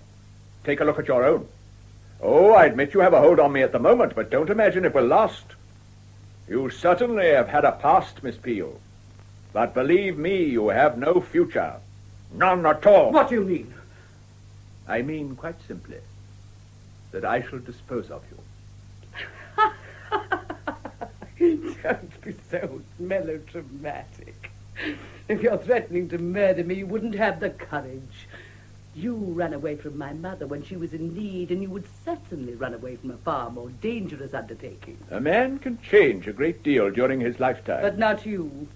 Take a look at your own. Oh, I admit you have a hold on me at the moment, but don't imagine it will last. You certainly have had a past, Miss Peel. But believe me, you have no future. None at all. What do you mean? I mean, quite simply, that I shall dispose of you. Don't be so melodramatic. If you're threatening to murder me, you wouldn't have the courage. You ran away from my mother when she was in need, and you would certainly run away from a far more dangerous undertaking. A man can change a great deal during his lifetime. But not you.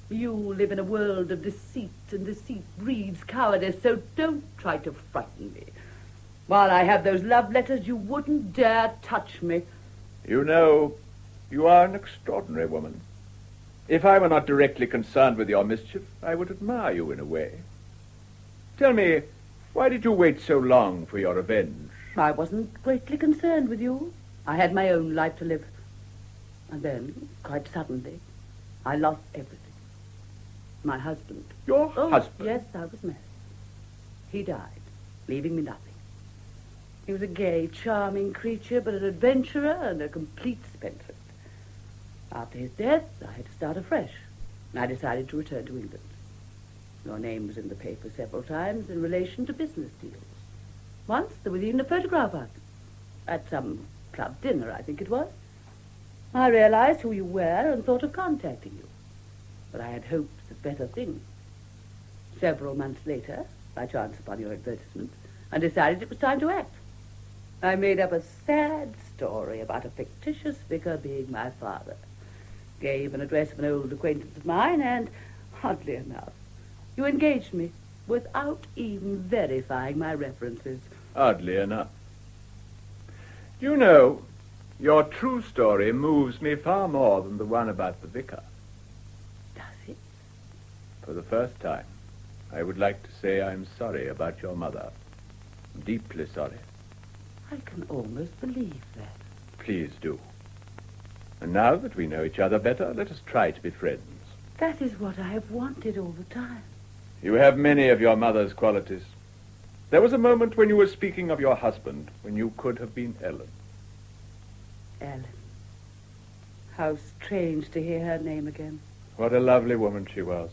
You live in a world of deceit, and deceit breeds cowardice, so don't try to frighten me. While I have those love letters, you wouldn't dare touch me. You know, you are an extraordinary woman. If I were not directly concerned with your mischief, I would admire you in a way. Tell me, why did you wait so long for your revenge? I wasn't greatly concerned with you. I had my own life to live. And then, quite suddenly, I lost everything. My husband. Your husband? Yes, I was married. He died, leaving me nothing. He was a gay, charming creature, but an adventurer and a complete spendthrift. After his death, I had to start afresh, and I decided to return to England. Your name was in the paper several times in relation to business deals. Once there was even a photograph of you. At some club dinner, I think it was. I realized who you were and thought of contacting you. But I had hopes of better things. Several months later, I chanced upon your advertisement and decided it was time to act. I made up a sad story about a fictitious vicar being my father. Gave an address of an old acquaintance of mine, and, oddly enough, you engaged me without even verifying my references. Oddly enough. You know, your true story moves me far more than the one about the vicar. Does it? For the first time, I would like to say I'm sorry about your mother. Deeply sorry. I can almost believe that. Please do. And now that we know each other better, let us try to be friends. That is what I have wanted all the time. You have many of your mother's qualities. There was a moment when you were speaking of your husband, when you could have been Ellen. Ellen. How strange to hear her name again. What a lovely woman she was.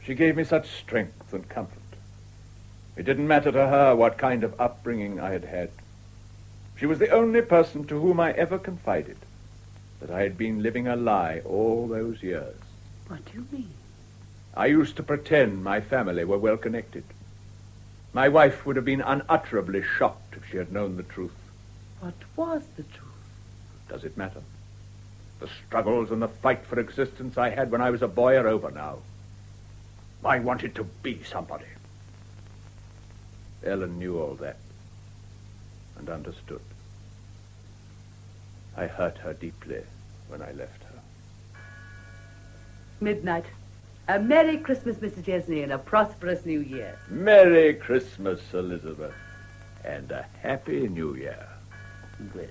She gave me such strength and comfort. It didn't matter to her what kind of upbringing I had had. She was the only person to whom I ever confided that I had been living a lie all those years. What do you mean? I used to pretend my family were well connected. My wife would have been unutterably shocked if she had known the truth. What was the truth? Does it matter? The struggles and the fight for existence I had when I was a boy are over now. I wanted to be somebody. Ellen knew all that and understood. I hurt her deeply when I left her. Midnight. A Merry Christmas, Mr. Chesney, and a prosperous New Year. Merry Christmas, Elizabeth, and a Happy New Year. Well,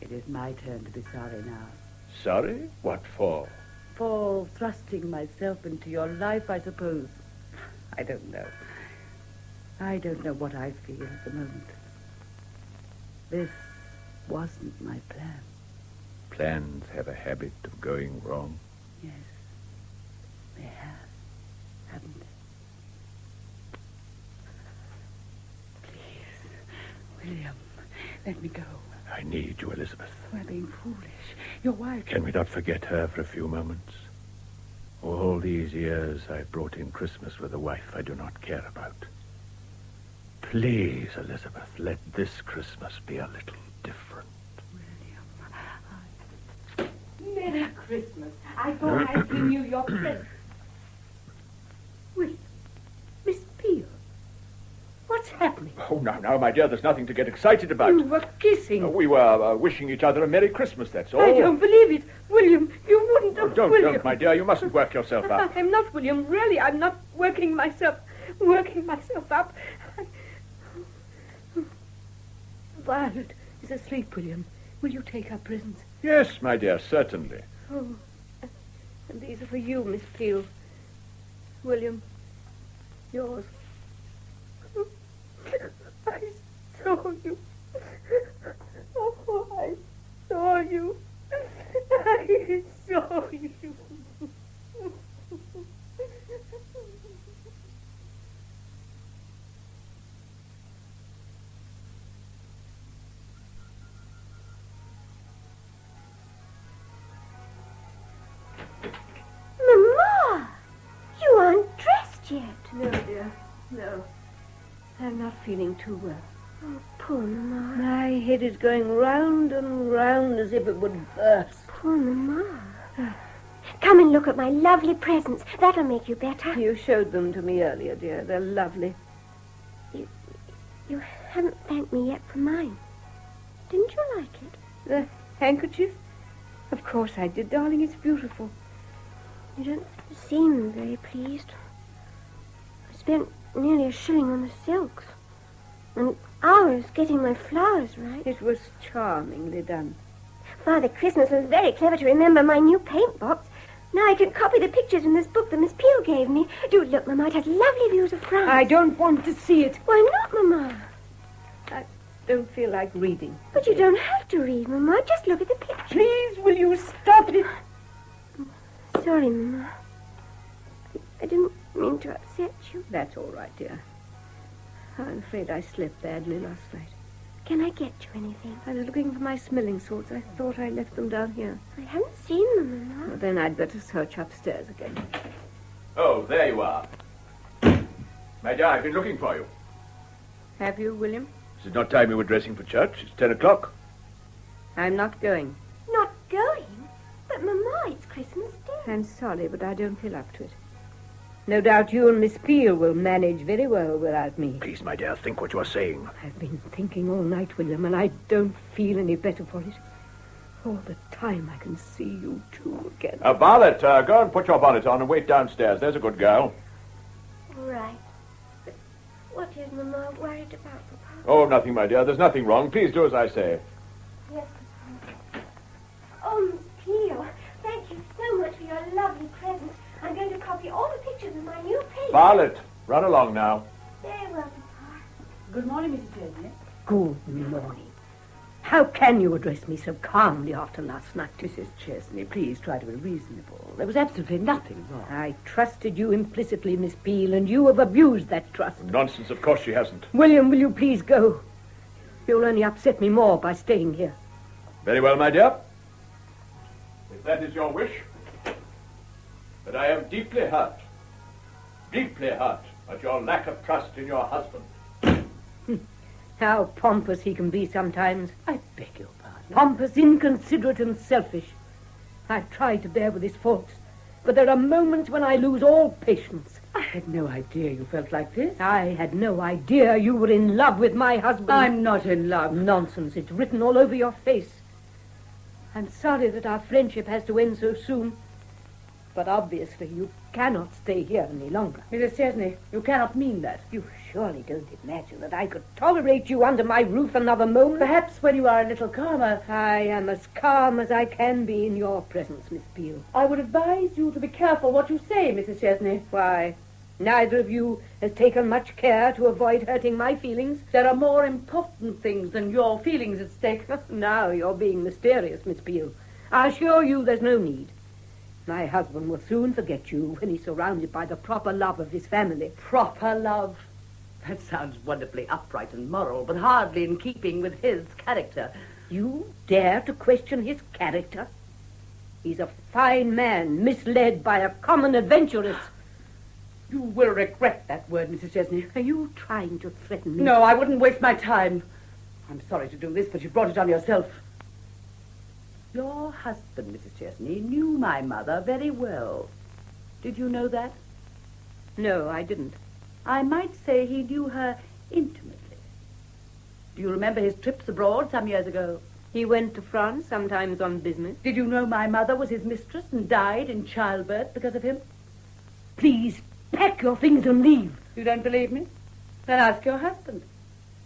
it is my turn to be sorry now. Sorry? What for? For thrusting myself into your life, I suppose. I don't know. I don't know what I feel at the moment. This wasn't my plan. Plans have a habit of going wrong. Yes, they have, haven't they? Please, William, let me go. I need you, Elizabeth. We're being foolish. Your wife... Can we not forget her for a few moments? All these years I brought in Christmas with a wife I do not care about. Please, Elizabeth, let this Christmas be a little different. Merry Christmas. I thought I'd bring you your present. Wait, Miss Peel, what's happening? Oh, now, my dear, there's nothing to get excited about. You were kissing. We were wishing each other a Merry Christmas, that's all. I don't believe it. William, you wouldn't have... Don't, my dear. You mustn't work yourself up. I'm not, William. Really, I'm not working myself up. Violet is asleep, William. Will you take her presents? Yes, my dear, certainly. Oh, and these are for you, Miss Peel. William, yours. I saw you. Oh, I saw you. I saw you. Mama, you aren't dressed yet. No, dear, no. I'm not feeling too well. Oh, poor Mama. My head is going round and round as if it would burst. Poor Mama. Come and look at my lovely presents. That'll make you better. You showed them to me earlier, dear. They're lovely. You haven't thanked me yet for mine. Didn't you like it? The handkerchief? Of course I did, darling. It's beautiful. You don't seem very pleased. I spent nearly $1 shilling on the silks. And hours getting my flowers right. It was charmingly done. Father Christmas was very clever to remember my new paint box. Now I can copy the pictures in this book that Miss Peel gave me. Do look, Mama. It has lovely views of France. I don't want to see it. Why not, Mama? don't feel like reading. But you don't have to read, Mama. Just look at the picture. Please, will you stop it? Sorry, Mama. I didn't mean to upset you. That's all right, dear. I'm afraid I slept badly last night. Can I get you anything? I was looking for my smelling salts. I thought I left them down here. I haven't seen them, Mama. Well, then I'd better search upstairs again. Oh, there you are. My dear, I've been looking for you. Have you, William? This is not time you were dressing for church. It's 10 o'clock. I'm not going. Not going? But, Mama, it's Christmas Day. I'm sorry, but I don't feel up to it. No doubt you and Miss Peel will manage very well without me. Please, my dear, think what you are saying. I've been thinking all night, William, and I don't feel any better for it. All the time I can see you two again. Violet, go and put your bonnet on and wait downstairs. There's a good girl. All right. But what is Mama worried about, Papa? Oh, nothing, my dear. There's nothing wrong. Please do as I say. Yes, Papa. Oh, Miss Peel, thank you so much for your lovely present. I'm going to copy all the pictures in my new paper. Violet, run along now. Very well, Papa. Good morning, Mrs. Chesney. Good morning. How can you address me so calmly after last night? Mrs. Chesney, please try to be reasonable. There was absolutely nothing wrong. I trusted you implicitly, Miss Peel, and you have abused that trust. Nonsense, of course she hasn't. William, will you please go? You'll only upset me more by staying here. Very well, my dear. If that is your wish. But I am deeply hurt at your lack of trust in your husband. How pompous he can be sometimes. I beg your pardon. Pompous, inconsiderate, and selfish. I've tried to bear with his faults, but there are moments when I lose all patience. I had no idea you felt like this. I had no idea you were in love with my husband. I'm not in love. Nonsense. It's written all over your face. I'm sorry that our friendship has to end so soon. But obviously you cannot stay here any longer. Mrs. Chesney, you cannot mean that. You surely don't imagine that I could tolerate you under my roof another moment? Perhaps when you are a little calmer. I am as calm as I can be in your presence, Miss Peel. I would advise you to be careful what you say, Mrs. Chesney. Why, neither of you has taken much care to avoid hurting my feelings. There are more important things than your feelings at stake. Now you're being mysterious, Miss Peel. I assure you there's no need. My husband will soon forget you when he's surrounded by the proper love of his family. Proper love? That sounds wonderfully upright and moral, but hardly in keeping with his character. You dare to question his character? He's a fine man, misled by a common adventuress. You will regret that word, Mrs. Chesney. Are you trying to threaten me? No, I wouldn't waste my time. I'm sorry to do this, but you brought it on yourself. Your husband, Mrs. Chesney, knew my mother very well. Did you know that? No, I didn't. I might say he knew her intimately. Do you remember his trips abroad some years ago? He went to France, sometimes on business. Did you know my mother was his mistress and died in childbirth because of him? Please, pack your things and leave. You don't believe me? Then ask your husband.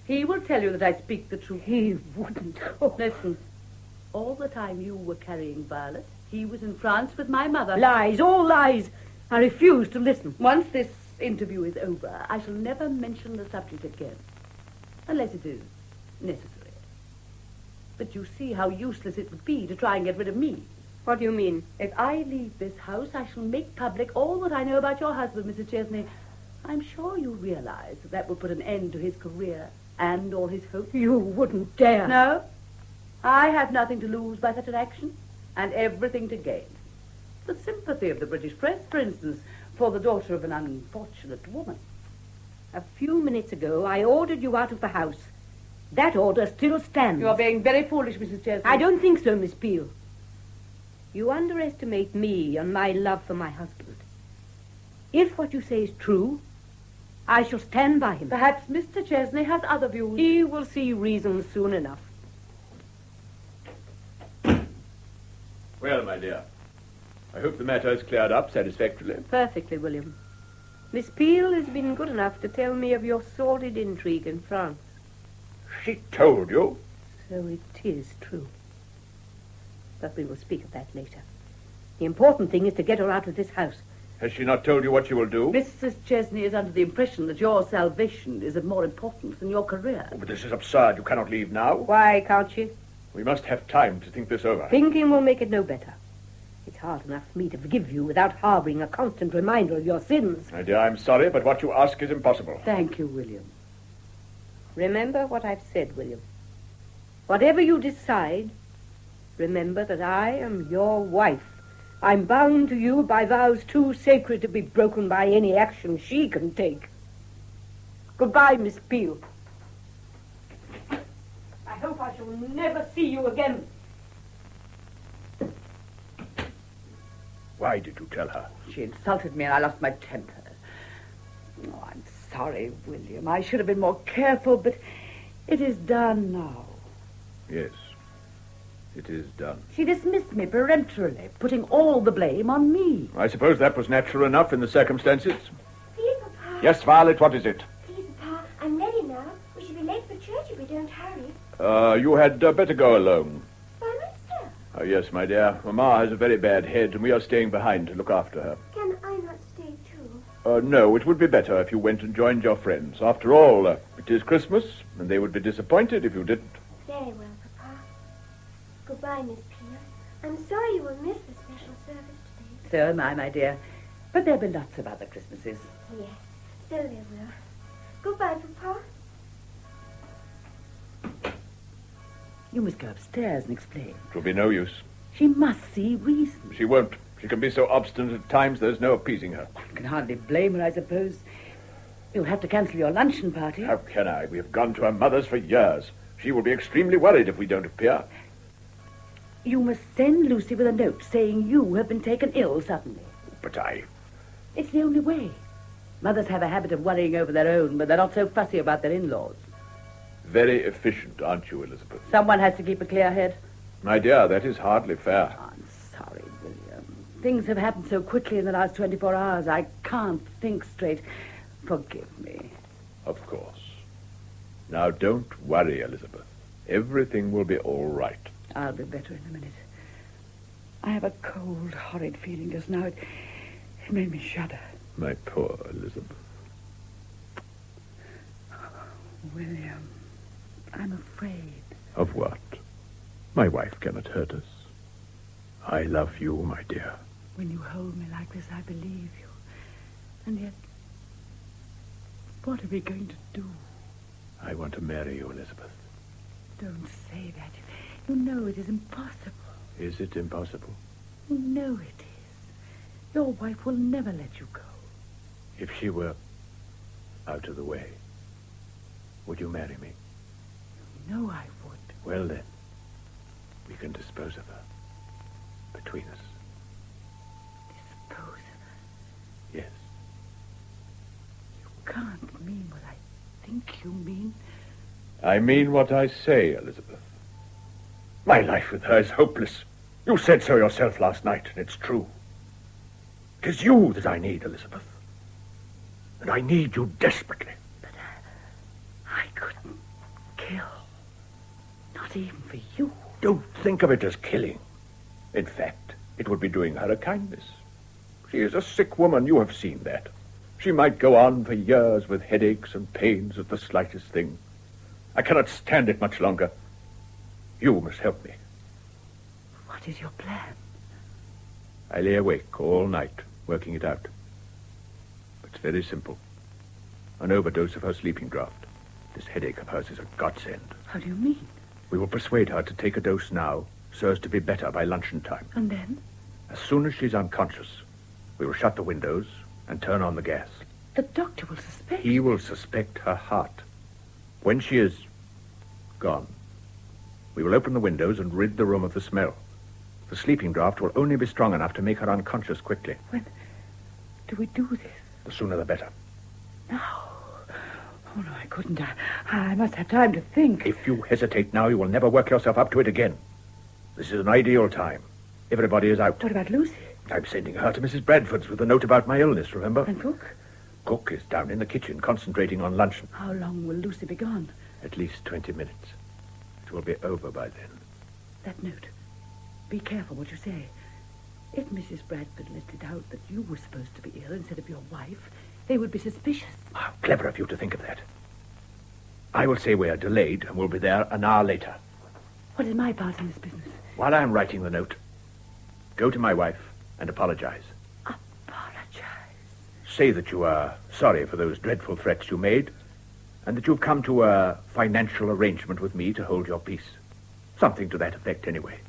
He will tell you that I speak the truth. He wouldn't. Oh. Listen. All the time you were carrying Violet, he was in France with my mother. Lies, all lies. I refuse to listen. Once this interview is over, I shall never mention the subject again. Unless it is necessary. But you see how useless it would be to try and get rid of me. What do you mean? If I leave this house, I shall make public all that I know about your husband, Mrs. Chesney. I'm sure you realize that will put an end to his career and all his hopes. You wouldn't dare. No? I have nothing to lose by such an action, and everything to gain. The sympathy of the British press, for instance, for the daughter of an unfortunate woman. A few minutes ago, I ordered you out of the house. That order still stands. You are being very foolish, Mrs. Chesterton. I don't think so, Miss Peel. You underestimate me and my love for my husband. If what you say is true, I shall stand by him. Perhaps Mr. Chesney has other views. He will see reason soon enough. Well, my dear, I hope the matter is cleared up satisfactorily. Perfectly, William. Miss Peel has been good enough to tell me of your sordid intrigue in France. She told you? So it is true. But we will speak of that later. The important thing is to get her out of this house. Has she not told you what she will do? Mrs. Chesney is under the impression that your salvation is of more importance than your career. Oh, but this is absurd. You cannot leave now. Why can't you? We must have time to think this over. Thinking will make it no better. It's hard enough for me to forgive you without harboring a constant reminder of your sins. My dear, I'm sorry, but what you ask is impossible. Thank you, William. Remember what I've said, William. Whatever you decide, remember that I am your wife. I'm bound to you by vows too sacred to be broken by any action she can take. Goodbye, Miss Peel. I hope I shall never see you again. Why did you tell her? She insulted me and I lost my temper. Oh, I'm sorry, William. I should have been more careful, but it is done now. Yes, it is done. She dismissed me peremptorily, putting all the blame on me. I suppose that was natural enough in the circumstances. Please, Papa. Yes, Violet, what is it? Please, Papa, I'm ready now. We should be late for church if we don't hurry. You had better go alone. By myself? Oh, yes, my dear. Mamma has a very bad head, and we are staying behind to look after her. Can I not stay too? No, it would be better if you went and joined your friends. After all, it is Christmas, and they would be disappointed if you didn't. Very well, Papa. Goodbye, Miss Peel. I'm sorry you will miss the special service today. So am I, my dear. But there'll be lots of other Christmases. Yes, so there will. Goodbye, Papa. You must go upstairs and explain. It will be no use. She must see reason. She won't. She can be so obstinate at times there's no appeasing her. I can hardly blame her, I suppose. You'll have to cancel your luncheon party. How can I? We have gone to her mother's for years. She will be extremely worried if we don't appear. You must send Lucy with a note saying you have been taken ill suddenly. But It's the only way. Mothers have a habit of worrying over their own, but they're not so fussy about their in-laws. Very efficient, aren't you, Elizabeth? Someone has to keep a clear head. My dear, that is hardly fair. I'm sorry, William. Things have happened so quickly in the last 24 hours. I can't think straight. Forgive me. Of course. Now, don't worry, Elizabeth. Everything will be all right. I'll be better in a minute. I have a cold, horrid feeling just now. It made me shudder. My poor Elizabeth. William, I'm afraid. Of what? My wife cannot hurt us. I love you, my dear. When you hold me like this, I believe you. And yet, what are we going to do? I want to marry you, Elizabeth. Don't say that. You know it is impossible. Is it impossible? You know it is. Your wife will never let you go. If she were out of the way, would you marry me? You know I would. Well, then, we can dispose of her. Between us. Dispose of her? Yes. You can't mean what I think you mean. I mean what I say, Elizabeth. My life with her is hopeless. You said so yourself last night, and it's true. It is you that I need, Elizabeth. And I need you desperately. But I couldn't kill. Not even for you. Don't think of it as killing. In fact, it would be doing her a kindness. She is a sick woman, you have seen that. She might go on for years with headaches and pains at the slightest thing. I cannot stand it much longer. You must help me. What is your plan? I lay awake all night, working it out. It's very simple. An overdose of her sleeping draught. This headache of hers is a godsend. How do you mean? We will persuade her to take a dose now, so as to be better by luncheon time. And then? As soon as she's unconscious, we will shut the windows and turn on the gas. The doctor will suspect. He will suspect her heart. When she is gone, we will open the windows and rid the room of the smell. The sleeping draught will only be strong enough to make her unconscious quickly. When do we do this? The sooner the better. Now? Oh, no, I couldn't. I must have time to think. If you hesitate now, you will never work yourself up to it again. This is an ideal time. Everybody is out. What about Lucy? I'm sending her to Mrs. Bradford's with a note about my illness, remember? And Cook? Cook is down in the kitchen, concentrating on luncheon. How long will Lucy be gone? At least 20 minutes. It will be over by then. That note. Be careful what you say. If Mrs. Bradford let it out that you were supposed to be ill instead of your wife, they would be suspicious. How clever of you to think of that. I will say we are delayed and will be there an hour later. What is my part in this business? While I am writing the note, go to my wife and apologize. Say that you are sorry for those dreadful threats you made, and that you've come to a financial arrangement with me to hold your peace. Something to that effect, anyway.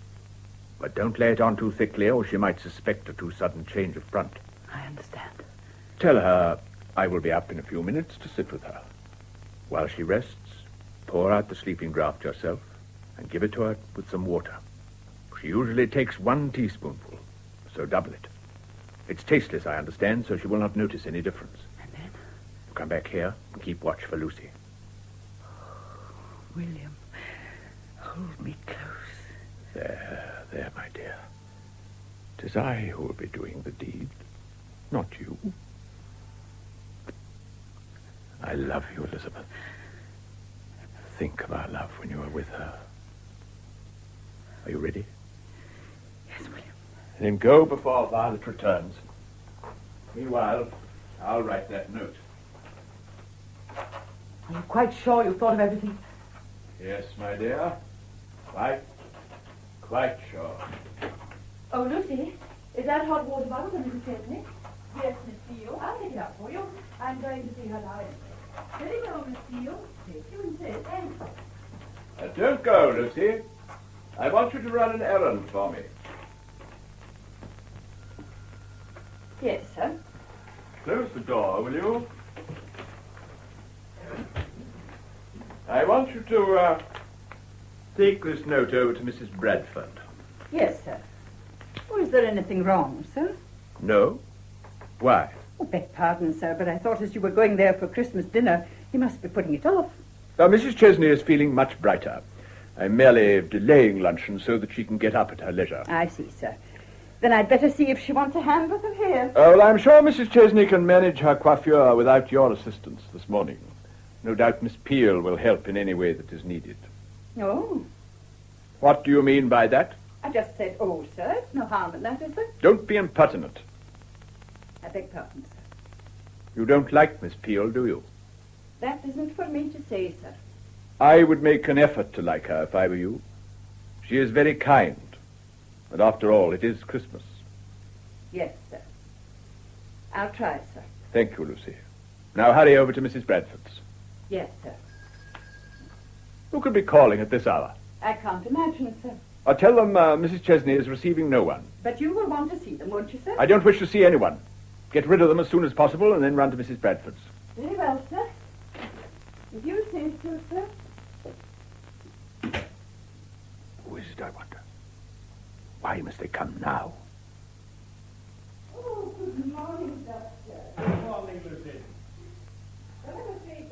But don't lay it on too thickly, or she might suspect a too sudden change of front. I understand. Tell her I will be up in a few minutes to sit with her. While she rests, pour out the sleeping draught yourself and give it to her with some water. She usually takes 1 teaspoonful, so double it. It's tasteless, I understand, so she will not notice any difference. And then? You come back here and keep watch for Lucy. William, hold me close. There, my dear. 'Tis I who will be doing the deed, not you. I love you, Elizabeth. Think of our love when you are with her. Are you ready? Yes, William. Then go before Violet returns. Meanwhile, I'll write that note. Are you quite sure you've thought of everything? Yes, my dear. Quite sure. Oh, Lucy, is that hot water bottle for Mrs. Chesney? Yes, Miss Steele. I'll take it up for you. I'm going to see her now anyway. There you go, Miss Steele. Take you and say thanks. Don't go, Lucy. I want you to run an errand for me. Yes, sir. Close the door, will you? I want you to, take this note over to Mrs. Bradford. Yes, sir. Or is there anything wrong, sir? No? Why? Oh, beg pardon, sir, but I thought as you were going there for Christmas dinner, you must be putting it off. Mrs. Chesney is feeling much brighter. I'm merely delaying luncheon so that she can get up at her leisure. I see, sir. Then I'd better see if she wants a hand with her hair. Well, I'm sure Mrs. Chesney can manage her coiffure without your assistance this morning. No doubt Miss Peel will help in any way that is needed. Oh. What do you mean by that? I just said, oh, sir. It's no harm in that, is there? Don't be impertinent. I beg pardon, sir. You don't like Miss Peel, do you? That isn't for me to say, sir. I would make an effort to like her if I were you. She is very kind. And after all, it is Christmas. Yes, sir. I'll try, sir. Thank you, Lucy. Now hurry over to Mrs. Bradford's. Yes, sir. Who could be calling at this hour? I can't imagine, sir. I'll tell them Mrs. Chesney is receiving no one. But you will want to see them, won't you, sir? I don't wish to see anyone. Get rid of them as soon as possible and then run to Mrs. Bradford's. Very well, sir. If you say so, sir. Who is it, I wonder? Why must they come now? Oh, good morning, Doctor. Good morning, Lucy. I'm afraid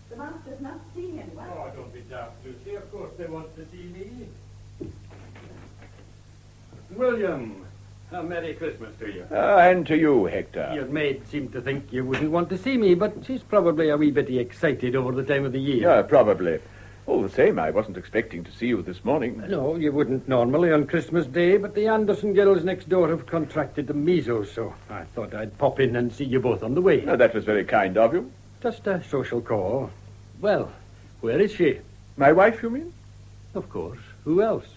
the master's not seeing anyone. Oh, don't be daft, Lucy. Of course they want to see me. William, a Merry Christmas to you. And to you, Hector. Your maid seemed to think you wouldn't want to see me, but she's probably a wee bit excited over the time of the year. Yeah, probably. All the same, I wasn't expecting to see you this morning. No, you wouldn't normally on Christmas Day, but the Anderson girls next door have contracted the measles, so I thought I'd pop in and see you both on the way. No, that was very kind of you. Just a social call. Well, where is she? My wife, you mean? Of course. Who else?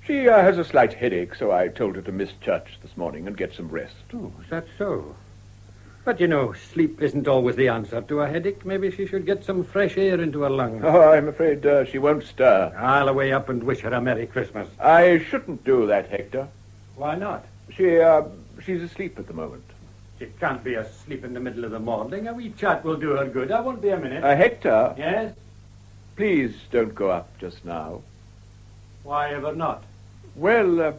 She has a slight headache, so I told her to miss church this morning and get some rest. Oh, is that so? But, you know, sleep isn't always the answer to a headache. Maybe she should get some fresh air into her lungs. Oh, I'm afraid she won't stir. I'll away up and wish her a Merry Christmas. I shouldn't do that, Hector. Why not? She's asleep at the moment. She can't be asleep in the middle of the morning. A wee chat will do her good. I won't be a minute. Hector? Yes? Please don't go up just now. Why ever not? Well, as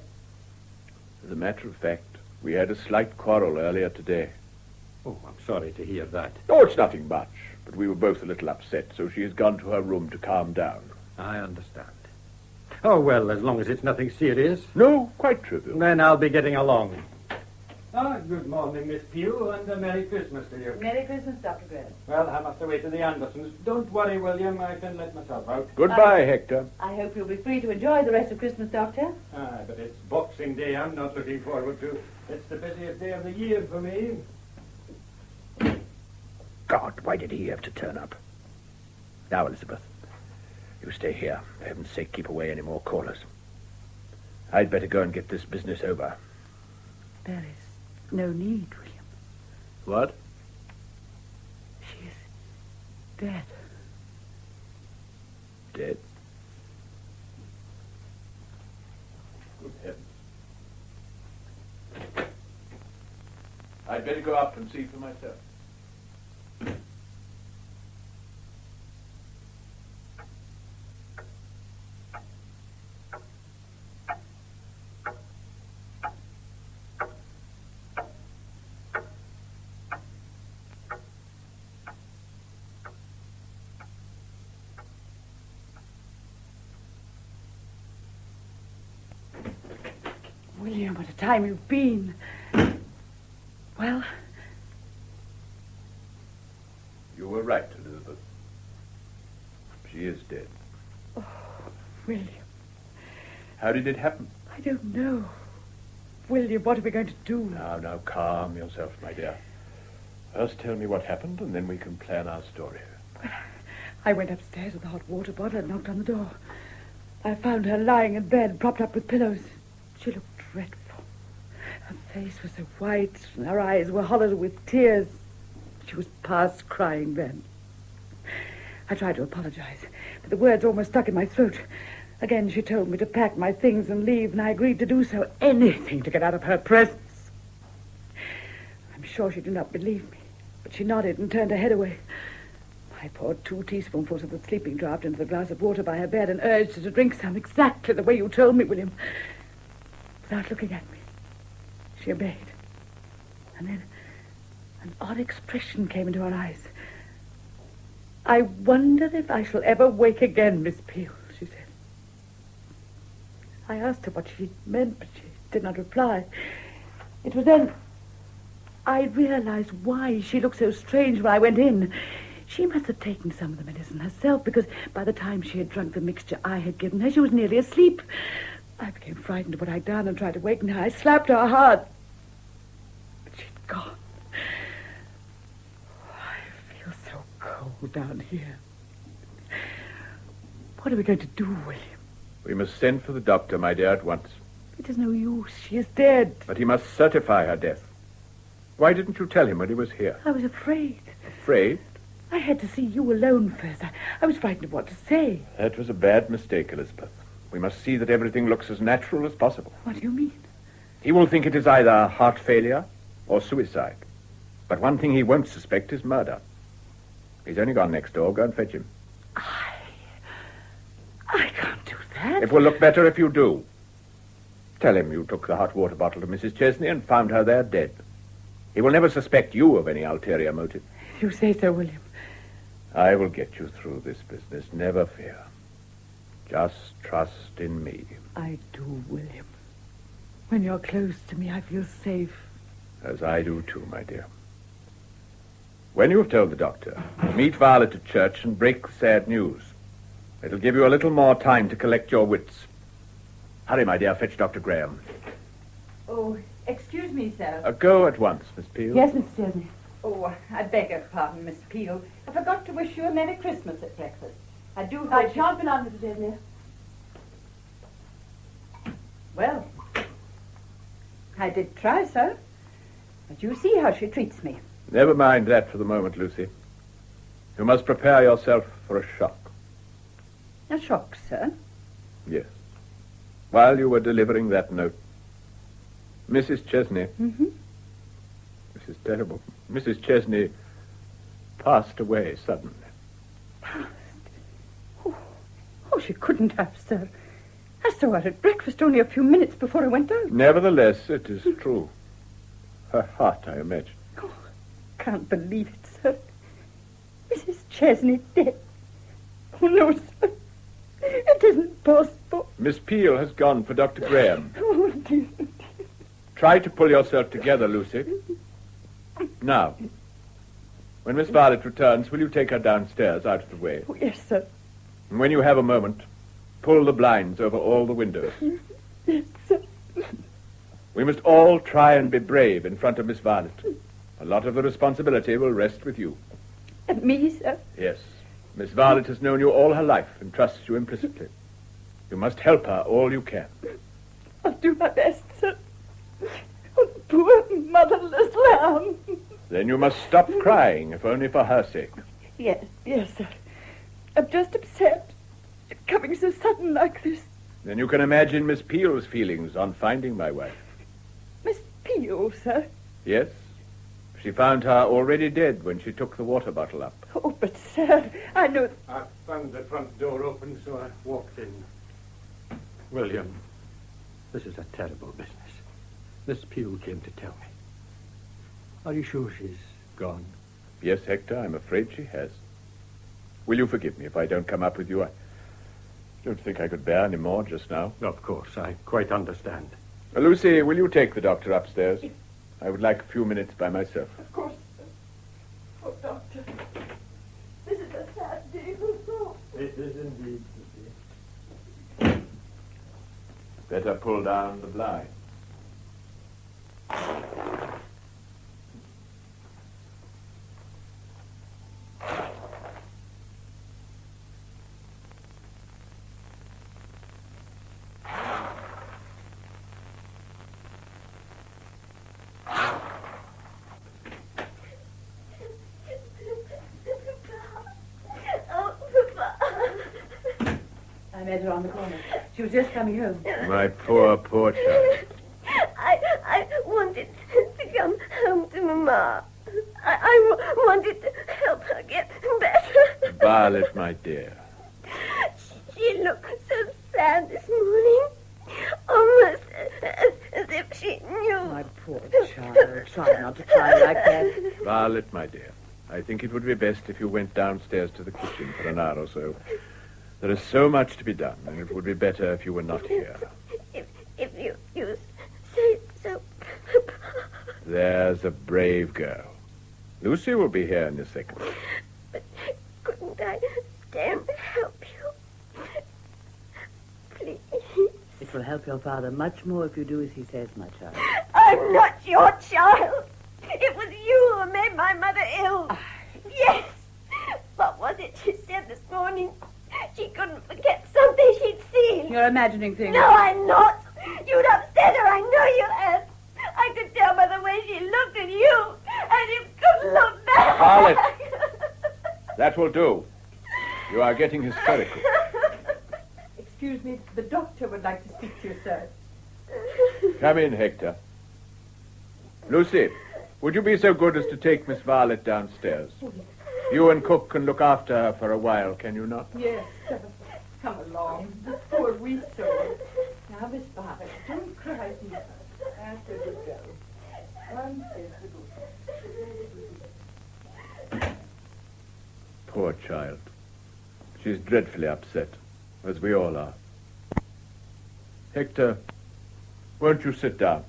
a matter of fact, we had a slight quarrel earlier today. Oh, I'm sorry to hear that. Oh, it's nothing much, but we were both a little upset, so she has gone to her room to calm down. I understand. Oh, well, as long as it's nothing serious. No, quite trivial. Then I'll be getting along. Good morning, Miss Pugh, and a Merry Christmas to you. Merry Christmas, Dr. Graham. Well, I must away to the Andersons. Don't worry, William. I can let myself out. Goodbye, Hector. I hope you'll be free to enjoy the rest of Christmas, Doctor. But it's Boxing Day I'm not looking forward to. It's the busiest day of the year for me. God, why did he have to turn up? Now, Elizabeth, you stay here. For heaven's sake, keep away any more callers. I'd better go and get this business over. There is no need, William. What? She is dead. Dead? Good heavens. I'd better go up and see for myself. William, what a time you've been. Well? You were right, Elizabeth. She is dead. Oh, William. How did it happen? I don't know. William, what are we going to do? Now, calm yourself, my dear. First tell me what happened, and then we can plan our story. Well, I went upstairs with a hot water bottle and knocked on the door. I found her lying in bed, propped up with pillows. She looked dreadful. Her face was so white, and her eyes were hollow with tears. She was past crying then. I tried to apologize, but the words almost stuck in my throat. Again, she told me to pack my things and leave, and I agreed to do so. Anything to get out of her presence. I'm sure she did not believe me, but she nodded and turned her head away. I poured 2 teaspoonfuls of the sleeping draught into the glass of water by her bed and urged her to drink some exactly the way you told me, William. Without looking at me, she obeyed. And then an odd expression came into her eyes. I wonder if I shall ever wake again, Miss Peel, she said. I asked her what she meant, but she did not reply. It was then I realized why she looked so strange when I went in. She must have taken some of the medicine herself, because by the time she had drunk the mixture I had given her, she was nearly asleep. I became frightened of what I'd done and tried to waken her. I slapped her hard, but she'd gone. I feel so cold down here. What are we going to do, William? We must send for the doctor, my dear, at once. It is no use. She is dead. But he must certify her death. Why didn't you tell him when he was here? I was afraid. Afraid? I had to see you alone first. I was frightened of what to say. That was a bad mistake, Elizabeth. We must see that everything looks as natural as possible. What do you mean? He will think it is either heart failure or suicide. But one thing he won't suspect is murder. He's only gone next door. Go and fetch him. I can't do that. It will look better if you do. Tell him you took the hot water bottle to Mrs. Chesney and found her there dead. He will never suspect you of any ulterior motive. If you say so, William. I will get you through this business. Never fear. Just trust in me. I do, William. When you're close to me, I feel safe. As I do, too, my dear. When you have told the doctor, meet Violet at church and break the sad news. It'll give you a little more time to collect your wits. Hurry, my dear. Fetch Dr. Graham. Oh, excuse me, sir. Go at once, Miss Peel. Yes, Mr. Chesney. Oh, I beg your pardon, Miss Peel. I forgot to wish you a Merry Christmas at breakfast. I do hope... I shan't be long, Mr. Chesney. Well, I did try, sir. But you see how she treats me. Never mind that for the moment, Lucy. You must prepare yourself for a shock. A shock, sir? Yes. While you were delivering that note, Mrs. Chesney... Mm-hmm. This is terrible. Mrs. Chesney passed away suddenly. Passed? Oh, she couldn't have, sir. I saw her at breakfast only a few minutes before I went out. Nevertheless, it is true. Her heart, I imagine. Oh, can't believe it, sir. Mrs. Chesney dead. Oh, no, sir. It isn't possible. Miss Peel has gone for Dr. Graham. Oh, dear. Try to pull yourself together, Lucy. Now, when Miss Violet returns, will you take her downstairs out of the way? Oh, yes, sir. And when you have a moment, pull the blinds over all the windows. Yes, sir. We must all try and be brave in front of Miss Violet. A lot of the responsibility will rest with you. And me, sir? Yes. Miss Violet has known you all her life and trusts you implicitly. You must help her all you can. I'll do my best, sir. Oh, poor motherless lamb. Then you must stop crying, if only for her sake. Yes, sir. I'm just upset. It's coming so sudden like this. Then you can imagine Miss Peel's feelings on finding my wife. Miss Peel, sir? Yes. She found her already dead when she took the water bottle up. Oh, but, sir, I know... I found the front door open, so I walked in. William, this is a terrible business. Miss Peel came to tell me. Are you sure she's gone? Yes, Hector, I'm afraid she has. Will you forgive me if I don't come up with you? I don't think I could bear any more just now. Of course, I quite understand. Lucy, will you take the doctor upstairs? I would like a few minutes by myself. Of course, sir. Oh, Doctor, this is a sad day for us all. It is indeed. Better pull down the blind. I met her on the corner. She was just coming home. My poor child. I wanted to come home to Mama. I wanted to help her get better. Violet, my dear. She looked so sad this morning. Almost as if she knew. My poor child. Try not to cry like that. Violet, my dear. I think it would be best if you went downstairs to the kitchen for an hour or so. There is so much to be done, and it would be better if you were not here. If you say so. There's a brave girl. Lucy will be here in a second. But couldn't I stay and help you? Please. It will help your father much more if you do as he says, my child. I'm not your child. It was you who made my mother ill. Yes. What was it she said this morning? She couldn't forget something she'd seen. You're imagining things. No, I'm not. You'd upset her. I know you had. I could tell by the way she looked at you. And you couldn't look back. Violet. That will do. You are getting hysterical. Excuse me, the doctor would like to speak to you, sir. Come in, Hector. Lucy, would you be so good as to take Miss Violet downstairs? You and Cook can look after her for a while, can you not? Yes, sir. Come along. The poor wee soul. Now, Miss Violet, don't cry, dear. After you go. One is the good. Poor child. She's dreadfully upset, as we all are. Hector, won't you sit down?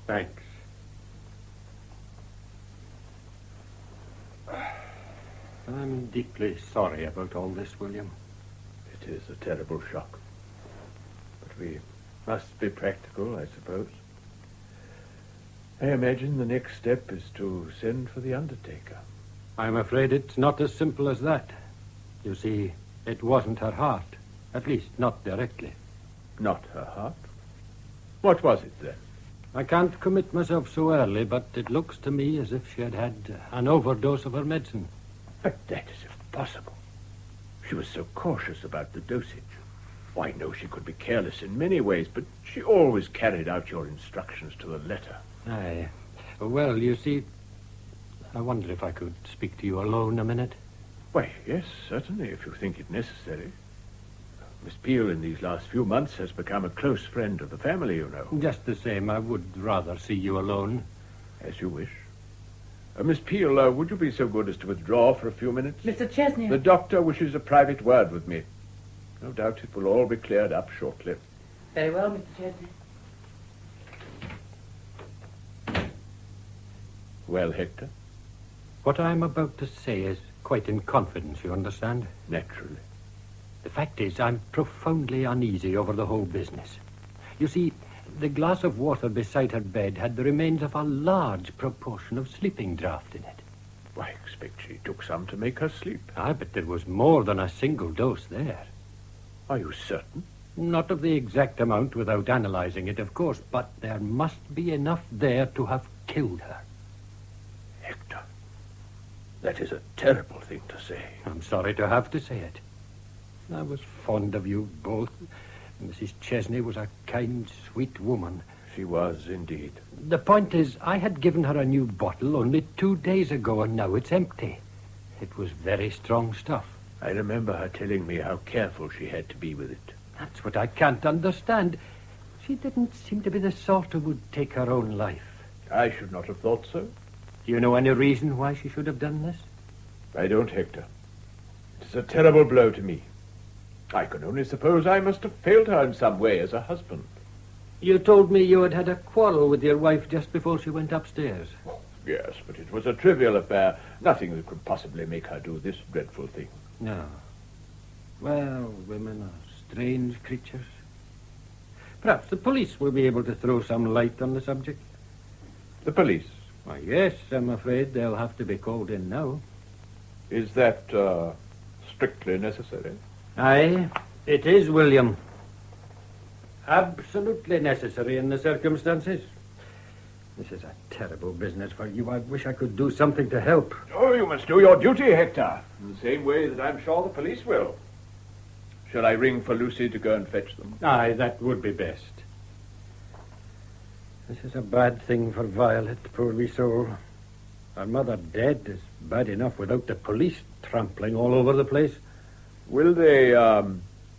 Thanks. I'm deeply sorry about all this, William. It is a terrible shock. But we must be practical, I suppose. I imagine the next step is to send for the undertaker. I'm afraid it's not as simple as that. You see, it wasn't her heart. At least, not directly. Not her heart? What was it, then? I can't commit myself so early, but it looks to me as if she had had an overdose of her medicine. But that is impossible. She was so cautious about the dosage. Oh, I know she could be careless in many ways, but she always carried out your instructions to the letter. Aye. Well, you see, I wonder if I could speak to you alone a minute. Why, yes, certainly, if you think it necessary. Miss Peel, in these last few months, has become a close friend of the family, you know. Just the same, I would rather see you alone. As you wish. Miss Peel, would you be so good as to withdraw for a few minutes? Mr. Chesney. The doctor wishes a private word with me. No doubt it will all be cleared up shortly. Very well, Mr. Chesney. Well, Hector? What I'm about to say is quite in confidence, you understand? Naturally. The fact is, I'm profoundly uneasy over the whole business. You see, the glass of water beside her bed had the remains of a large proportion of sleeping draught in it. I expect she took some to make her sleep. Ah, but there was more than a single dose there. Are you certain? Not of the exact amount without analyzing it, of course, but there must be enough there to have killed her. Hector, that is a terrible thing to say. I'm sorry to have to say it. I was fond of you both. Mrs. Chesney was a kind, sweet woman. She was, indeed. The point is, I had given her a new bottle only 2 days ago, and now it's empty. It was very strong stuff. I remember her telling me how careful she had to be with it. That's what I can't understand. She didn't seem to be the sort who would take her own life. I should not have thought so. Do you know any reason why she should have done this? I don't, Hector. It is a terrible blow to me. I can only suppose I must have failed her in some way as a husband. You told me you had had a quarrel with your wife just before she went upstairs. Yes, but it was a trivial affair. Nothing that could possibly make her do this dreadful thing. No. Well, women are strange creatures. Perhaps the police will be able to throw some light on the subject. The police? Why, yes, I'm afraid they'll have to be called in now. Is that strictly necessary? Aye, it is, William. Absolutely necessary in the circumstances. This is a terrible business for you. I wish I could do something to help. Oh, you must do your duty, Hector, in the same way that I'm sure the police will. Shall I ring for Lucy to go and fetch them? Aye, that would be best. This is a bad thing for Violet, poor wee soul. Her mother dead is bad enough without the police trampling all over the place. Will they,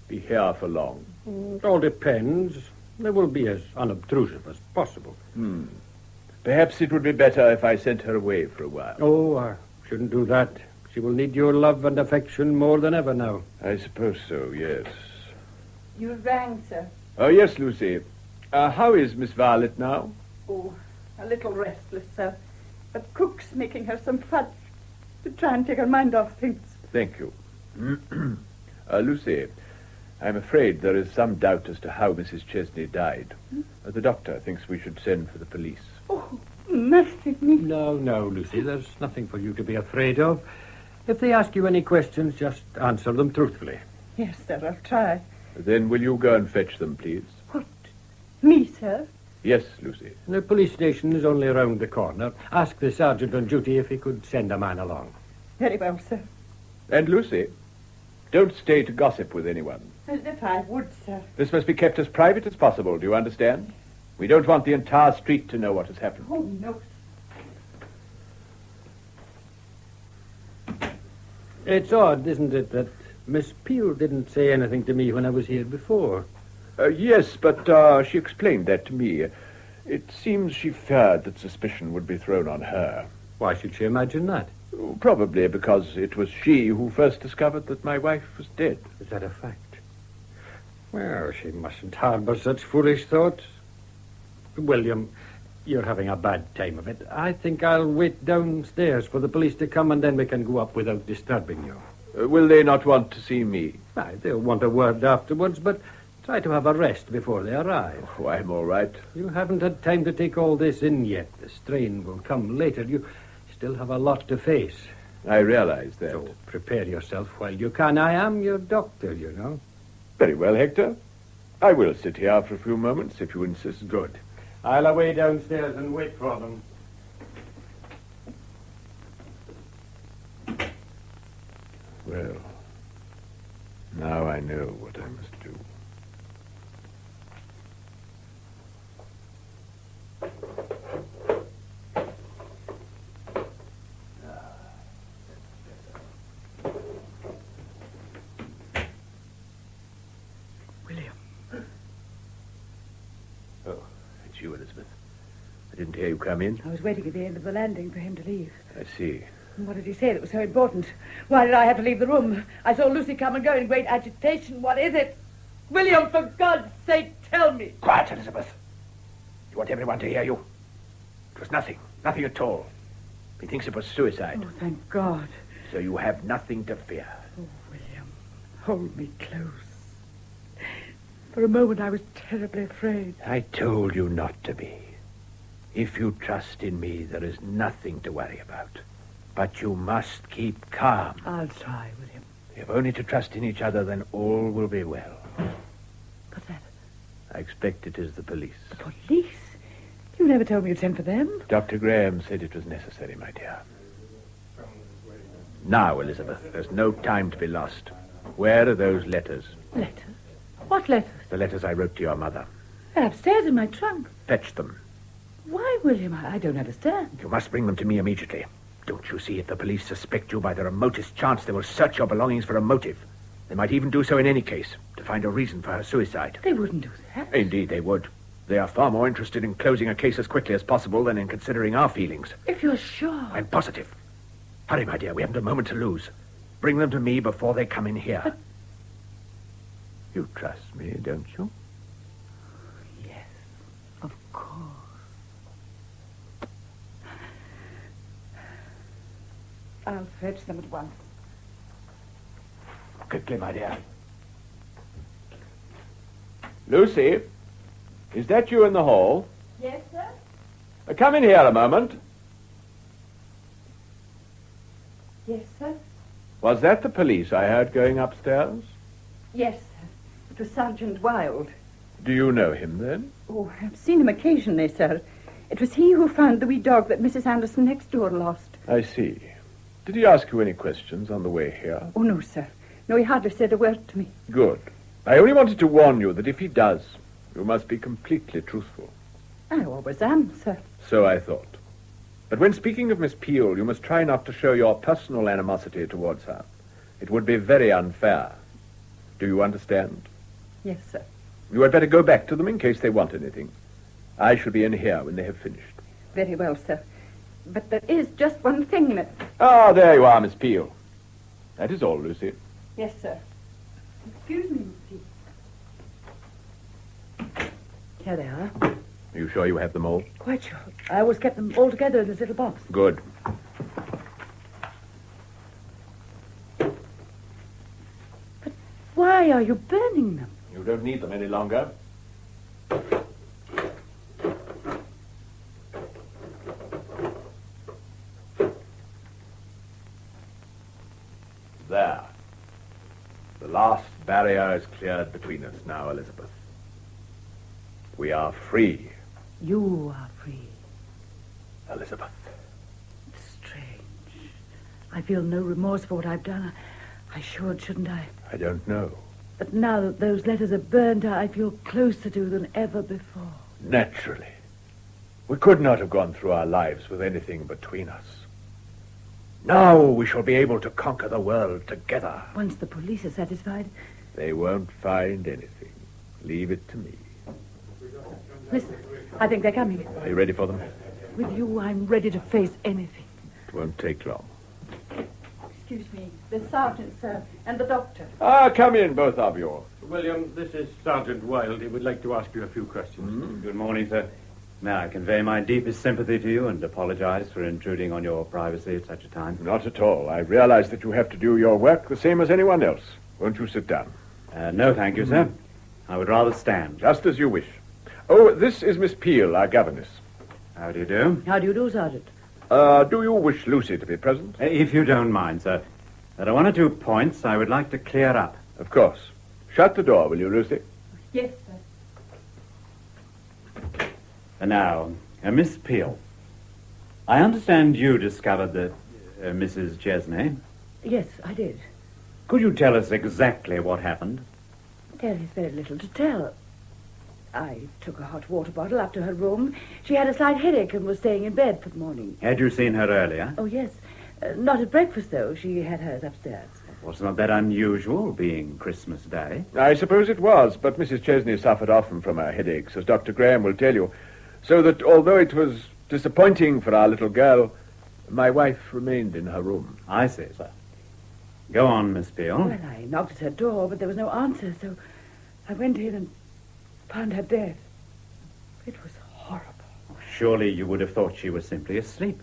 be here for long? It all depends. They will be as unobtrusive as possible. Perhaps it would be better if I sent her away for a while. Oh, I shouldn't do that. She will need your love and affection more than ever now. I suppose so, yes. You rang, sir. Oh, yes, Lucy. How is Miss Violet now? Oh, a little restless, sir. But cook's making her some fudge to try and take her mind off things. Thank you. Lucy, I'm afraid there is some doubt as to how Mrs. Chesney died. The doctor thinks we should send for the police. Oh, mercy me. No, Lucy, there's nothing for you to be afraid of. If they ask you any questions, just answer them truthfully. Yes, sir, I'll try. Then will you go and fetch them, please? What? Me, sir? Yes, Lucy. The police station is only around the corner. Ask the sergeant on duty if he could send a man along. Very well, sir. And Lucy, don't stay to gossip with anyone. As if I would, sir. This must be kept as private as possible, do you understand? We don't want the entire street to know what has happened. Oh, no. It's odd, isn't it, that Miss Peel didn't say anything to me when I was here before? Yes, but she explained that to me. It seems she feared that suspicion would be thrown on her. Why should she imagine that? Probably because it was she who first discovered that my wife was dead. Is that a fact? Well, she mustn't harbour such foolish thoughts. William, you're having a bad time of it. I think I'll wait downstairs for the police to come, and then we can go up without disturbing you. Will they not want to see me? Aye, they'll want a word afterwards, but try to have a rest before they arrive. Oh, I'm all right. You haven't had time to take all this in yet. The strain will come later. You still have a lot to face. I realize that. So prepare yourself while you can. I am your doctor, you know. Very well, Hector. I will sit here for a few moments, if you insist. Good. I'll away downstairs and wait for them. Well, now I know what I must do. William. Oh, it's you, Elizabeth. I didn't hear you come in. I was waiting at the end of the landing for him to leave. I see. And what did he say that was so important? Why did I have to leave the room? I saw Lucy come and go in great agitation. What is it? William, for God's sake, tell me. Quiet, Elizabeth. You want everyone to hear you? It was nothing. Nothing at all. He thinks it was suicide. Oh, thank God. So you have nothing to fear. Oh, William, hold me close. For a moment I was terribly afraid. I told you not to be. If you trust in me, there is nothing to worry about. But you must keep calm. I'll try, William. If only to trust in each other, then all will be well. What's that? I expect it is the police. The police? You never told me you'd sent for them. Dr. Graham said it was necessary, my dear. Now, Elizabeth, there's no time to be lost. Where are those letters? Letters? What letters? The letters I wrote to your mother. They're upstairs in my trunk. Fetch them. Why, William? I don't understand. You must bring them to me immediately. Don't you see, if the police suspect you by the remotest chance, they will search your belongings for a motive. They might even do so in any case, to find a reason for her suicide. They wouldn't do that. Indeed, they would. They are far more interested in closing a case as quickly as possible than in considering our feelings. If you're sure. I'm positive. Hurry, my dear, we haven't a moment to lose. Bring them to me before they come in here. But... You trust me, don't you? Yes, of course. I'll fetch them at once. Quickly, my dear. Lucy, is that you in the hall? Yes, sir? Come in here a moment. Yes, sir? Was that the police I heard going upstairs? Yes, sir. It was Sergeant Wilde. Do you know him, then? Oh, I've seen him occasionally, sir. It was he who found the wee dog that Mrs. Anderson next door lost. I see. Did he ask you any questions on the way here? Oh, no, sir. No, he hardly said a word to me. Good. I only wanted to warn you that if he does, you must be completely truthful. I always am, sir. So I thought. But when speaking of Miss Peel, you must try not to show your personal animosity towards her. It would be very unfair. Do you understand? Yes, sir. You had better go back to them in case they want anything. I shall be in here when they have finished. Very well, sir. But there is just one thing that... Ah, there you are, Miss Peel. That is all, Lucy. Yes, sir. Excuse me, Miss Peel. Here they are. Are you sure you have them all? Quite sure. I always kept them all together in this little box. Good. But why are you burning them? You don't need them any longer. There. The last barrier is cleared between us now, Elizabeth. We are free. You are free. Elizabeth. It's strange. I feel no remorse for what I've done. I should, shouldn't I? I don't know. But now that those letters are burned, I feel closer to you than ever before. Naturally. We could not have gone through our lives with anything between us. Now we shall be able to conquer the world together. Once the police are satisfied... They won't find anything. Leave it to me. Listen, I think they're coming. Are you ready for them? With you, I'm ready to face anything. It won't take long. Excuse me, the sergeant, sir, and the doctor. Ah, come in, both of you. William, this is Sergeant Wilde. He would like to ask you a few questions. Good morning, sir. May I convey my deepest sympathy to you and apologize for intruding on your privacy at such a time? Not at all. I realize that you have to do your work the same as anyone else. Won't you sit down? No, thank you, sir. I would rather stand. Just as you wish. Oh, this is Miss Peel, our governess. How do you do? How do you do, Sergeant? Do you wish Lucy to be present? If you don't mind, sir. There are one or two points I would like to clear up. Of course. Shut the door, will you, Lucy? Yes, sir. And now, Miss Peel, I understand you discovered that Mrs. Chesney. Yes, I did. Could you tell us exactly what happened? There is very little to tell. I took a hot water bottle up to her room. She had a slight headache and was staying in bed for the morning. Had you seen her earlier? Oh, yes. Not at breakfast, though. She had hers upstairs. Was not that unusual, being Christmas Day? I suppose it was, but Mrs. Chesney suffered often from her headaches, as Dr. Graham will tell you. So that although it was disappointing for our little girl, my wife remained in her room. I see, sir. Go on, Miss Peel. Well, I knocked at her door, but there was no answer, so I went in and found her dead. It was horrible. Surely you would have thought she was simply asleep.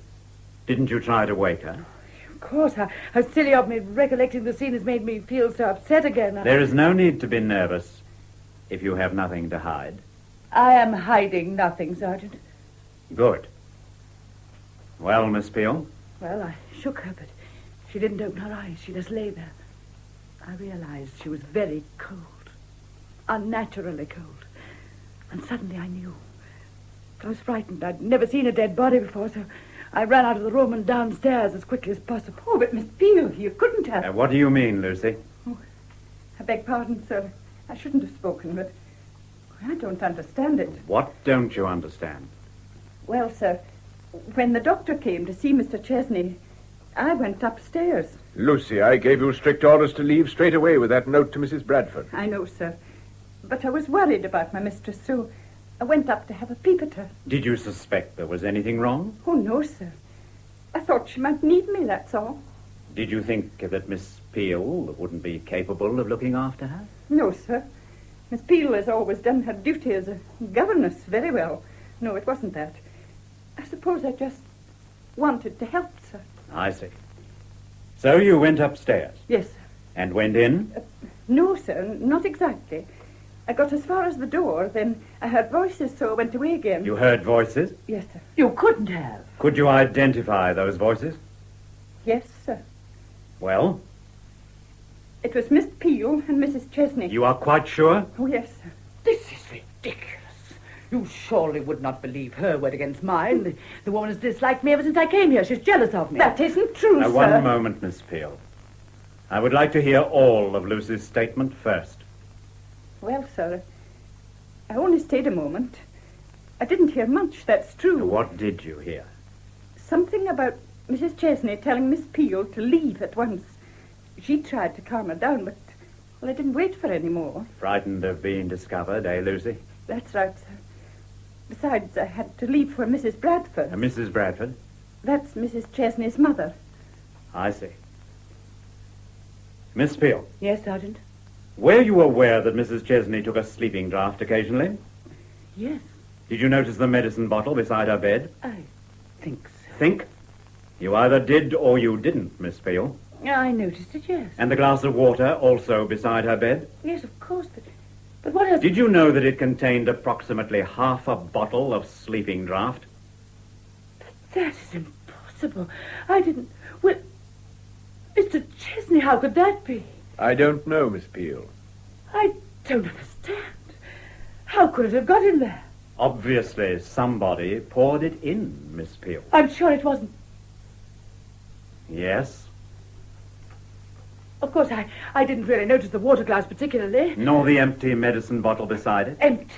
Didn't you try to wake her? Of course. How silly of me. Recollecting the scene has made me feel so upset again. There is no need to be nervous if you have nothing to hide. I am hiding nothing, Sergeant. Good. Well, Miss Peel? Well, I shook her, but she didn't open her eyes. She just lay there. I realized she was very cold. Unnaturally cold. And suddenly I knew. I was frightened. I'd never seen a dead body before, so I ran out of the room and downstairs as quickly as possible. Oh, but Miss Peel, you couldn't have... What do you mean, Lucy? Oh, I beg pardon, sir. I shouldn't have spoken, but I don't understand it. What don't you understand? Well, sir, when the doctor came to see Mr. Chesney, I went upstairs. Lucy, I gave you strict orders to leave straight away with that note to Mrs. Bradford. I know, sir. But I was worried about my mistress, so I went up to have a peep at her. Did you suspect there was anything wrong? Oh, no, sir. I thought she might need me, that's all. Did you think that Miss Peel wouldn't be capable of looking after her? No, sir. Miss Peel has always done her duty as a governess very well. No, it wasn't that. I suppose I just wanted to help, sir. I see. So you went upstairs? Yes, sir. And went in? No, sir, not exactly. I got as far as the door, then I heard voices, so I went away again. You heard voices? Yes, sir. You couldn't have. Could you identify those voices? Yes, sir. Well? It was Miss Peel and Mrs. Chesney. You are quite sure? Oh, yes, sir. This is ridiculous. You surely would not believe her word against mine. The woman has disliked me ever since I came here. She's jealous of me. That isn't true, Now, sir. one moment, Miss Peel. I would like to hear all of Lucy's statement first. Well, sir, I only stayed a moment. I didn't hear much, that's true. What did you hear? Something about Mrs. Chesney telling Miss Peel to leave at once. She tried to calm her down, but, well, I didn't wait for any more. Frightened of being discovered, eh, Lucy? That's right, sir. Besides, I had to leave for Mrs. Bradford. Mrs. Bradford? That's Mrs. Chesney's mother. I see. Miss Peel? Yes, Sergeant? Were you aware that Mrs. Chesney took a sleeping draught occasionally? Yes. Did you notice the medicine bottle beside her bed? I think so. Think? You either did or you didn't, Miss Peel. I noticed it, yes. And the glass of water also beside her bed? Yes, of course, but what has... Did you know that it contained approximately half a bottle of sleeping draught? That is impossible. I didn't... Well, Mr. Chesney, how could that be? I don't know, Miss Peel. I don't understand. How could it have got in there? Obviously, somebody poured it in, Miss Peel. I'm sure it wasn't. Yes? Of course, I didn't really notice the water glass particularly. Nor the empty medicine bottle beside it? Empty.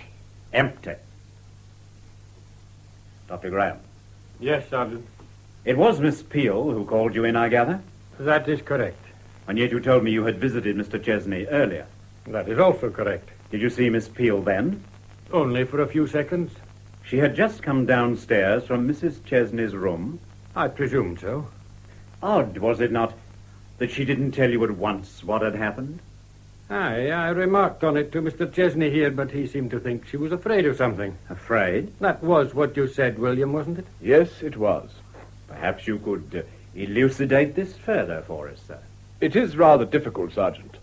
Empty. Dr. Graham. Yes, Sergeant. It was Miss Peel who called you in, I gather? That is correct. And yet you told me you had visited Mr. Chesney earlier. That is also correct. Did you see Miss Peel then? Only for a few seconds. She had just come downstairs from Mrs. Chesney's room. I presume so. Odd, was it not, that she didn't tell you at once what had happened? Aye, I remarked on it to Mr. Chesney here, but he seemed to think she was afraid of something. Afraid? That was what you said, William, wasn't it? Yes, it was. Perhaps you could elucidate this further for us, sir. It is rather difficult, Sergeant.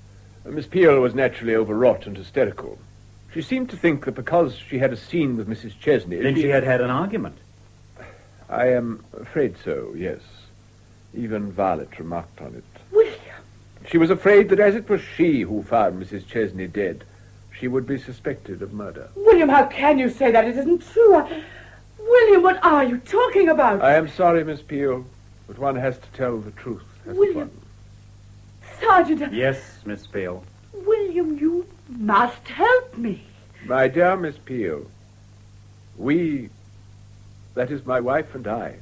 Miss Peel was naturally overwrought and hysterical. She seemed to think that because she had a scene with Mrs. Chesney... Then she had had an argument? I am afraid so, yes. Even Violet remarked on it. William! She was afraid that as it was she who found Mrs. Chesney dead, she would be suspected of murder. William, how can you say that? It isn't true. William, what are you talking about? I am sorry, Miss Peel, but one has to tell the truth, hasn't William. one? Sergeant. Yes, Miss Peel. William, you must help me. My dear Miss Peel, we, that is my wife and I,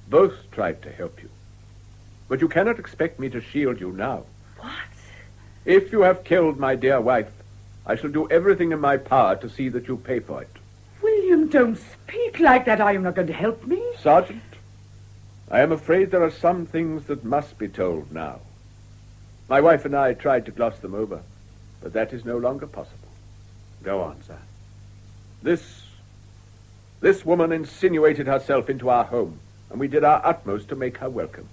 both tried to help you. But you cannot expect me to shield you now. What? If you have killed my dear wife, I shall do everything in my power to see that you pay for it. William, don't speak like that. Are you not going to help me? Sergeant, I am afraid there are some things that must be told now. My wife and I tried to gloss them over, but that is no longer possible. Go on, sir. This woman insinuated herself into our home and we did our utmost to make her welcome.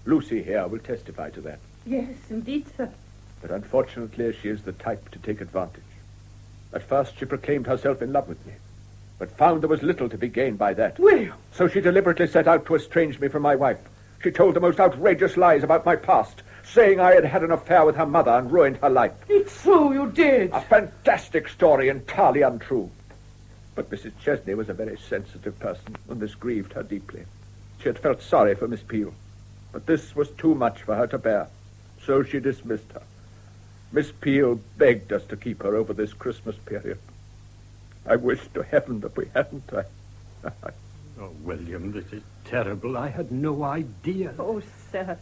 Lucy here will testify to that. Yes, indeed, sir. But unfortunately, she is the type to take advantage. At first, she proclaimed herself in love with me, but found there was little to be gained by that. William! So she deliberately set out to estrange me from my wife. She told the most outrageous lies about my past, saying I had had an affair with her mother and ruined her life. It's true, you did. A fantastic story, entirely untrue. But Mrs. Chesney was a very sensitive person, and this grieved her deeply. She had felt sorry for Miss Peel, but this was too much for her to bear, so she dismissed her. Miss Peel begged us to keep her over this Christmas period. I wish to heaven that we hadn't. Oh, William, this is terrible. I had no idea. Oh, sir,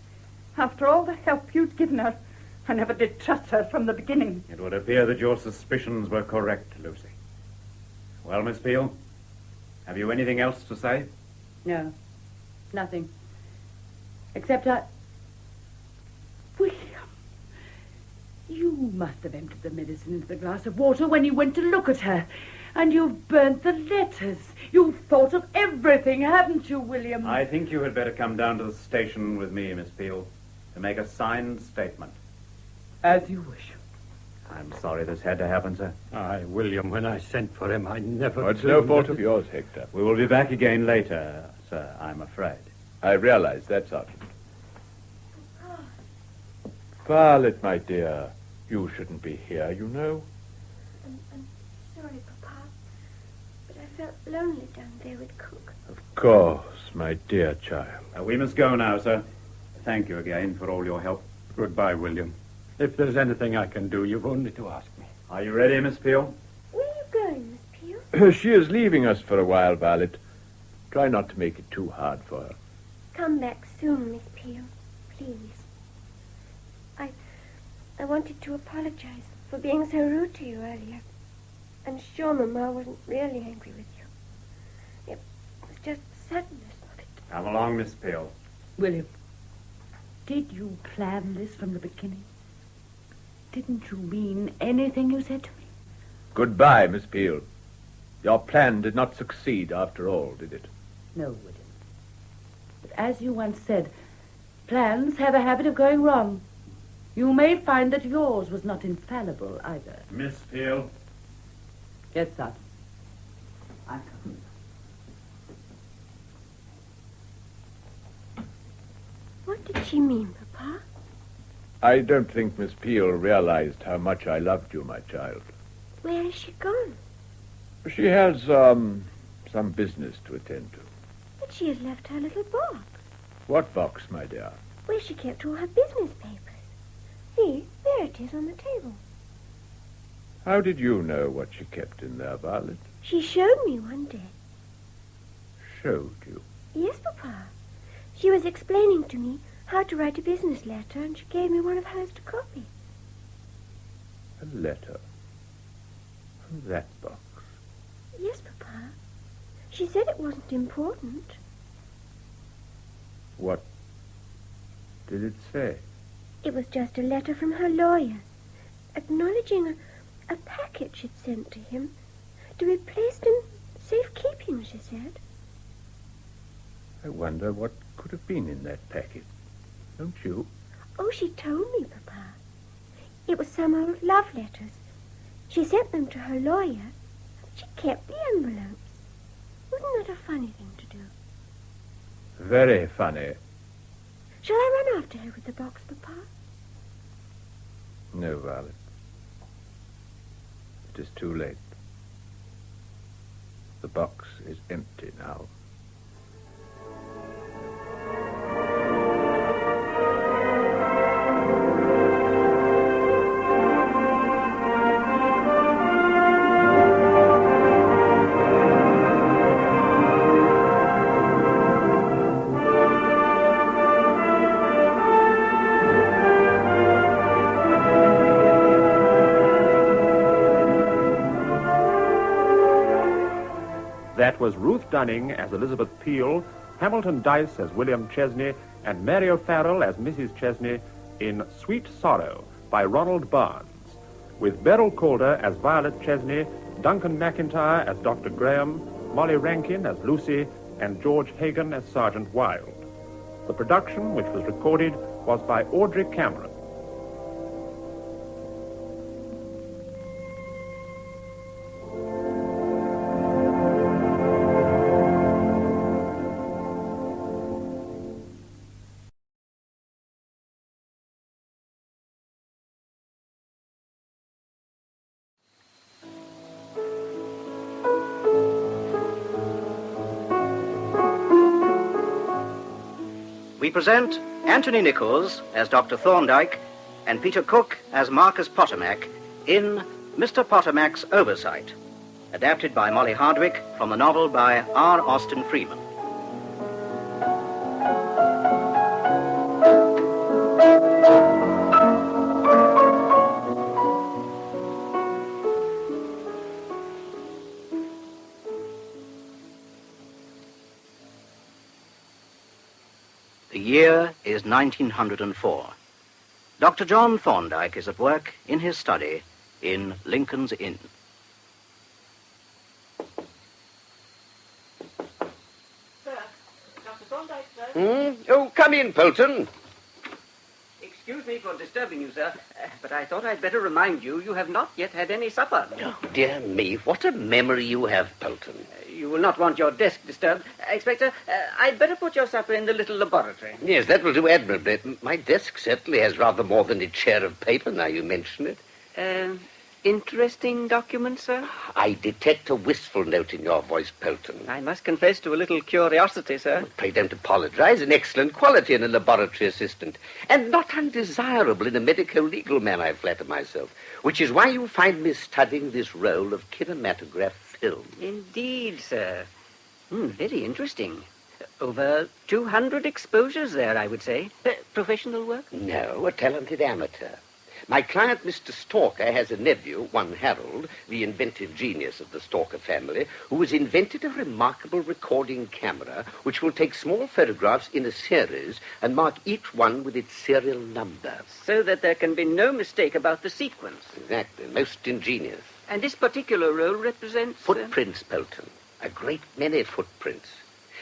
after all the help you'd given her, I never did trust her from the beginning. It would appear that your suspicions were correct, Lucy. Well, Miss Peel, have you anything else to say? No, nothing. Except William, you must have emptied the medicine into the glass of water when you went to look at her. And you've burnt the letters. You've thought of everything, haven't you, William? I think you had better come down to the station with me, Miss Peel, to make a signed statement. As you wish. I'm sorry this had to happen, sir. Aye, William, when I sent for him, I never... Well, it's no fault of yours, Hector. We will be back again later, sir, I'm afraid. I realize that, Sergeant. Violet, my dear, you shouldn't be here, you know. I'm sorry, Papa, but I felt lonely down there with Cook. Of course, my dear child. We must go now, sir. Thank you again for all your help. Goodbye, William. If there's anything I can do, you've only to ask me. Are you ready, Miss Peel? Where are you going, Miss Peel? She is leaving us for a while, Violet. Try not to make it too hard for her. Come back soon, Miss Peel, please. I wanted to apologize for being so rude to you earlier. I'm sure Mama wasn't really angry with you. It was just the suddenness of it. Come along, Miss Peel. William, did you plan this from the beginning? Didn't you mean anything you said to me? Goodbye, Miss Peel. Your plan did not succeed after all, did it? No, William. But as you once said, plans have a habit of going wrong. You may find that yours was not infallible either. Miss Peel. Yes, sir. I come. What did she mean, Papa? I don't think Miss Peel realized how much I loved you, my child. Where has she gone? She has, some business to attend to. But she has left her little box. What box, my dear? Where she kept all her business papers. See, there it is on the table. How did you know what she kept in there, Violet? She showed me one day. Showed you? Yes, Papa. She was explaining to me how to write a business letter, and she gave me one of hers to copy. A letter? From that box? Yes, Papa. She said it wasn't important. What did it say? It was just a letter from her lawyer, acknowledging a packet she'd sent to him to be placed in safekeeping, she said. I wonder what could have been in that packet. Don't you? Oh, she told me, Papa. It was some old love letters. She sent them to her lawyer. She kept the envelopes. Wasn't that a funny thing to do? Very funny. Shall I run after her with the box, Papa? No, Violet. It is too late. The box is empty now. That was Ruth Dunning as Elizabeth Peel, Hamilton Dice as William Chesney, and Mary O'Farrell as Mrs. Chesney in Sweet Sorrow by Ronald Barnes, with Beryl Calder as Violet Chesney, Duncan McIntyre as Dr. Graham, Molly Rankin as Lucy, and George Hagan as Sergeant Wilde. The production, which was recorded, was by Audrey Cameron. We present Anthony Nichols as Dr. Thorndyke and Peter Cook as Marcus Potomac in Mr. Potomack's Oversight, adapted by Molly Hardwick from the novel by R. Austin Freeman. The year is 1904. Dr. John Thorndyke is at work in his study in Lincoln's Inn. Sir, Dr. Thorndyke, sir. Oh, come in, Polton. Excuse me for disturbing you, sir, but I thought I'd better remind you you have not yet had any supper. Oh, dear me, what a memory you have, Polton. You will not want your desk disturbed. Inspector, I'd better put your supper in the little laboratory. Yes, that will do admirably. My desk certainly has rather more than its share of paper, now you mention it. Interesting document, sir? I detect a wistful note in your voice, Polton. I must confess to a little curiosity, sir. Pray don't apologize. An excellent quality in a laboratory assistant. And not undesirable in a medico-legal man, I flatter myself. Which is why you find me studying this role of kinematograph film. Indeed, sir. Very interesting. Over 200 exposures there, I would say. Professional work? No, a talented amateur. My client, Mr. Stalker, has a nephew, one Harold, the inventive genius of the Stalker family, who has invented a remarkable recording camera which will take small photographs in a series and mark each one with its serial number. So that there can be no mistake about the sequence. Exactly. Most ingenious. And this particular roll represents... Footprints, Polton. A great many footprints.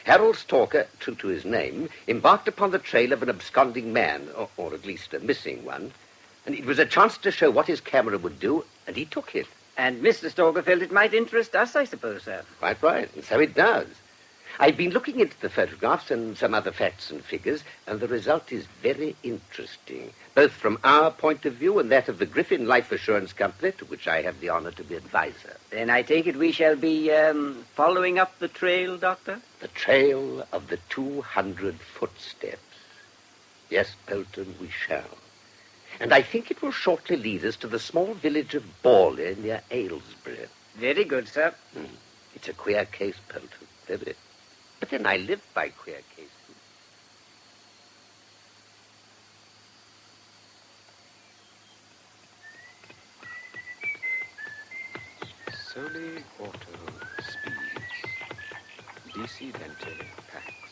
Harold Stalker, true to his name, embarked upon the trail of an absconding man, or at least a missing one, and it was a chance to show what his camera would do, and he took it. And Mr. Stalker felt it might interest us, I suppose, sir. Quite right, and so it does. I've been looking into the photographs and some other facts and figures, and the result is very interesting, both from our point of view and that of the Griffin Life Assurance Company, to which I have the honor to be advisor. Then I take it we shall be following up the trail, Doctor? The trail of the 200 footsteps. Yes, Polton, we shall. And I think it will shortly lead us to the small village of Borley near Aylesbury. Very good, sir. It's a queer case, Polton, very. But then I live by queer cases. Soli auto speeds, DC venti packs.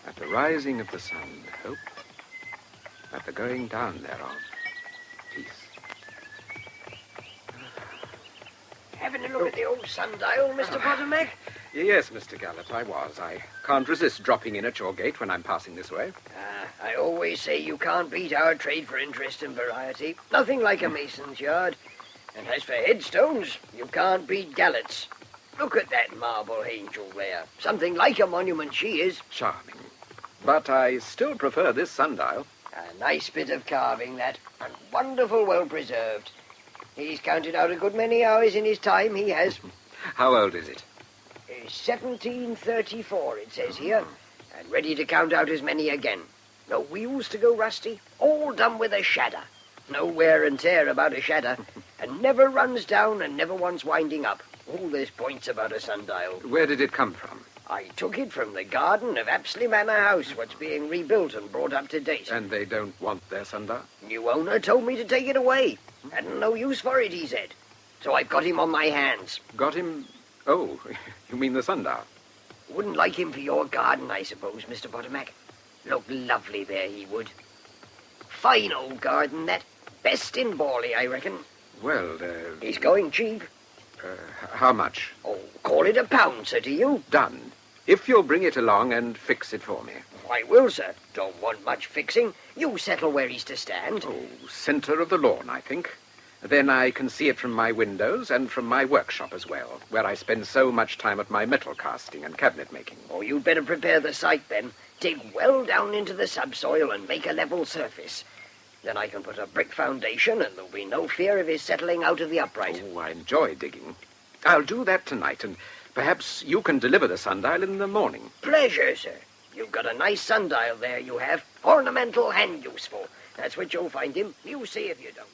At the rising of the sun, hope. At the going down thereof, peace. Having a look at the old sundial, Mr. Potomac? Yes, Mr. Gallup, I was. I can't resist dropping in at your gate when I'm passing this way. I always say you can't beat our trade for interest and variety. Nothing like a mason's yard. And as for headstones, you can't beat Gallett's. Look at that marble angel there. Something like a monument she is. Charming. But I still prefer this sundial. A nice bit of carving, that, and wonderful well preserved. He's counted out a good many hours in his time, he has. How old is it? 1734, it says here, and ready to count out as many again. No wheels to go rusty, all done with a shadder. No wear and tear about a shadder, and never runs down and never wants winding up. All this points about a sundial. Where did it come from? I took it from the garden of Apsley Manor House, what's being rebuilt and brought up to date. And they don't want their sundial? New owner told me to take it away. Hadn't no use for it, he said. So I've got him on my hands. Got him? Oh, you mean the sundial? Wouldn't like him for your garden, I suppose, Mr. Potomac. Look lovely there, he would. Fine old garden, that. Best in Borley, I reckon. Well, He's going cheap. How much? Oh, call it £1, sir, to you. Done. If you'll bring it along and fix it for me. I will, sir. Don't want much fixing. You settle where he's to stand. Oh, centre of the lawn, I think. Then I can see it from my windows and from my workshop as well, where I spend so much time at my metal casting and cabinet making. Oh, you'd better prepare the site then. Dig well down into the subsoil and make a level surface. Then I can put a brick foundation and there'll be no fear of his settling out of the upright. Oh, I enjoy digging. I'll do that tonight, and perhaps you can deliver the sundial in the morning. Pleasure, sir. You've got a nice sundial there, you have. Ornamental and useful. That's what you'll find him. You see if you don't.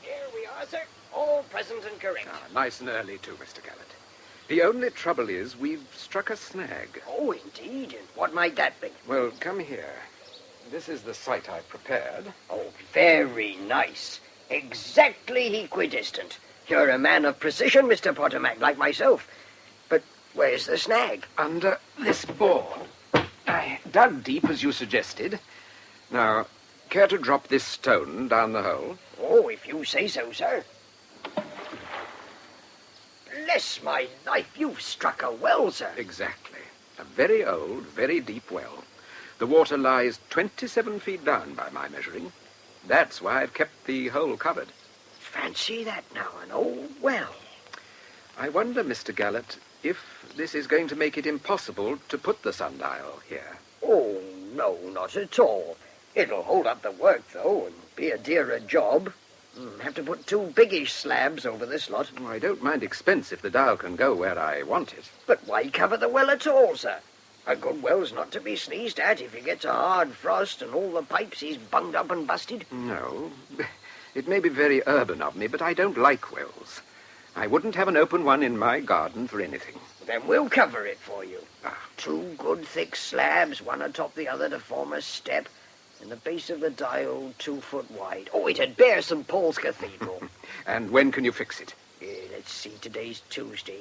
Here we are, sir. All present and correct. Nice and early, too, Mr. Gallant. The only trouble is we've struck a snag. Oh, indeed. And what might that be? Well, come here. This is the site I've prepared. Oh, very nice. Exactly equidistant. You're a man of precision, Mr. Pottermac, like myself. But where's the snag? Under this bore. I dug deep, as you suggested. Now, care to drop this stone down the hole? Oh, if you say so, sir. Bless my life, you've struck a well, sir. Exactly. A very old, very deep well. The water lies 27 feet down by my measuring. That's why I've kept the hole covered. Fancy that now, an old well. I wonder, Mr. Gallant, if this is going to make it impossible to put the sundial here. Oh, no, not at all. It'll hold up the work, though, and be a dearer job. Have to put 2 biggish slabs over this lot. Oh, I don't mind expense if the dial can go where I want it. But why cover the well at all, sir? A good well's not to be sneezed at if he gets a hard frost and all the pipes is bunged up and busted. No. It may be very urban of me, but I don't like wells. I wouldn't have an open one in my garden for anything. Then we'll cover it for you. 2 good thick slabs, one atop the other to form a step, and the base of the dial 2 foot wide. Oh, it'd bear St. Paul's Cathedral. And when can you fix it? Let's see, today's Tuesday.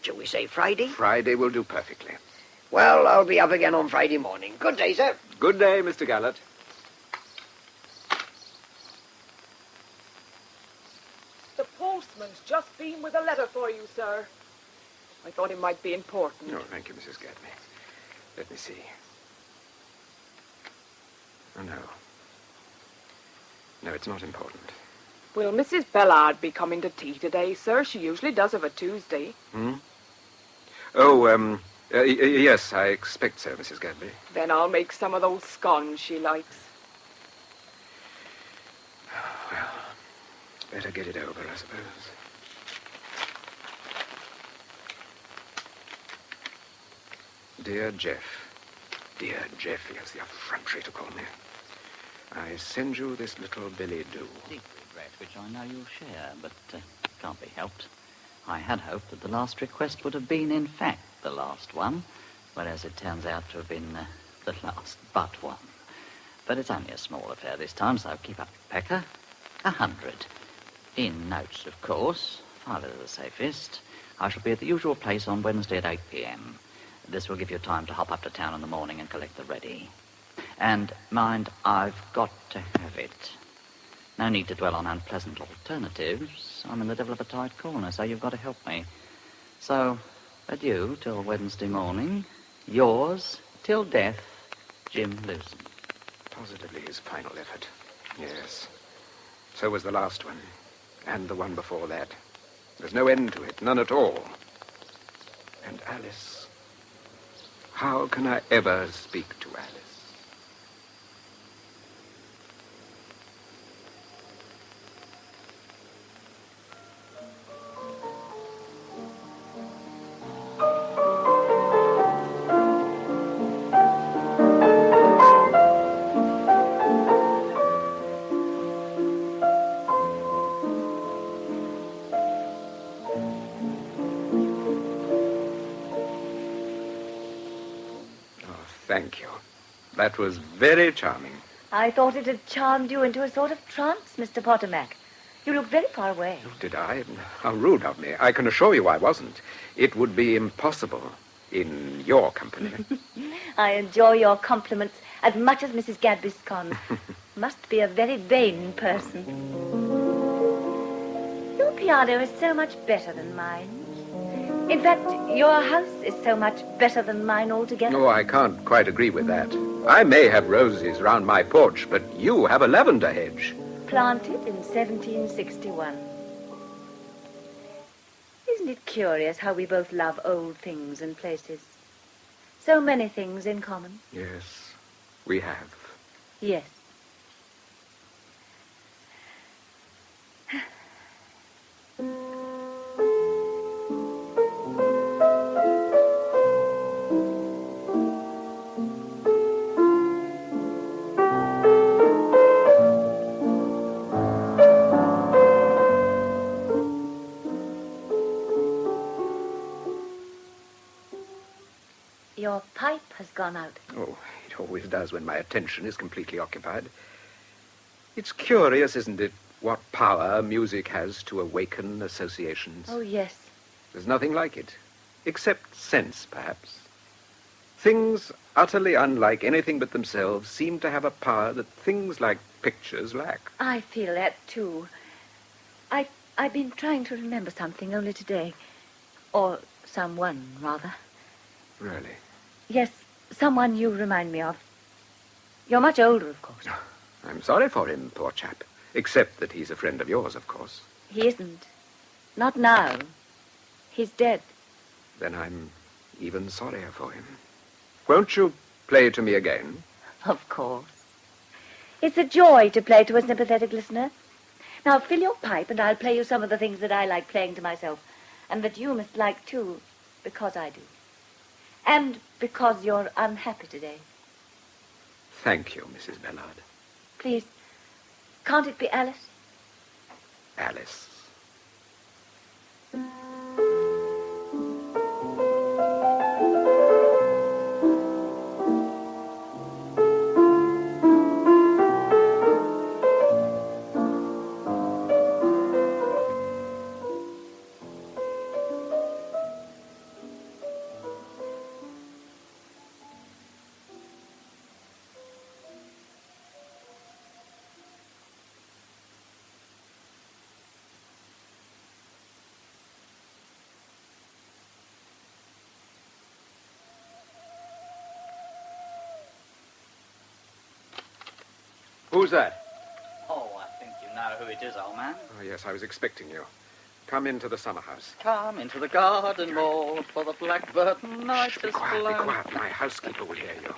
Shall we say Friday? Friday will do perfectly. Well, I'll be up again on Friday morning. Good day, sir. Good day, Mr. Gallant. The postman's just been with a letter for you, sir. I thought it might be important. Oh, thank you, Mrs. Gadney. Let me see. Oh, no. No, it's not important. Will Mrs. Bellard be coming to tea today, sir? She usually does of a Tuesday. Oh, yes, I expect so, Mrs. Gadby. Then I'll make some of those scones she likes. Well, better get it over, I suppose. Dear Jeff. Dear Jeff, he has the effrontery to call me. I send you this little billet-doux. Deep regret, which I know you'll share, but can't be helped. I had hoped that the last request would have been, in fact, the last one, whereas it turns out to have been the last but one. But it's only a small affair this time, so keep up, Pecker. 100. In notes, of course. 5 are the safest. I shall be at the usual place on Wednesday at 8 p.m. This will give you time to hop up to town in the morning and collect the ready. And mind, I've got to have it. No need to dwell on unpleasant alternatives. I'm in the devil of a tight corner, so you've got to help me. So, adieu till Wednesday morning. Yours, till death, Jim Lewson. Positively his final effort. Yes. So was the last one. And the one before that. There's no end to it, none at all. And Alice. How can I ever speak to Alice? Thank you. That was very charming. I thought it had charmed you into a sort of trance, Mr. Pottermac. You looked very far away. Did I? How rude of me. I can assure you I wasn't. It would be impossible in your company. I enjoy your compliments as much as Mrs. Gadby's cons. Must be a very vain person. piano is so much better than mine. In fact, your house is so much better than mine altogether. Oh, I can't quite agree with that. I may have roses round my porch, but you have a lavender hedge. Planted in 1761. Isn't it curious how we both love old things and places? So many things in common. Yes, we have. Yes. Your pipe has gone out. Oh, it always does when my attention is completely occupied. It's curious, isn't it, what power music has to awaken associations. Oh, yes. There's nothing like it, except sense, perhaps. Things utterly unlike anything but themselves seem to have a power that things like pictures lack. I feel that, too. I've been trying to remember something only today. Or someone, rather. Really? Yes, someone you remind me of. You're much older, of course. I'm sorry for him, poor chap. Except that he's a friend of yours, of course. He isn't. Not now. He's dead. Then I'm even sorrier for him. Won't you play to me again? Of course. It's a joy to play to a sympathetic listener. Now, fill your pipe and I'll play you some of the things that I like playing to myself, and that you must like, too, because I do. And because you're unhappy today. Thank you, Mrs. Ballard. Please, can't it be Alice? Alice. Who's that? Oh, I think you know who it is, old man. Oh, yes, I was expecting you. Come into the summer house. Come into the garden wall, for the blackbird night has flown. Be quiet. My housekeeper will hear you.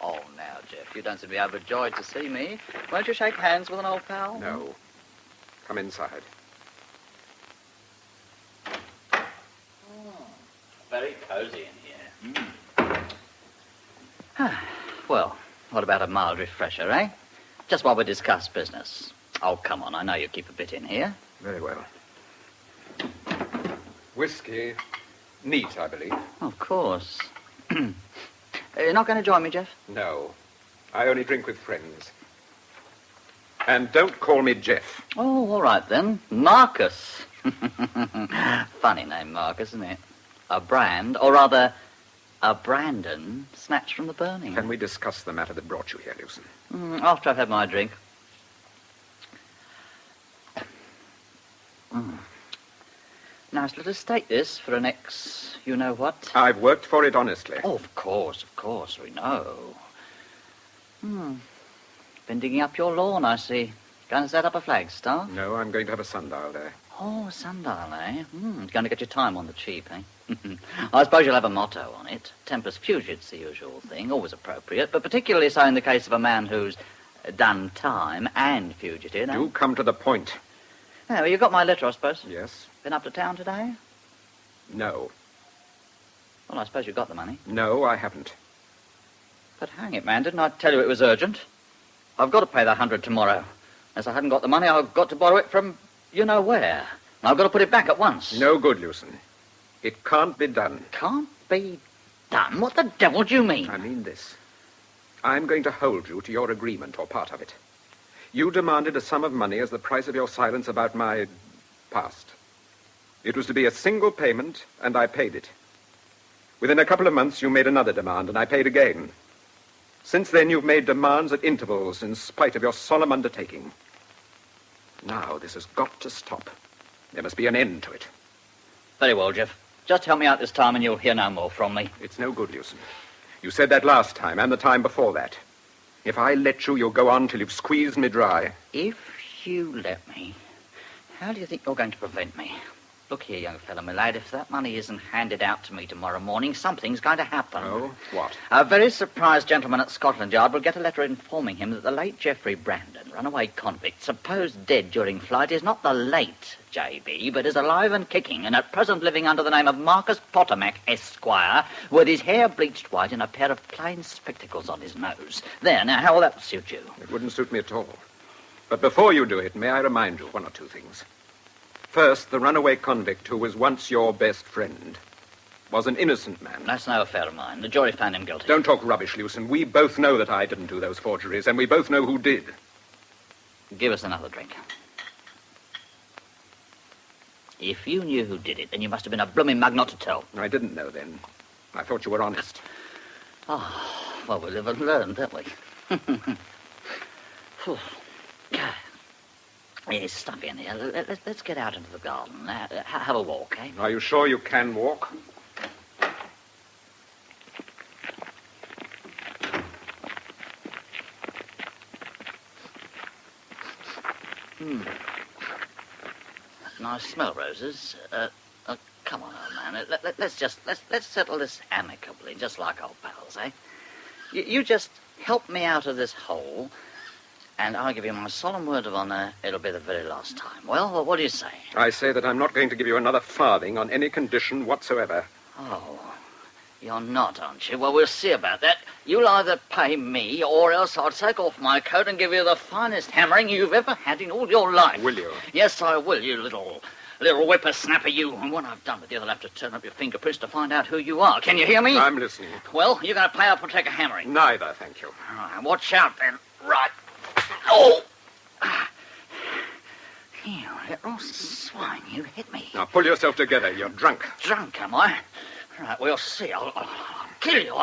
Oh, now, Jeff, you don't seem to be overjoyed to see me. Won't you shake hands with an old pal? No. Come inside. Oh, very cozy in here. Well, what about a mild refresher, eh? Just while we discuss business. Oh, come on, I know you keep a bit in here. Very well. Whiskey. Neat, I believe. Of course. You're not going to join me, Jeff? No. I only drink with friends. And don't call me Jeff. Oh, all right then. Marcus. Funny name, Marcus, isn't it? A brand, or rather, a Brandon snatched from the burning. Can we discuss the matter that brought you here, Lucian? After I've had my drink. Nice little estate, this, for an ex-you-know-what. I've worked for it honestly. Oh, of course, we know. Been digging up your lawn, I see. Going to set up a flagstaff? No, I'm going to have a sundial there. Oh, a sundial, eh? Going to get your time on the cheap, eh? I suppose you'll have a motto on it. Tempus fugit's the usual thing, always appropriate, but particularly so in the case of a man who's done time and fugitive. Do come to the point. Well, you got my letter, I suppose? Yes. Been up to town today? No. Well, I suppose you got the money. No, I haven't. But hang it, man, didn't I tell you it was urgent? I've got to pay that 100 tomorrow. As I hadn't got the money, I've got to borrow it from you-know-where. And I've got to put it back at once. No good, Lucian. It can't be done. Can't be done? What the devil do you mean? I mean this. I'm going to hold you to your agreement, or part of it. You demanded a sum of money as the price of your silence about my past. It was to be a single payment, and I paid it. Within a couple of months, you made another demand, and I paid again. Since then, you've made demands at intervals in spite of your solemn undertaking. Now, this has got to stop. There must be an end to it. Very well, Jeff. Just help me out this time and you'll hear no more from me. It's no good, Lewson. You said that last time and the time before that. If I let you, you'll go on till you've squeezed me dry. If you let me, how do you think you're going to prevent me? Look here, young fellow, my lad, if that money isn't handed out to me tomorrow morning, something's going to happen. Oh, what? A very surprised gentleman at Scotland Yard will get a letter informing him that the late Geoffrey Brandon, runaway convict, supposed dead during flight, is not the late J.B., but is alive and kicking, and at present living under the name of Marcus Potomac, Esquire, with his hair bleached white and a pair of plain spectacles on his nose. There, now, how will that suit you? It wouldn't suit me at all. But before you do it, may I remind you one or two things. First, the runaway convict who was once your best friend was an innocent man. That's no affair of mine. The jury found him guilty. Don't talk rubbish, Lewson. We both know that I didn't do those forgeries, and we both know who did. Give us another drink. If you knew who did it, then you must have been a blooming mug not to tell. I didn't know then. I thought you were honest. Oh, well, we live and learn, don't we? It's stuffy in here. Let's get out into the garden. Have a walk, eh? Are you sure you can walk? Nice smell, Roses. Come on, old man. Let's settle this amicably, just like old pals, eh? You just help me out of this hole, and I'll give you my solemn word of honor, it'll be the very last time. Well, what do you say? I say that I'm not going to give you another farthing on any condition whatsoever. Oh, you're not, aren't you? Well, we'll see about that. You'll either pay me, or else I'll take off my coat and give you the finest hammering you've ever had in all your life. Will you? Yes, I will, you little whippersnapper, you. And when I've done with you, they'll have to turn up your fingerprints to find out who you are. Can you hear me? I'm listening. Well, you're going to pay up or take a hammering? Neither, thank you. All right, watch out, then. Right. Oh! You little swine, you hit me. Now, pull yourself together. You're drunk. Drunk, am I? Right, we'll see. I'll kill you.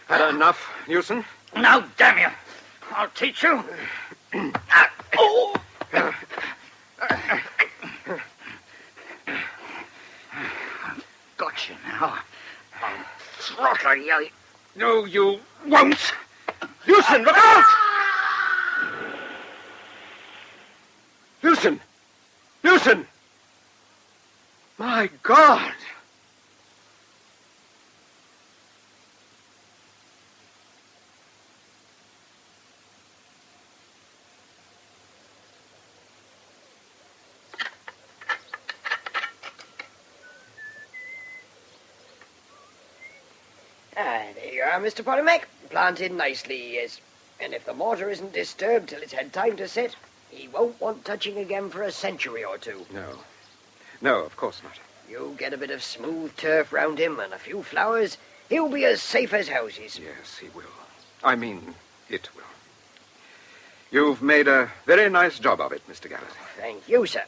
Had enough, Newson? No, damn you. I'll teach you. Oh! Got you now. I'll throttle you. No, you won't. Newson, look out! Newson! Newson! My God! There you are, Mr. Potomac. Planted nicely, yes. And if the mortar isn't disturbed till it's had time to set, he won't want touching again for a century or two. No, of course not. You get a bit of smooth turf round him and a few flowers, he'll be as safe as houses. Yes, he will. I mean, it will. You've made a very nice job of it, Mr. Garrett. Thank you, sir.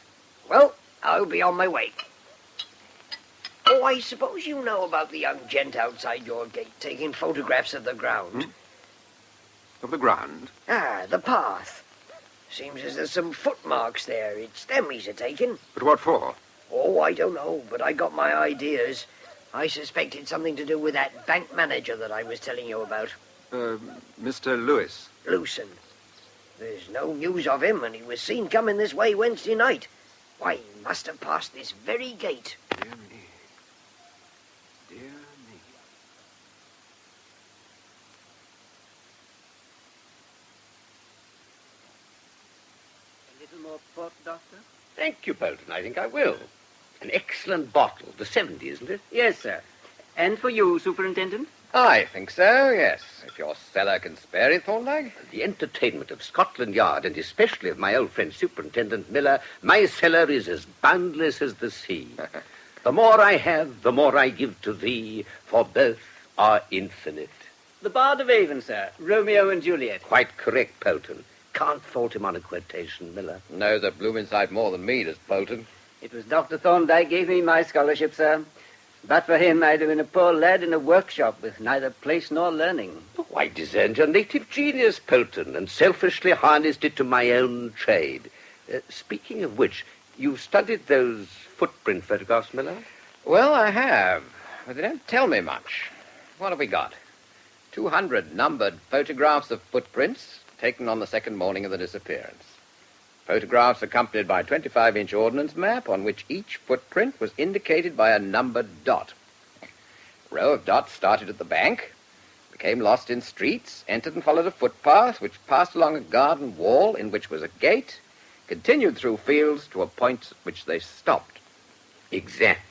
Well, I'll be on my way. Oh, I suppose you know about the young gent outside your gate taking photographs of the ground. Of the ground? Ah, the path. Seems as there's some footmarks there. It's them he's a-taking. But what for? Oh, I don't know, but I got my ideas. I suspect it's something to do with that bank manager that I was telling you about. Mr. Lewis. Lewson. There's no news of him, and he was seen coming this way Wednesday night. Why, he must have passed this very gate. Dear me. Dear me. A little more port, Doctor? Thank you, Bolton. I think I will. An excellent bottle. The 70, isn't it? Yes, sir. And for you, Superintendent? I think so, yes. If your cellar can spare it, Thorndyke. The entertainment of Scotland Yard, and especially of my old friend Superintendent Miller, my cellar is as boundless as the sea. The more I have, the more I give to thee, for both are infinite. The Bard of Avon, sir. Romeo and Juliet. Quite correct, Bolton. Can't fault him on a quotation, Miller. Knows a blooming sight more than me, does Bolton. It was Dr. Thorndyke gave me my scholarship, sir. But for him, I'd have been a poor lad in a workshop with neither place nor learning. Why, disowned your native genius, Bolton, and selfishly harnessed it to my own trade. Speaking of which, You studied those footprint photographs, Miller? Well, I have, but they don't tell me much. What have we got? 200 numbered photographs of footprints taken on the second morning of the disappearance. Photographs accompanied by a 25-inch ordnance map on which each footprint was indicated by a numbered dot. A row of dots started at the bank, became lost in streets, entered and followed a footpath which passed along a garden wall in which was a gate, continued through fields to a point at which they stopped. Exactly.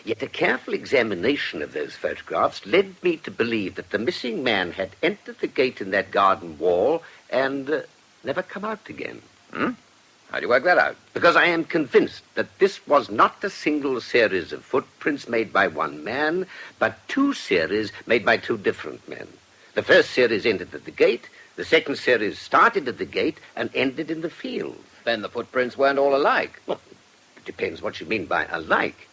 Yet a careful examination of those photographs led me to believe that the missing man had entered the gate in that garden wall and never come out again. How do you work that out? Because I am convinced that this was not a single series of footprints made by one man, but two series made by two different men. The first series ended at the gate, the second series started at the gate and ended in the field. Then the footprints weren't all alike. Well, it depends what you mean by alike.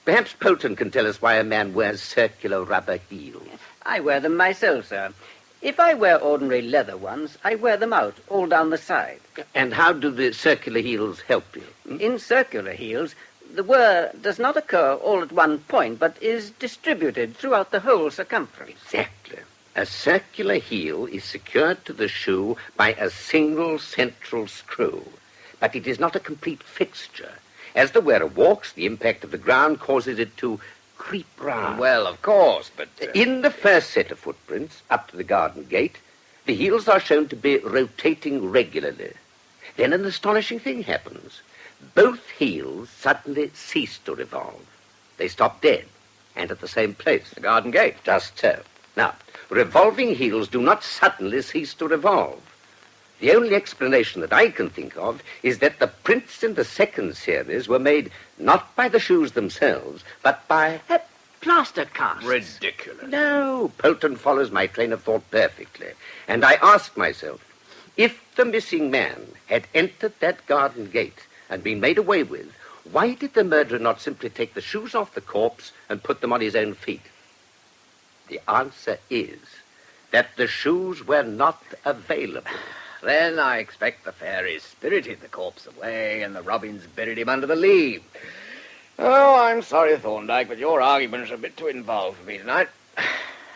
Perhaps Polton can tell us why a man wears circular rubber heels. I wear them myself, sir. If I wear ordinary leather ones, I wear them out, all down the side. And how do the circular heels help you? In circular heels, the wear does not occur all at one point, but is distributed throughout the whole circumference. Exactly. A circular heel is secured to the shoe by a single central screw, but it is not a complete fixture. As the wearer walks, the impact of the ground causes it to creep round. Well, of course, but... In the first set of footprints, up to the garden gate, the heels are shown to be rotating regularly. Then an astonishing thing happens. Both heels suddenly cease to revolve. They stop dead, and at the same place. The garden gate. Just so. Now, revolving heels do not suddenly cease to revolve. The only explanation that I can think of is that the prints in the second series were made not by the shoes themselves, but by plaster casts. Ridiculous. No, Polton follows my train of thought perfectly. And I ask myself, if the missing man had entered that garden gate and been made away with, why did the murderer not simply take the shoes off the corpse and put them on his own feet? The answer is that the shoes were not available. Then I expect the fairies spirited the corpse away and the robins buried him under the leaves. Oh, I'm sorry, Thorndyke, but your arguments are a bit too involved for me tonight.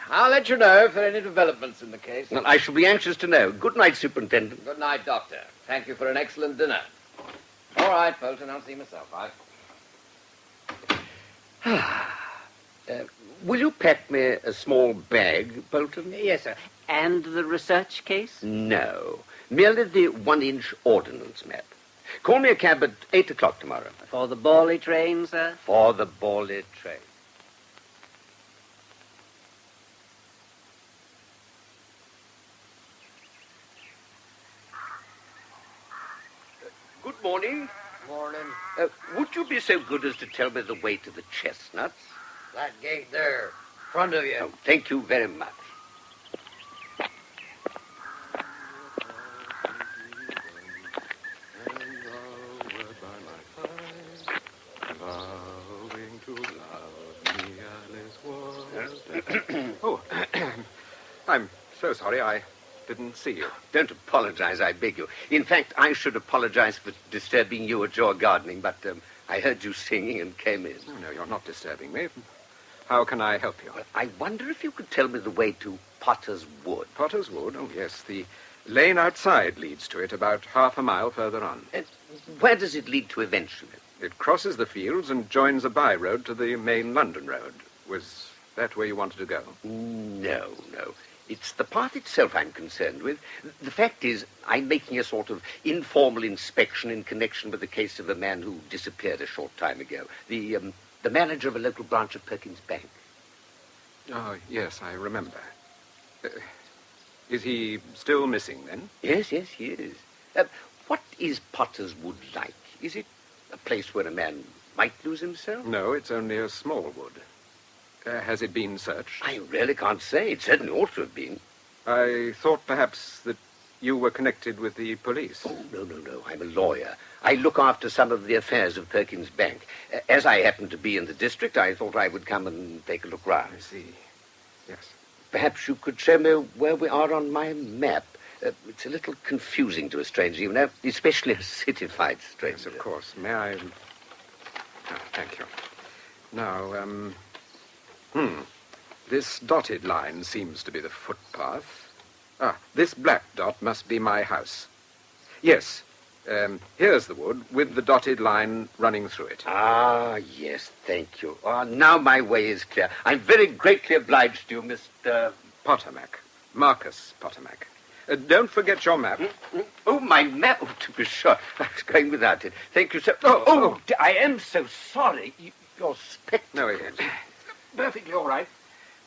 I'll let you know if there are any developments in the case. Well, I shall be anxious to know. Good night, Superintendent. Good night, Doctor. Thank you for an excellent dinner. All right, Bolton, I'll see myself out. Will you pack me a small bag, Bolton? Yes, sir. And the research case? No. Merely the 1-inch ordnance map. Call me a cab at 8 o'clock tomorrow. For the Borley train, sir? For the Borley train. Good morning. Morning. Would you be so good as to tell me the way to the Chestnuts? That gate there, front of you. Oh, thank you very much. Oh, I'm so sorry I didn't see you. Don't apologize, I beg you. In fact, I should apologize for disturbing you at your gardening, but I heard you singing and came in. Oh, no, you're not disturbing me. How can I help you? Well, I wonder if you could tell me the way to Potter's Wood. Potter's Wood? Oh, yes. The lane outside leads to it about half a mile further on. Where does it lead to eventually? It crosses the fields and joins a by-road to the main London road. Was that where you wanted to go? No. It's the path itself I'm concerned with. The fact is, I'm making a sort of informal inspection in connection with the case of a man who disappeared a short time ago. The manager of a local branch of Perkins Bank. Oh, yes, I remember. Is he still missing, then? Yes, he is. What is Potter's Wood like? Is it a place where a man might lose himself? No, it's only a small wood. Has it been searched? I really can't say. It certainly ought to have been. I thought perhaps that you were connected with the police. Oh, no. I'm a lawyer. I look after some of the affairs of Perkins Bank. As I happen to be in the district, I thought I would come and take a look round. I see. Yes. Perhaps you could show me where we are on my map. It's a little confusing to a stranger, you know, especially a citified stranger. Yes, of course. May I... Oh, thank you. Now, this dotted line seems to be the footpath. This black dot must be my house. Yes, here's the wood with the dotted line running through it. Ah, yes, thank you. Now my way is clear. I'm very greatly obliged to you, Mr... Potomac. Marcus Potomac. Don't forget your map. Oh, my map? Oh, to be sure. I was going without it. Thank you, sir. I am so sorry. Your spectacles. No, it isn't. Perfectly all right.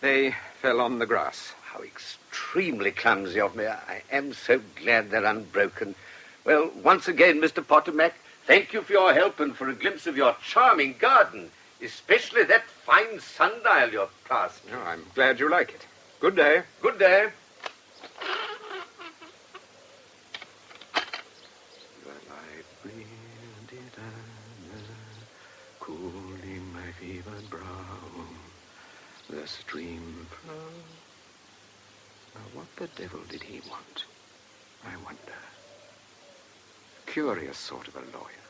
They fell on the grass. How extremely clumsy of me. I am so glad they're unbroken. Well, once again, Mr. Potomac, thank you for your help and for a glimpse of your charming garden, especially that fine sundial you're planting. Oh, I'm glad you like it. Good day. Good day. Cooling my fevered brow, the stream flows. Now, what the devil did he want? I wonder. Curious sort of a lawyer.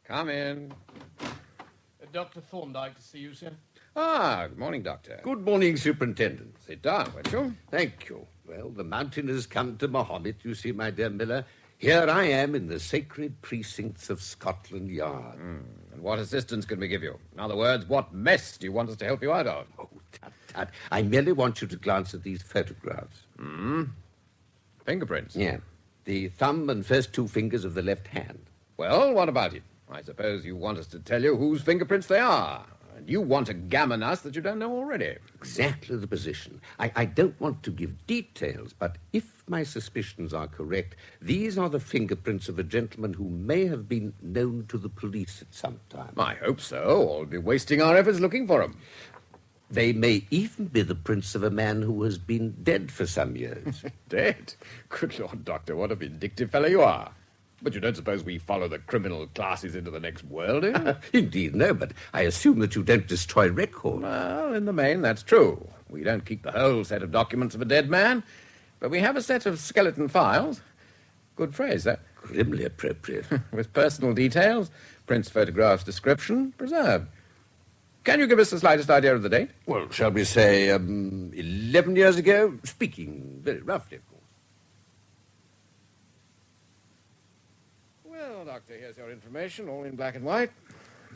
Come in. Dr. Thorndyke to see you, sir. Ah, good morning, Doctor. Good morning, Superintendent. Sit down, won't you? Thank you. Well, the mountain has come to Mahomet, you see, my dear Miller. Here I am in the sacred precincts of Scotland Yard. And what assistance can we give you? In other words, what mess do you want us to help you out of? Oh, tut. I merely want you to glance at these photographs. Fingerprints? Yeah. The thumb and first two fingers of the left hand. Well, what about it? I suppose you want us to tell you whose fingerprints they are. And you want to gammon us that you don't know already. Exactly the position. I don't want to give details, but if my suspicions are correct, these are the fingerprints of a gentleman who may have been known to the police at some time. I hope so, or we'll be wasting our efforts looking for him. They may even be the prints of a man who has been dead for some years. Dead? Good Lord, Doctor, what a vindictive fellow you are. But you don't suppose we follow the criminal classes into the next world, do you? Indeed, no, but I assume that you don't destroy records. Well, in the main, that's true. We don't keep the whole set of documents of a dead man, but we have a set of skeleton files. Good phrase, that. Grimly appropriate. With personal details, prints, photographs, description, preserved. Can you give us the slightest idea of the date? Well, shall we say 11 years ago? Speaking very roughly, of course. Well, Doctor, here's your information, all in black and white.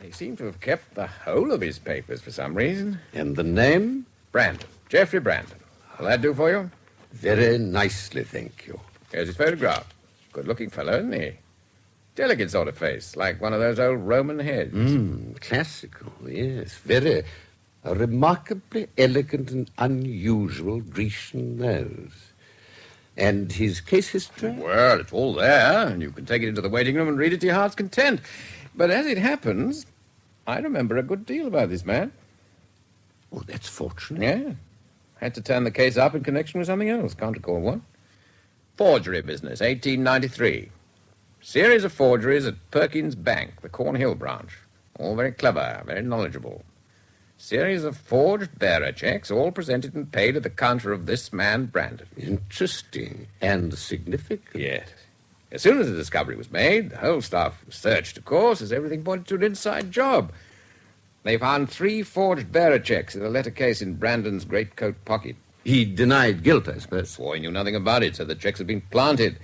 They seem to have kept the whole of his papers for some reason. And the name? Brandon. Geoffrey Brandon. Will that do for you? Very nicely, thank you. Here's his photograph. Good-looking fellow, isn't he? Delicate sort of face, like one of those old Roman heads. Classical, yes. Very. A remarkably elegant and unusual Grecian nose. And his case history? Well, it's all there, and you can take it into the waiting room and read it to your heart's content. But as it happens, I remember a good deal about this man. Oh, that's fortunate. Yeah. Had to turn the case up in connection with something else. Can't recall what. Forgery business, 1893. Series of forgeries at Perkins Bank, the Cornhill branch. All very clever, very knowledgeable. Series of forged bearer checks, all presented and paid at the counter of this man, Brandon. Interesting and significant. Yes. As soon as the discovery was made, the whole staff was searched, of course, as everything pointed to an inside job. They found 3 forged bearer checks in a letter case in Brandon's greatcoat pocket. He denied guilt, I suppose. Swore he knew nothing about it, said the checks had been planted.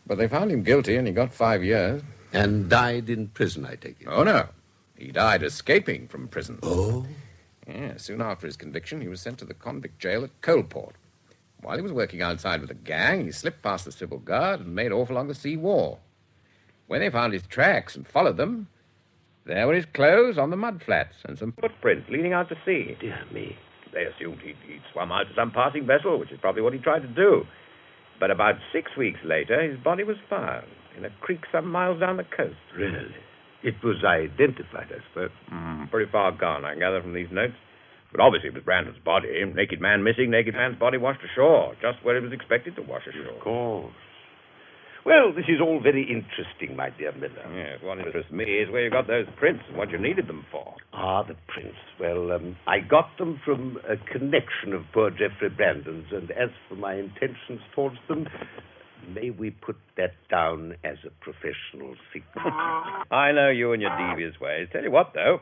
But they found him guilty, and he got 5 years. And died in prison, I take it. Oh, no. He died escaping from prison. Oh? Yeah, soon after his conviction, he was sent to the convict jail at Coalport. While he was working outside with a gang, he slipped past the civil guard and made off along the sea wall. When they found his tracks and followed them, there were his clothes on the mud flats and some footprints leading out to sea. Dear me. They assumed he'd swum out to some passing vessel, which is probably what he tried to do. But about 6 weeks later, his body was found in a creek some miles down the coast. Really? It was identified, I suppose. Pretty far gone, I gather from these notes. But obviously it was Brandon's body. Naked man missing, naked man's body washed ashore, just where it was expected to wash ashore. Of course. Well, this is all very interesting, my dear Miller. Yes, what interests me is where you got those prints and what you needed them for. Ah, the prints. Well, I got them from a connection of poor Geoffrey Brandon's, and as for my intentions towards them, may we put that down as a professional secret? I know you and your devious ways. Tell you what, though,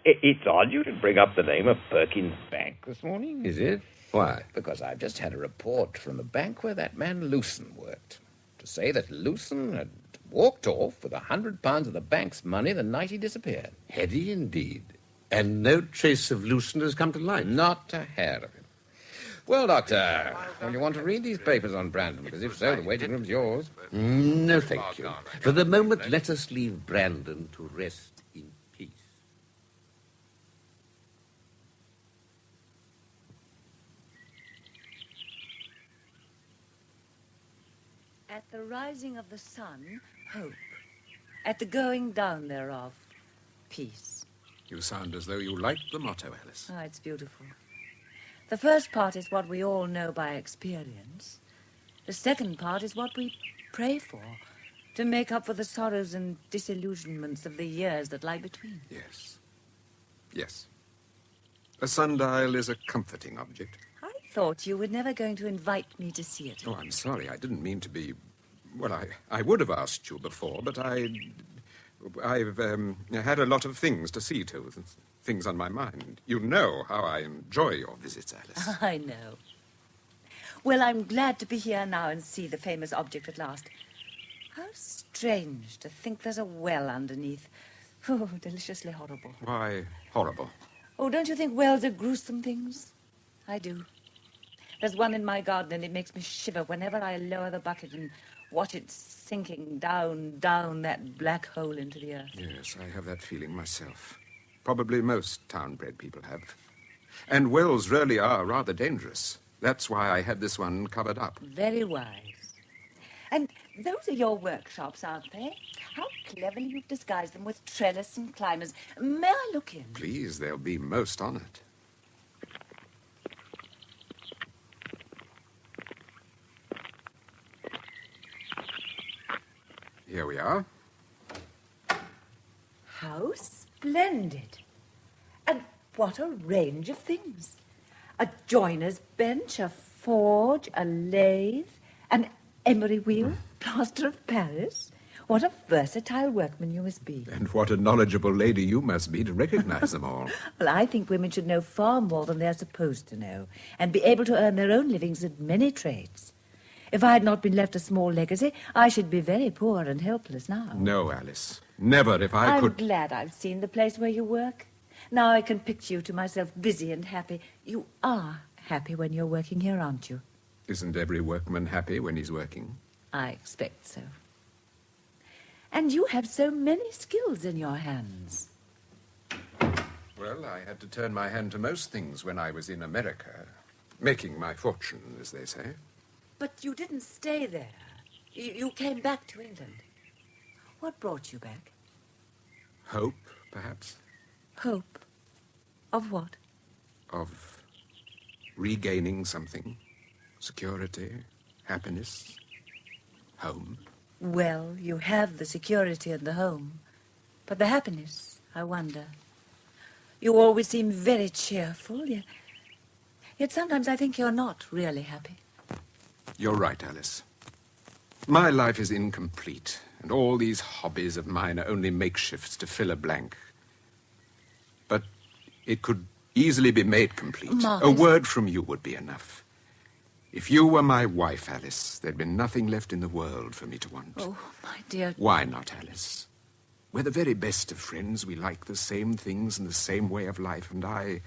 it's odd you should bring up the name of Perkins Bank this morning. Is it? Why? Because I've just had a report from the bank where that man Lewson worked, to say that Lewson had walked off with £100 of the bank's money the night he disappeared. Had he indeed? And no trace of Lewson has come to light? Not a hair of him. Well, Doctor, will you want to read these papers on Brandon? Because if so, the waiting room's yours. No, thank you. For the moment, let us leave Brandon to rest in peace. At the rising of the sun, hope. At the going down thereof, peace. You sound as though you liked the motto, Alice. Ah, it's beautiful. The first part is what we all know by experience. The second part is what we pray for, to make up for the sorrows and disillusionments of the years that lie between. Yes. Yes. A sundial is a comforting object. I thought you were never going to invite me to see it. Oh, I'm sorry. I didn't mean to be... Well, I would have asked you before, but I've had a lot of things to see to, things on my mind. You know how I enjoy your visits, Alice. I know. Well, I'm glad to be here now and see the famous object at last. How strange to think there's a well underneath. Oh, deliciously horrible. Why horrible? Oh, don't you think wells are gruesome things? I do. There's one in my garden, and it makes me shiver whenever I lower the bucket and watch it sinking down that black hole into the earth. Yes, I have that feeling myself. Probably most town-bred people have. And wells really are rather dangerous. That's why I had this one covered up. Very wise. And those are your workshops, aren't they? How cleverly you've disguised them with trellis and climbers. May I look in? Please, they'll be most honored. Here we are. How splendid. And what a range of things. A joiner's bench, a forge, a lathe, an emery wheel, plaster of Paris. What a versatile workman you must be. And what a knowledgeable lady you must be to recognize them all. Well, I think women should know far more than they're supposed to know, and be able to earn their own livings at many trades. If I had not been left a small legacy, I should be very poor and helpless now. No, Alice. Never, if I could... I'm glad I've seen the place where you work. Now I can picture you to myself busy and happy. You are happy when you're working here, aren't you? Isn't every workman happy when he's working? I expect so. And you have so many skills in your hands. Well, I had to turn my hand to most things when I was in America. Making my fortune, as they say. But you didn't stay there. You came back to England. What brought you back? Hope, perhaps. Hope? Of what? Of regaining something. Security, happiness, home. Well, you have the security and the home. But the happiness, I wonder. You always seem very cheerful, yet sometimes I think you're not really happy. You're right, Alice. My life is incomplete, and all these hobbies of mine are only makeshifts to fill a blank. But it could easily be made complete. Marcus. A word from you would be enough. If you were my wife, Alice, there'd be nothing left in the world for me to want. Oh, my dear... Why not, Alice? We're the very best of friends. We like the same things and the same way of life, and I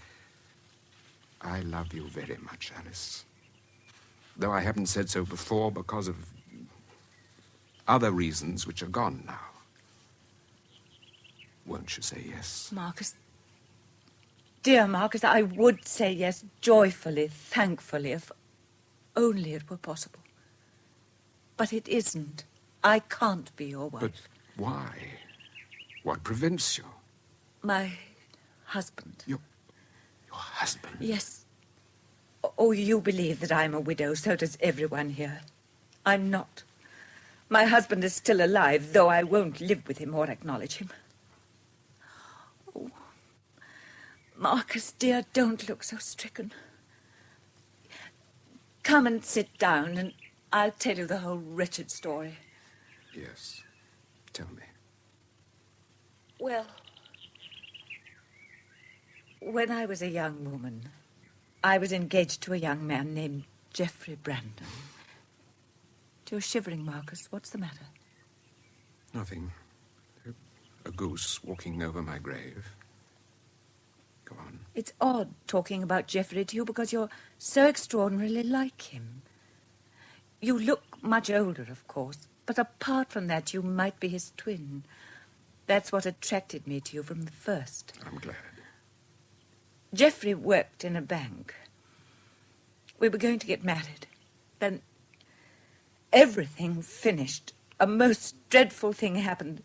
love you very much, Alice. Though I haven't said so before because of other reasons which are gone now. Won't you say yes? Marcus, dear Marcus, I would say yes, joyfully, thankfully, if only it were possible. But it isn't. I can't be your wife. But why? What prevents you? My husband. Your husband? Yes. Oh, you believe that I'm a widow, so does everyone here. I'm not. My husband is still alive, though I won't live with him or acknowledge him. Oh, Marcus, dear, don't look so stricken. Come and sit down, and I'll tell you the whole wretched story. Yes. Tell me. Well, when I was a young woman, I was engaged to a young man named Geoffrey Brandon. You're shivering, Marcus. What's the matter? Nothing. A goose walking over my grave. Go on. It's odd talking about Geoffrey to you because you're so extraordinarily like him. You look much older, of course, but apart from that, you might be his twin. That's what attracted me to you from the first. I'm glad. Geoffrey worked in a bank. We were going to get married. Then everything finished. A most dreadful thing happened.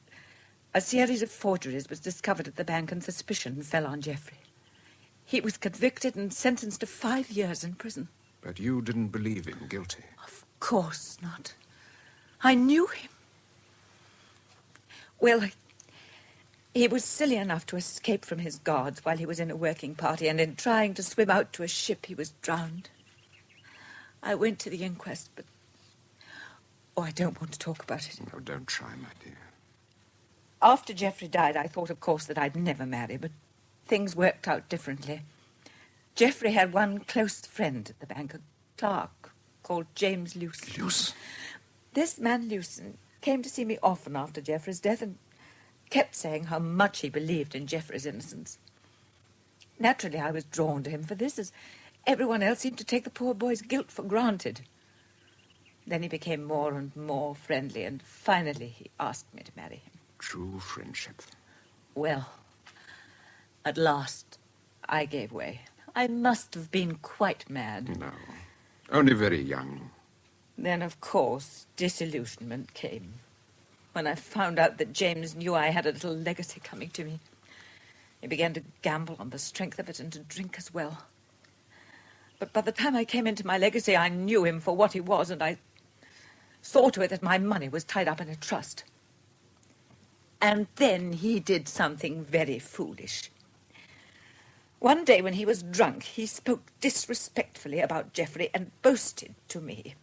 A series of forgeries was discovered at the bank and suspicion fell on Geoffrey. He was convicted and sentenced to 5 years in prison. But you didn't believe him guilty. Of course not. I knew him. Well, he was silly enough to escape from his guards while he was in a working party, and in trying to swim out to a ship, he was drowned. I went to the inquest, but... Oh, I don't want to talk about it. No, don't try, my dear. After Geoffrey died, I thought, of course, that I'd never marry, but things worked out differently. Geoffrey had one close friend at the bank, a clerk called James Lewson. Lewson? This man, Lewson, came to see me often after Geoffrey's death and kept saying how much he believed in Geoffrey's innocence. Naturally, I was drawn to him for this, as everyone else seemed to take the poor boy's guilt for granted. Then he became more and more friendly, and finally he asked me to marry him. True friendship. Well, at last, I gave way. I must have been quite mad. No, only very young. Then, of course, disillusionment came. When I found out that James knew I had a little legacy coming to me, he began to gamble on the strength of it and to drink as well. But by the time I came into my legacy, I knew him for what he was, and I saw to it that my money was tied up in a trust. And then he did something very foolish. One day when he was drunk, he spoke disrespectfully about Geoffrey and boasted to me,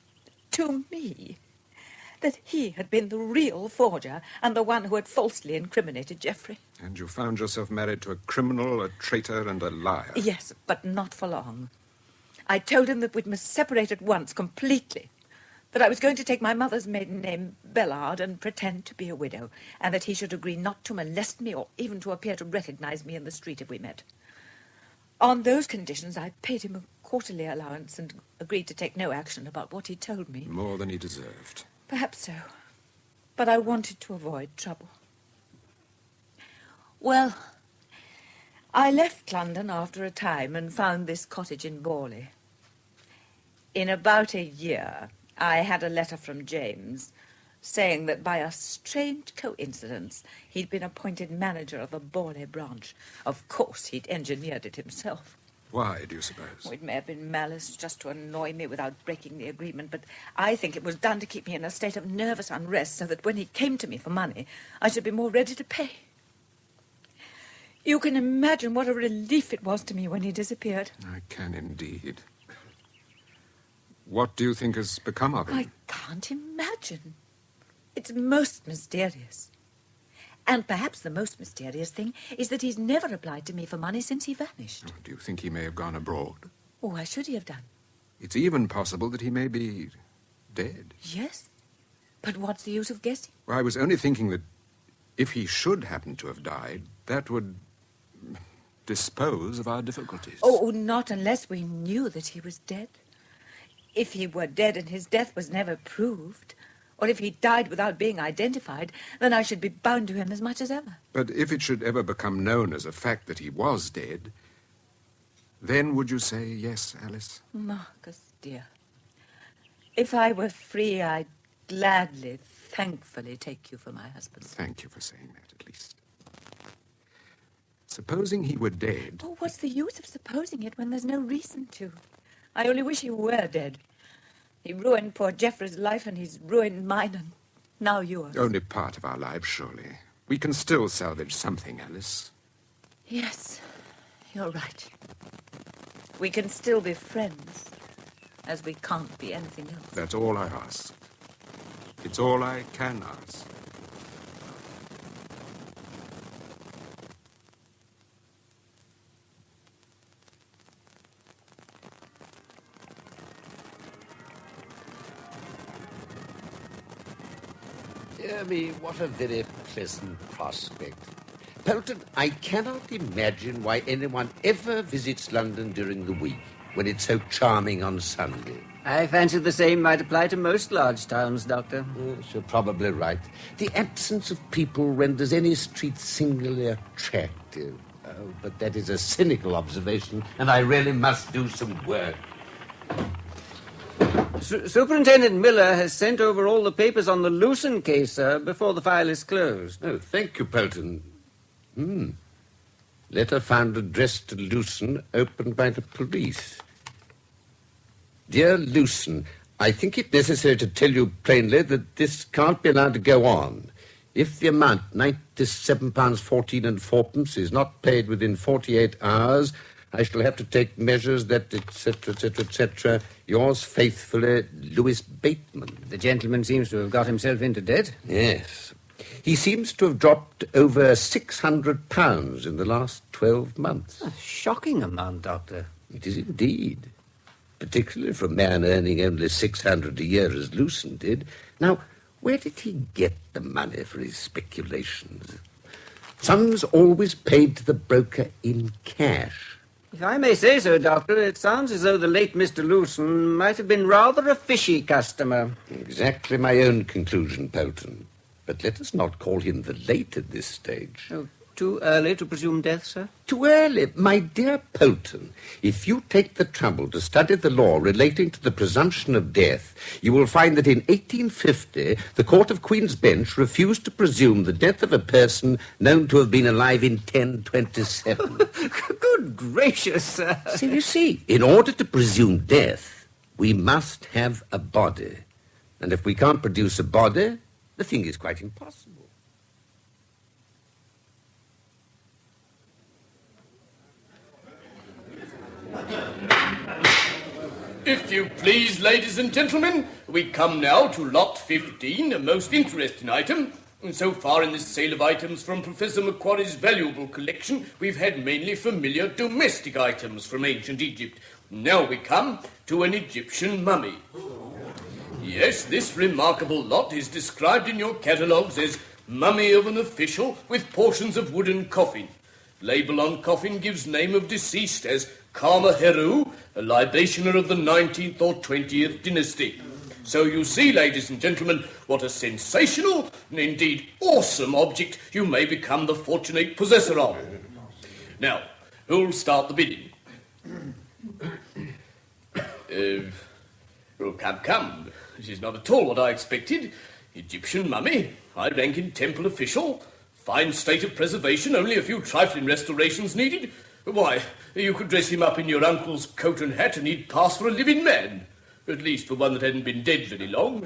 that he had been the real forger and the one who had falsely incriminated Geoffrey. And you found yourself married to a criminal, a traitor, and a liar. Yes, but not for long. I told him that we must separate at once, completely. That I was going to take my mother's maiden name, Bellard, and pretend to be a widow, and that he should agree not to molest me or even to appear to recognize me in the street if we met. On those conditions, I paid him a quarterly allowance and agreed to take no action about what he told me. More than he deserved. Perhaps so. But I wanted to avoid trouble. Well, I left London after a time and found this cottage in Borley. In about a year, I had a letter from James saying that by a strange coincidence, he'd been appointed manager of the Borley branch. Of course, he'd engineered it himself. Why, do you suppose? Well, it may have been malice just to annoy me without breaking the agreement, but I think it was done to keep me in a state of nervous unrest so that when he came to me for money, I should be more ready to pay. You can imagine what a relief it was to me when he disappeared. I can indeed. What do you think has become of him? I can't imagine. It's most mysterious. And perhaps the most mysterious thing is that he's never applied to me for money since he vanished. Oh, do you think he may have gone abroad? Oh, why should he have done? It's even possible that he may be dead. Yes? But what's the use of guessing? Well, I was only thinking that if he should happen to have died, that would dispose of our difficulties. Oh, not unless we knew that he was dead. If he were dead and his death was never proved, or if he died without being identified, then I should be bound to him as much as ever. But if it should ever become known as a fact that he was dead, then would you say yes, Alice? Marcus, dear, if I were free, I'd gladly, thankfully take you for my husband. Thank you for saying that, at least. Supposing he were dead... Oh, what's the use of supposing it when there's no reason to? I only wish he were dead. He ruined poor Geoffrey's life, and he's ruined mine, and Now yours. Only part of our lives, surely. We can still salvage something, Alice. Yes, you're right. We can still be friends, as we can't be anything else. That's all I ask. It's all I can ask. Dear me, what a very pleasant prospect. Polton, I cannot imagine why anyone ever visits London during the week, when it's so charming on Sunday. I fancy the same might apply to most large towns, Doctor. Yes, you're probably right. The absence of people renders any street singularly attractive. Oh, but that is a cynical observation, and I really must do some work. Superintendent Miller has sent over all the papers on the Lewson case, sir, before the file is closed. Oh, thank you, Polton. Letter found addressed to Lewson, opened by the police. Dear Lewson, I think it necessary to tell you plainly that this can't be allowed to go on. If the amount, £97.14 and 4pence, is not paid within 48 hours, I shall have to take measures that, etc., etc., etc. Yours faithfully, Louis Bateman. The gentleman seems to have got himself into debt. Yes. He seems to have dropped over £600 in the last 12 months. A shocking amount, Doctor. It is indeed. Particularly for a man earning only £600 a year as Lewson did. Now, where did he get the money for his speculations? Sums always paid to the broker in cash. If I may say so, Doctor, it sounds as though the late Mr. Lewson might have been rather a fishy customer. Exactly my own conclusion, Polton. But let us not call him the late at this stage. Oh, too early to presume death, sir? Too early? My dear Polton, if you take the trouble to study the law relating to the presumption of death, you will find that in 1850, the Court of Queen's Bench refused to presume the death of a person known to have been alive in 1027. Good gracious, sir. So you see, in order to presume death, we must have a body. And if we can't produce a body, the thing is quite impossible. If you please, ladies and gentlemen, we come now to Lot 15, a most interesting item. And so far in this sale of items from Professor Macquarie's valuable collection, we've had mainly familiar domestic items from ancient Egypt. Now we come to an Egyptian mummy. Yes, this remarkable lot is described in your catalogues as mummy of an official with portions of wooden coffin. Label on coffin gives name of deceased as Karma Heru, a libationer of the 19th or 20th dynasty. So you see, ladies and gentlemen, what a sensational and indeed awesome object you may become the fortunate possessor of. Now, who'll start the bidding? Come. This is not at all what I expected. Egyptian mummy, high-ranking temple official, fine state of preservation, only a few trifling restorations needed. Why, you could dress him up in your uncle's coat and hat and he'd pass for a living man. At least for one that hadn't been dead very long.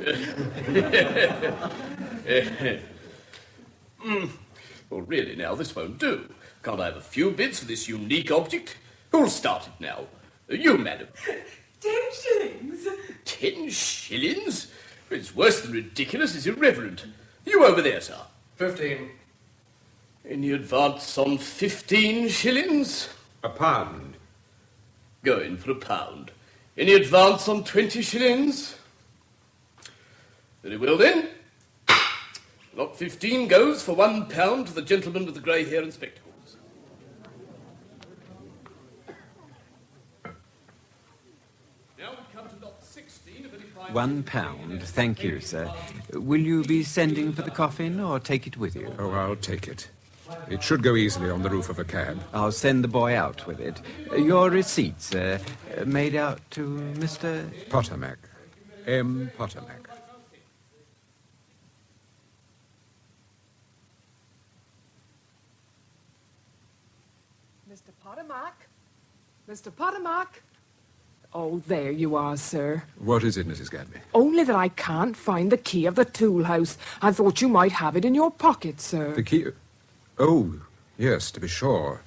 Well, really now, this won't do. Can't I have a few bids for this unique object? Who'll start it now? You, madam. 10 shillings. 10 shillings? It's worse than ridiculous, it's irreverent. You over there, sir. 15. Any advance on 15 shillings? £1. Go in for £1. Any advance on 20 shillings? Very well, then. Lot 15 goes for £1 to the gentleman with the grey hair and spectacles. Now we come to lot 16. £1, thank you, sir. Will you be sending for the coffin or take it with you? Oh, I'll take it. It should go easily on the roof of a cab. I'll send the boy out with it. Your receipts, made out to Mr... Pottermack. M. Pottermack. Mr. Pottermack? Mr. Pottermack? Oh, there you are, sir. What is it, Mrs. Gadby? Only that I can't find the key of the tool house. I thought you might have it in your pocket, sir. The key? Oh, yes, to be sure.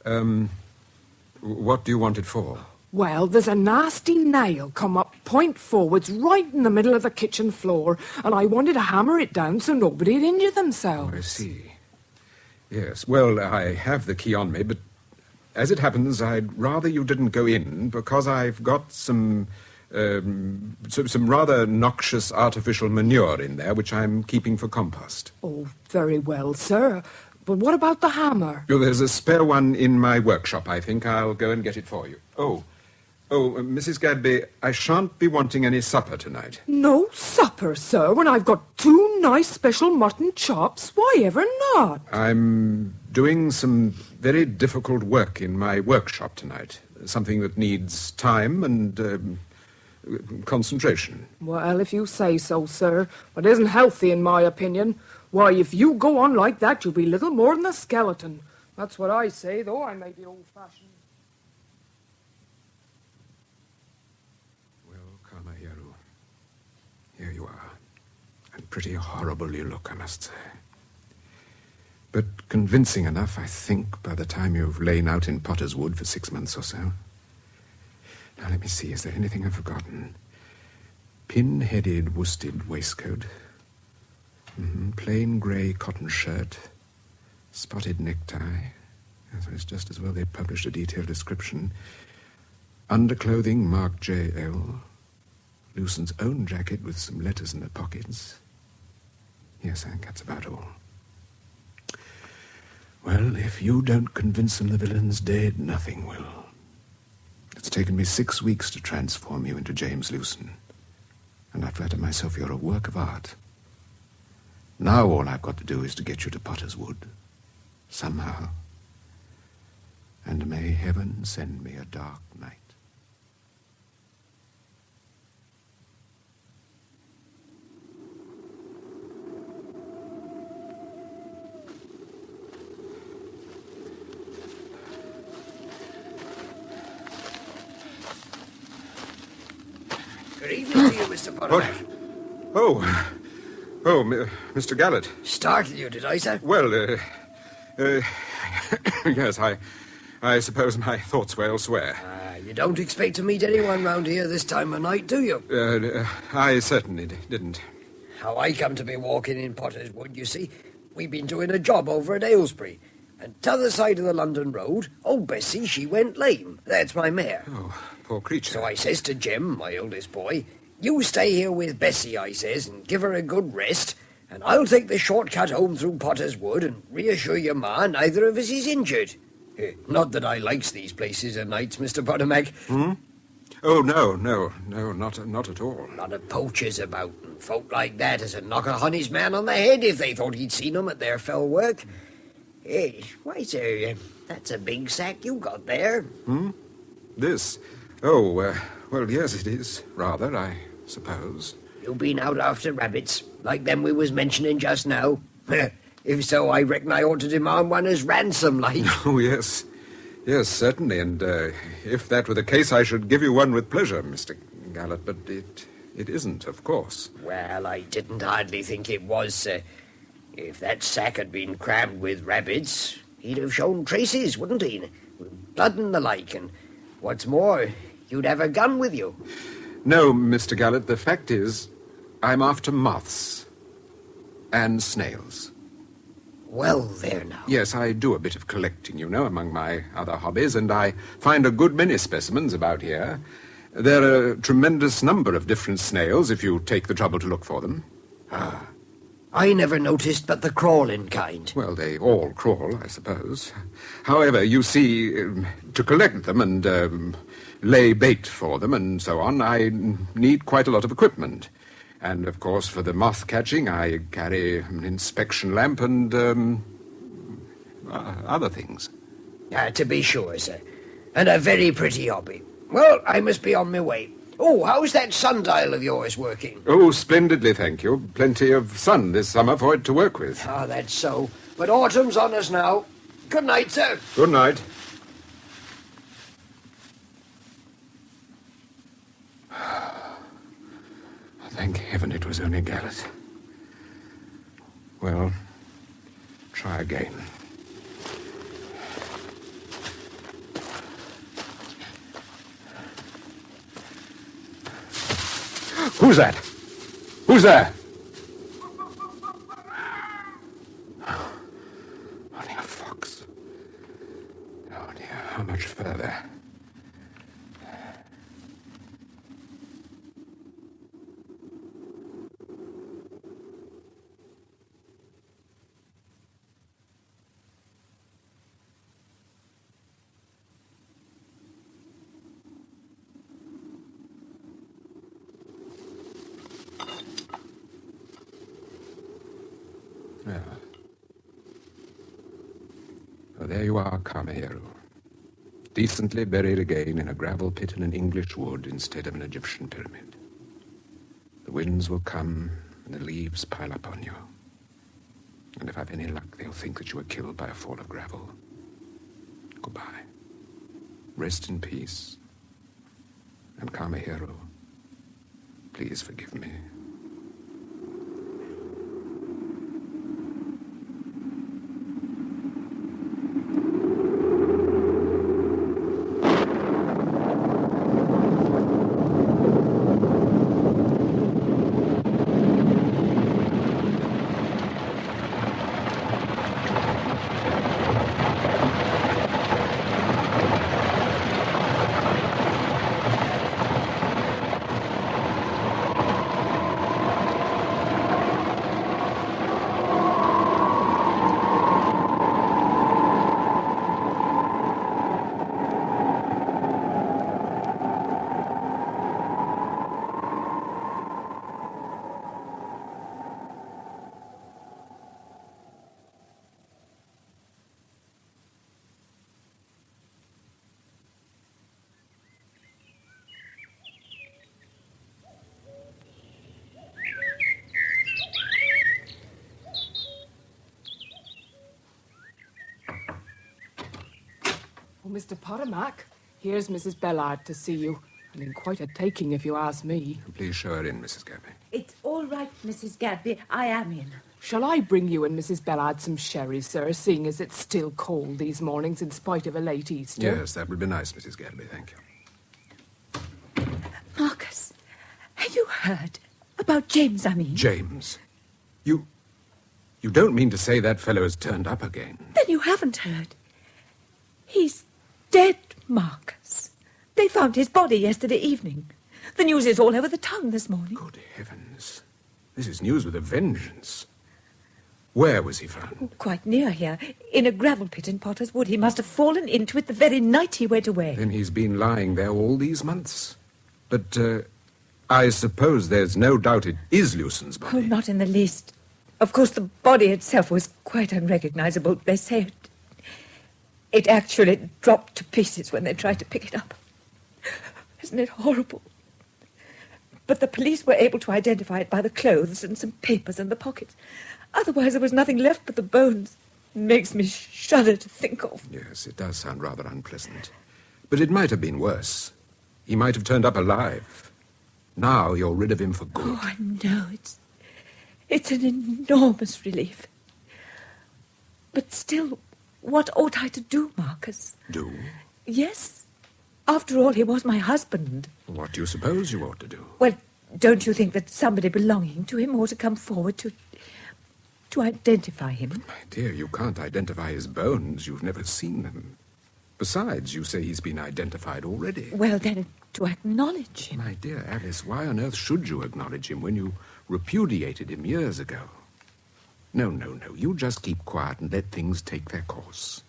What do you want it for? Well, there's a nasty nail come up point forwards right in the middle of the kitchen floor, and I wanted to hammer it down so nobody'd injure themselves. Oh, I see. Yes, well, I have the key on me, but as it happens, I'd rather you didn't go in because I've got some rather noxious artificial manure in there, which I'm keeping for compost. Oh, very well, sir. But what about the hammer? Oh, there's a spare one in my workshop, I think. I'll go and get it for you. Mrs. Gadby, I shan't be wanting any supper tonight. No supper, sir, when I've got 2 nice special mutton chops? Why ever not? I'm doing some very difficult work in my workshop tonight. Something that needs time and concentration. Well, if you say so, sir. But it isn't healthy, in my opinion. Why, if you go on like that, you'll be little more than a skeleton. That's what I say, though I may be old-fashioned. Here you are. And pretty horrible you look, I must say. But convincing enough, I think, by the time you've lain out in Potter's Wood for 6 months or so. Now, let me see, is there anything I've forgotten? Pin-headed worsted waistcoat. Plain grey cotton shirt. Spotted necktie. Yes, it's just as well they published a detailed description. Underclothing marked J.L., Lucent's own jacket with some letters in the pockets. Yes, I think that's about all. Well, if you don't convince them the villain's dead, nothing will. It's taken me 6 weeks to transform you into James Lucent. And I flatter myself you're a work of art. Now all I've got to do is to get you to Potter's Wood. Somehow. And may heaven send me a dark night. Good evening to you, Mr. Potter. Mr. Gallett. Startled you, did I, sir? Well, yes, I suppose my thoughts were elsewhere. You don't expect to meet anyone round here this time of night, do you? I certainly didn't. How I come to be walking in Potter's Wood, you see, we've been doing a job over at Aylesbury, and t'other side of the London road, old Bessie, she went lame. That's my mare. Oh, poor creature. So I says to Jim, my eldest boy, you stay here with Bessie, I says, and give her a good rest, and I'll take the shortcut home through Potter's Wood and reassure your ma neither of us is injured. Not that I likes these places at nights, Mr. Pottermac. Oh, no, not at all. A lot of poachers about, and folk like that as a knock a honey's man on the head if they thought he'd seen 'em at their fell work. Why, sir, that's a big sack you got there. This? Oh, well, yes, it is, rather, I suppose. You been out after rabbits, like them we was mentioning just now? If so, I reckon I ought to demand one as ransom, like. Oh, yes. Yes, certainly, and if that were the case, I should give you one with pleasure, Mr. Gallett, but it isn't, of course. Well, I didn't hardly think it was, sir. If that sack had been crammed with rabbits, he'd have shown traces, wouldn't he? With blood and the like, and what's more, you'd have a gun with you. No, Mr. Gallett, the fact is, I'm after moths and snails. Well, there now. Yes, I do a bit of collecting, you know, among my other hobbies, and I find a good many specimens about here. There are a tremendous number of different snails, if you take the trouble to look for them. I never noticed but the crawling kind. Well, they all crawl, I suppose. However, you see, to collect them and lay bait for them and so on, I need quite a lot of equipment. And, of course, for the moth catching, I carry an inspection lamp and other things. To be sure, sir. And a very pretty hobby. Well, I must be on my way. Oh, how's that sundial of yours working? Oh, splendidly, thank you. Plenty of sun this summer for it to work with. Ah, that's so. But autumn's on us now. Good night, sir. Good night. Thank heaven it was only Gallas. Well, try again. Who's that? Who's there? Only a fox. Oh, dear, how much further? Well, there you are, Kamehiro. Decently buried again in a gravel pit in an English wood instead of an Egyptian pyramid. The winds will come and the leaves pile up on you. And if I've any luck, they'll think that you were killed by a fall of gravel. Goodbye. Rest in peace. And Kamehiro, please forgive me. Mr. Potomac, here's Mrs. Bellard to see you. And in quite a taking, if you ask me. Please show her in, Mrs. Gadby. It's all right, Mrs. Gadby. I am in. Shall I bring you and Mrs. Bellard some sherry, sir, seeing as it's still cold these mornings in spite of a late Easter? Yes, that would be nice, Mrs. Gadby, thank you. Marcus, have you heard about James, I mean? James? You don't mean to say that fellow has turned up again? Then you haven't heard. He's dead, Marcus. They found his body yesterday evening. The news is all over the town this morning. Good heavens. This is news with a vengeance. Where was he found? Quite near here, in a gravel pit in Potter's Wood. He must have fallen into it the very night he went away. Then he's been lying there all these months. But, I suppose there's no doubt it is Lewson's body. Oh, not in the least. Of course, the body itself was quite unrecognizable. They say it actually dropped to pieces when they tried to pick it up. Isn't it horrible? But the police were able to identify it by the clothes and some papers in the pockets. Otherwise, there was nothing left but the bones. It makes me shudder to think of. Yes, it does sound rather unpleasant. But it might have been worse. He might have turned up alive. Now you're rid of him for good. Oh, I know. It's an enormous relief. But still, what ought I to do, Marcus? Do? Yes. After all, he was my husband. What do you suppose you ought to do? Well, don't you think that somebody belonging to him ought to come forward to identify him? But, my dear, you can't identify his bones. You've never seen them. Besides, you say he's been identified already. Well, then, to acknowledge him. My dear Alice, why on earth should you acknowledge him when you repudiated him years ago? No. You just keep quiet and let things take their course.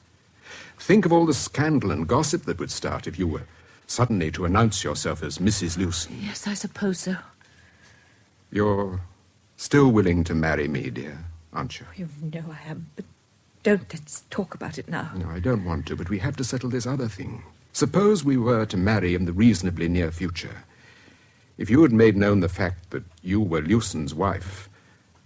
Think of all the scandal and gossip that would start if you were suddenly to announce yourself as Mrs. Lewson. Yes, I suppose so. You're still willing to marry me, dear, aren't you? You know I am, but let's talk about it now. No, I don't want to, but we have to settle this other thing. Suppose we were to marry in the reasonably near future. If you had made known the fact that you were Lewson's wife,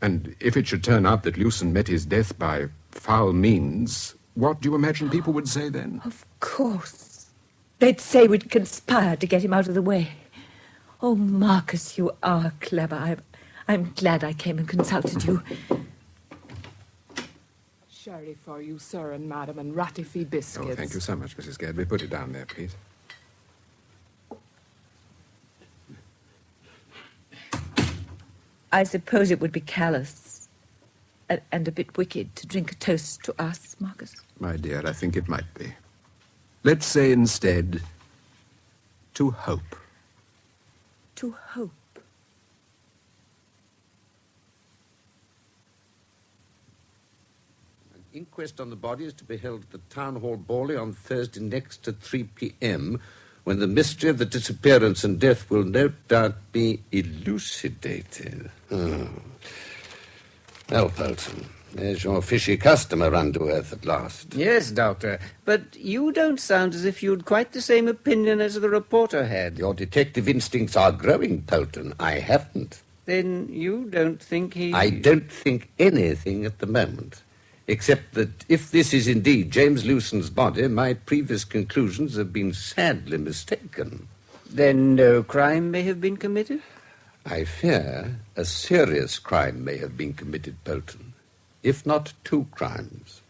and if it should turn out that Lewson met his death by foul means, what do you imagine people would say then? Of course. They'd say we'd conspired to get him out of the way. Oh, Marcus, you are clever. I'm glad I came and consulted you. Sherry for you, sir and madam, and ratifee biscuits. Oh, thank you so much, Mrs. Gadby. Put it down there, please. I suppose it would be callous and a bit wicked to drink a toast to us, Marcus. My dear, I think it might be. Let's say instead, to hope. To hope. An inquest on the body is to be held at the Town Hall Brawley on Thursday next at 3 p.m., when the mystery of the disappearance and death will no doubt be elucidated. Well, Polton, there's your fishy customer run to earth at last. Yes, Doctor, but you don't sound as if you'd quite the same opinion as the reporter had. Your detective instincts are growing, Polton. I haven't. Then you don't think he... I don't think anything at the moment, except that if this is indeed James Lewson's body, my previous conclusions have been sadly mistaken. Then no crime may have been committed? I fear a serious crime may have been committed, Polton, if not two crimes.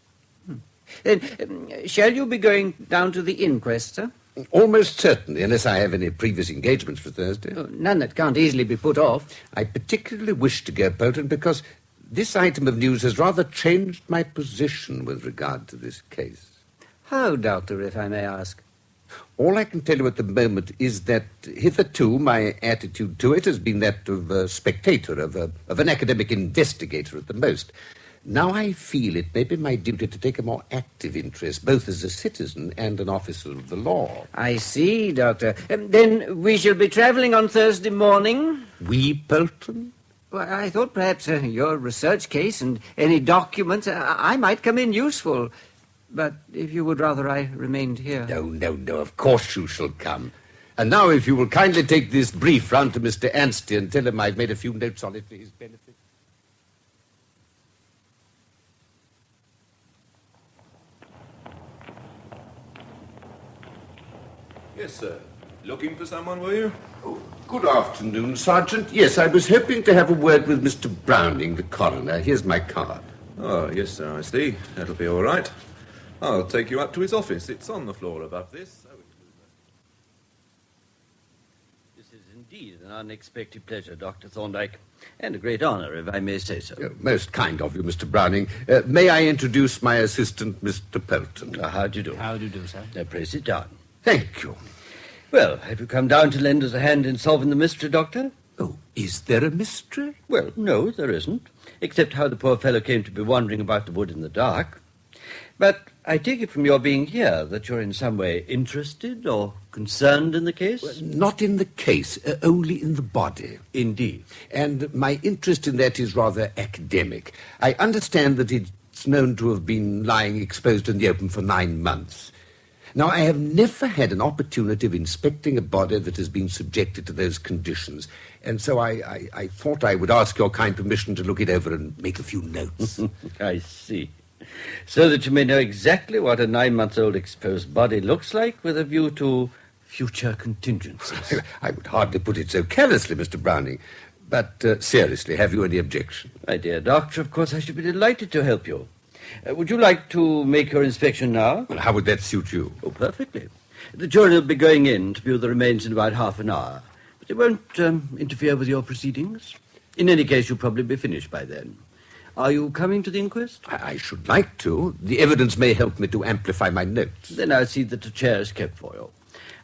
Then shall you be going down to the inquest, sir? Almost certainly, unless I have any previous engagements for Thursday. Oh, none that can't easily be put off. I particularly wish to go, Polton, because this item of news has rather changed my position with regard to this case. How, Doctor, if I may ask? All I can tell you at the moment is that hitherto my attitude to it has been that of a spectator, of an academic investigator at the most. Now I feel it may be my duty to take a more active interest, both as a citizen and an officer of the law. I see, Doctor. Then we shall be travelling on Thursday morning? We, Polton? Well, I thought perhaps your research case and any documents I might come in useful. But if you would rather I remained here... No, of course you shall come. And now if you will kindly take this brief round to Mr. Anstey and tell him I've made a few notes on it for his benefit. Yes, sir. Looking for someone, were you? Oh, good afternoon, Sergeant. Yes, I was hoping to have a word with Mr. Browning, the coroner. Here's my card. Oh, yes, sir, I see. That'll be all right. I'll take you up to his office. It's on the floor above this. This is indeed an unexpected pleasure, Dr. Thorndyke, and a great honour, if I may say so. Most kind of you, Mr. Browning. May I introduce my assistant, Mr. Pelton? How do you do? How do you do, sir? Pray sit down. Thank you. Well, have you come down to lend us a hand in solving the mystery, Doctor? Oh, is there a mystery? Well, no, there isn't, except how the poor fellow came to be wandering about the wood in the dark. But I take it from your being here that you're in some way interested or concerned in the case? Well, not in the case, only in the body. Indeed. And my interest in that is rather academic. I understand that it's known to have been lying exposed in the open for 9 months. Now, I have never had an opportunity of inspecting a body that has been subjected to those conditions, and so I thought I would ask your kind permission to look it over and make a few notes. I see. So that you may know exactly what a 9-month-old exposed body looks like with a view to future contingencies. I would hardly put it so carelessly, Mr. Browning. But seriously, have you any objection? My dear Doctor, of course I should be delighted to help you. Would you like to make your inspection now? Well, how would that suit you? Oh, perfectly. The jury will be going in to view the remains in about half an hour, but it won't interfere with your proceedings. In any case, you'll probably be finished by then. Are you coming to the inquest? I should like to. The evidence may help me to amplify my notes. Then I'll see that a chair is kept for you.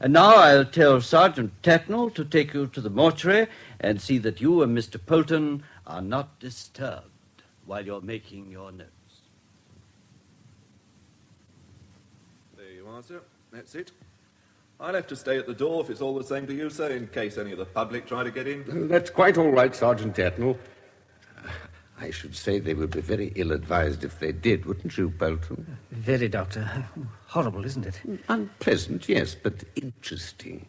And now I'll tell Sergeant Tatnall to take you to the mortuary and see that you and Mr. Polton are not disturbed while you're making your notes. There you are, sir. That's it. I'll have to stay at the door if it's all the same to you, sir, in case any of the public try to get in. That's quite all right, Sergeant Tatnall. I should say they would be very ill-advised if they did, wouldn't you, Bolton? Very, Doctor. Horrible, isn't it? Unpleasant, yes, but interesting.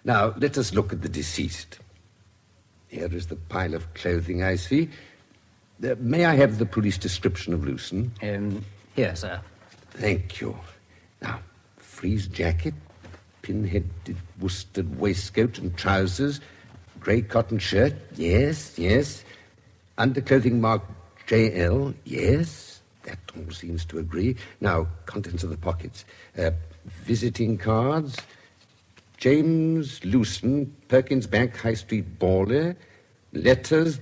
Now, let us look at the deceased. Here is the pile of clothing I see. May I have the police description of Lewson? Here, sir. Thank you. Now, frieze jacket, pinheaded worsted waistcoat and trousers, grey cotton shirt, yes. Underclothing marked JL, yes. That all seems to agree. Now, contents of the pockets. Visiting cards, James Lewson, Perkins Bank, High Street, Bawley. Letters.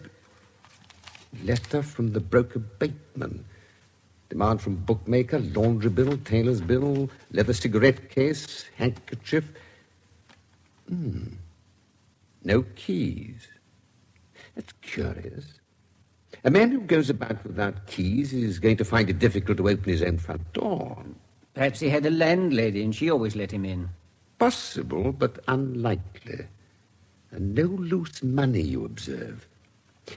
Letter from the broker Bateman. Demand from bookmaker, laundry bill, tailor's bill, leather cigarette case, handkerchief. No keys. That's curious. A man who goes about without keys is going to find it difficult to open his own front door. Perhaps he had a landlady and she always let him in. Possible, but unlikely. And no loose money, you observe.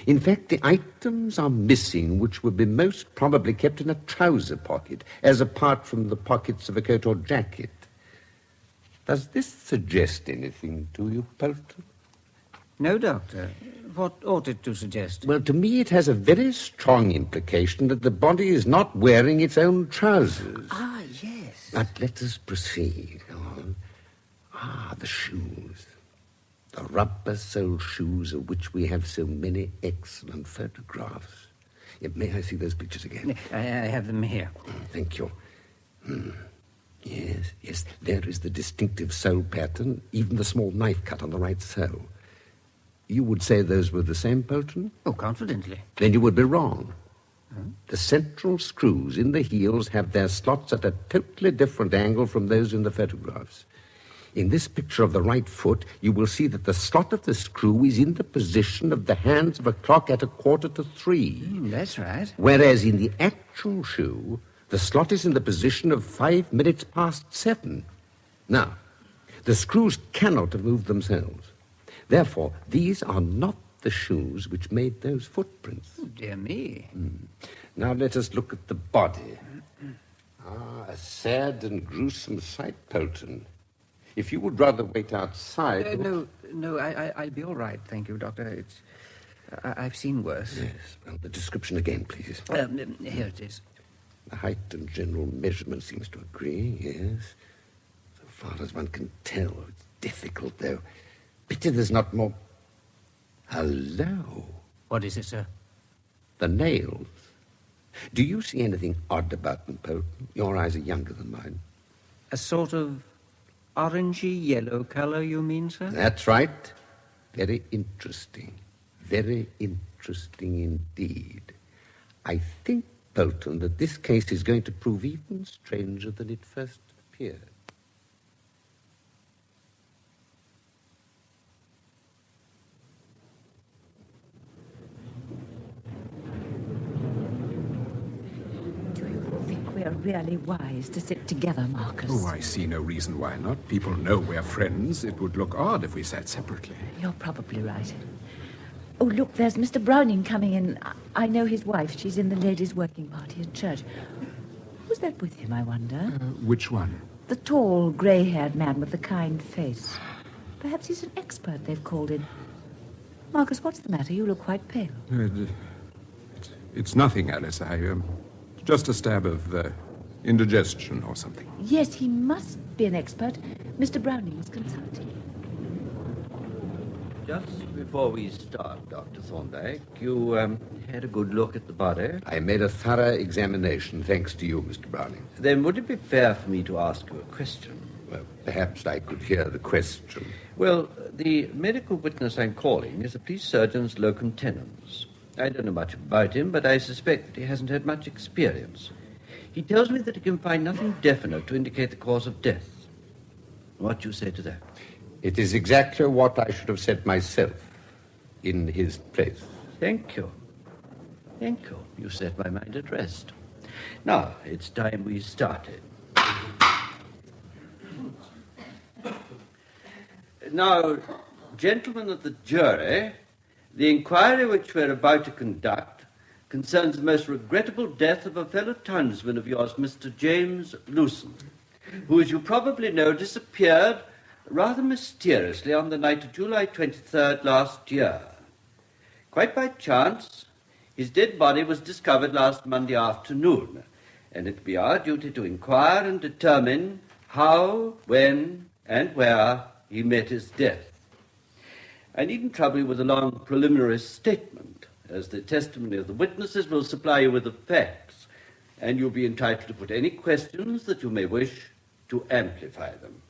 In fact, the items are missing which would be most probably kept in a trouser pocket, as apart from the pockets of a coat or jacket. Does this suggest anything to you, Polton? No, Doctor. What ought it to suggest? Well, to me it has a very strong implication that the body is not wearing its own trousers. Ah, yes. But let us proceed. Go on. The shoes. The rubber-soled shoes of which we have so many excellent photographs. May I see those pictures again? I have them here. Thank you. Yes. There is the distinctive sole pattern, even the small knife cut on the right sole. You would say those were the same, Polton? Oh, confidently. Then you would be wrong. The central screws in the heels have their slots at a totally different angle from those in the photographs. In this picture of the right foot, you will see that the slot of the screw is in the position of the hands of a clock at 2:45. That's right. Whereas in the actual shoe, the slot is in the position of 5 minutes past 7. Now, the screws cannot have moved themselves. Therefore, these are not the shoes which made those footprints. Oh, dear me. Now let us look at the body. A sad and gruesome sight, Polton. If you would rather wait outside... No, I'll be all right, thank you, Doctor. I've seen worse. Yes, well, the description again, please. Here it is. The height and general measurement seems to agree, yes. So far as one can tell. It's difficult, though. Pity there's not more... Hello. What is it, sir? The nails. Do you see anything odd about them, Polton? Your eyes are younger than mine. A sort of orangey yellow color, you mean, sir? That's right. Very interesting. Very interesting indeed. I think, Polton, that this case is going to prove even stranger than it first appeared. We're really wise to sit together, Marcus. Oh, I see no reason why not. People know we're friends. It would look odd if we sat separately. You're probably right. Oh, look, there's Mr. Browning coming in. I know his wife. She's in the ladies' working party at church. Who's that with him, I wonder? Which one? The tall, grey-haired man with the kind face. Perhaps he's an expert they've called in. Marcus, what's the matter? You look quite pale. It's nothing, Alice. Just a stab of indigestion or something. Yes, he must be an expert. Mr. Browning was consulting. Just before we start, Dr. Thorndyke, you had a good look at the body. I made a thorough examination, thanks to you, Mr. Browning. Then would it be fair for me to ask you a question? Well, perhaps I could hear the question. Well, the medical witness I'm calling is a police surgeon's locum tenens. I don't know much about him, but I suspect that he hasn't had much experience. He tells me that he can find nothing definite to indicate the cause of death. What do you say to that? It is exactly what I should have said myself, in his place. Thank you. Thank you. You set my mind at rest. Now, it's time we started. Now, gentlemen of the jury, the inquiry which we're about to conduct concerns the most regrettable death of a fellow townsman of yours, Mr. James Lewson, who, as you probably know, disappeared rather mysteriously on the night of July 23rd last year. Quite by chance, his dead body was discovered last Monday afternoon, and it will be our duty to inquire and determine how, when, and where he met his death. I needn't trouble you with a long preliminary statement, as the testimony of the witnesses will supply you with the facts, and you'll be entitled to put any questions that you may wish to amplify them.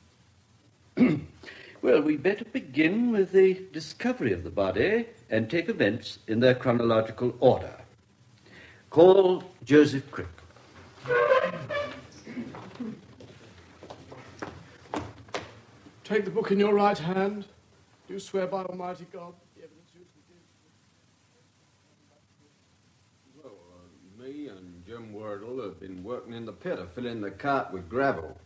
Well, we'd better begin with the discovery of the body and take events in their chronological order. Call Joseph Crick. Take the book in your right hand. Do you swear by Almighty God the evidence you can give? Well, me and Jim Wardle have been working in the pit of filling the cart with gravel.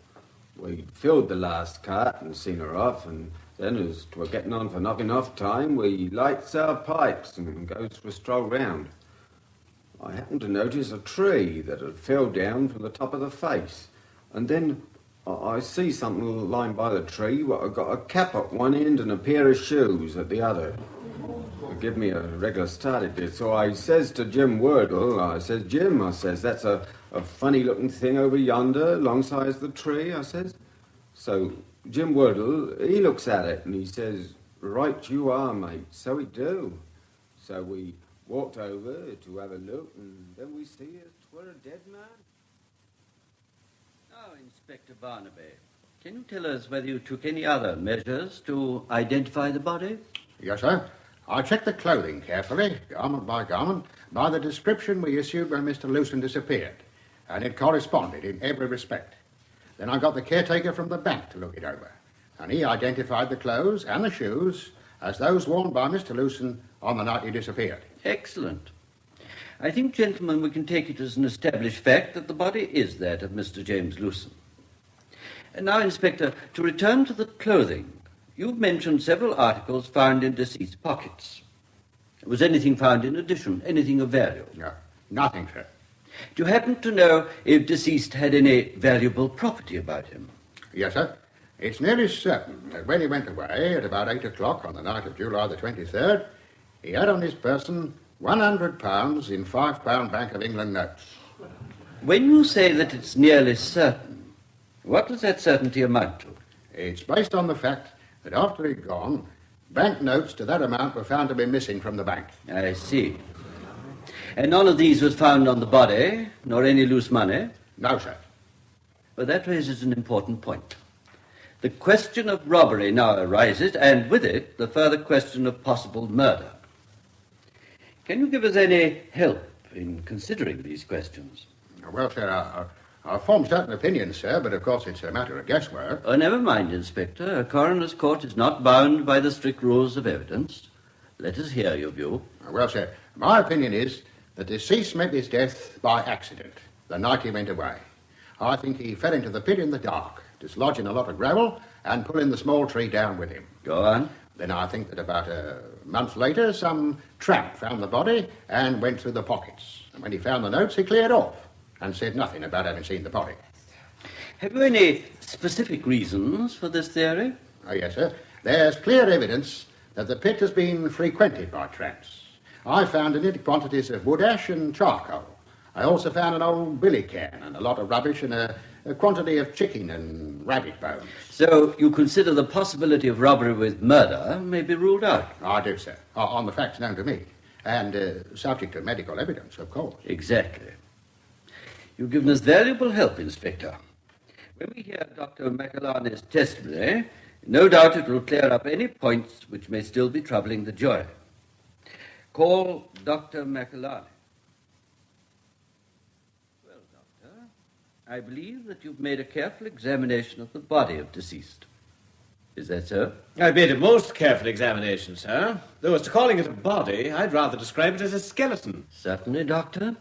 We filled the last cart and seen her off, and then as 'twere getting on for knocking off time, we lights our pipes and goes for a stroll round. I happened to notice a tree that had fell down from the top of the face, and then I see something lying by the tree. What had got a cap at one end and a pair of shoes at the other. It give me a regular start it did. So I says to Jim Wardle, I says, Jim, I says, that's a funny-looking thing over yonder, alongside the tree, I says. So Jim Wardle, he looks at it and he says, right you are, mate, so he do. So we walked over to have a look, and then we see it were a dead man. Now, Inspector Barnaby, can you tell us whether you took any other measures to identify the body? Yes, sir. I checked the clothing carefully, garment by garment, by the description we issued when Mr. Lewson disappeared, and it corresponded in every respect. Then I got the caretaker from the bank to look it over, and he identified the clothes and the shoes as those worn by Mr. Lewson on the night he disappeared. Excellent. I think, gentlemen, we can take it as an established fact that the body is that of Mr. James Lewson. And now, Inspector, to return to the clothing, you've mentioned several articles found in deceased's pockets. Was anything found in addition, anything of value? No, nothing, sir. Do you happen to know if deceased had any valuable property about him? Yes, sir. It's nearly certain that when he went away at about 8 o'clock on the night of July the 23rd, he had on his person £100 in £5 Bank of England notes. When you say that it's nearly certain, what does that certainty amount to? It's based on the fact that after he'd gone, bank notes to that amount were found to be missing from the bank. I see. And none of these was found on the body, nor any loose money? No, sir. Well, that raises an important point. The question of robbery now arises, and with it, the further question of possible murder. Can you give us any help in considering these questions? Well, sir, I'll form certain opinions, sir, but of course it's a matter of guesswork. Oh, never mind, Inspector. A coroner's court is not bound by the strict rules of evidence. Let us hear your view. Well, sir, my opinion is the deceased met his death by accident the night he went away. I think he fell into the pit in the dark, dislodging a lot of gravel and pulling the small tree down with him. Go on. Then I think that about a month later, some tramp found the body and went through the pockets. And when he found the notes, he cleared off and said nothing about having seen the body. Have you any specific reasons for this theory? Oh, yes, sir. There's clear evidence that the pit has been frequented by tramps. I found in it quantities of wood ash and charcoal. I also found an old billy can and a lot of rubbish and a quantity of chicken and rabbit bones. So you consider the possibility of robbery with murder may be ruled out? I do, sir, on the facts known to me, and subject to medical evidence, of course. Exactly. You've given us valuable help, Inspector. When we hear Dr. McAlarney's testimony, no doubt it will clear up any points which may still be troubling the jury. Call Dr. McAlarney. Well, Doctor, I believe that you've made a careful examination of the body of deceased. Is that so? I made a most careful examination, sir. Though as to calling it a body, I'd rather describe it as a skeleton. Certainly, Doctor.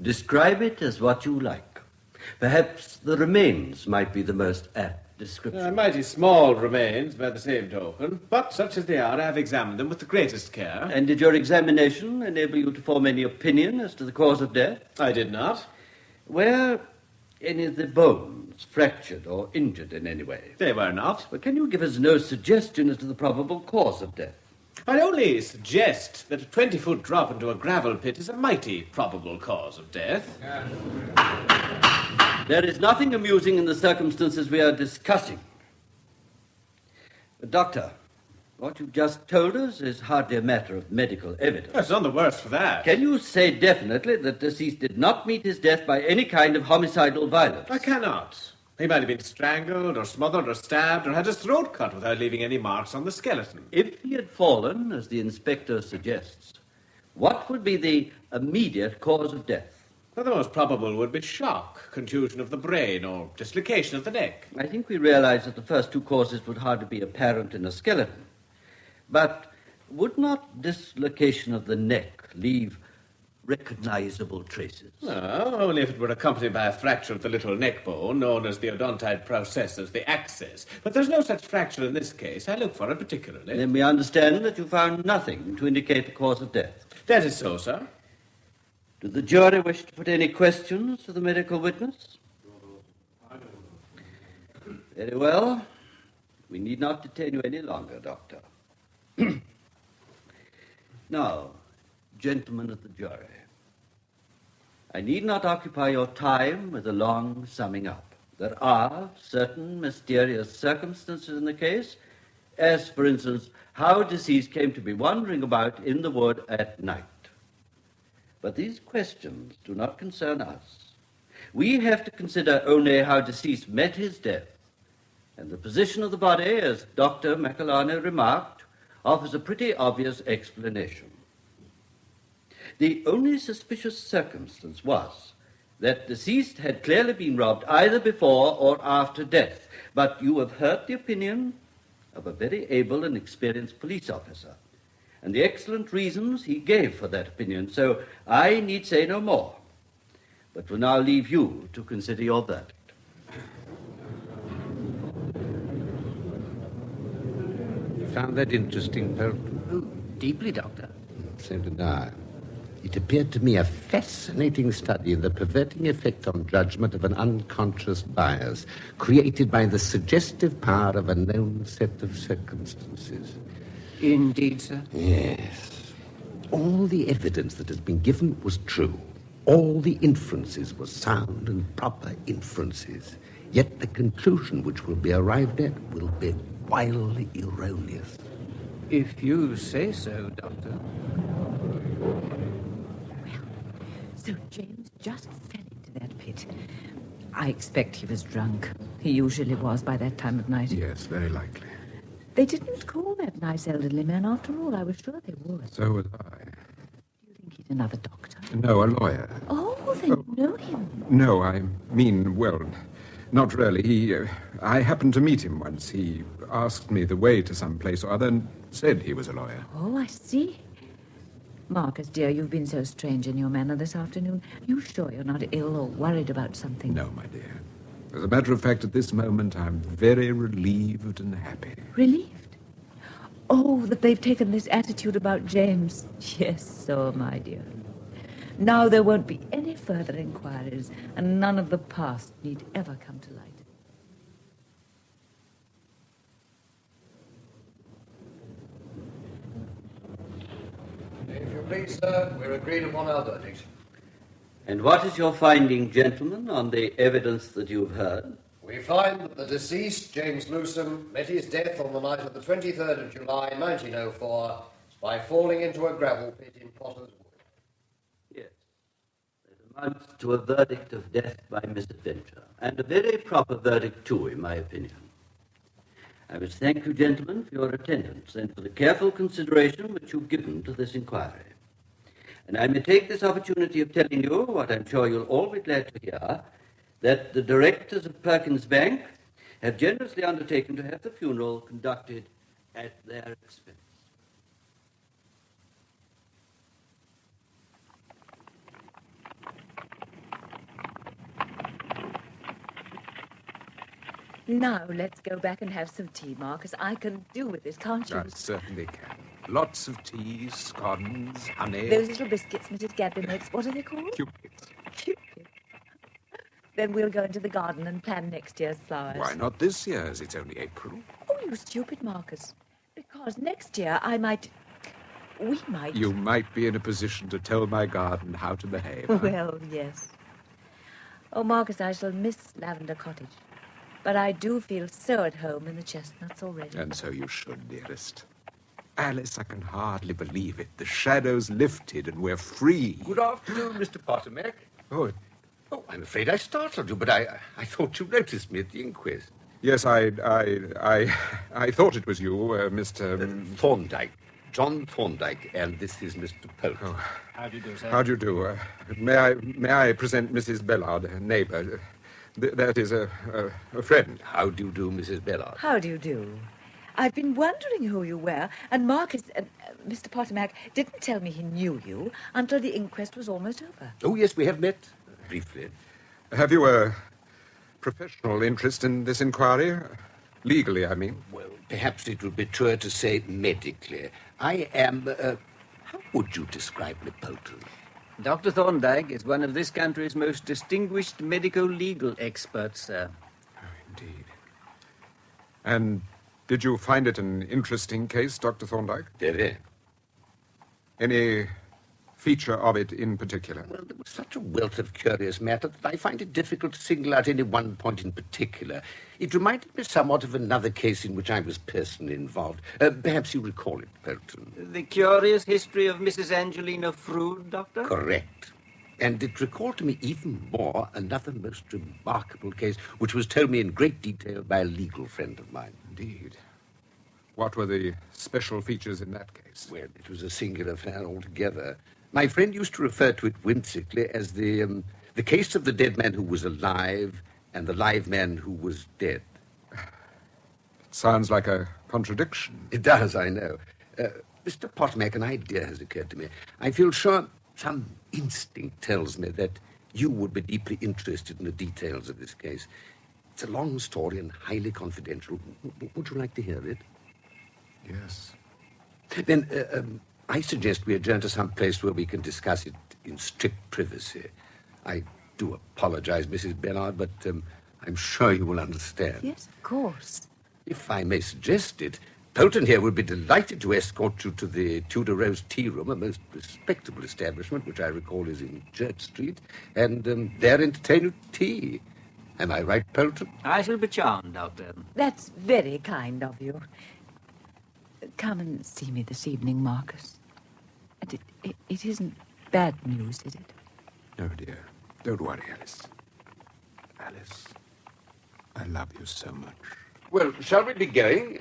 Describe it as what you like. Perhaps the remains might be the most apt description. Mighty small remains, by the same token, but such as they are, I have examined them with the greatest care. And did your examination enable you to form any opinion as to the cause of death? I did not. Were any of the bones fractured or injured in any way? They were not. But can you give us no suggestion as to the probable cause of death? I only suggest that a 20-foot drop into a gravel pit is a mighty probable cause of death. There is nothing amusing in the circumstances we are discussing. Doctor, what you've just told us is hardly a matter of medical evidence. It's none the worse for that. Can you say definitely that deceased did not meet his death by any kind of homicidal violence? I cannot. He might have been strangled or smothered or stabbed or had his throat cut without leaving any marks on the skeleton. If he had fallen, as the inspector suggests, what would be the immediate cause of death? Well, the most probable would be shock, contusion of the brain, or dislocation of the neck. I think we realize that the first two causes would hardly be apparent in a skeleton. But would not dislocation of the neck leave recognizable traces? No, only if it were accompanied by a fracture of the little neck bone, known as the odontide processus, the axis. But there's no such fracture in this case. I look for it particularly. Then we understand that you found nothing to indicate the cause of death. That is so, sir. Do the jury wish to put any questions to the medical witness? Very well. We need not detain you any longer, Doctor. Now, gentlemen of the jury, I need not occupy your time with a long summing up. There are certain mysterious circumstances in the case, as, for instance, how deceased came to be wandering about in the wood at night. But these questions do not concern us. We have to consider only how deceased met his death, and the position of the body, as Dr. McAlarney remarked, offers a pretty obvious explanation. The only suspicious circumstance was that deceased had clearly been robbed either before or after death, but you have heard the opinion of a very able and experienced police officer, and the excellent reasons he gave for that opinion, so I need say no more, but will now leave you to consider your verdict. You found that interesting, Pelton? Oh, deeply, Doctor. So did I. It appeared to me a fascinating study of the perverting effect on judgment of an unconscious bias created by the suggestive power of a known set of circumstances. Indeed, sir? Yes. All the evidence that has been given was true. All the inferences were sound and proper inferences. Yet the conclusion which will be arrived at will be wildly erroneous. If you say so, Doctor. So James just fell into that pit. I expect he was drunk. He usually was by that time of night. Yes, very likely. They didn't call that nice elderly man after all. I was sure they would. So was I. Do you think he's another doctor? No, a lawyer. Oh, they know him. No, I mean, well, not really. I happened to meet him once. He asked me the way to some place or other and said he was a lawyer. Oh, I see. Marcus, dear, you've been so strange in your manner this afternoon. You sure you're not ill or worried about something? No, my dear. As a matter of fact, at this moment, I'm very relieved and happy. Relieved? Oh, that they've taken this attitude about James. Yes, so am I, dear. Now there won't be any further inquiries, and none of the past need ever come to light. If you please, sir, we're agreed upon our verdict. And what is your finding, gentlemen, on the evidence that you've heard? We find that the deceased, James Lewson, met his death on the night of the 23rd of July, 1904, by falling into a gravel pit in Potter's Wood. Yes. It amounts to a verdict of death by misadventure, and a very proper verdict, too, in my opinion. I must thank you, gentlemen, for your attendance and for the careful consideration which you've given to this inquiry. And I may take this opportunity of telling you, what I'm sure you'll all be glad to hear, that the directors of Perkins Bank have generously undertaken to have the funeral conducted at their expense. Now let's go back and have some tea, Marcus. I can do with this, can't you? I certainly can. Lots of tea, scones, honey. Those little biscuits Mrs. Gadby makes, what are they called? Cupids. Cupids. Then we'll go into the garden and plan next year's flowers. Why not this year's? It's only April. Oh, you stupid, Marcus. Because next year we might... You might be in a position to tell my garden how to behave. Well, yes. Oh, Marcus, I shall miss Lavender Cottage. But I do feel so at home in the chestnuts already. And so you should, dearest. Alice, I can hardly believe it. The shadow's lifted and we're free. Good afternoon, Mr. Pottermack. Oh, I'm afraid I startled you, but I thought you noticed me at the inquest. yes, I thought it was you, Mr. Thorndyke. John Thorndyke, and this is Mr. Polk. Oh. How do you do, sir? How do you do? May I present Mrs. Bellard, a neighbor? That is a friend. How do you do, Mrs. Bellard? How do you do? I've been wondering who you were, and Marcus, Mr. Pottermack, didn't tell me he knew you until the inquest was almost over. Oh, yes, we have met briefly. Have you a professional interest in this inquiry? Legally, I mean. Well, perhaps it would be truer to say medically. I am, how would you describe me, Polton? Dr. Thorndyke is one of this country's most distinguished medico-legal experts, sir. Indeed. And did you find it an interesting case, Dr. Thorndyke? Very. Any feature of it in particular? Well, there was such a wealth of curious matter that I find it difficult to single out any one point in particular. It reminded me somewhat of another case in which I was personally involved. Perhaps you recall it, Polton. The curious history of Mrs. Angelina Froude, Doctor? Correct. And it recalled to me even more another most remarkable case, which was told me in great detail by a legal friend of mine. Indeed. What were the special features in that case? Well, it was a singular affair altogether. My friend used to refer to it whimsically as the case of the dead man who was alive and the live man who was dead. It sounds like a contradiction. It does, I know. Mr. Pottermack, an idea has occurred to me. I feel sure some instinct tells me that you would be deeply interested in the details of this case. It's a long story and highly confidential. Would you like to hear it? Yes. Then I suggest we adjourn to some place where we can discuss it in strict privacy. I do apologize, Mrs. Bellard, but I'm sure you will understand. Yes, of course. If I may suggest it, Polton here would be delighted to escort you to the Tudor Rose Tea Room, a most respectable establishment, which I recall is in Church Street, and there entertain you to tea. Am I right, Polton? I shall be charmed, Doctor. That's very kind of you. Come and see me this evening, Marcus. And it isn't bad news, is it? No, dear. Don't worry, Alice. Alice, I love you so much. Well, shall we be going?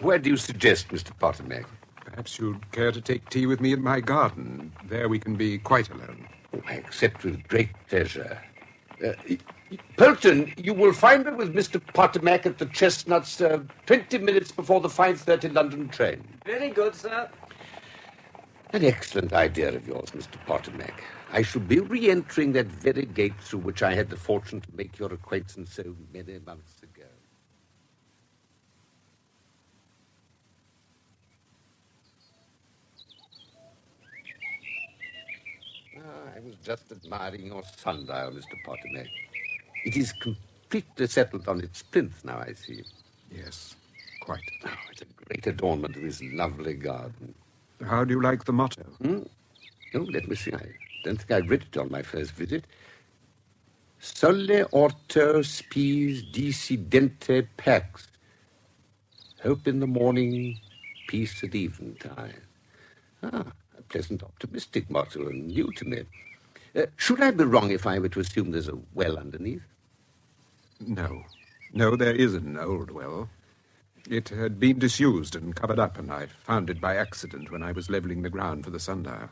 Where do you suggest, Mr. Pottermack? Perhaps you'd care to take tea with me in my garden. There we can be quite alone. Oh, I accept with great pleasure. Polton, you will find me with Mr. Pottermack at the Chestnuts 20 minutes before the 5:30 London train. Very good, sir. An excellent idea of yours, Mr. Pottermack. I shall be re-entering that very gate through which I had the fortune to make your acquaintance so many months ago. I was just admiring your sundial, Mr. Pottermack. It is completely settled on its plinth now, I see. Yes, quite. Oh, it's a great adornment to this lovely garden. How do you like the motto? Oh, let me see. I don't think I read it on my first visit. Sole orto spes decidente pax. Hope in the morning, peace at eventide. A pleasant, optimistic motto and new to me. Should I be wrong if I were to assume there's a well underneath? No. No, there is an old well. It had been disused and covered up, and I found it by accident when I was leveling the ground for the sundial.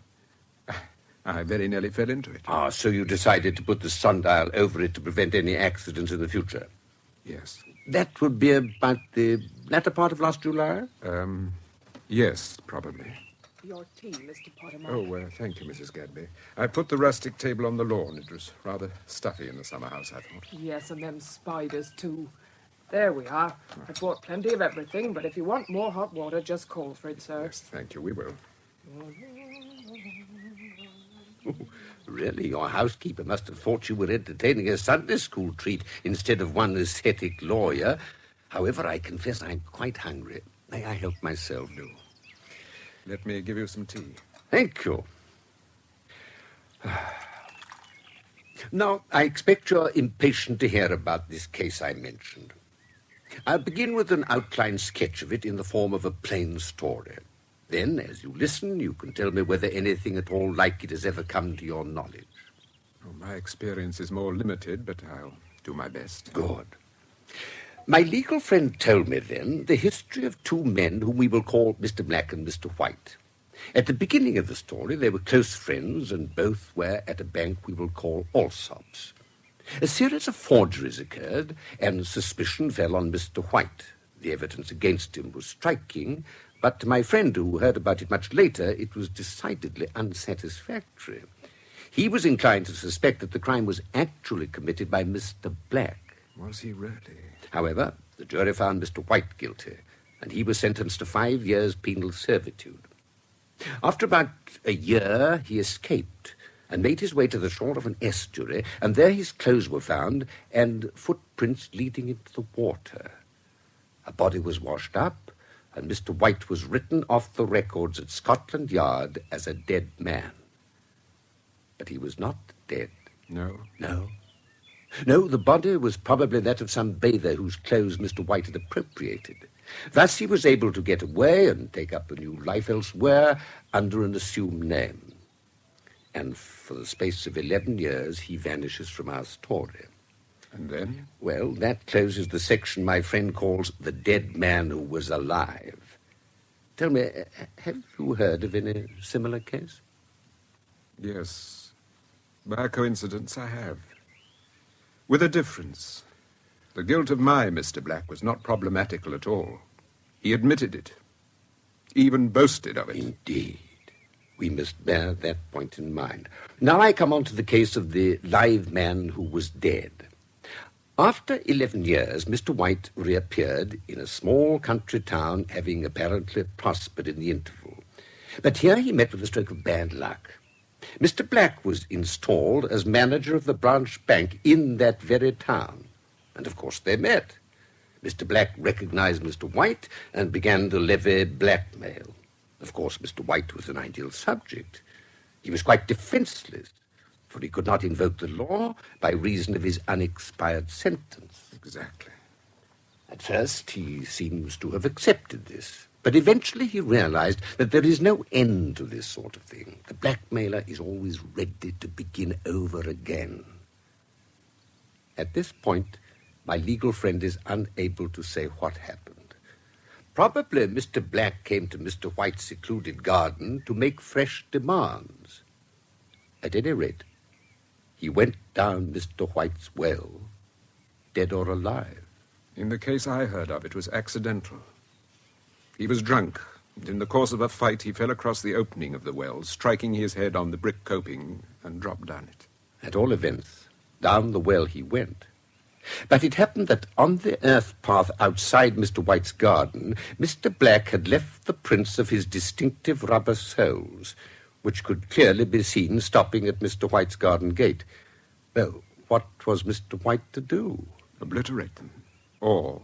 I very nearly fell into it. Ah, so you decided to put the sundial over it to prevent any accidents in the future? Yes. That would be about the latter part of last July? Yes, probably. Your tea, Mr. Pottermack. Oh, thank you, Mrs. Gadby. I put the rustic table on the lawn. It was rather stuffy in the summer house, I thought. Yes, and them spiders, too. There we are. I bought plenty of everything, but if you want more hot water, just call for it, sir. Yes, thank you. We will. Oh, really, your housekeeper must have thought you were entertaining a Sunday school treat instead of one ascetic lawyer. However, I confess I'm quite hungry. May I help myself? Do. Let me give you some tea. Thank you. Now, I expect you're impatient to hear about this case I mentioned. I'll begin with an outline sketch of it in the form of a plain story. Then, as you listen, you can tell me whether anything at all like it has ever come to your knowledge. Oh, my experience is more limited, but I'll do my best. Good. My legal friend told me then the history of two men whom we will call Mr. Black and Mr. White. At the beginning of the story, they were close friends, and both were at a bank we will call Allsops. A series of forgeries occurred, and suspicion fell on Mr. White. The evidence against him was striking, but to my friend, who heard about it much later, it was decidedly unsatisfactory. He was inclined to suspect that the crime was actually committed by Mr. Black. Was he really? However, the jury found Mr. White guilty, and he was sentenced to 5 years' penal servitude. After about a year, he escaped and made his way to the shore of an estuary, and there his clothes were found and footprints leading into the water. A body was washed up, and Mr. White was written off the records at Scotland Yard as a dead man. But he was not dead. No? No. No, the body was probably that of some bather whose clothes Mr. White had appropriated. Thus he was able to get away and take up a new life elsewhere under an assumed name. And for the space of 11 years, he vanishes from our story. And then? Well, that closes the section my friend calls the dead man who was alive. Tell me, have you heard of any similar case? Yes. By coincidence, I have. With a difference. The guilt of my Mr. Black was not problematical at all. He admitted it. Even boasted of it. Indeed. We must bear that point in mind. Now I come on to the case of the live man who was dead. After 11 years, Mr. White reappeared in a small country town, having apparently prospered in the interval. But here he met with a stroke of bad luck. Mr. Black was installed as manager of the branch bank in that very town. And of course they met. Mr. Black recognized Mr. White and began to levy blackmail. Of course, Mr. White was an ideal subject. He was quite defenseless, for he could not invoke the law by reason of his unexpired sentence. Exactly. At first, he seems to have accepted this, but eventually he realized that there is no end to this sort of thing. The blackmailer is always ready to begin over again. At this point, my legal friend is unable to say what happened. Probably Mr. Black came to Mr. White's secluded garden to make fresh demands. At any rate, he went down Mr. White's well, dead or alive. In the case I heard of, it was accidental. He was drunk, and in the course of a fight he fell across the opening of the well, striking his head on the brick coping, and dropped down it. At all events, down the well he went. But it happened that on the earth path outside Mr. White's garden, Mr. Black had left the prints of his distinctive rubber soles, which could clearly be seen stopping at Mr. White's garden gate. Well, what was Mr. White to do? Obliterate them, or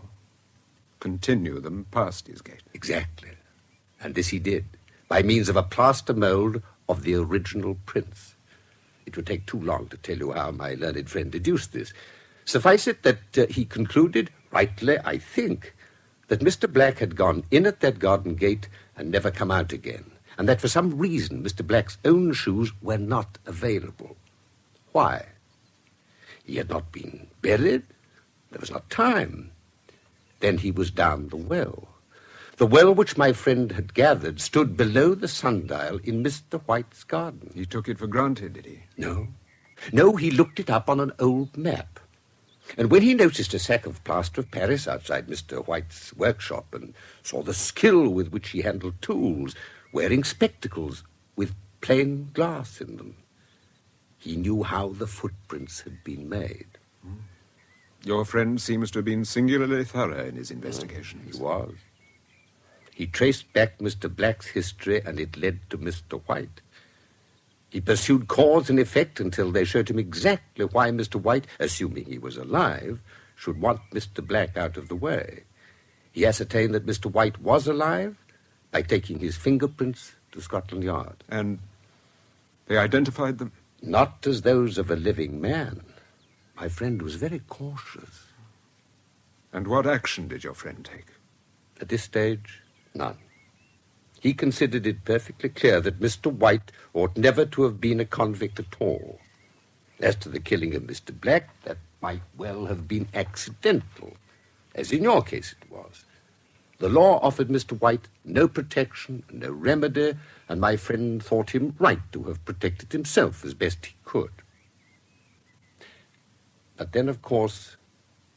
continue them past his gate. Exactly. And this he did, by means of a plaster mold of the original prints. It would take too long to tell you how my learned friend deduced this. Suffice it that he concluded, rightly, I think, that Mr. Black had gone in at that garden gate and never come out again, and that for some reason Mr. Black's own shoes were not available. Why? He had not been buried. There was not time. Then he was down the well. The well which my friend had gathered stood below the sundial in Mr. White's garden. He took it for granted, did he? No. No, he looked it up on an old map. And when he noticed a sack of plaster of Paris outside Mr. White's workshop and saw the skill with which he handled tools, wearing spectacles with plain glass in them, he knew how the footprints had been made. Your friend seems to have been singularly thorough in his investigations. He was. He traced back Mr. Black's history, and it led to Mr. White. He pursued cause and effect until they showed him exactly why Mr. White, assuming he was alive, should want Mr. Black out of the way. He ascertained that Mr. White was alive by taking his fingerprints to Scotland Yard. And they identified them? not as those of a living man. My friend was very cautious. And what action did your friend take? At this stage, none. He considered it perfectly clear that Mr. White ought never to have been a convict at all. As to the killing of Mr. Black, that might well have been accidental, as in your case it was. The law offered Mr. White no protection, no remedy, and my friend thought him right to have protected himself as best he could. But then, of course,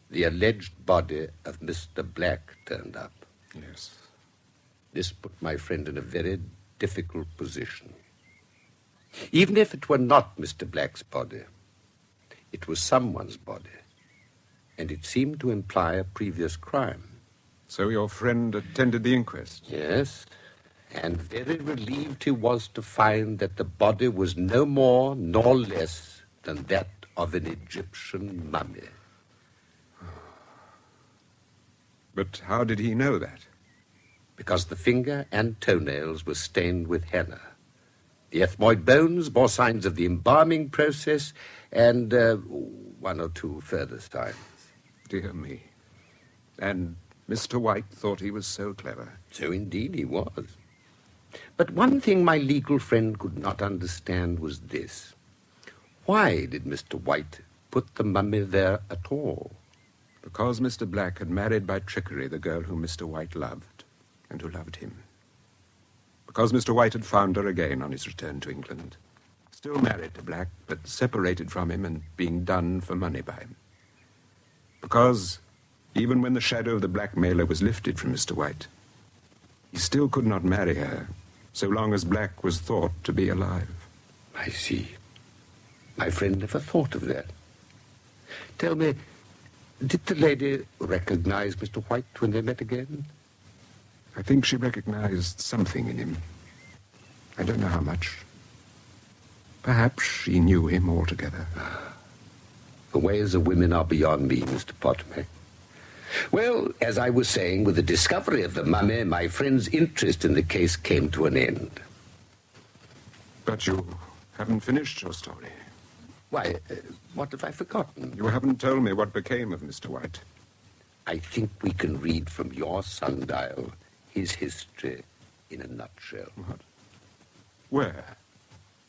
the alleged body of Mr. Black turned up. Yes. This put my friend in a very difficult position. Even if it were not Mr. Black's body, it was someone's body, and it seemed to imply a previous crime. So your friend attended the inquest? Yes, and very relieved he was to find that the body was no more nor less than that of an Egyptian mummy. But how did he know that? Because the finger and toenails were stained with henna. The ethmoid bones bore signs of the embalming process, and one or two further signs. Dear me. And Mr. White thought he was so clever. So indeed he was. But one thing my legal friend could not understand was this. Why did Mr. White put the mummy there at all? Because Mr. Black had married by trickery the girl whom Mr. White loved, and who loved him. Because Mr. White had found her again on his return to England. Still married to Black, but separated from him and being done for money by him. Because, even when the shadow of the blackmailer was lifted from Mr. White, he still could not marry her, so long as Black was thought to be alive. I see. My friend never thought of that. Tell me, did the lady recognize Mr. White when they met again? I think she recognized something in him. I don't know how much. Perhaps she knew him altogether. The ways of women are beyond me, Mr. Potomac. Well, as I was saying, with the discovery of the mummy, my friend's interest in the case came to an end. But you haven't finished your story. Why, what have I forgotten? You haven't told me what became of Mr. White. I think we can read from your sundial his history in a nutshell. What? Where?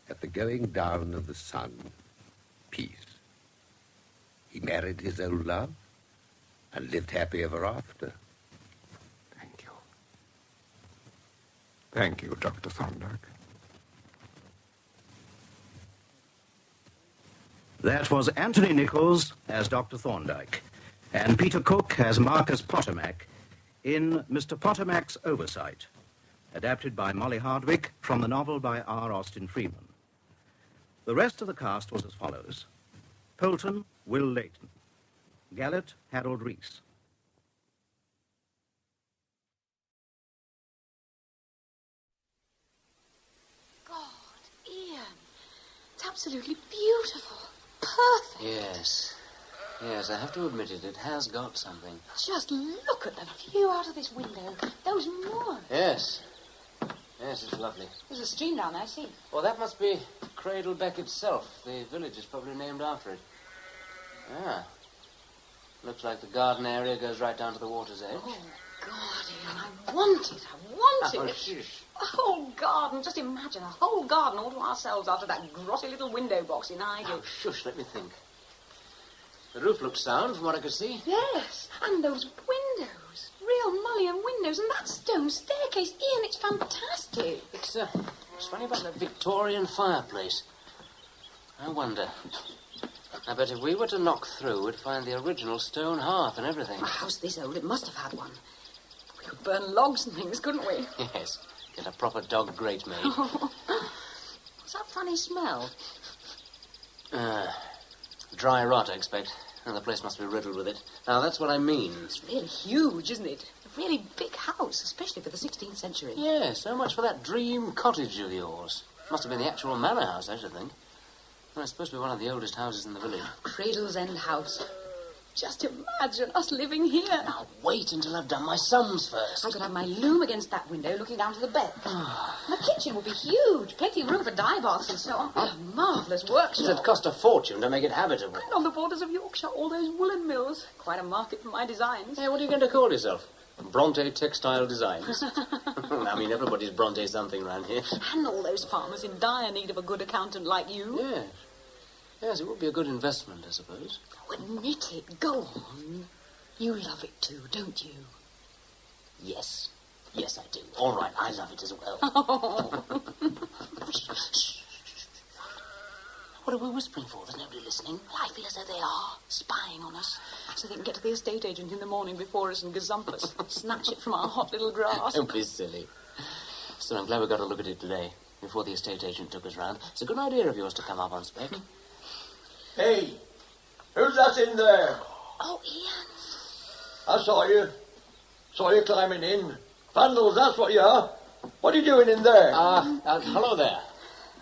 At the going down of the sun, peace. He married his old love and lived happy ever after. Thank you. Thank you, Dr. Thorndyke. That was Anthony Nichols as Dr. Thorndyke and Peter Cook as Marcus Potomac in Mr. Potomac's Oversight, adapted by Molly Hardwick from the novel by R. Austin Freeman. The rest of the cast was as follows. Polton, Will Layton. Gallett, Harold Reese. God, Ian, it's absolutely beautiful. Perfect. Yes, I have to admit it. It has got something. Just look at the view out of this window. Those moors. Yes, it's lovely. There's a stream down there, see? Well, that must be Cradlebeck itself. The village is probably named after it. Ah. Looks like the garden area goes right down to the water's edge. Oh, God, Ian, I want it. Oh, shush. A whole garden. Just imagine a whole garden all to ourselves after that grotty little window box in Highgate. Oh, shush, let me think. The roof looks sound from what I could see. Yes, and those windows. Real mullion windows, and that stone staircase. Ian, it's fantastic. It's funny about that Victorian fireplace. I wonder. I bet if we were to knock through, we'd find the original stone hearth and everything. A house this old, it must have had one. We could burn logs and things, couldn't we? Yes, get a proper dog grate made. What's that funny smell? Dry rot, I expect. And the place must be riddled with it. Now, that's what I mean. It's really huge, isn't it? A really big house, especially for the 16th century. Yeah, so much for that dream cottage of yours. Must have been the actual manor house, I should think. Well, it's supposed to be one of the oldest houses in the village. Cradle's End House. Just imagine us living here. Now, wait until I've done my sums first. I could have my loom against that window looking down to the bed. The kitchen would be huge. Plenty of room for dye baths and so on. A marvellous workshop. It'd cost a fortune to make it habitable. And on the borders of Yorkshire, all those woolen mills. Quite a market for my designs. Hey, what are you going to call yourself? Bronte Textile Designs. I mean, everybody's Bronte something around here. And all those farmers in dire need of a good accountant like you. Yes. Yes, it would be a good investment, I suppose. Admit it. Go on. You love it too, don't you? Yes. Yes, I do. All right, I love it as well. What are we whispering for? There's nobody listening. Well, I feel as though they are spying on us, so they can get to the estate agent in the morning before us and gazump us, snatch it from our hot little grass. Don't be silly. Still, I'm glad we got a look at it today, before the estate agent took us round. It's a good idea of yours to come up on spec. Hey, who's that in there? Oh, Ian. I saw you. Saw you climbing in. Vandals, that's what you are. What are you doing in there? Hello there.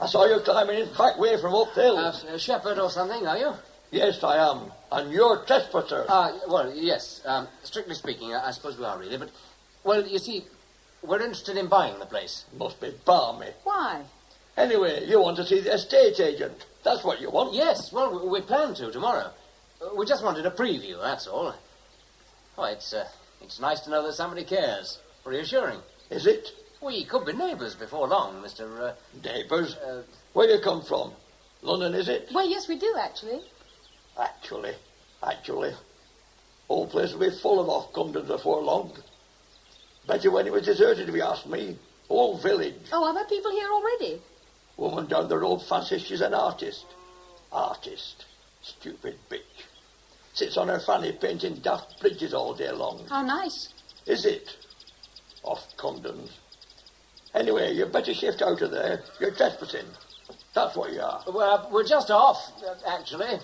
I saw you climbing in back way from uphill. A shepherd or something, are you? Yes, I am. And you're trespasser. Well, yes. Strictly speaking, I suppose we are really, but... Well, you see, we're interested in buying the place. Must be balmy. Why? Anyway, you want to see the estate agent. That's what you want. Yes, well, we plan to tomorrow. We just wanted a preview, that's all. Oh, it's nice to know that somebody cares. Reassuring. Is it? We could be neighbours before long, Mr. Neighbours? Where do you come from? London, is it? Well, yes, we do, actually. Actually. Whole place will be full of off-comers before long. Bet you when it was deserted, if you ask me. Whole village. Oh, are there people here already? Woman down the road fancies she's an artist. Artist. Stupid bitch. Sits on her fanny painting daft bridges all day long. How nice. Is it? Off-comers. Anyway, you better shift out of there. You're trespassing. That's what you are. Well, we're just off, actually.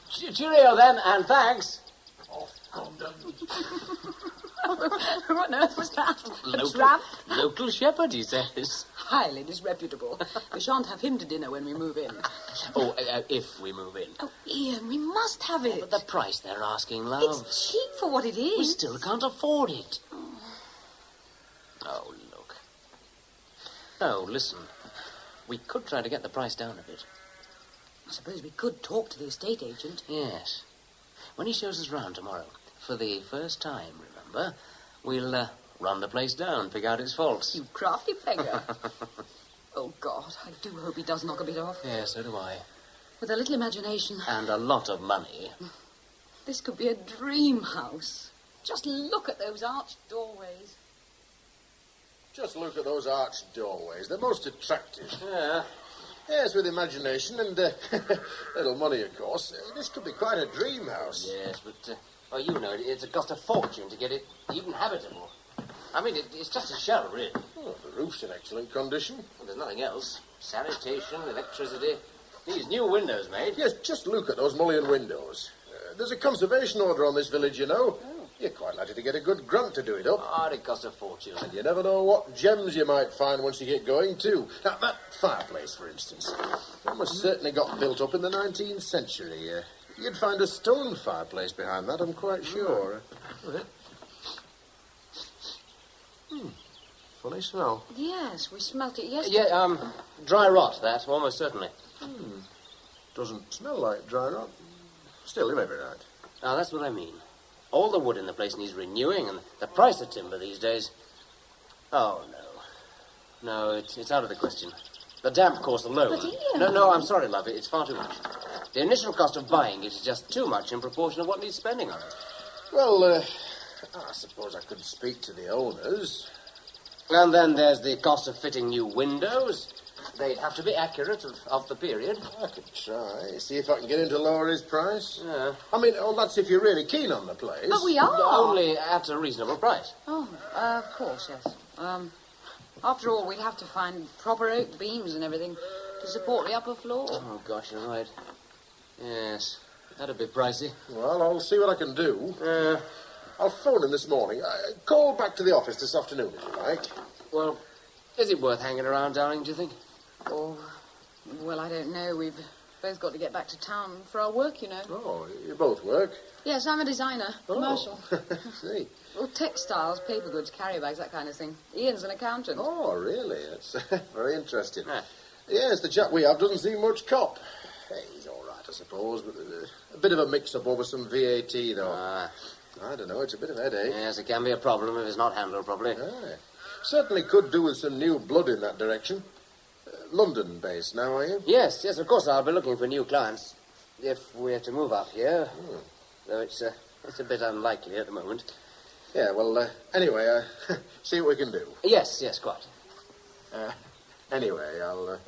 Cheerio, then, and thanks. Off-comers. Who on earth was that? A tramp? Local shepherd, he says. Highly disreputable. We shan't have him to dinner when we move in. Oh, if we move in. Oh, Ian, we must have it. But the price they're asking, love. It's cheap for what it is. We still can't afford it. Oh, look. Oh, listen. We could try to get the price down a bit. I suppose we could talk to the estate agent. Yes. When he shows us round tomorrow, for the first time, remember, we'll run the place down, pick out its faults. You crafty beggar. Oh, God, I do hope he does knock a bit off. Yeah, so do I. With a little imagination. And a lot of money. This could be a dream house. Just look at those arched doorways. Just look at those arched doorways. They're most attractive. Yeah. Yes, with imagination and little money, of course. This could be quite a dream house. Yes, but, well, you know, it's cost a fortune to get it even habitable. I mean, it's just a shell, really. Oh, the roof's in excellent condition. Well, there's nothing else. Sanitation, electricity. These new windows made. Yes, just look at those mullioned windows. There's a conservation order on this village, you know. Oh. You're quite likely to get a good grant to do it up. Oh, it cost a fortune. And you never know what gems you might find once you get going, too. Now, that fireplace, for instance, that was certainly got built up in the 19th century. You'd find a stone fireplace behind that, I'm quite sure. Funny smell. Yes, we smelt it yesterday. Yeah, dry rot, that, almost certainly. Doesn't smell like dry rot. Still, you may be right. Now, that's what I mean. All the wood in the place needs renewing, and the price of timber these days... Oh, no. No, it's out of the question. The damp course alone... But Ian... No, I'm sorry, love. It's far too much. The initial cost of buying it is just too much in proportion of what needs spending on it. Well, I suppose I could speak to the owners. And then there's the cost of fitting new windows. They'd have to be accurate of the period. I could try. See if I can get him to lower his price. Yeah. I mean, that's if you're really keen on the place. But we are. Only at a reasonable price. Oh, of course, yes. After all, we'd have to find proper oak beams and everything to support the upper floor. Oh, gosh, you're right. Yes, that'd be pricey. Well, I'll see what I can do. I'll phone him this morning. Call back to the office this afternoon, if you like. Well, is it worth hanging around, darling, do you think? Oh, well, I don't know. We've Both got to get back to town for our work, you know. Oh, you both work? Yes, I'm a designer. Commercial. See. Well, textiles, paper goods, carrier bags, that kind of thing. Ian's an accountant. Oh, really? That's very interesting. Yes, the chap we have doesn't seem much cop. Hey, he's all right, I suppose, but a bit of a mix-up over some VAT, though. I don't know, it's a bit of a headache. Yes, it can be a problem if it's not handled properly. Certainly could do with some new blood in that direction. London-based now, are you? Yes, of course, I'll be looking for new clients if we're to move up here. Though it's a bit unlikely at the moment. Yeah, well, anyway, see what we can do. Yes, quite. Anyway, I'll...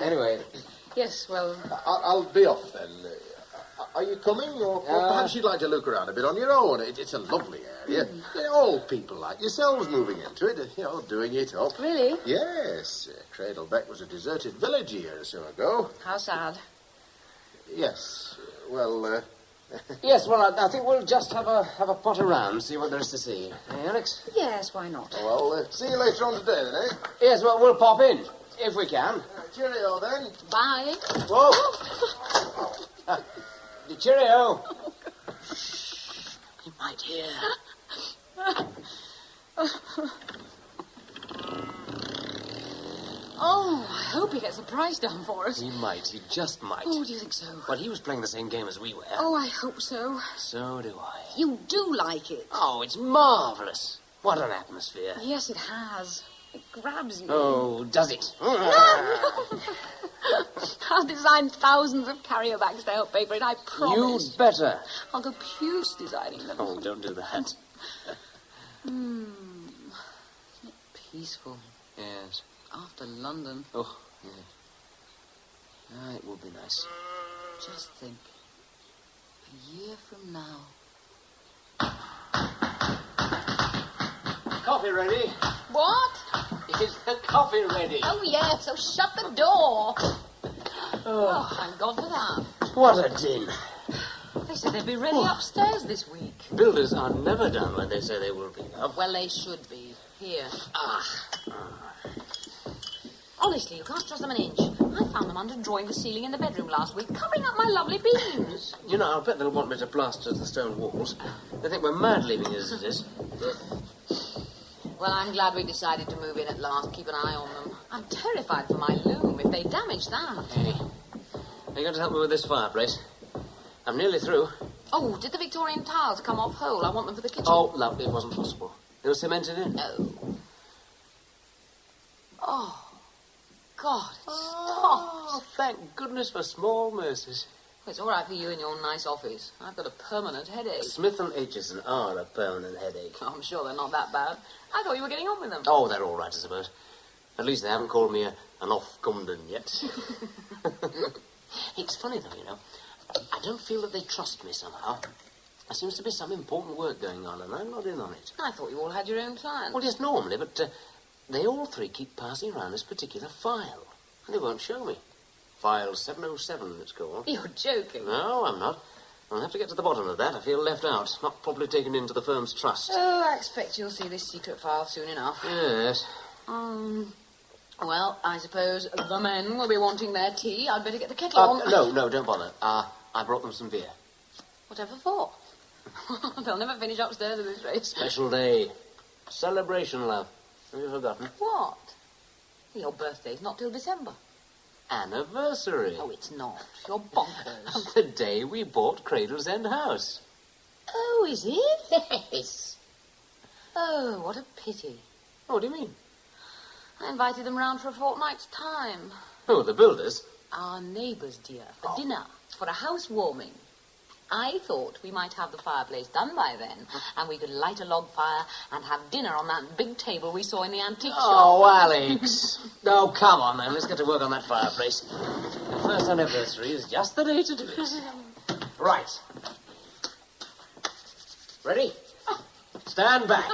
Anyway. Yes, well... I'll be off, then. Are you coming, or perhaps you'd like to look around a bit on your own? It's a lovely area. All people like yourselves moving into it, doing it up. Really? Yes. Cradlebeck was a deserted village a year or so ago. How sad. Yes. Well, Yes, well, I think we'll just have a pot around, see what there is to see. Hey, Alex? Yes, why not? Well, see you later on today, then, eh? Yes, well, we'll pop in, if we can. Cheerio, then. Bye. Whoa! Cheerio! He might hear. Oh, I hope he gets the price down for us. He might. He just might. Oh, do you think so? But he was playing the same game as we were. Oh, I hope so. So do I. You do like it. Oh, it's marvellous. What an atmosphere. Yes, it has. It grabs you. Oh, does it? I'll design thousands of carrier bags to help pay for it, I promise. You'd better. I'll go puce designing them. Oh, don't do that. Isn't it peaceful? Yes. After London. Oh, yeah. It would be nice. Just think. A year from now. Coffee ready? What? Is the coffee ready? Oh, yes, so shut the door. Oh, thank God for that. What a din. They said they'd be ready upstairs this week. Builders are never done when they say they will be. Well, they should be. Here. Honestly, you can't trust them an inch. I found them underdrawing the ceiling in the bedroom last week, covering up my lovely beams. You know, I'll bet they'll want me to plaster the stone walls. They think we're mad leaving it as it is. Well, I'm glad we decided to move in at last. Keep an eye on them. I'm terrified for my loom if they damage that. Hey, are you going to help me with this fireplace? I'm nearly through. Oh, did the Victorian tiles come off whole? I want them for the kitchen. Oh, lovely, it wasn't possible. They were cemented in. No. Oh, God, it stopped. Oh, thank goodness for small mercies. Well, it's all right for you in your nice office. I've got a permanent headache. Smith and Atchison are a permanent headache. Oh, I'm sure they're not that bad. I thought you were getting on with them. Oh, they're all right, I suppose. At least they haven't called me an off-Cumden yet. It's funny, though, you know. I don't feel that they trust me somehow. There seems to be some important work going on, and I'm not in on it. I thought you all had your own clients. Well, yes, normally, but they all three keep passing around this particular file, and they won't show me. File 707, it's called. You're joking. No, I'm not. I'll have to get to the bottom of that. I feel left out, not properly taken into the firm's trust. Oh, I expect you'll see this secret file soon enough. Yes. Well, I suppose the men will be wanting their tea. I'd better get the kettle on. No, don't bother. I brought them some beer. Whatever for? They'll never finish upstairs at this rate. Special day. Celebration, love. Have you forgotten? What? Your birthday's not till December. Anniversary. Oh, it's not. You're bonkers. Of the day we bought Cradle's End House. Oh, is it? Yes. Oh, what a pity. What do you mean? I invited them round for a fortnight's time. Oh, the builders? Our neighbours, dear, for dinner, for a housewarming. I thought we might have the fireplace done by then, and we could light a log fire and have dinner on that big table we saw in the antique shop. Oh, Alex. Oh, come on, then. Let's get to work on that fireplace. The first anniversary is just the day to do it. Right. Ready? Stand back.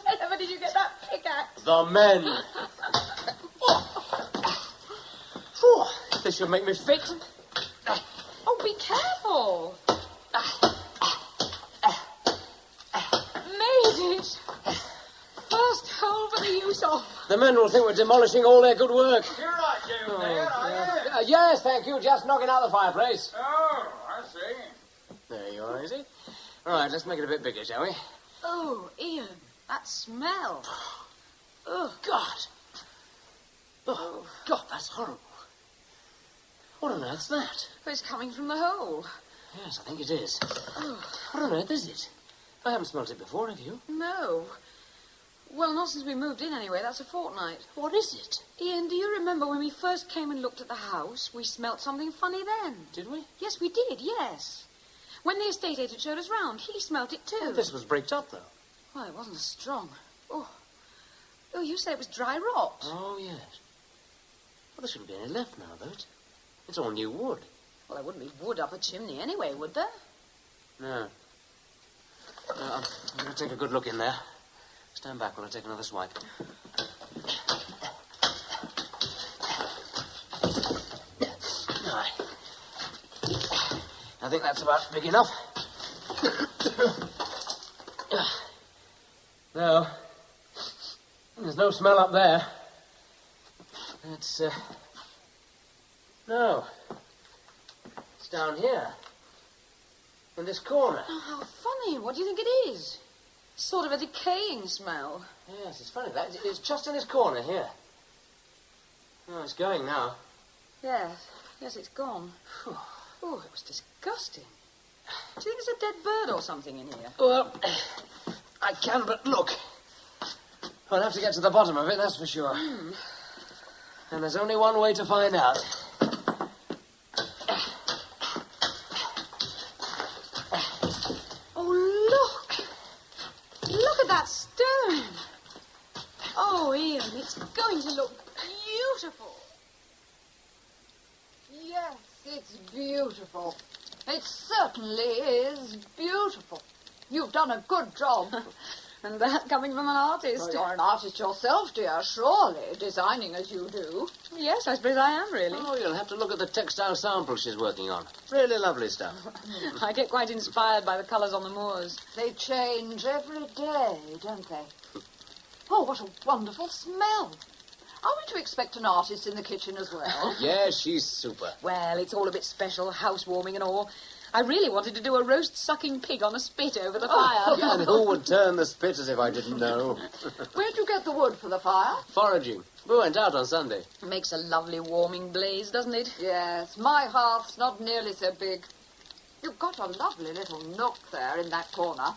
Wherever did you get that pickaxe? The men. This should make me fit. Oh, be careful. Made it. First hole for the use of. The men will think we're demolishing all their good work. You're right. down there, are you? Yes, thank you. Just knocking out the fireplace. Oh, I see. There you are, Izzy. All right, let's make it a bit bigger, shall we? Oh, Ian, that smell. Oh, God. Oh, God, that's horrible. What on earth's that? Oh, it's coming from the hole. Yes, I think it is. Oh. What on earth is it? I haven't smelt it before, have you? No. Well, not since we moved in, anyway. That's a fortnight. What is it? Ian, do you remember when we first came and looked at the house, we smelt something funny then? Did we? Yes, we did, yes. When the estate agent showed us round, he smelt it too. Oh, this was bricked up, though. Well, it wasn't as strong. Oh, you said it was dry rot. Oh, yes. Well, there shouldn't be any left now, though. It's all new wood. Well, there wouldn't be wood up a chimney anyway, would there? No. I'm going to take a good look in there. Stand back while I take another swipe. Aye. I think that's about big enough. No. There's no smell up there. That's, no. It's down here. In this corner. Oh, how funny. What do you think it is? Sort of a decaying smell. Yes, it's funny. It's just in this corner here. Oh, it's going now. Yes, it's gone. Oh, it was disgusting. Do you think it's a dead bird or something in here? Well, I can but look. I'll have to get to the bottom of it, that's for sure. And there's only one way to find out. Oh, look! Look at that stone! Oh, Ian, it's going to look beautiful. Yes, it's beautiful. It certainly is beautiful. You've done a good job. And that coming from an artist. Well, you're an artist yourself, dear, surely, designing as you do. Yes, I suppose I am, really. Oh, you'll have to look at the textile sample she's working on. Really lovely stuff. I get quite inspired by the colours on the moors. They change every day, don't they? Oh, what a wonderful smell. Are we to expect an artist in the kitchen as well? Yes, she's super. Well, it's all a bit special, housewarming and all. I really wanted to do a roast-sucking pig on a spit over the fire. Yeah, and who would turn the spit as if I didn't know? Where'd you get the wood for the fire? Foraging. We went out on Sunday. It makes a lovely warming blaze, doesn't it? Yes, my hearth's not nearly so big. You've got a lovely little nook there in that corner.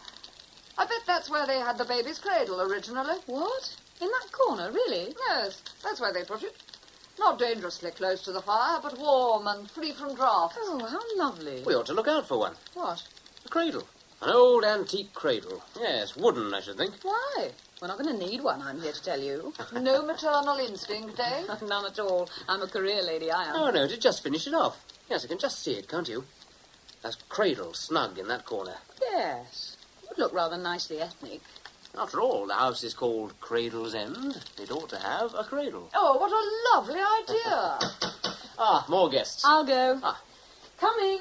I bet that's where they had the baby's cradle originally. What? In that corner, really? Yes, that's where they put it. Not dangerously close to the fire, but warm and free from draughts. Oh, how lovely. We ought to look out for one. What? A cradle. An old antique cradle. Yes, wooden, I should think. Why? We're not going to need one, I'm here to tell you. No maternal instinct, eh? None at all. I'm a career lady, I am. Oh, no, to just finish it off. Yes, I can just see it, can't you? That cradle snug in that corner. Yes. It would look rather nicely ethnic. After all, the house is called Cradle's End. It ought to have a cradle. Oh, what a lovely idea. Ah, more guests. I'll go. Ah. Coming.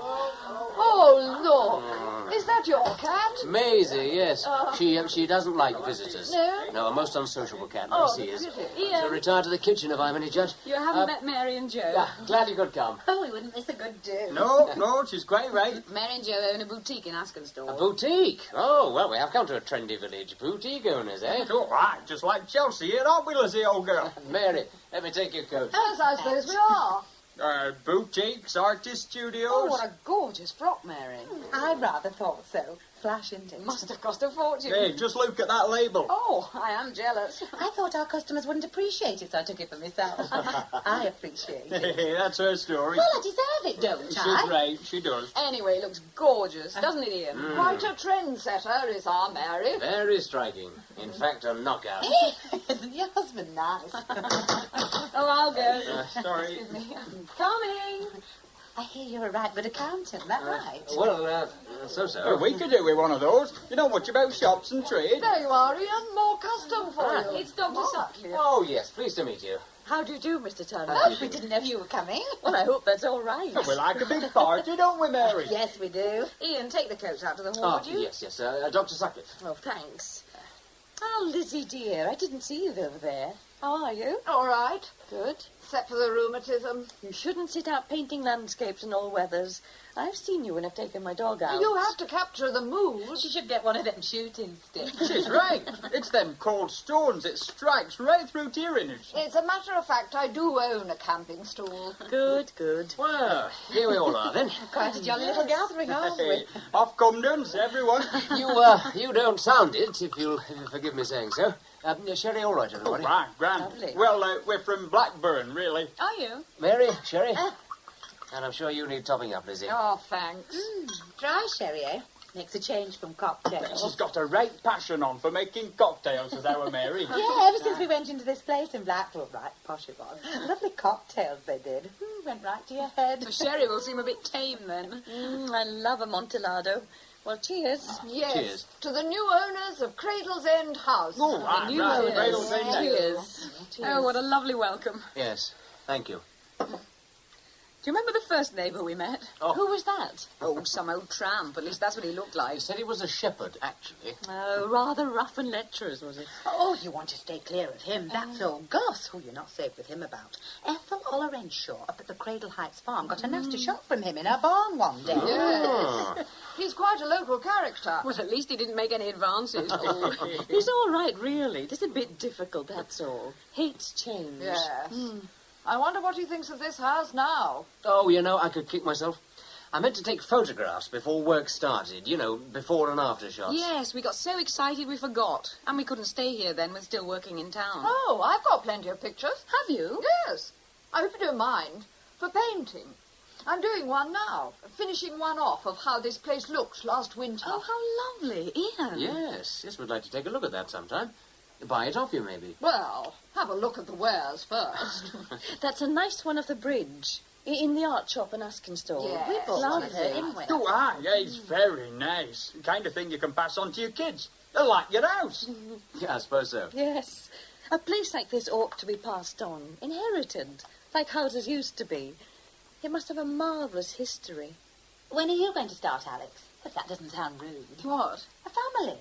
Oh, look. Is that your cat? Maisie, yes. She doesn't like visitors. No? No, a most unsociable cat, Oh, Maisie is. pity. So retire to the kitchen if I'm any judge. You haven't met Mary and Joe? Yeah, glad you could come. Oh, we wouldn't miss a good do. No, she's quite right. Mary and Joe own a boutique in Asconstor. A boutique? Oh, well, we have come to a trendy village. Boutique owners, eh? It's all right, just like Chelsea here, aren't we, Lizzie, old girl? Mary, let me take your coat. Yes, I suppose we are. Boutiques, artist studios. Oh, what a gorgeous frock, Mary. I rather thought so. Flash indeed. Must have cost a fortune. Hey, just look at that label. Oh, I am jealous. I thought our customers wouldn't appreciate it, so I took it for myself. I appreciate it. Hey, that's her story. Well, I deserve it, don't She's I? right, she does. Anyway, it looks gorgeous, doesn't it, Ian? Quite a trendsetter is our Mary. Very striking. In fact, a knockout. Isn't your husband nice? Oh, I'll go. Sorry. Excuse me. Coming. I hear you're a right good accountant, that right? Well, so. We could do with one of those. You know much about shops and trade. There you are, Ian. More custom for you. It's Dr. Sutcliffe. Oh, yes, pleased to meet you. How do you do, Mr. Turner? Oh, we didn't know you were coming. Well, I hope that's all right. We like a big party, don't we, Mary? Yes, we do. Ian, take the coats out to the hall, Oh, would you? yes. Dr. Sutcliffe. Oh, thanks. Oh, Lizzie, dear, I didn't see you over there. How are you? All right. Good. Except for the rheumatism. You shouldn't sit out painting landscapes in all weathers. I've seen you when I've taken my dog out. You have to capture the mood. You should get one of them shooting sticks. She's right. It's them cold stones. It strikes right through to your innards. It's a matter of fact, I do own a camping stool. Good, good. Well, here we all are then. Quite a jolly little gathering, aren't we? Off come duns, everyone. You don't sound it, if you'll forgive me saying so. Sherry, all right, everybody? Oh, grand. Lovely. Well, we're from Blackburn, really. Are you? Mary, Sherry? And I'm sure you need topping up, Lizzie. Oh, thanks. Dry sherry, eh? Makes a change from cocktails. She's got a right passion on for making cocktails, as our Mary. Yeah, ever since we went into this place in Blackpool, right posh it was. Lovely cocktails they did. Went right to your head. The sherry will seem a bit tame then. I love a Montellado. Well, cheers. Yes. Cheers. To the new owners of Cradle's End House. Oh, right, right. Cradle's End. Cheers. Oh, what a lovely welcome. Yes, thank you. Do you remember the first neighbour we met? Oh. Who was that? Oh, some old tramp. At least that's what he looked like. He said he was a shepherd, actually. Oh, rather rough and lecherous, was he? Oh, you want to stay clear of him. That's old Gus, who you're not safe with him about. Ethel Ollerenshaw up at the Cradle Heights farm got a nasty shot from him in her barn one day. Yes. He's quite a local character. Well, at least he didn't make any advances. He's all right, really. Just a bit difficult, that's all. Hates change. Yes. I wonder what he thinks of this house now. Oh, you know, I could kick myself. I meant to take photographs before work started, you know, before and after shots. Yes, we got so excited we forgot. And we couldn't stay here then. We're still working in town. Oh, I've got plenty of pictures. Have you? Yes. I hope you don't mind. For painting. I'm doing one now. Finishing one off of how this place looked last winter. Oh, how lovely. Ian. Yes, we'd like to take a look at that sometime. Buy it off you, maybe. Well, have a look at the wares first. That's a nice one of the bridge. In the art shop in Askinstall. Yes. We bought one of them, didn't we? Oh, yeah, it's very nice. The kind of thing you can pass on to your kids. They'll like your house. Yeah, I suppose so. Yes. A place like this ought to be passed on, inherited, like houses used to be. It must have a marvellous history. When are you going to start, Alex? If that doesn't sound rude. What? A family.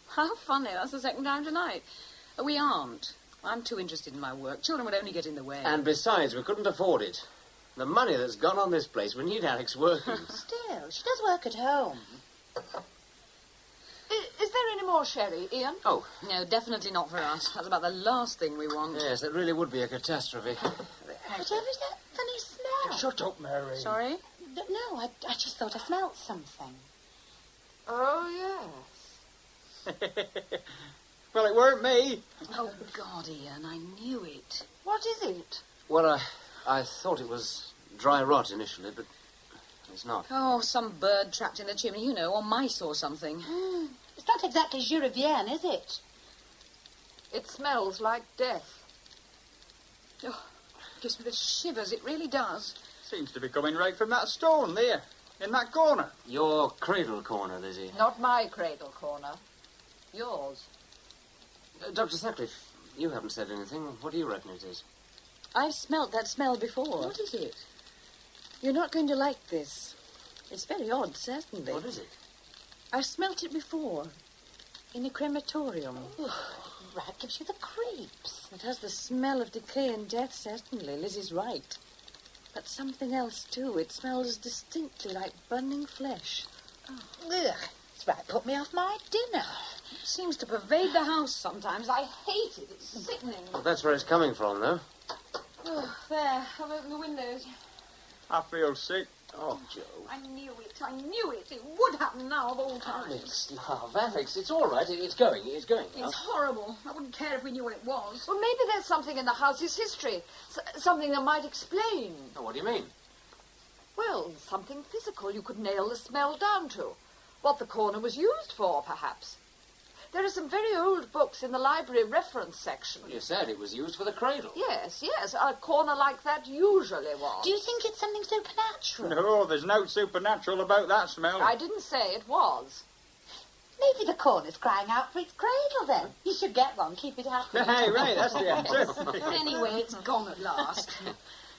How funny. That's the second time tonight. We aren't. I'm too interested in my work. Children would only get in the way. And besides, we couldn't afford it. The money that's gone on this place, we need Alex working. Still, she does work at home. Is there any more sherry, Ian? Oh. No, definitely not for us. That's about the last thing we want. Yes, that really would be a catastrophe. Whatever is that funny smell? Shut up, Mary. Sorry? No, I just thought I smelt something. Oh, yes. Well, it weren't me. Oh, God, Ian, I knew it. What is it? Well, I thought it was dry rot initially, but it's not. Oh, some bird trapped in the chimney, you know, or mice or something. It's not exactly Jurevienne, is it? It smells like death. Oh, gives me the shivers, it really does. Seems to be coming right from that stone there, in that corner. Your cradle corner, Lizzie. Not my cradle corner. Yours. Dr. Sutcliffe, you haven't said anything. What do you reckon it is? I've smelt that smell before. What is it? You're not going to like this. It's very odd, certainly. What is it? I've smelt it before. In a crematorium. That gives you the creeps. It has the smell of decay and death, certainly. Lizzie's right. But something else, too. It smells distinctly like burning flesh. Oh. Ugh. It's right put me off my dinner. It seems to pervade the house sometimes. I hate it. It's sickening. Well, that's where it's coming from, though. Oh, there. I've opened the windows. I feel sick. Oh, Joe. I knew it. I knew it. It would happen now of all times. Alex, love, Alex, it's all right. It's going. It's going. It's horrible. I wouldn't care if we knew what it was. Well, maybe there's something in the house's history. Something that might explain. Oh, what do you mean? Well, something physical you could nail the smell down to. What the corner was used for, perhaps. There are some very old books in the library reference section. Well, you said it was used for the cradle. Yes, a corner like that usually was. Do you think it's something supernatural? No, there's no supernatural about that smell. I didn't say it was. Maybe the corner's crying out for its cradle, then. You should get one. Keep it happy. Hey, right, that's the answer. Anyway, it's gone at last.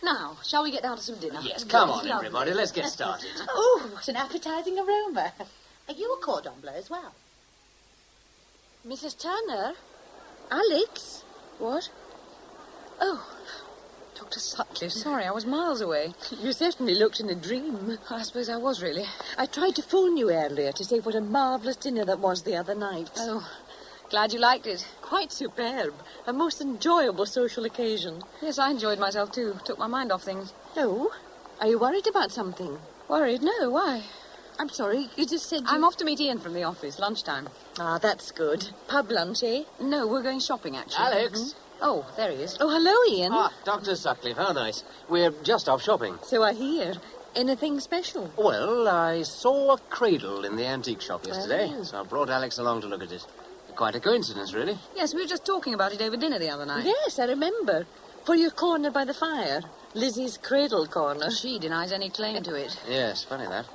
Now, shall we get down to some dinner? Yes, come on, everybody. Let's get started. Oh, what an appetizing aroma. Are you a cordon bleu as well? Mrs. Turner? Alex? What? Oh, Dr. Sutcliffe, sorry, I was miles away. You certainly looked in a dream. I suppose I was, really. I tried to phone you earlier to say what a marvellous dinner that was the other night. Oh, glad you liked it. Quite superb. A most enjoyable social occasion. Yes, I enjoyed myself, too. Took my mind off things. Oh? Are you worried about something? Worried? No, why? I'm sorry, you just said I'm off to meet Ian from the office, lunchtime. Ah, that's good. Pub lunch, eh? No, we're going shopping, actually. Alex! Oh, there he is. Oh, hello, Ian. Ah, Dr. Sutcliffe, how nice. We're just off shopping. So I hear. Anything special? Well, I saw a cradle in the antique shop yesterday, Oh. so I brought Alex along to look at it. Quite a coincidence, really. Yes, we were just talking about it over dinner the other night. Yes, I remember. For your corner by the fire. Lizzie's cradle corner. She denies any claim to it. Yes, funny that,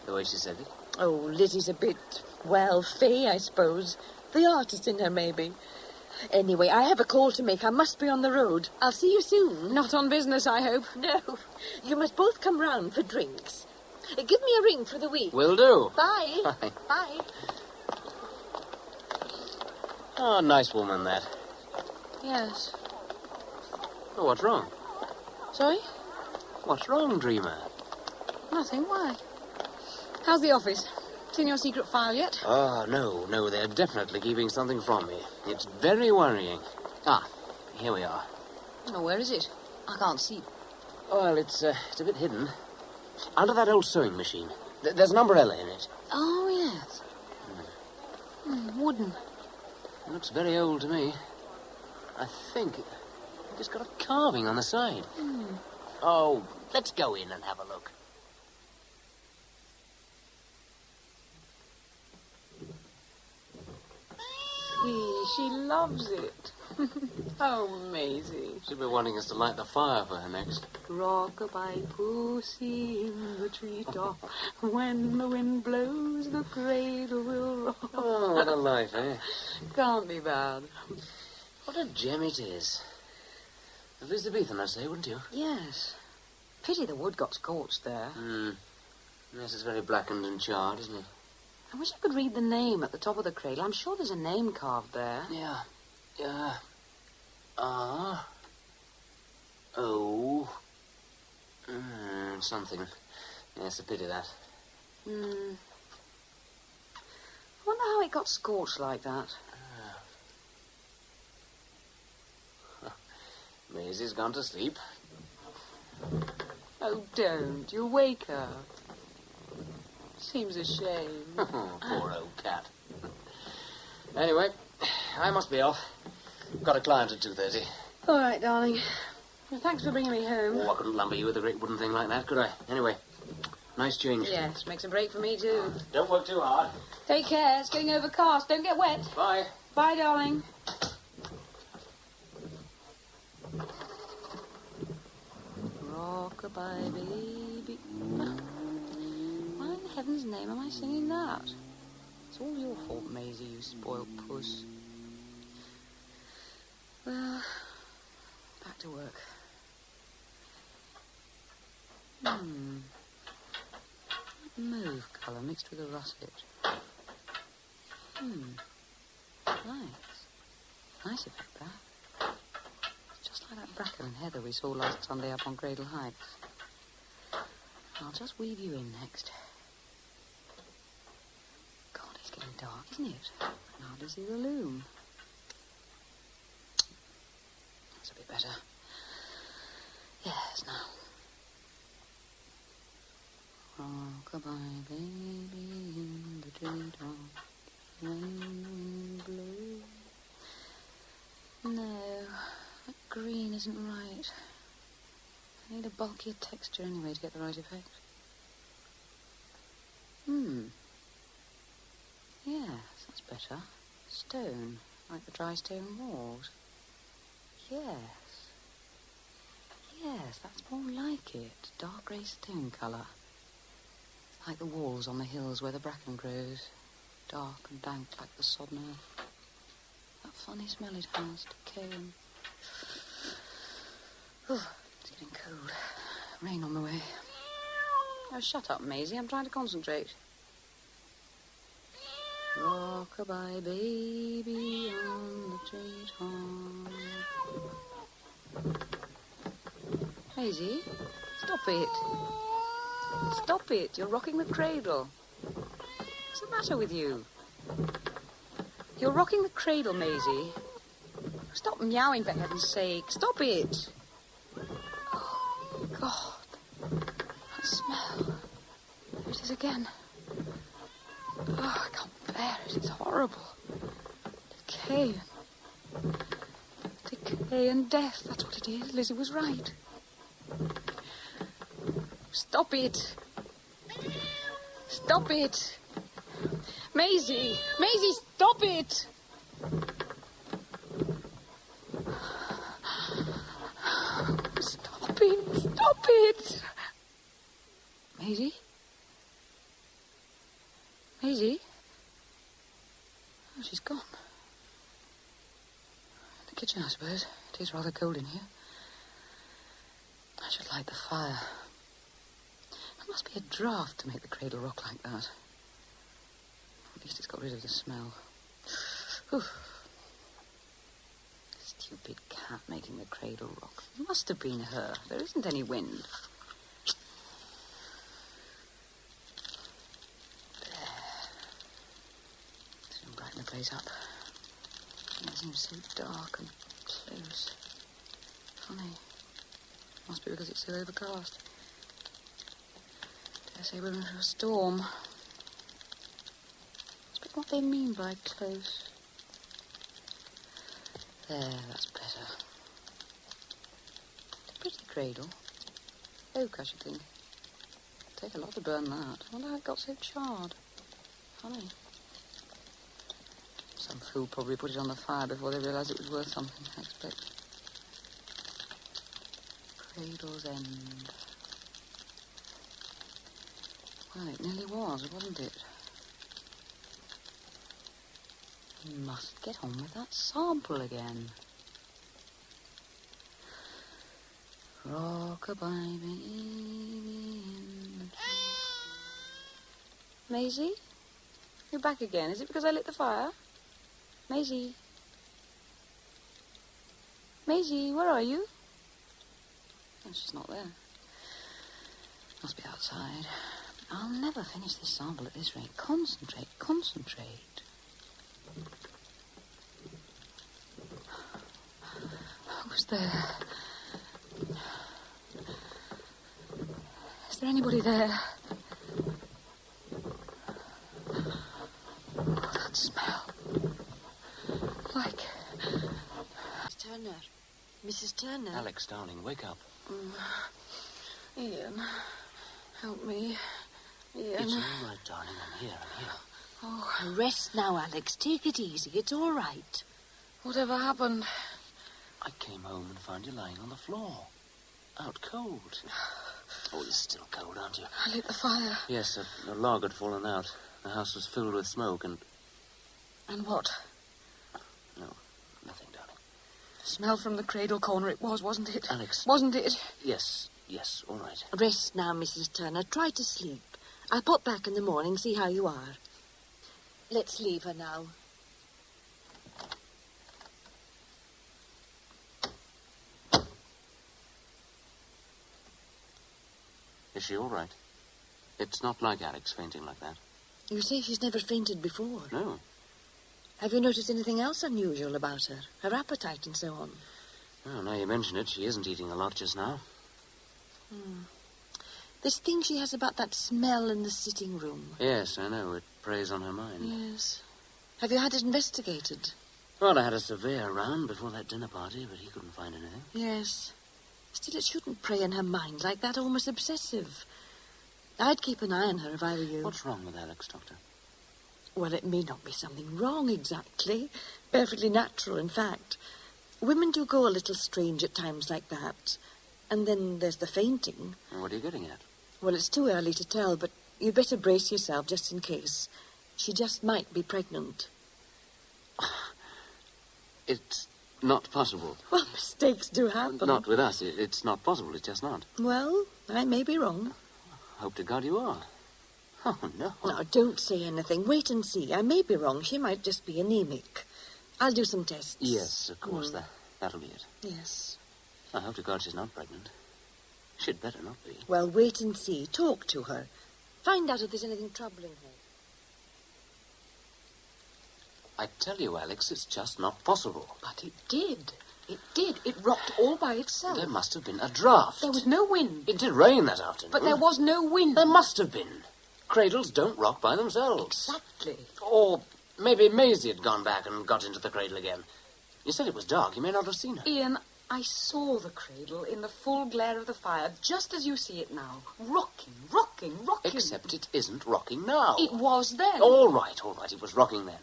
the way she said it. Oh, Lizzie's a bit, well, fey, I suppose. The artist in her, maybe. Anyway, I have a call to make. I must be on the road. I'll see you soon. Not on business, I hope. No. You must both come round for drinks. Give me a ring for the week. Will do. Bye. Bye. Bye. Oh, nice woman, that. Yes. Oh, what's wrong? Sorry? What's wrong, dreamer? Nothing. Why? How's the office? Seen your secret file yet? Oh, no, they're definitely keeping something from me. It's very worrying. Ah, here we are. Oh, where is it? I can't see. Well, it's a bit hidden. Under that old sewing machine. There's an umbrella in it. Oh, yes. Wooden. It looks very old to me. I think it's got a carving on the side. Oh, let's go in and have a look. She loves it. Oh, Maisie. She'll be wanting us to light the fire for her next. Rock-a-bye pussy in the treetop. When the wind blows, the cradle will rock. Oh, what a life, eh? Can't be bad. What a gem it is. Elizabethan, I say, wouldn't you? Yes. Pity the wood got scorched there. Yes, it's very blackened and charred, isn't it? I wish I could read the name at the top of the cradle. I'm sure there's a name carved there. Yeah. O. Something. Yes, a pity that. I wonder how it got scorched like that. Maisie's gone to sleep. Oh, don't. You'll wake her. Seems a shame. Poor old cat. Anyway, I must be off. Got a client at 2:30. All right, darling. Well, thanks for bringing me home. Oh, I couldn't lumber you with a great wooden thing like that, could I? Anyway, nice change. Yes, makes a break for me, too. Don't work too hard. Take care. It's getting overcast. Don't get wet. Bye. Bye, darling. Rock-a-bye, baby. Why in heaven's name am I singing that? It's all your fault, Maisie, you spoilt puss. Well, back to work. Mauve colour mixed with a russet. Nice effect, that. Just like that bracken and heather we saw last Sunday up on Cradle Heights. I'll just weave you in next. God, it's getting dark, isn't it? I can hardly see the loom. That's a bit better. Yes, now. Rock-a-bye, baby, in the treetop, when the wind blows. No, that green isn't right. I need a bulkier texture anyway to get the right effect. Yes, that's better. Stone, like the dry stone walls. Yes, that's more like it. Dark grey stone colour. Like the walls on the hills where the bracken grows. Dark and dank like the sodden earth. That funny smell it has, decaying. Oh, it's getting cold. Rain on the way. Oh, shut up, Maisie. I'm trying to concentrate. Rock-a-bye, baby, on the treetop. Maisie, stop it. Stop it. You're rocking the cradle. What's the matter with you? You're rocking the cradle, Maisie. Stop meowing, for heaven's sake. Stop it. Oh, God. That smell. There it is again. Oh, I can't bear it. It's horrible. Decay and death. That's what it is. Lizzie was right. Stop it. Stop it. Maisie! Maisie, stop it! Stop it! Stop it! Maisie? Maisie? Oh, she's gone. The kitchen, I suppose. It is rather cold in here. I should light the fire. There must be a draught to make the cradle rock like that. At least it's got rid of the smell. Whew. Stupid cat making the cradle rock. It must have been her. There isn't any wind. There. Soon brighten the place up. It seems so dark and close. Funny. Must be because it's so overcast. Dare say we're in for a storm. What they mean by close. There, that's better. It's a pretty cradle. Oak, I should think. It'd take a lot to burn that. I wonder how it got so charred. Funny. Some fool probably put it on the fire before they realised it was worth something, I expect. Cradle's end. Well, it nearly was, wasn't it? You must get on with that sample again. Rock-a-bye baby in the Maisie? You're back again. Is it because I lit the fire? Maisie? Maisie, where are you? Oh, she's not there. Must be outside. I'll never finish this sample at this rate. Concentrate, concentrate. Who's there? Is there anybody there? Oh, that smell. Like... Miss Turner. Mrs. Turner. Alex, darling, wake up. Ian, help me. Ian. It's all right, darling. I'm here. Oh, rest now, Alex. Take it easy. It's all right. Whatever happened? I came home and found you lying on the floor. Out cold. Oh, you're still cold, aren't you? I lit the fire. Yes, a log had fallen out. The house was filled with smoke and... And what? No, nothing, darling. The smell from the cradle corner it was, wasn't it? Alex. Wasn't it? Yes, all right. Rest now, Mrs. Turner. Try to sleep. I'll pop back in the morning, see how you are. Let's leave her now. Is she all right? It's not like Alex fainting like that. You say she's never fainted before. No. Have you noticed anything else unusual about her? Her appetite and so on? Oh, now you mention it, she isn't eating a lot just now. This thing she has about that smell in the sitting room. Yes, I know. It preys on her mind. Yes. Have you had it investigated? Well, I had a surveyor round before that dinner party, but he couldn't find anything. Yes. Still, it shouldn't prey on her mind like that, almost obsessive. I'd keep an eye on her if I were you. What's wrong with Alex, Doctor? Well, it may not be something wrong exactly. Perfectly natural, in fact. Women do go a little strange at times like that. And then there's the fainting. And what are you getting at? Well, it's too early to tell, but you'd better brace yourself just in case. She just might be pregnant. It's not possible. Well, mistakes do happen. Not with us. It's not possible. It's just not. Well, I may be wrong. Hope to God you are. Oh, no. Now, don't say anything. Wait and see. I may be wrong. She might just be anemic. I'll do some tests. Yes, of course. That'll be it. Yes. I hope to God she's not pregnant. She'd better not be. Well, wait and see. Talk to her. Find out if there's anything troubling her. I tell you, Alex, it's just not possible. But it did. It did. It rocked all by itself. There must have been a draft. There was no wind. It did rain that afternoon. But there was no wind. There must have been. Cradles don't rock by themselves. Exactly. Or maybe Maisie had gone back and got into the cradle again. You said it was dark. You may not have seen her. Ian, I saw the cradle in the full glare of the fire, just as you see it now. Rocking, rocking, rocking. Except it isn't rocking now. It was then. All right. It was rocking then.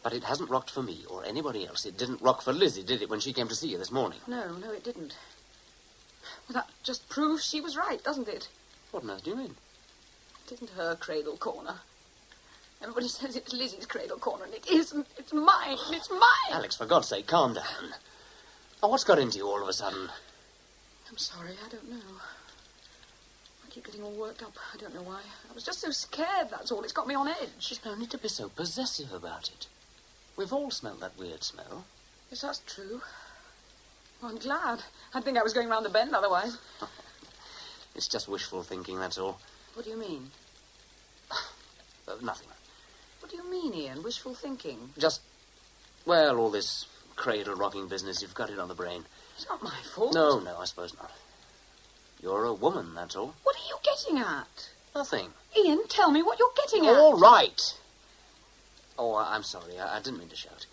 But it hasn't rocked for me or anybody else. It didn't rock for Lizzie, did it, when she came to see you this morning? No, it didn't. Well, that just proves she was right, doesn't it? What on earth do you mean? It isn't her cradle corner. Everybody says it's Lizzie's cradle corner, and it isn't. It's mine. It's mine. Alex, for God's sake, calm down. Oh, what's got into you all of a sudden? I'm sorry, I don't know. I keep getting all worked up. I don't know why. I was just so scared, that's all. It's got me on edge. There's no need to be so possessive about it. We've all smelled that weird smell. Yes, that's true. Well, I'm glad. I'd think I was going round the bend otherwise. It's just wishful thinking, that's all. What do you mean? Nothing. What do you mean, Ian? Wishful thinking? Just, well, all this cradle-rocking business, you've got it on the brain. It's not my fault. No, I suppose not. You're a woman, that's all. What are you getting at? Nothing. Ian, tell me what you're getting at. All right. Oh, I'm sorry. I didn't mean to shout.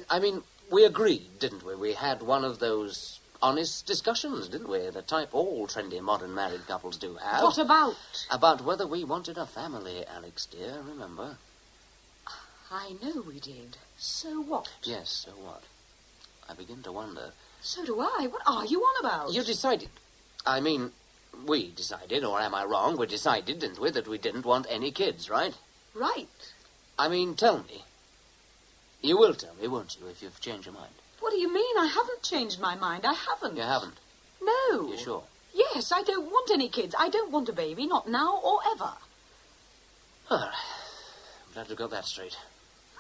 I mean, we agreed, didn't we? We had one of those honest discussions, didn't we? The type all trendy modern married couples do have. What about? About whether we wanted a family, Alex, dear, remember? I know we did. So what? Yes, so what? I begin to wonder. So do I. What are you on about? You decided. I mean, we decided, or am I wrong? We decided, didn't we, that we didn't want any kids, right? Right. I mean, tell me. You will tell me, won't you, if you've changed your mind? What do you mean? I haven't changed my mind. I haven't. You haven't? No. You sure? Yes, I don't want any kids. I don't want a baby, not now or ever. All right. I'm glad to got that straight.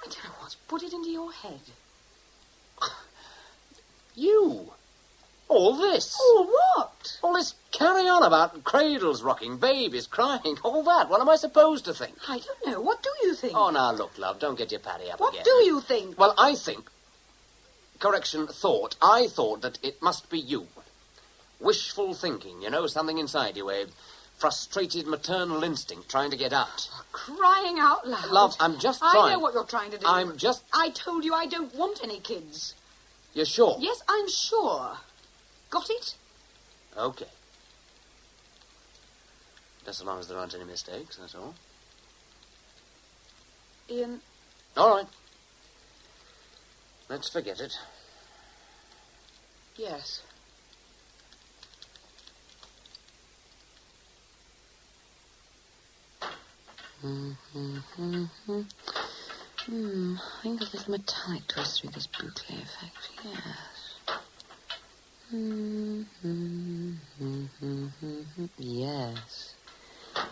I don't know what's put it into your head. You. All this. All what? All this carry on about cradles rocking, babies crying, all that. What am I supposed to think? I don't know. What do you think? Oh, now, look, love, don't get your paddy up what again. What do you think? Well, I think... Correction, thought. I thought that it must be you. Wishful thinking, you know, something inside you, a frustrated maternal instinct trying to get out. Crying out loud. Love, I'm just trying. I know what you're trying to do. I told you I don't want any kids. You're sure? Yes, I'm sure. Got it? Okay. Just as long as there aren't any mistakes, that's all. Ian. All right. Let's forget it. Yes. I think a little metallic twist through this boucle effect, yes. Yes.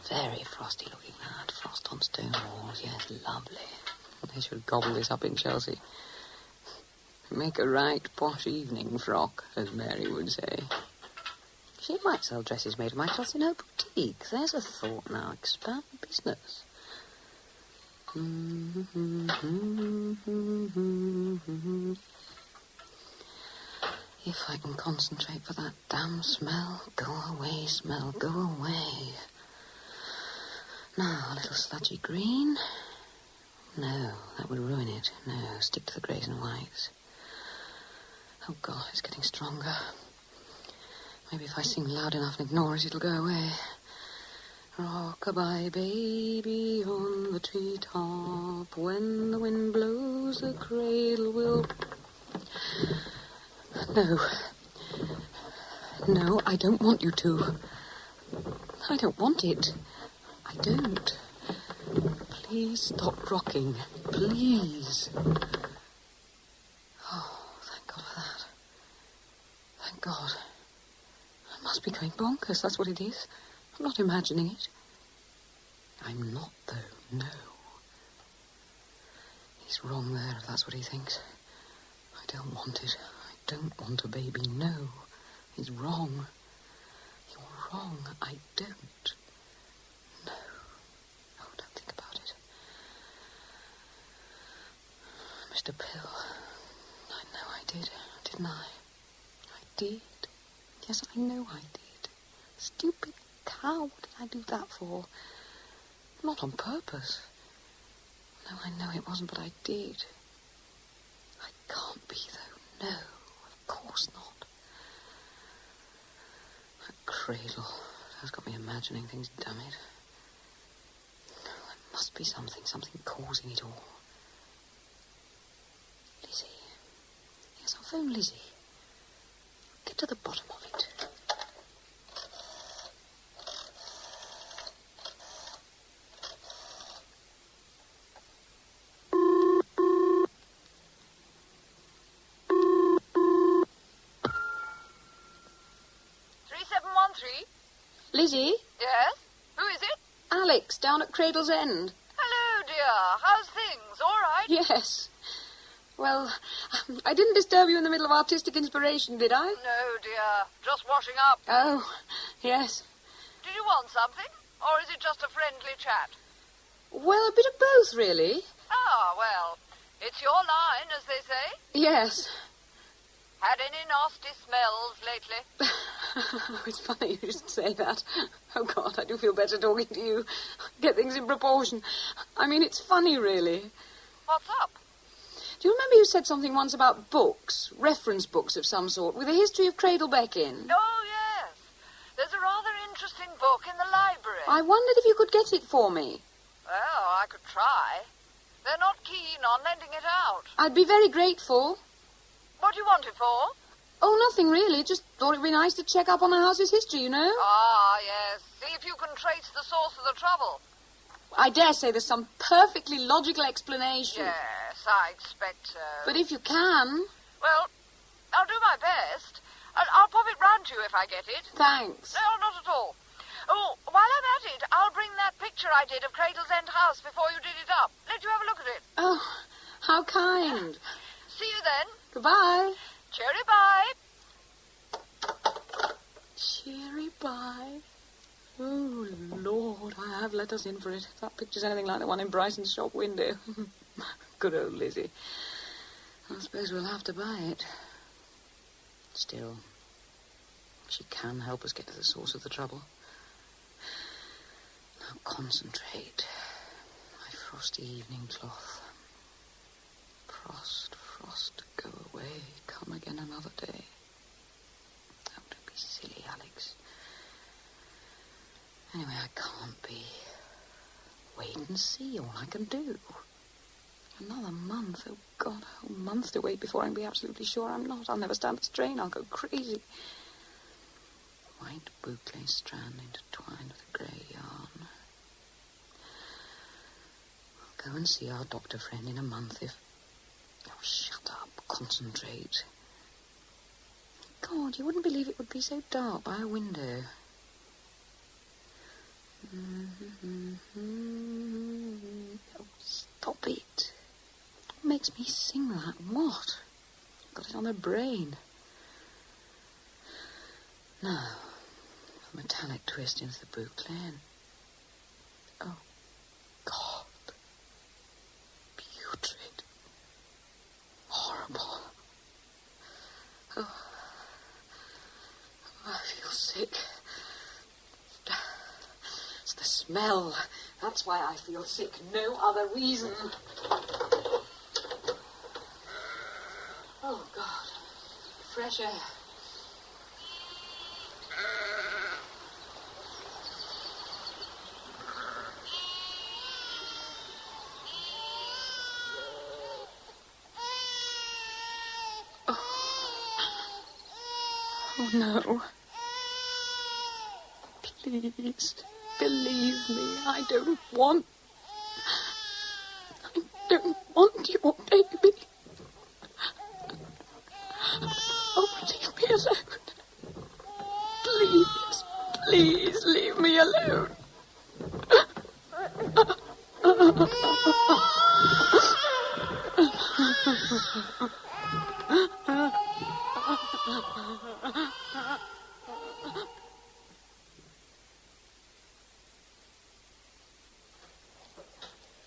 Very frosty looking that. Frost on stone walls, yes, lovely. They should gobble this up in Chelsea. Make a right posh evening frock, as Mary would say. She might sell dresses made of my cloth in her boutique. There's a thought now. Expand the business. If I can concentrate for that damn smell. Go away, smell, go away. Now, a little sludgy green. No, that would ruin it. No, stick to the greys and whites. Oh, God, it's getting stronger. Maybe if I sing loud enough and ignore it, it'll go away. Rock-a-bye, baby, on the treetop. When the wind blows, the cradle will... No, I don't want you to. I don't want it. I don't. Please stop rocking. Please. Oh, thank God for that. Thank God. I must be going bonkers, that's what it is. I'm not imagining it. I'm not, though, no. He's wrong there, if that's what he thinks. I don't want it. I don't want a baby, no. He's wrong. You're wrong. I don't. No. Oh, don't think about it. Mr. Pill, I know I did, didn't I? I did. Yes, I know I did. Stupid cow, what did I do that for? Not on purpose. No, I know it wasn't, but I did. I can't be, though. No, of course not. That cradle has got me imagining things, damn it. There must be something causing it all. Lizzie. Yes, I'll phone Lizzie. Get to the bottom of it. Lizzie? Yes? Who is it? Alex, down at Cradle's End. Hello, dear. How's things? All right? Yes. Well, I didn't disturb you in the middle of artistic inspiration, did I? No, dear. Just washing up. Oh, yes. Did you want something? Or is it just a friendly chat? Well, a bit of both, really. Ah, well, it's your line, as they say. Yes. Had any nasty smells lately? Oh, it's funny you should say that. Oh, God, I do feel better talking to you. Get things in proportion. I mean, it's funny, really. What's up? Do you remember you said something once about books, reference books of some sort, with a history of Cradlebeck in? Oh, yes. There's a rather interesting book in the library. I wondered if you could get it for me. Well, I could try. They're not keen on lending it out. I'd be very grateful. What do you want it for? Oh, nothing really. Just thought it'd be nice to check up on the house's history, you know? Ah, yes. See if you can trace the source of the trouble. I dare say there's some perfectly logical explanation. Yes, I expect so. But if you can... Well, I'll do my best. I'll pop it round to you if I get it. Thanks. No, not at all. Oh, while I'm at it, I'll bring that picture I did of Cradle's End House before you did it up. Let you have a look at it. Oh, how kind. See you then. Goodbye. Cheery bye. Cheery bye. Oh, Lord, I have let us in for it. If that picture's anything like the one in Bryson's shop window. Good old Lizzie. I suppose we'll have to buy it. Still, she can help us get to the source of the trouble. Now concentrate. My frosty evening cloth. Frost, frost, go away. Come again another day. Oh, don't be silly, Alex. Anyway, I can't be. Wait and see, all I can do. Another month, oh God, a whole month to wait before I can be absolutely sure I'm not. I'll never stand the strain, I'll go crazy. White boucle strand intertwined with a grey yarn. I'll go and see our doctor friend in a month if... Oh, shut up, concentrate. God, you wouldn't believe it would be so dark by a window. Oh, stop it. What makes me sing that? What? Got it on the brain. Now, a metallic twist into the boucle. Oh, God. Putrid. Horrible. Oh, I feel sick. It's the smell. That's why I feel sick. No other reason. Oh, God. Fresh air. Oh, no. Please, believe me, I don't want your baby. Oh, leave me alone. Please, please leave me alone.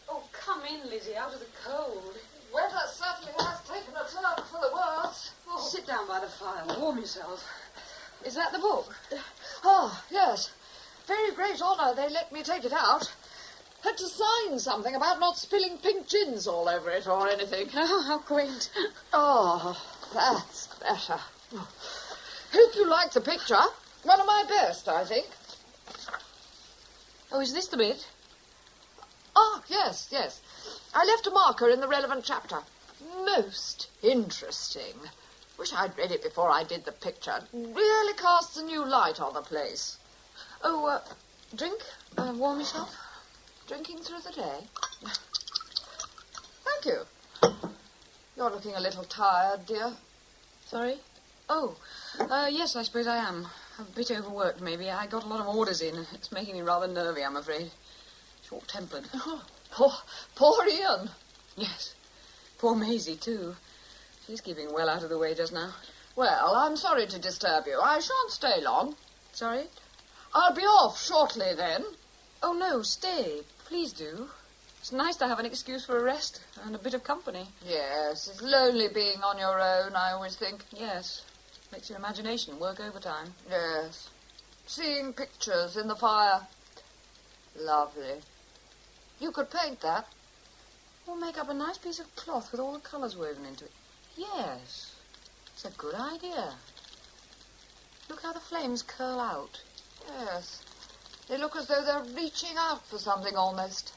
Oh, come in, Lizzie, out of the cold. Weather certainly has taken a turn for the worse. Oh. Sit down by the fire and warm yourself. Is that the book? Oh, yes. Very great honour they let me take it out. Had to sign something about not spilling pink gins all over it or anything. Oh, how quaint. Oh, that's better. Hope you like the picture. One of my best, I think. Oh, is this the bit? Ah, yes, yes. I left a marker in the relevant chapter. Most interesting. Wish I'd read it before I did the picture. Really casts a new light on the place. Oh, drink? Warm yourself? Drinking through the day? Thank you. You're looking a little tired, dear. Sorry? Oh, yes, I suppose I am. A bit overworked, maybe. I got a lot of orders in. It's making me rather nervy, I'm afraid. Short-tempered. Oh, poor Ian. Yes. Poor Maisie, too. She's keeping well out of the way just now. Well, I'm sorry to disturb you. I shan't stay long. Sorry? I'll be off shortly, then. Oh, no, stay. Please do. It's nice to have an excuse for a rest and a bit of company. Yes, it's lonely being on your own, I always think. Yes. Makes your imagination work overtime. Yes. Seeing pictures in the fire. Lovely. You could paint that. Or make up a nice piece of cloth with all the colours woven into it. Yes. It's a good idea. Look how the flames curl out. Yes. They look as though they're reaching out for something almost.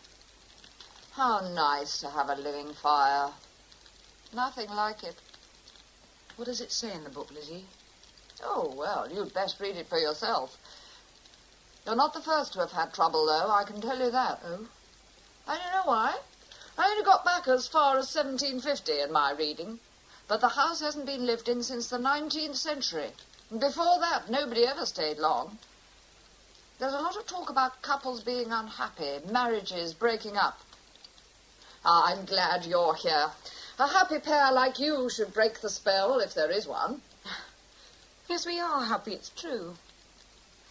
How nice to have a living fire. Nothing like it. What does it say in the book, Lizzie? Oh, well, you'd best read it for yourself. You're not the first to have had trouble, though, I can tell you that. Oh? I don't know why. I only got back as far as 1750 in my reading. But the house hasn't been lived in since the 19th century. Before that, nobody ever stayed long. There's a lot of talk about couples being unhappy, marriages breaking up. I'm glad you're here. A happy pair like you should break the spell, if there is one. Yes, we are happy, it's true.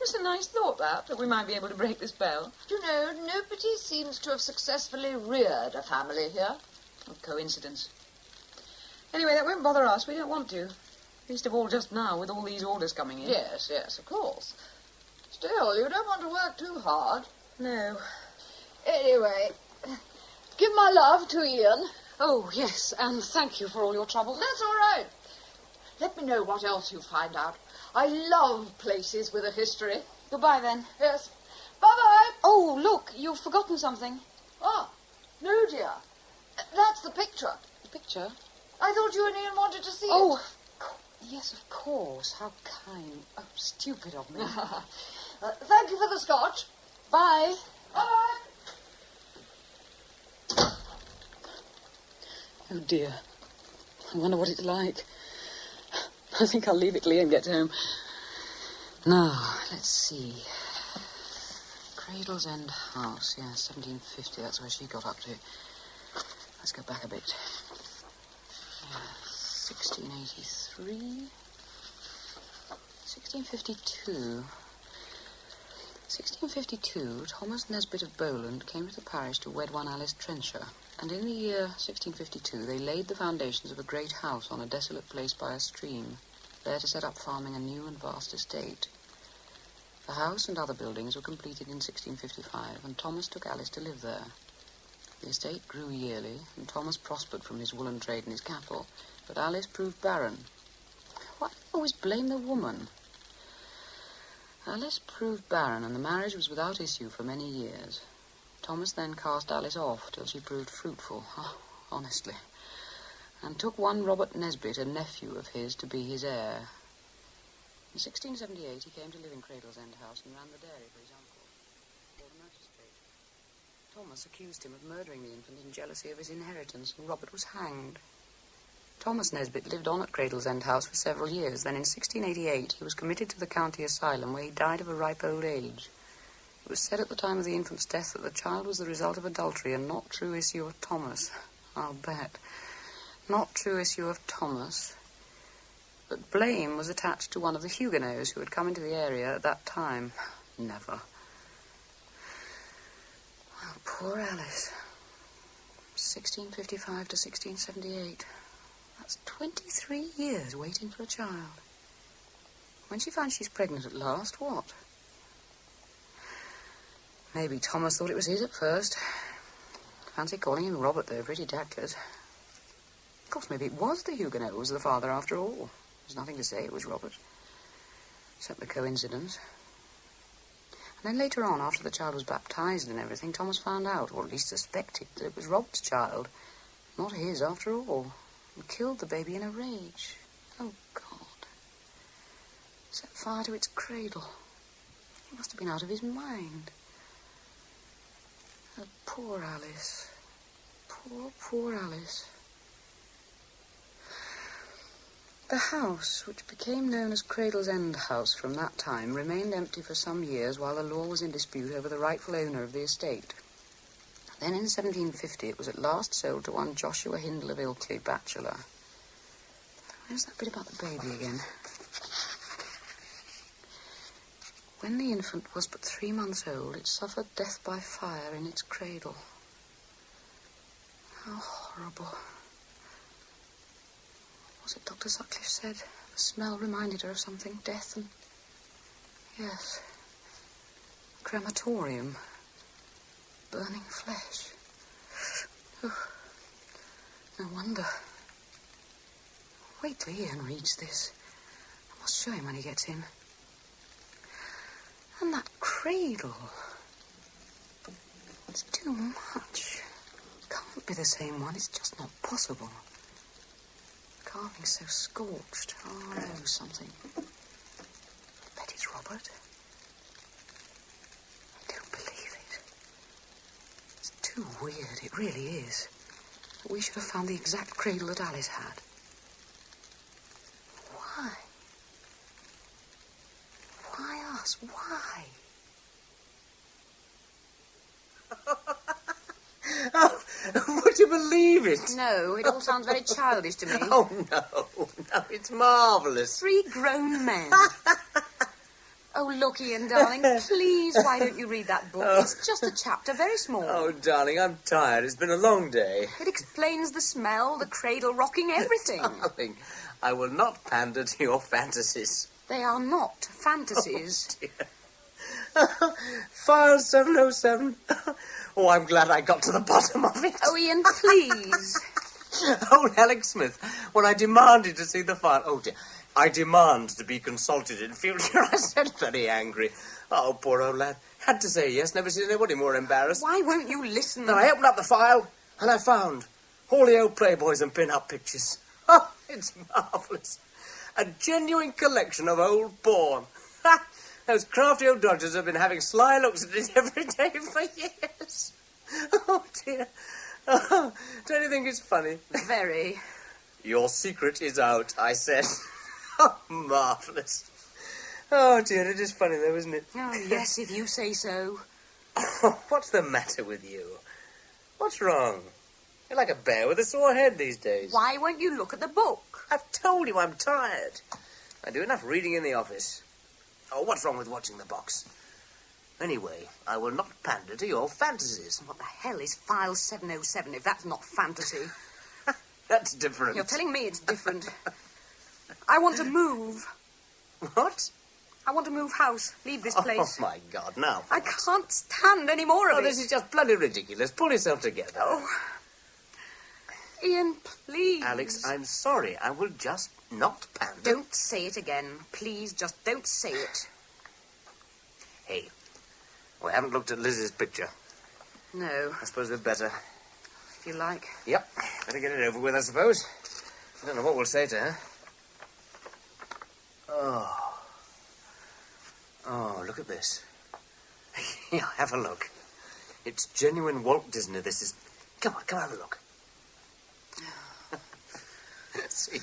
It's a nice thought, that we might be able to break the spell. You know, nobody seems to have successfully reared a family here. A coincidence. Anyway, that won't bother us. We don't want to. Least of all just now, with all these orders coming in. Yes, yes, of course. Still, you don't want to work too hard. No. Anyway, give my love to Ian. Oh, yes, and thank you for all your trouble. That's all right. Let me know what else you find out. I love places with a history. Goodbye, then. Yes. Bye-bye. Oh, look, you've forgotten something. Ah, no, dear. That's the picture. The picture? I thought you and Ian wanted to see it. Oh, yes, of course. How kind. Oh, stupid of me. Thank you for the scotch. Bye. Bye-bye. Oh, dear. I wonder what it's like. I think I'll leave it till Ian gets home. Now, let's see. Cradle's End House. Yeah, 1750. That's where she got up to. Let's go back a bit. 1683. 1652. 1652, Thomas Nesbitt of Bowland came to the parish to wed one Alice Trencher, and in the year 1652 they laid the foundations of a great house on a desolate place by a stream, there to set up farming a new and vast estate. The house and other buildings were completed in 1655, and Thomas took Alice to live there. The estate grew yearly, and Thomas prospered from his woolen trade and his cattle, but Alice proved barren. Why do you always blame the woman? Alice proved barren, and the marriage was without issue for many years. Thomas then cast Alice off till she proved fruitful, honestly, and took one Robert Nesbitt, a nephew of his, to be his heir. In 1678 he came to live in Cradle's End House and ran the dairy for his uncle, before the magistrate. Thomas accused him of murdering the infant in jealousy of his inheritance, and Robert was hanged. Thomas Nesbitt lived on at Cradle's End House for several years. Then in 1688 he was committed to the county asylum, where he died of a ripe old age. It was said at the time of the infant's death that the child was the result of adultery and not true issue of Thomas. I'll bet. Not true issue of Thomas. But blame was attached to one of the Huguenots who had come into the area at that time. Never. Oh, poor Alice. 1655 to 1678. That's 23 years waiting for a child. When she finds she's pregnant at last, what? Maybe Thomas thought it was his at first. Fancy calling him Robert, though, pretty delicate. Of course, maybe it was the Huguenot who was the father after all. There's nothing to say it was Robert, except the coincidence. And then later on, after the child was baptized and everything, Thomas found out, or at least suspected, that it was Robert's child, not his after all, and killed the baby in a rage. Oh, God. Set fire to its cradle. He must have been out of his mind. Oh, poor Alice. Poor Alice. The house, which became known as Cradle's End House from that time, remained empty for some years while the law was in dispute over the rightful owner of the estate. Then in 1750 it was at last sold to one Joshua Hindle of Ilkley, bachelor. Where's that bit about the baby again? When the infant was but 3 months old, it suffered death by fire in its cradle. How horrible. Was it Dr. Sutcliffe said? The smell reminded her of something, death and... Yes. Crematorium. Burning flesh. Oh, no wonder. Wait till Ian reads this. I must show him when he gets in. And that cradle. It's too much. Can't be the same one. It's just not possible. Carving's so scorched. Oh, no, something. I bet it's Robert. I don't believe it. It's too weird. It really is. We should have found the exact cradle that Alice had. Why? Why us? Why? Would you believe it? No, it all sounds very childish to me. Oh, no, it's marvellous. 3 grown men. Oh, look, Ian, darling, please, why don't you read that book? It's just a chapter, very small. Oh, darling, I'm tired. It's been a long day. It explains the smell, the cradle rocking, everything. Darling, I will not pander to your fantasies. They are not fantasies. Oh, File 707. Oh, I'm glad I got to the bottom of it. Oh, Ian, please. Old Alex Smith, when I demanded to see the file... Oh, dear. I demand to be consulted in future. I said, very angry. Oh, poor old lad. Had to say yes. Never seen anybody more embarrassed. Why won't you listen? Then I opened up the file, and I found all the old Playboys and pin-up pictures. Oh, it's marvellous. A genuine collection of old porn. Ha! Those crafty old dodgers have been having sly looks at it every day for years. Oh, dear. Oh, don't you think it's funny? Very. Your secret is out, I said. Oh, marvellous. Oh, dear, it is funny, though, isn't it? Oh, yes, if you say so. What's the matter with you? What's wrong? You're like a bear with a sore head these days. Why won't you look at the book? I've told you I'm tired. I do enough reading in the office. Oh, what's wrong with watching the box? Anyway, I will not pander to your fantasies. What the hell is File 707 if that's not fantasy? That's different. You're telling me it's different. I want to move. What? I want to move house. Leave this place. Oh, my God, now. I can't stand any more of it. This is just bloody ridiculous. Pull yourself together. Oh. Ian, please. Alex, I'm sorry. I will just not pander. Don't say it again. Please, just don't say it. Hey, we haven't looked at Liz's picture. No. I suppose we'd better. If you like. Yep. Better get it over with, I suppose. I don't know what we'll say to her. Oh, look at this. Yeah, have a look. It's genuine Walt Disney, this is... Come on, have a look. See?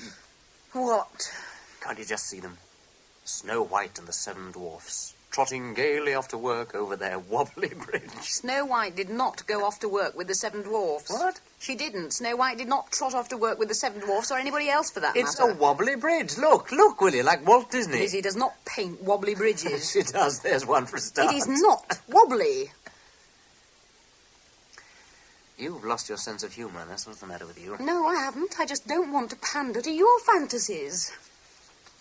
What? Can't you just see them? Snow White and the 7 Dwarfs. trotting gaily off to work over their wobbly bridge. Snow White did not go off to work with the 7 dwarfs. What? She didn't. Snow White did not trot off to work with the 7 dwarfs or anybody else for that It's matter. a wobbly bridge. Look, will you, like Walt Disney. Lizzie does not paint wobbly bridges. She does. There's one for a start. It is not wobbly. You've lost your sense of humour. That's what's the matter with you. No, I haven't. I just don't want to pander to your fantasies.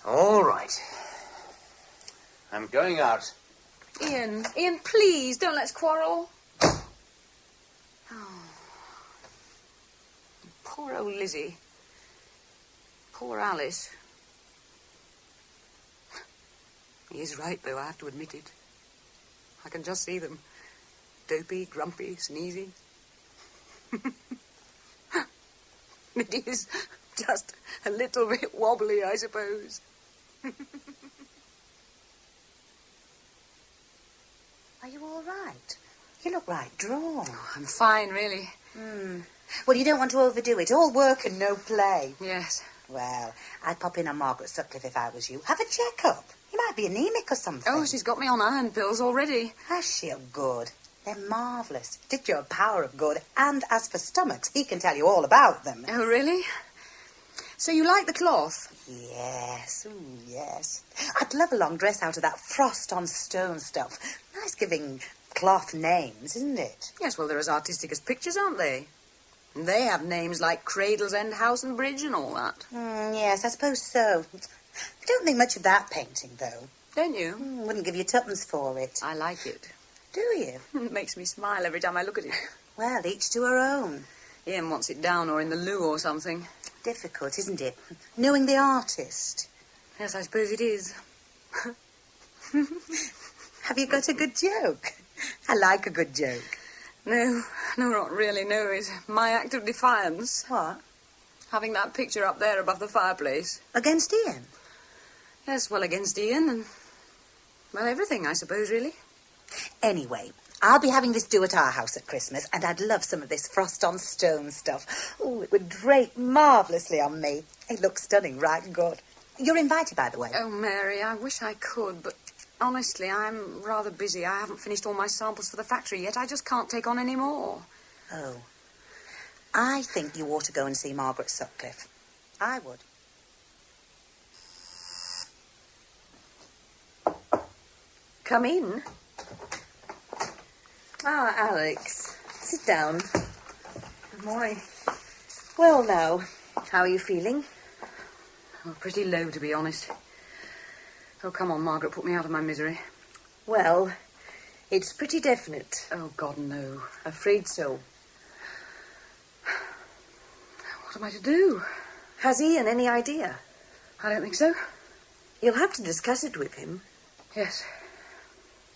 All right. I'm going out. Ian, please, don't let's quarrel. Oh. Poor old Lizzie. Poor Alice. He is right, though, I have to admit it. I can just see them. Dopey, grumpy, sneezy. It is just a little bit wobbly, I suppose. Are you all right? You look right drawn. Oh, I'm fine, really. Well, you don't want to overdo it. All work and no play. Yes. Well, I'd pop in on Margaret Sutcliffe if I was you. Have a check-up. You might be anemic or something. Oh, she's got me on iron pills already. Has she? Oh, good. They're marvellous. Did you a power of good. And as for stomachs, he can tell you all about them. Oh, really? So you like the cloth? Yes. Ooh, yes. I'd love a long dress out of that frost-on-stone stuff. Nice giving cloth names, isn't it? Yes, well, they're as artistic as pictures, aren't they? And they have names like Cradle's End House and Bridge and all that. Yes, I suppose so. I don't think much of that painting, though. Don't you? Wouldn't give you tuppence for it. I like it. Do you? It makes me smile every time I look at it. Well, each to her own. Ian wants it down or in the loo or something. Difficult, isn't it? Knowing the artist. Yes, I suppose it is. Have you got a good joke? I like a good joke. No, not really, no. It's my act of defiance. What? Having that picture up there above the fireplace. Against Ian? Yes, well, against Ian and... well, everything, I suppose, really. Anyway, I'll be having this do at our house at Christmas, and I'd love some of this frost-on-stone stuff. Oh, it would drape marvellously on me. It looks stunning, right good. You're invited, by the way. Oh, Mary, I wish I could, but honestly, I'm rather busy. I haven't finished all my samples for the factory yet. I just can't take on any more. Oh. I think you ought to go and see Margaret Sutcliffe. I would. Come in. Ah, Alex. Sit down. Good morning. Well, now, how are you feeling? Oh, pretty low, to be honest. Oh, come on, Margaret, put me out of my misery. Well, it's pretty definite. Oh, God, no. Afraid so. What am I to do? Has Ian any idea? I don't think so. You'll have to discuss it with him. Yes.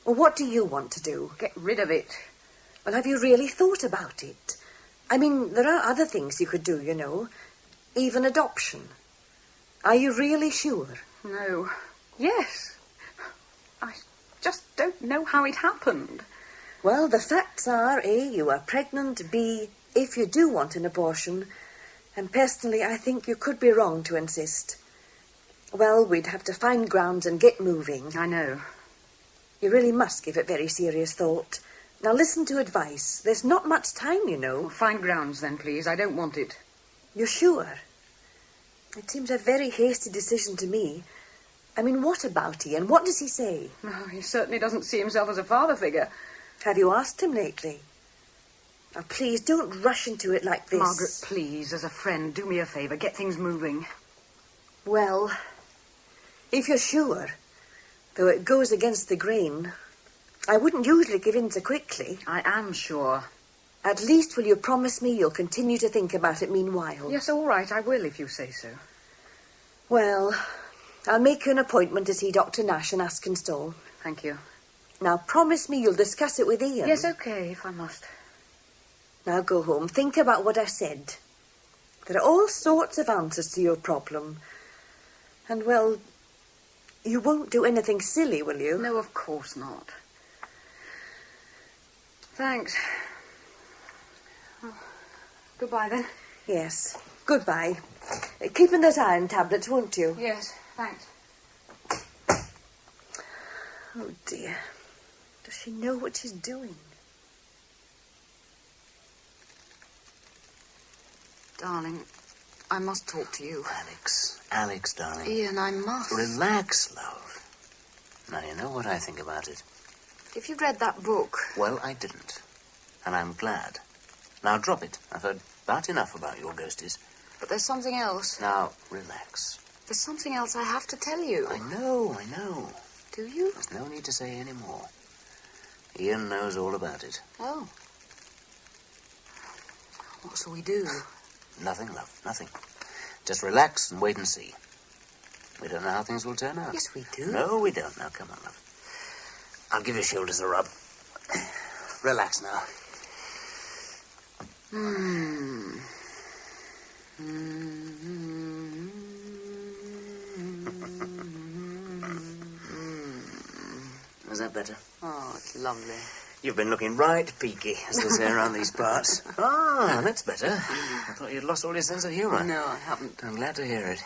Well, what do you want to do? Get rid of it. Well, have you really thought about it? I mean, there are other things you could do, you know. Even adoption. Are you really sure? No. Yes. I just don't know how it happened. Well, the facts are, A, you are pregnant, B, if you do want an abortion, and personally, I think you could be wrong to insist. Well, we'd have to find grounds and get moving. I know. You really must give it very serious thought. Now listen to advice. There's not much time, you know. Well, find grounds then, please. I don't want it. You're sure? It seems a very hasty decision to me. I mean, what about Ian? What does he say? Oh, he certainly doesn't see himself as a father figure. Have you asked him lately? Now, please, don't rush into it like this. Margaret, please, as a friend, do me a favour. Get things moving. Well, if you're sure, though it goes against the grain, I wouldn't usually give in so quickly. I am sure. At least will you promise me you'll continue to think about it meanwhile? Yes, all right, I will if you say so. Well, I'll make you an appointment to see Dr. Nash in Askinstall. Thank you. Now, promise me you'll discuss it with Ian. Yes, okay, if I must. Now go home. Think about what I said. There are all sorts of answers to your problem. And, well, you won't do anything silly, will you? No, of course not. Thanks. Oh, goodbye, then. Yes. Goodbye. Keep in those iron tablets, won't you? Yes, thanks. Oh, dear. Does she know what she's doing? Darling, I must talk to you. Alex, darling. Ian, I must. Relax, love. Now, you know what I think about it. If you'd read that book... Well, I didn't. And I'm glad. Now, drop it. I've heard about enough about your ghosties. But there's something else. Now, relax. There's something else I have to tell you. I know. Do you? There's no need to say any more. Ian knows all about it. Oh. What shall we do? Nothing, love, nothing. Just relax and wait and see. We don't know how things will turn out. Yes, we do. No, we don't. Now, come on, love. I'll give your shoulders a rub. Relax now. Is that better? Oh, it's lovely. You've been looking right peaky, as they say around these parts. Ah, that's better. I thought you'd lost all your sense of humour. No, I haven't. I'm glad to hear it.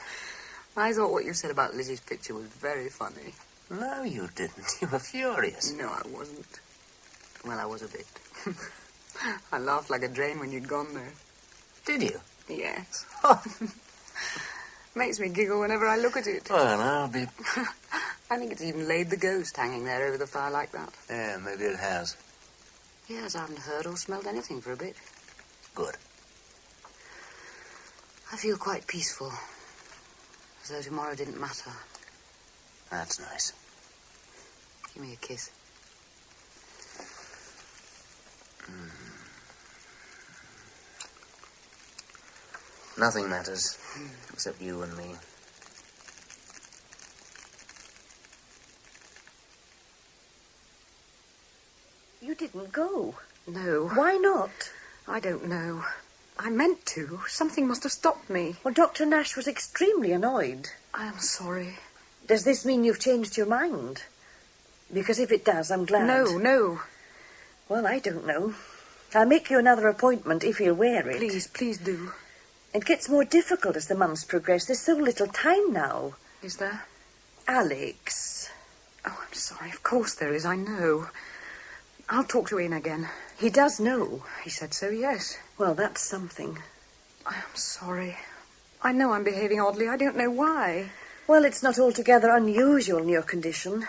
I thought what you said about Lizzie's picture was very funny. No, you didn't. You were furious. No, I wasn't. Well, I was a bit. I laughed like a drain when you'd gone there. Did you? Yes. Makes me giggle whenever I look at it. Well, I'll be... I think it's even laid the ghost hanging there over the fire like that. Yeah, maybe it has. Yes, I haven't heard or smelled anything for a bit. Good. I feel quite peaceful. As though tomorrow didn't matter. That's nice. Give me a kiss. Nothing matters, except you and me. You didn't go. No. Why not? I don't know. I meant to. Something must have stopped me. Well, Dr. Nash was extremely annoyed. I am sorry. Does this mean you've changed your mind? Because if it does, I'm glad. No. Well, I don't know. I'll make you another appointment if you'll wear it. Please do. It gets more difficult as the months progress. There's so little time now. Is there? Alex. Oh, I'm sorry. Of course there is, I know. I'll talk to Ian again. He does know. He said so, yes. Well, that's something. I am sorry. I know I'm behaving oddly. I don't know why. Well, it's not altogether unusual in your condition.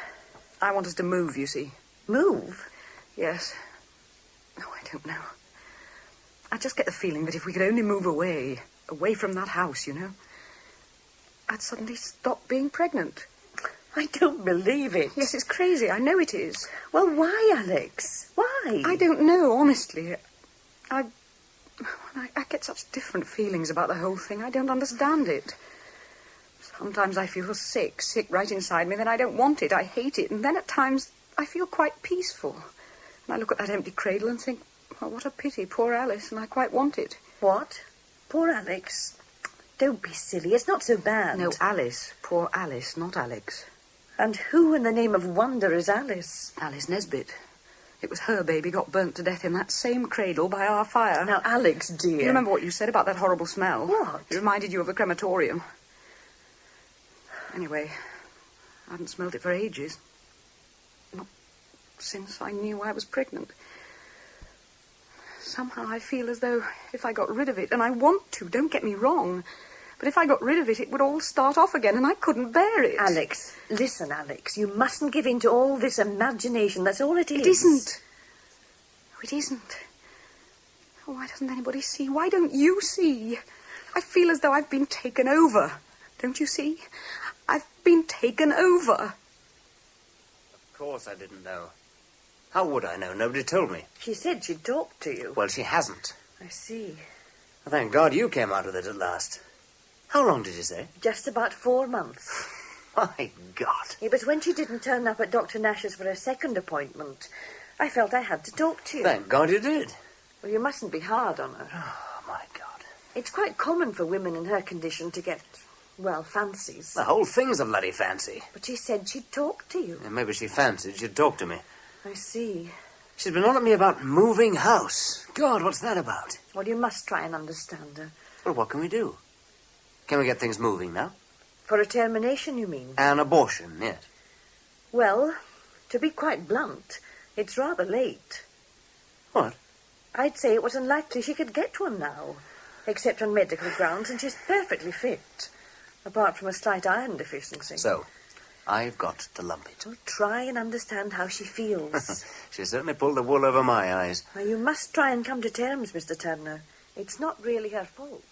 I want us to move, you see. Move? Yes. Oh, I don't know. I just get the feeling that if we could only move away from that house, you know, I'd suddenly stop being pregnant. I don't believe it. Yes, it's crazy. I know it is. Well, why, Alex? Why? I don't know, honestly. I get such different feelings about the whole thing. I don't understand it. Sometimes I feel sick right inside me, then I don't want it. I hate it. And then at times I feel quite peaceful. And I look at that empty cradle and think, well, what a pity, poor Alice, and I quite want it. What? Poor Alex? Don't be silly. It's not so bad. No, Alice. Poor Alice, not Alex. And who in the name of wonder is Alice? Alice Nesbit. It was her baby got burnt to death in that same cradle by our fire. Now, Alex, dear. You remember what you said about that horrible smell? What? It reminded you of a crematorium. Anyway, I haven't smelled it for ages. Not since I knew I was pregnant. Somehow I feel as though if I got rid of it, and I want to, don't get me wrong, but if I got rid of it, it would all start off again, and I couldn't bear it. Alex, listen, Alex, you mustn't give in to all this imagination. That's all it is. It isn't. No, it isn't. Oh, why doesn't anybody see? Why don't you see? I feel as though I've been taken over. Don't you see? I've been taken over. Of course I didn't know. How would I know? Nobody told me. She said she'd talk to you. Well, she hasn't. I see. Well, thank God you came out with it at last. How long did you say? Just about 4 months. My God. It was when she didn't turn up at Dr. Nash's for a second appointment. I felt I had to talk to you. Thank God you did. Well, you mustn't be hard on her. Oh, my God. It's quite common for women in her condition to get, well, fancies. The whole thing's a bloody fancy. But she said she'd talk to you. Yeah, maybe she fancied she'd talk to me. I see. She's been on at me about moving house. God, what's that about? Well, you must try and understand her. Well, what can we do? Can we get things moving now? For a termination, you mean? An abortion, yes. Well, To be quite blunt, it's rather late. What? I'd say it was unlikely she could get one now, except on medical grounds, and she's perfectly fit, apart from a slight iron deficiency. So, I've got to lump it. Well, try and understand how she feels. She certainly pulled the wool over my eyes. Now, you must try and come to terms, Mr. Turner. It's not really her fault.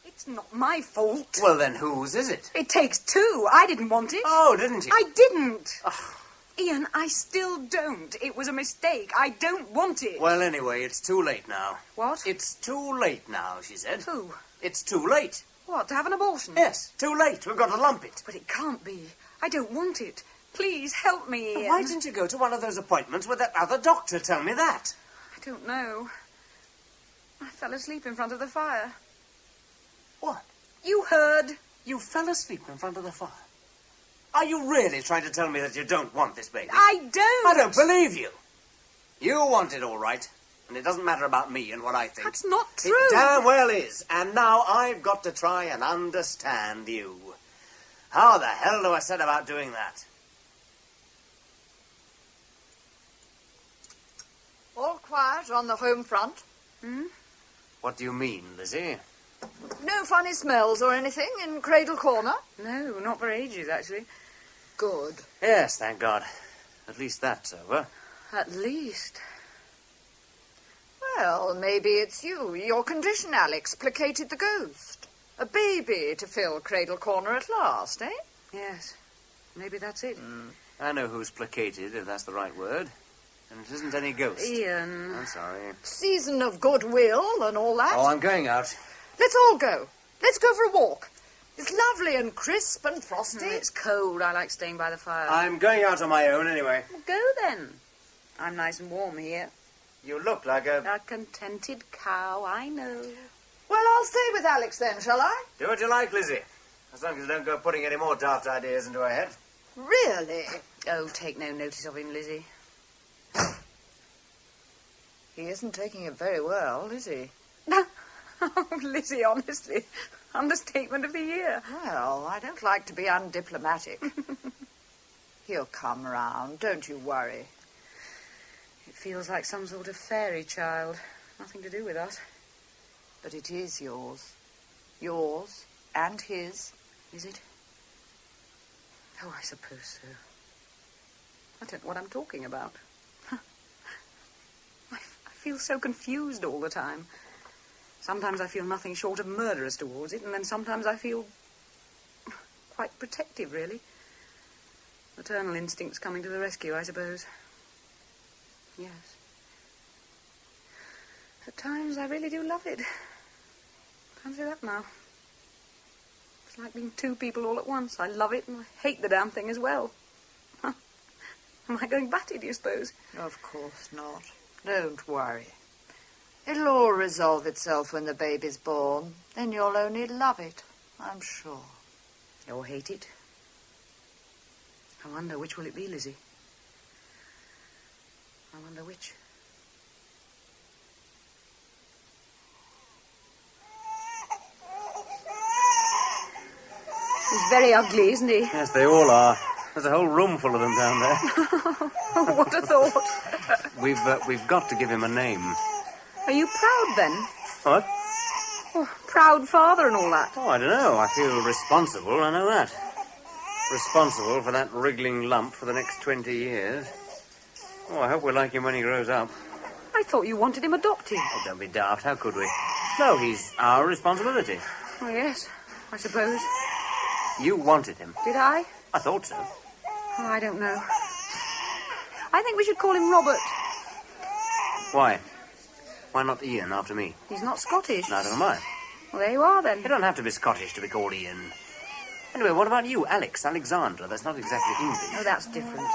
It's not my fault. Well, then whose is it? It takes two. I didn't want it. Oh, didn't you? I didn't. Ian, I still don't. It was a mistake. I don't want it. Well, anyway, it's too late now. What? It's too late now, she said. Who? It's too late. What, to have an abortion? Yes, too late. We've got to lump it. But it can't be. I don't want it. Please help me, Ian. Why didn't you go to one of those appointments with that other doctor? Tell me that. I don't know. I fell asleep in front of the fire. What? You heard. You fell asleep in front of the fire. Are you really trying to tell me that you don't want this baby? I don't. I don't believe you. You want it, all right. And it doesn't matter about me and what I think. That's not true. It damn well is. And now I've got to try and understand you. How the hell do I set about doing that? All quiet on the home front? What do you mean, Lizzie? No funny smells or anything in Cradle Corner? No, not for ages, actually. Good. Yes, thank God. At least that's over. At least. Well, maybe it's you. Your condition, Alex, placated the ghost. A baby to fill Cradle Corner at last, eh? Yes. Maybe that's it. I know who's placated, if that's the right word. And it isn't any ghost. Ian. I'm sorry. Season of goodwill and all that. Oh, I'm going out. Let's all go. Let's go for a walk. It's lovely and crisp and frosty. It's cold. I like staying by the fire. I'm going out on my own anyway. Well, go then. I'm nice and warm here. You look like a contented cow, I know. Well, I'll stay with Alex then, shall I? Do what you like, Lizzie. As long as you don't go putting any more daft ideas into her head. Really? Oh, take no notice of him, Lizzie. He isn't taking it very well, is he? Oh, Lizzie, honestly. Understatement of the year. Well, I don't like to be undiplomatic. He'll come round, don't you worry. It feels like some sort of fairy child. Nothing to do with us. But it is yours. Yours and his. Is it? Oh, I suppose so. I don't know what I'm talking about. I feel so confused all the time. Sometimes I feel nothing short of murderous towards it, and then sometimes I feel quite protective, really. Maternal instincts coming to the rescue, I suppose. Yes. At times I really do love it. Can't say that now. It's like being two people all at once. I love it and I hate the damn thing as well. Am I going batty, do you suppose? Of course not. Don't worry. It'll all resolve itself when the baby's born. Then you'll only love it, I'm sure. Or hate it. I wonder which will it be, Lizzie. I wonder which. He's very ugly, isn't he? Yes, they all are. There's a whole room full of them down there. What a thought. We've got to give him a name. Are you proud, then? What? Oh, proud father and all that. Oh, I don't know. I feel responsible, I know that. Responsible for that wriggling lump for the next 20 years. Oh, I hope we like him when he grows up. I thought you wanted him adopted. Oh, don't be daft. How could we? No, he's our responsibility. Oh, yes, I suppose. You wanted him. Did I? I thought so. Oh, I don't know. I think we should call him Robert. Why? Why not Ian after me? He's not Scottish. Neither am I. Well, there you are, then. You don't have to be Scottish to be called Ian. Anyway, what about you, Alex, Alexandra? That's not exactly English. Oh, that's different.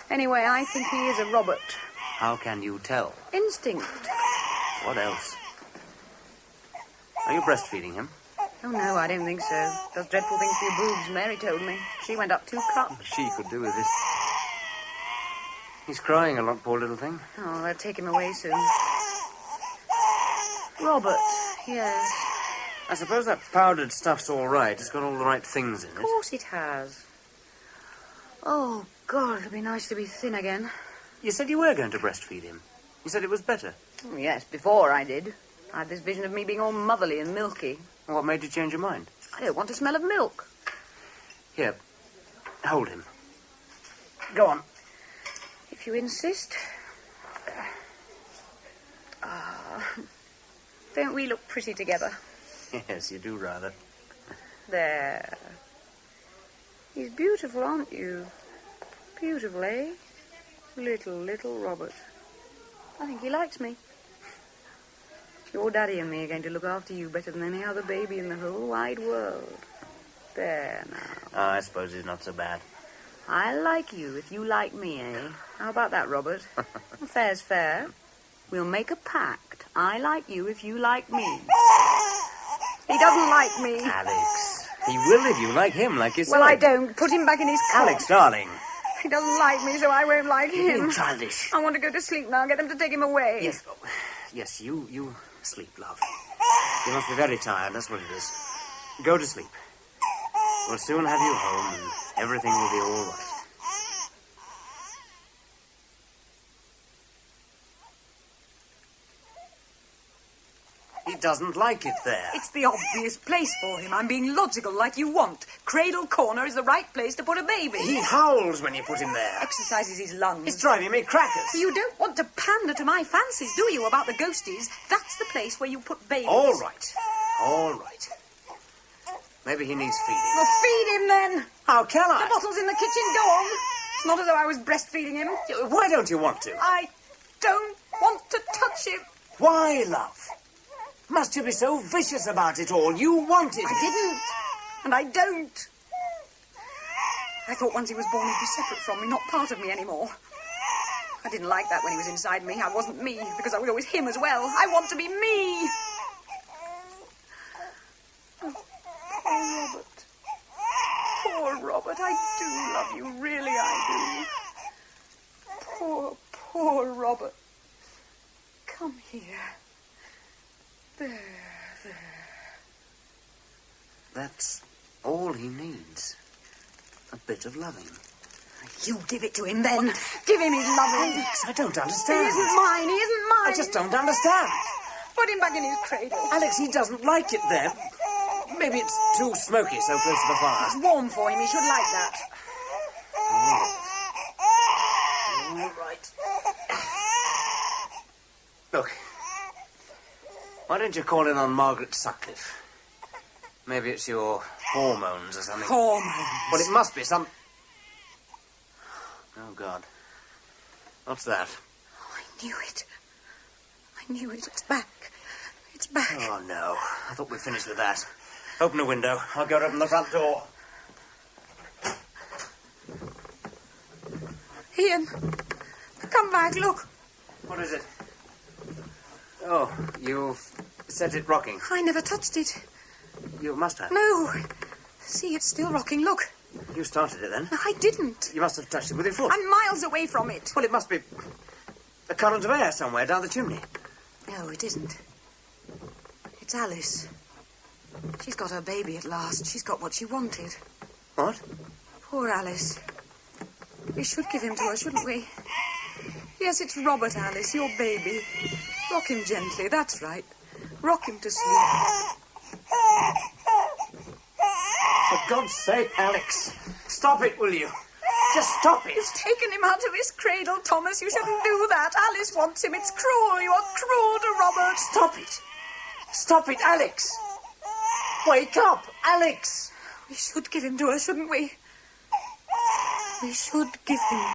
Anyway, I think he is a Robert. How can you tell? Instinct. What else? Are you breastfeeding him? Oh, no, I don't think so. Does dreadful things to your boobs, Mary told me. She went up 2 cups. She could do with this. He's crying a lot, poor little thing. Oh, they'll take him away soon. Robert, yes. I suppose that powdered stuff's all right. It's got all the right things in it. Of course it has. Oh, God, it'd be nice to be thin again. You said you were going to breastfeed him. You said it was better. Yes, before I did. I had this vision of me being all motherly and milky. What made you change your mind? I don't want to smell of milk. Here, hold him. Go on. If you insist. Don't we look pretty together? Yes, you do rather. There. He's beautiful, aren't you? Beautiful, eh? Little Robert. I think he likes me. Your daddy and me are going to look after you better than any other baby in the whole wide world. There, now. I suppose he's not so bad. I like you if you like me, eh? How about that, Robert? Fair's fair. We'll make a pact. I like you if you like me. He doesn't like me. Alex, he will if you like him, like you said. Well, I don't. Put him back in his cot. Alex, darling. He doesn't like me, so I won't like him. You're childish. I want to go to sleep now. Get them to take him away. Yes. Yes, you sleep, love. You must be very tired, that's what it is. Go to sleep. We'll soon have you home, and everything will be all right. He doesn't like it there. It's the obvious place for him. I'm being logical like you want. Cradle corner is the right place to put a baby. He howls when you put him there. Exercises his lungs. He's driving me crackers. You don't want to pander to my fancies, do you, about the ghosties? That's the place where you put babies. All right. All right. Maybe he needs feeding. Well, feed him, then. How can I? The bottle's in the kitchen. Go on. It's not as though I was breastfeeding him. Why don't you want to? I don't want to touch him. Why, love? Must you be so vicious about it all? You wanted it. I didn't. And I don't. I thought once he was born he'd be separate from me, not part of me anymore. I didn't like that when he was inside me. I wasn't me, because I was always him as well. I want to be me. Oh, poor Robert. Poor Robert. I do love you. Really, I do. Poor Robert. Come here. There. That's all he needs. A bit of loving. You give it to him, then. Give him his loving. Alex, I don't understand. He isn't mine. He isn't mine. I just don't understand. Put him back in his cradle. Alex, he doesn't like it there. Maybe it's too smoky so close to the fire. It's warm for him. He should like that. All right. Look. Why don't you call in on Margaret Sutcliffe? Maybe it's your hormones or something. Hormones? Well, it must be some... Oh, God. What's that? Oh, I knew it. I knew it. It's back. It's back. Oh, no. I thought we'd finished with that. Open the window. I'll go to open the front door. Ian, come back, look. What is it? Oh, you've set it rocking. I never touched it. You must have. No. See, it's still rocking, look. You started it then? No, I didn't. You must have touched it with your foot. I'm miles away from it. Well, it must be a current of air somewhere down the chimney. No, it isn't. It's Alice. She's got her baby at last. She's got what she wanted. What? Poor Alice. We should give him to her, shouldn't we? Yes, it's Robert, Alice, your baby. Rock him gently, that's right. Rock him to sleep. For God's sake, Alex, stop it, will you? Just stop it. You've taken him out of his cradle, Thomas. You shouldn't do that. Alice wants him. It's cruel. You are cruel to Robert. Stop it. Stop it, Alex. Wake up, Alex. We should give him to her, shouldn't we? We should give him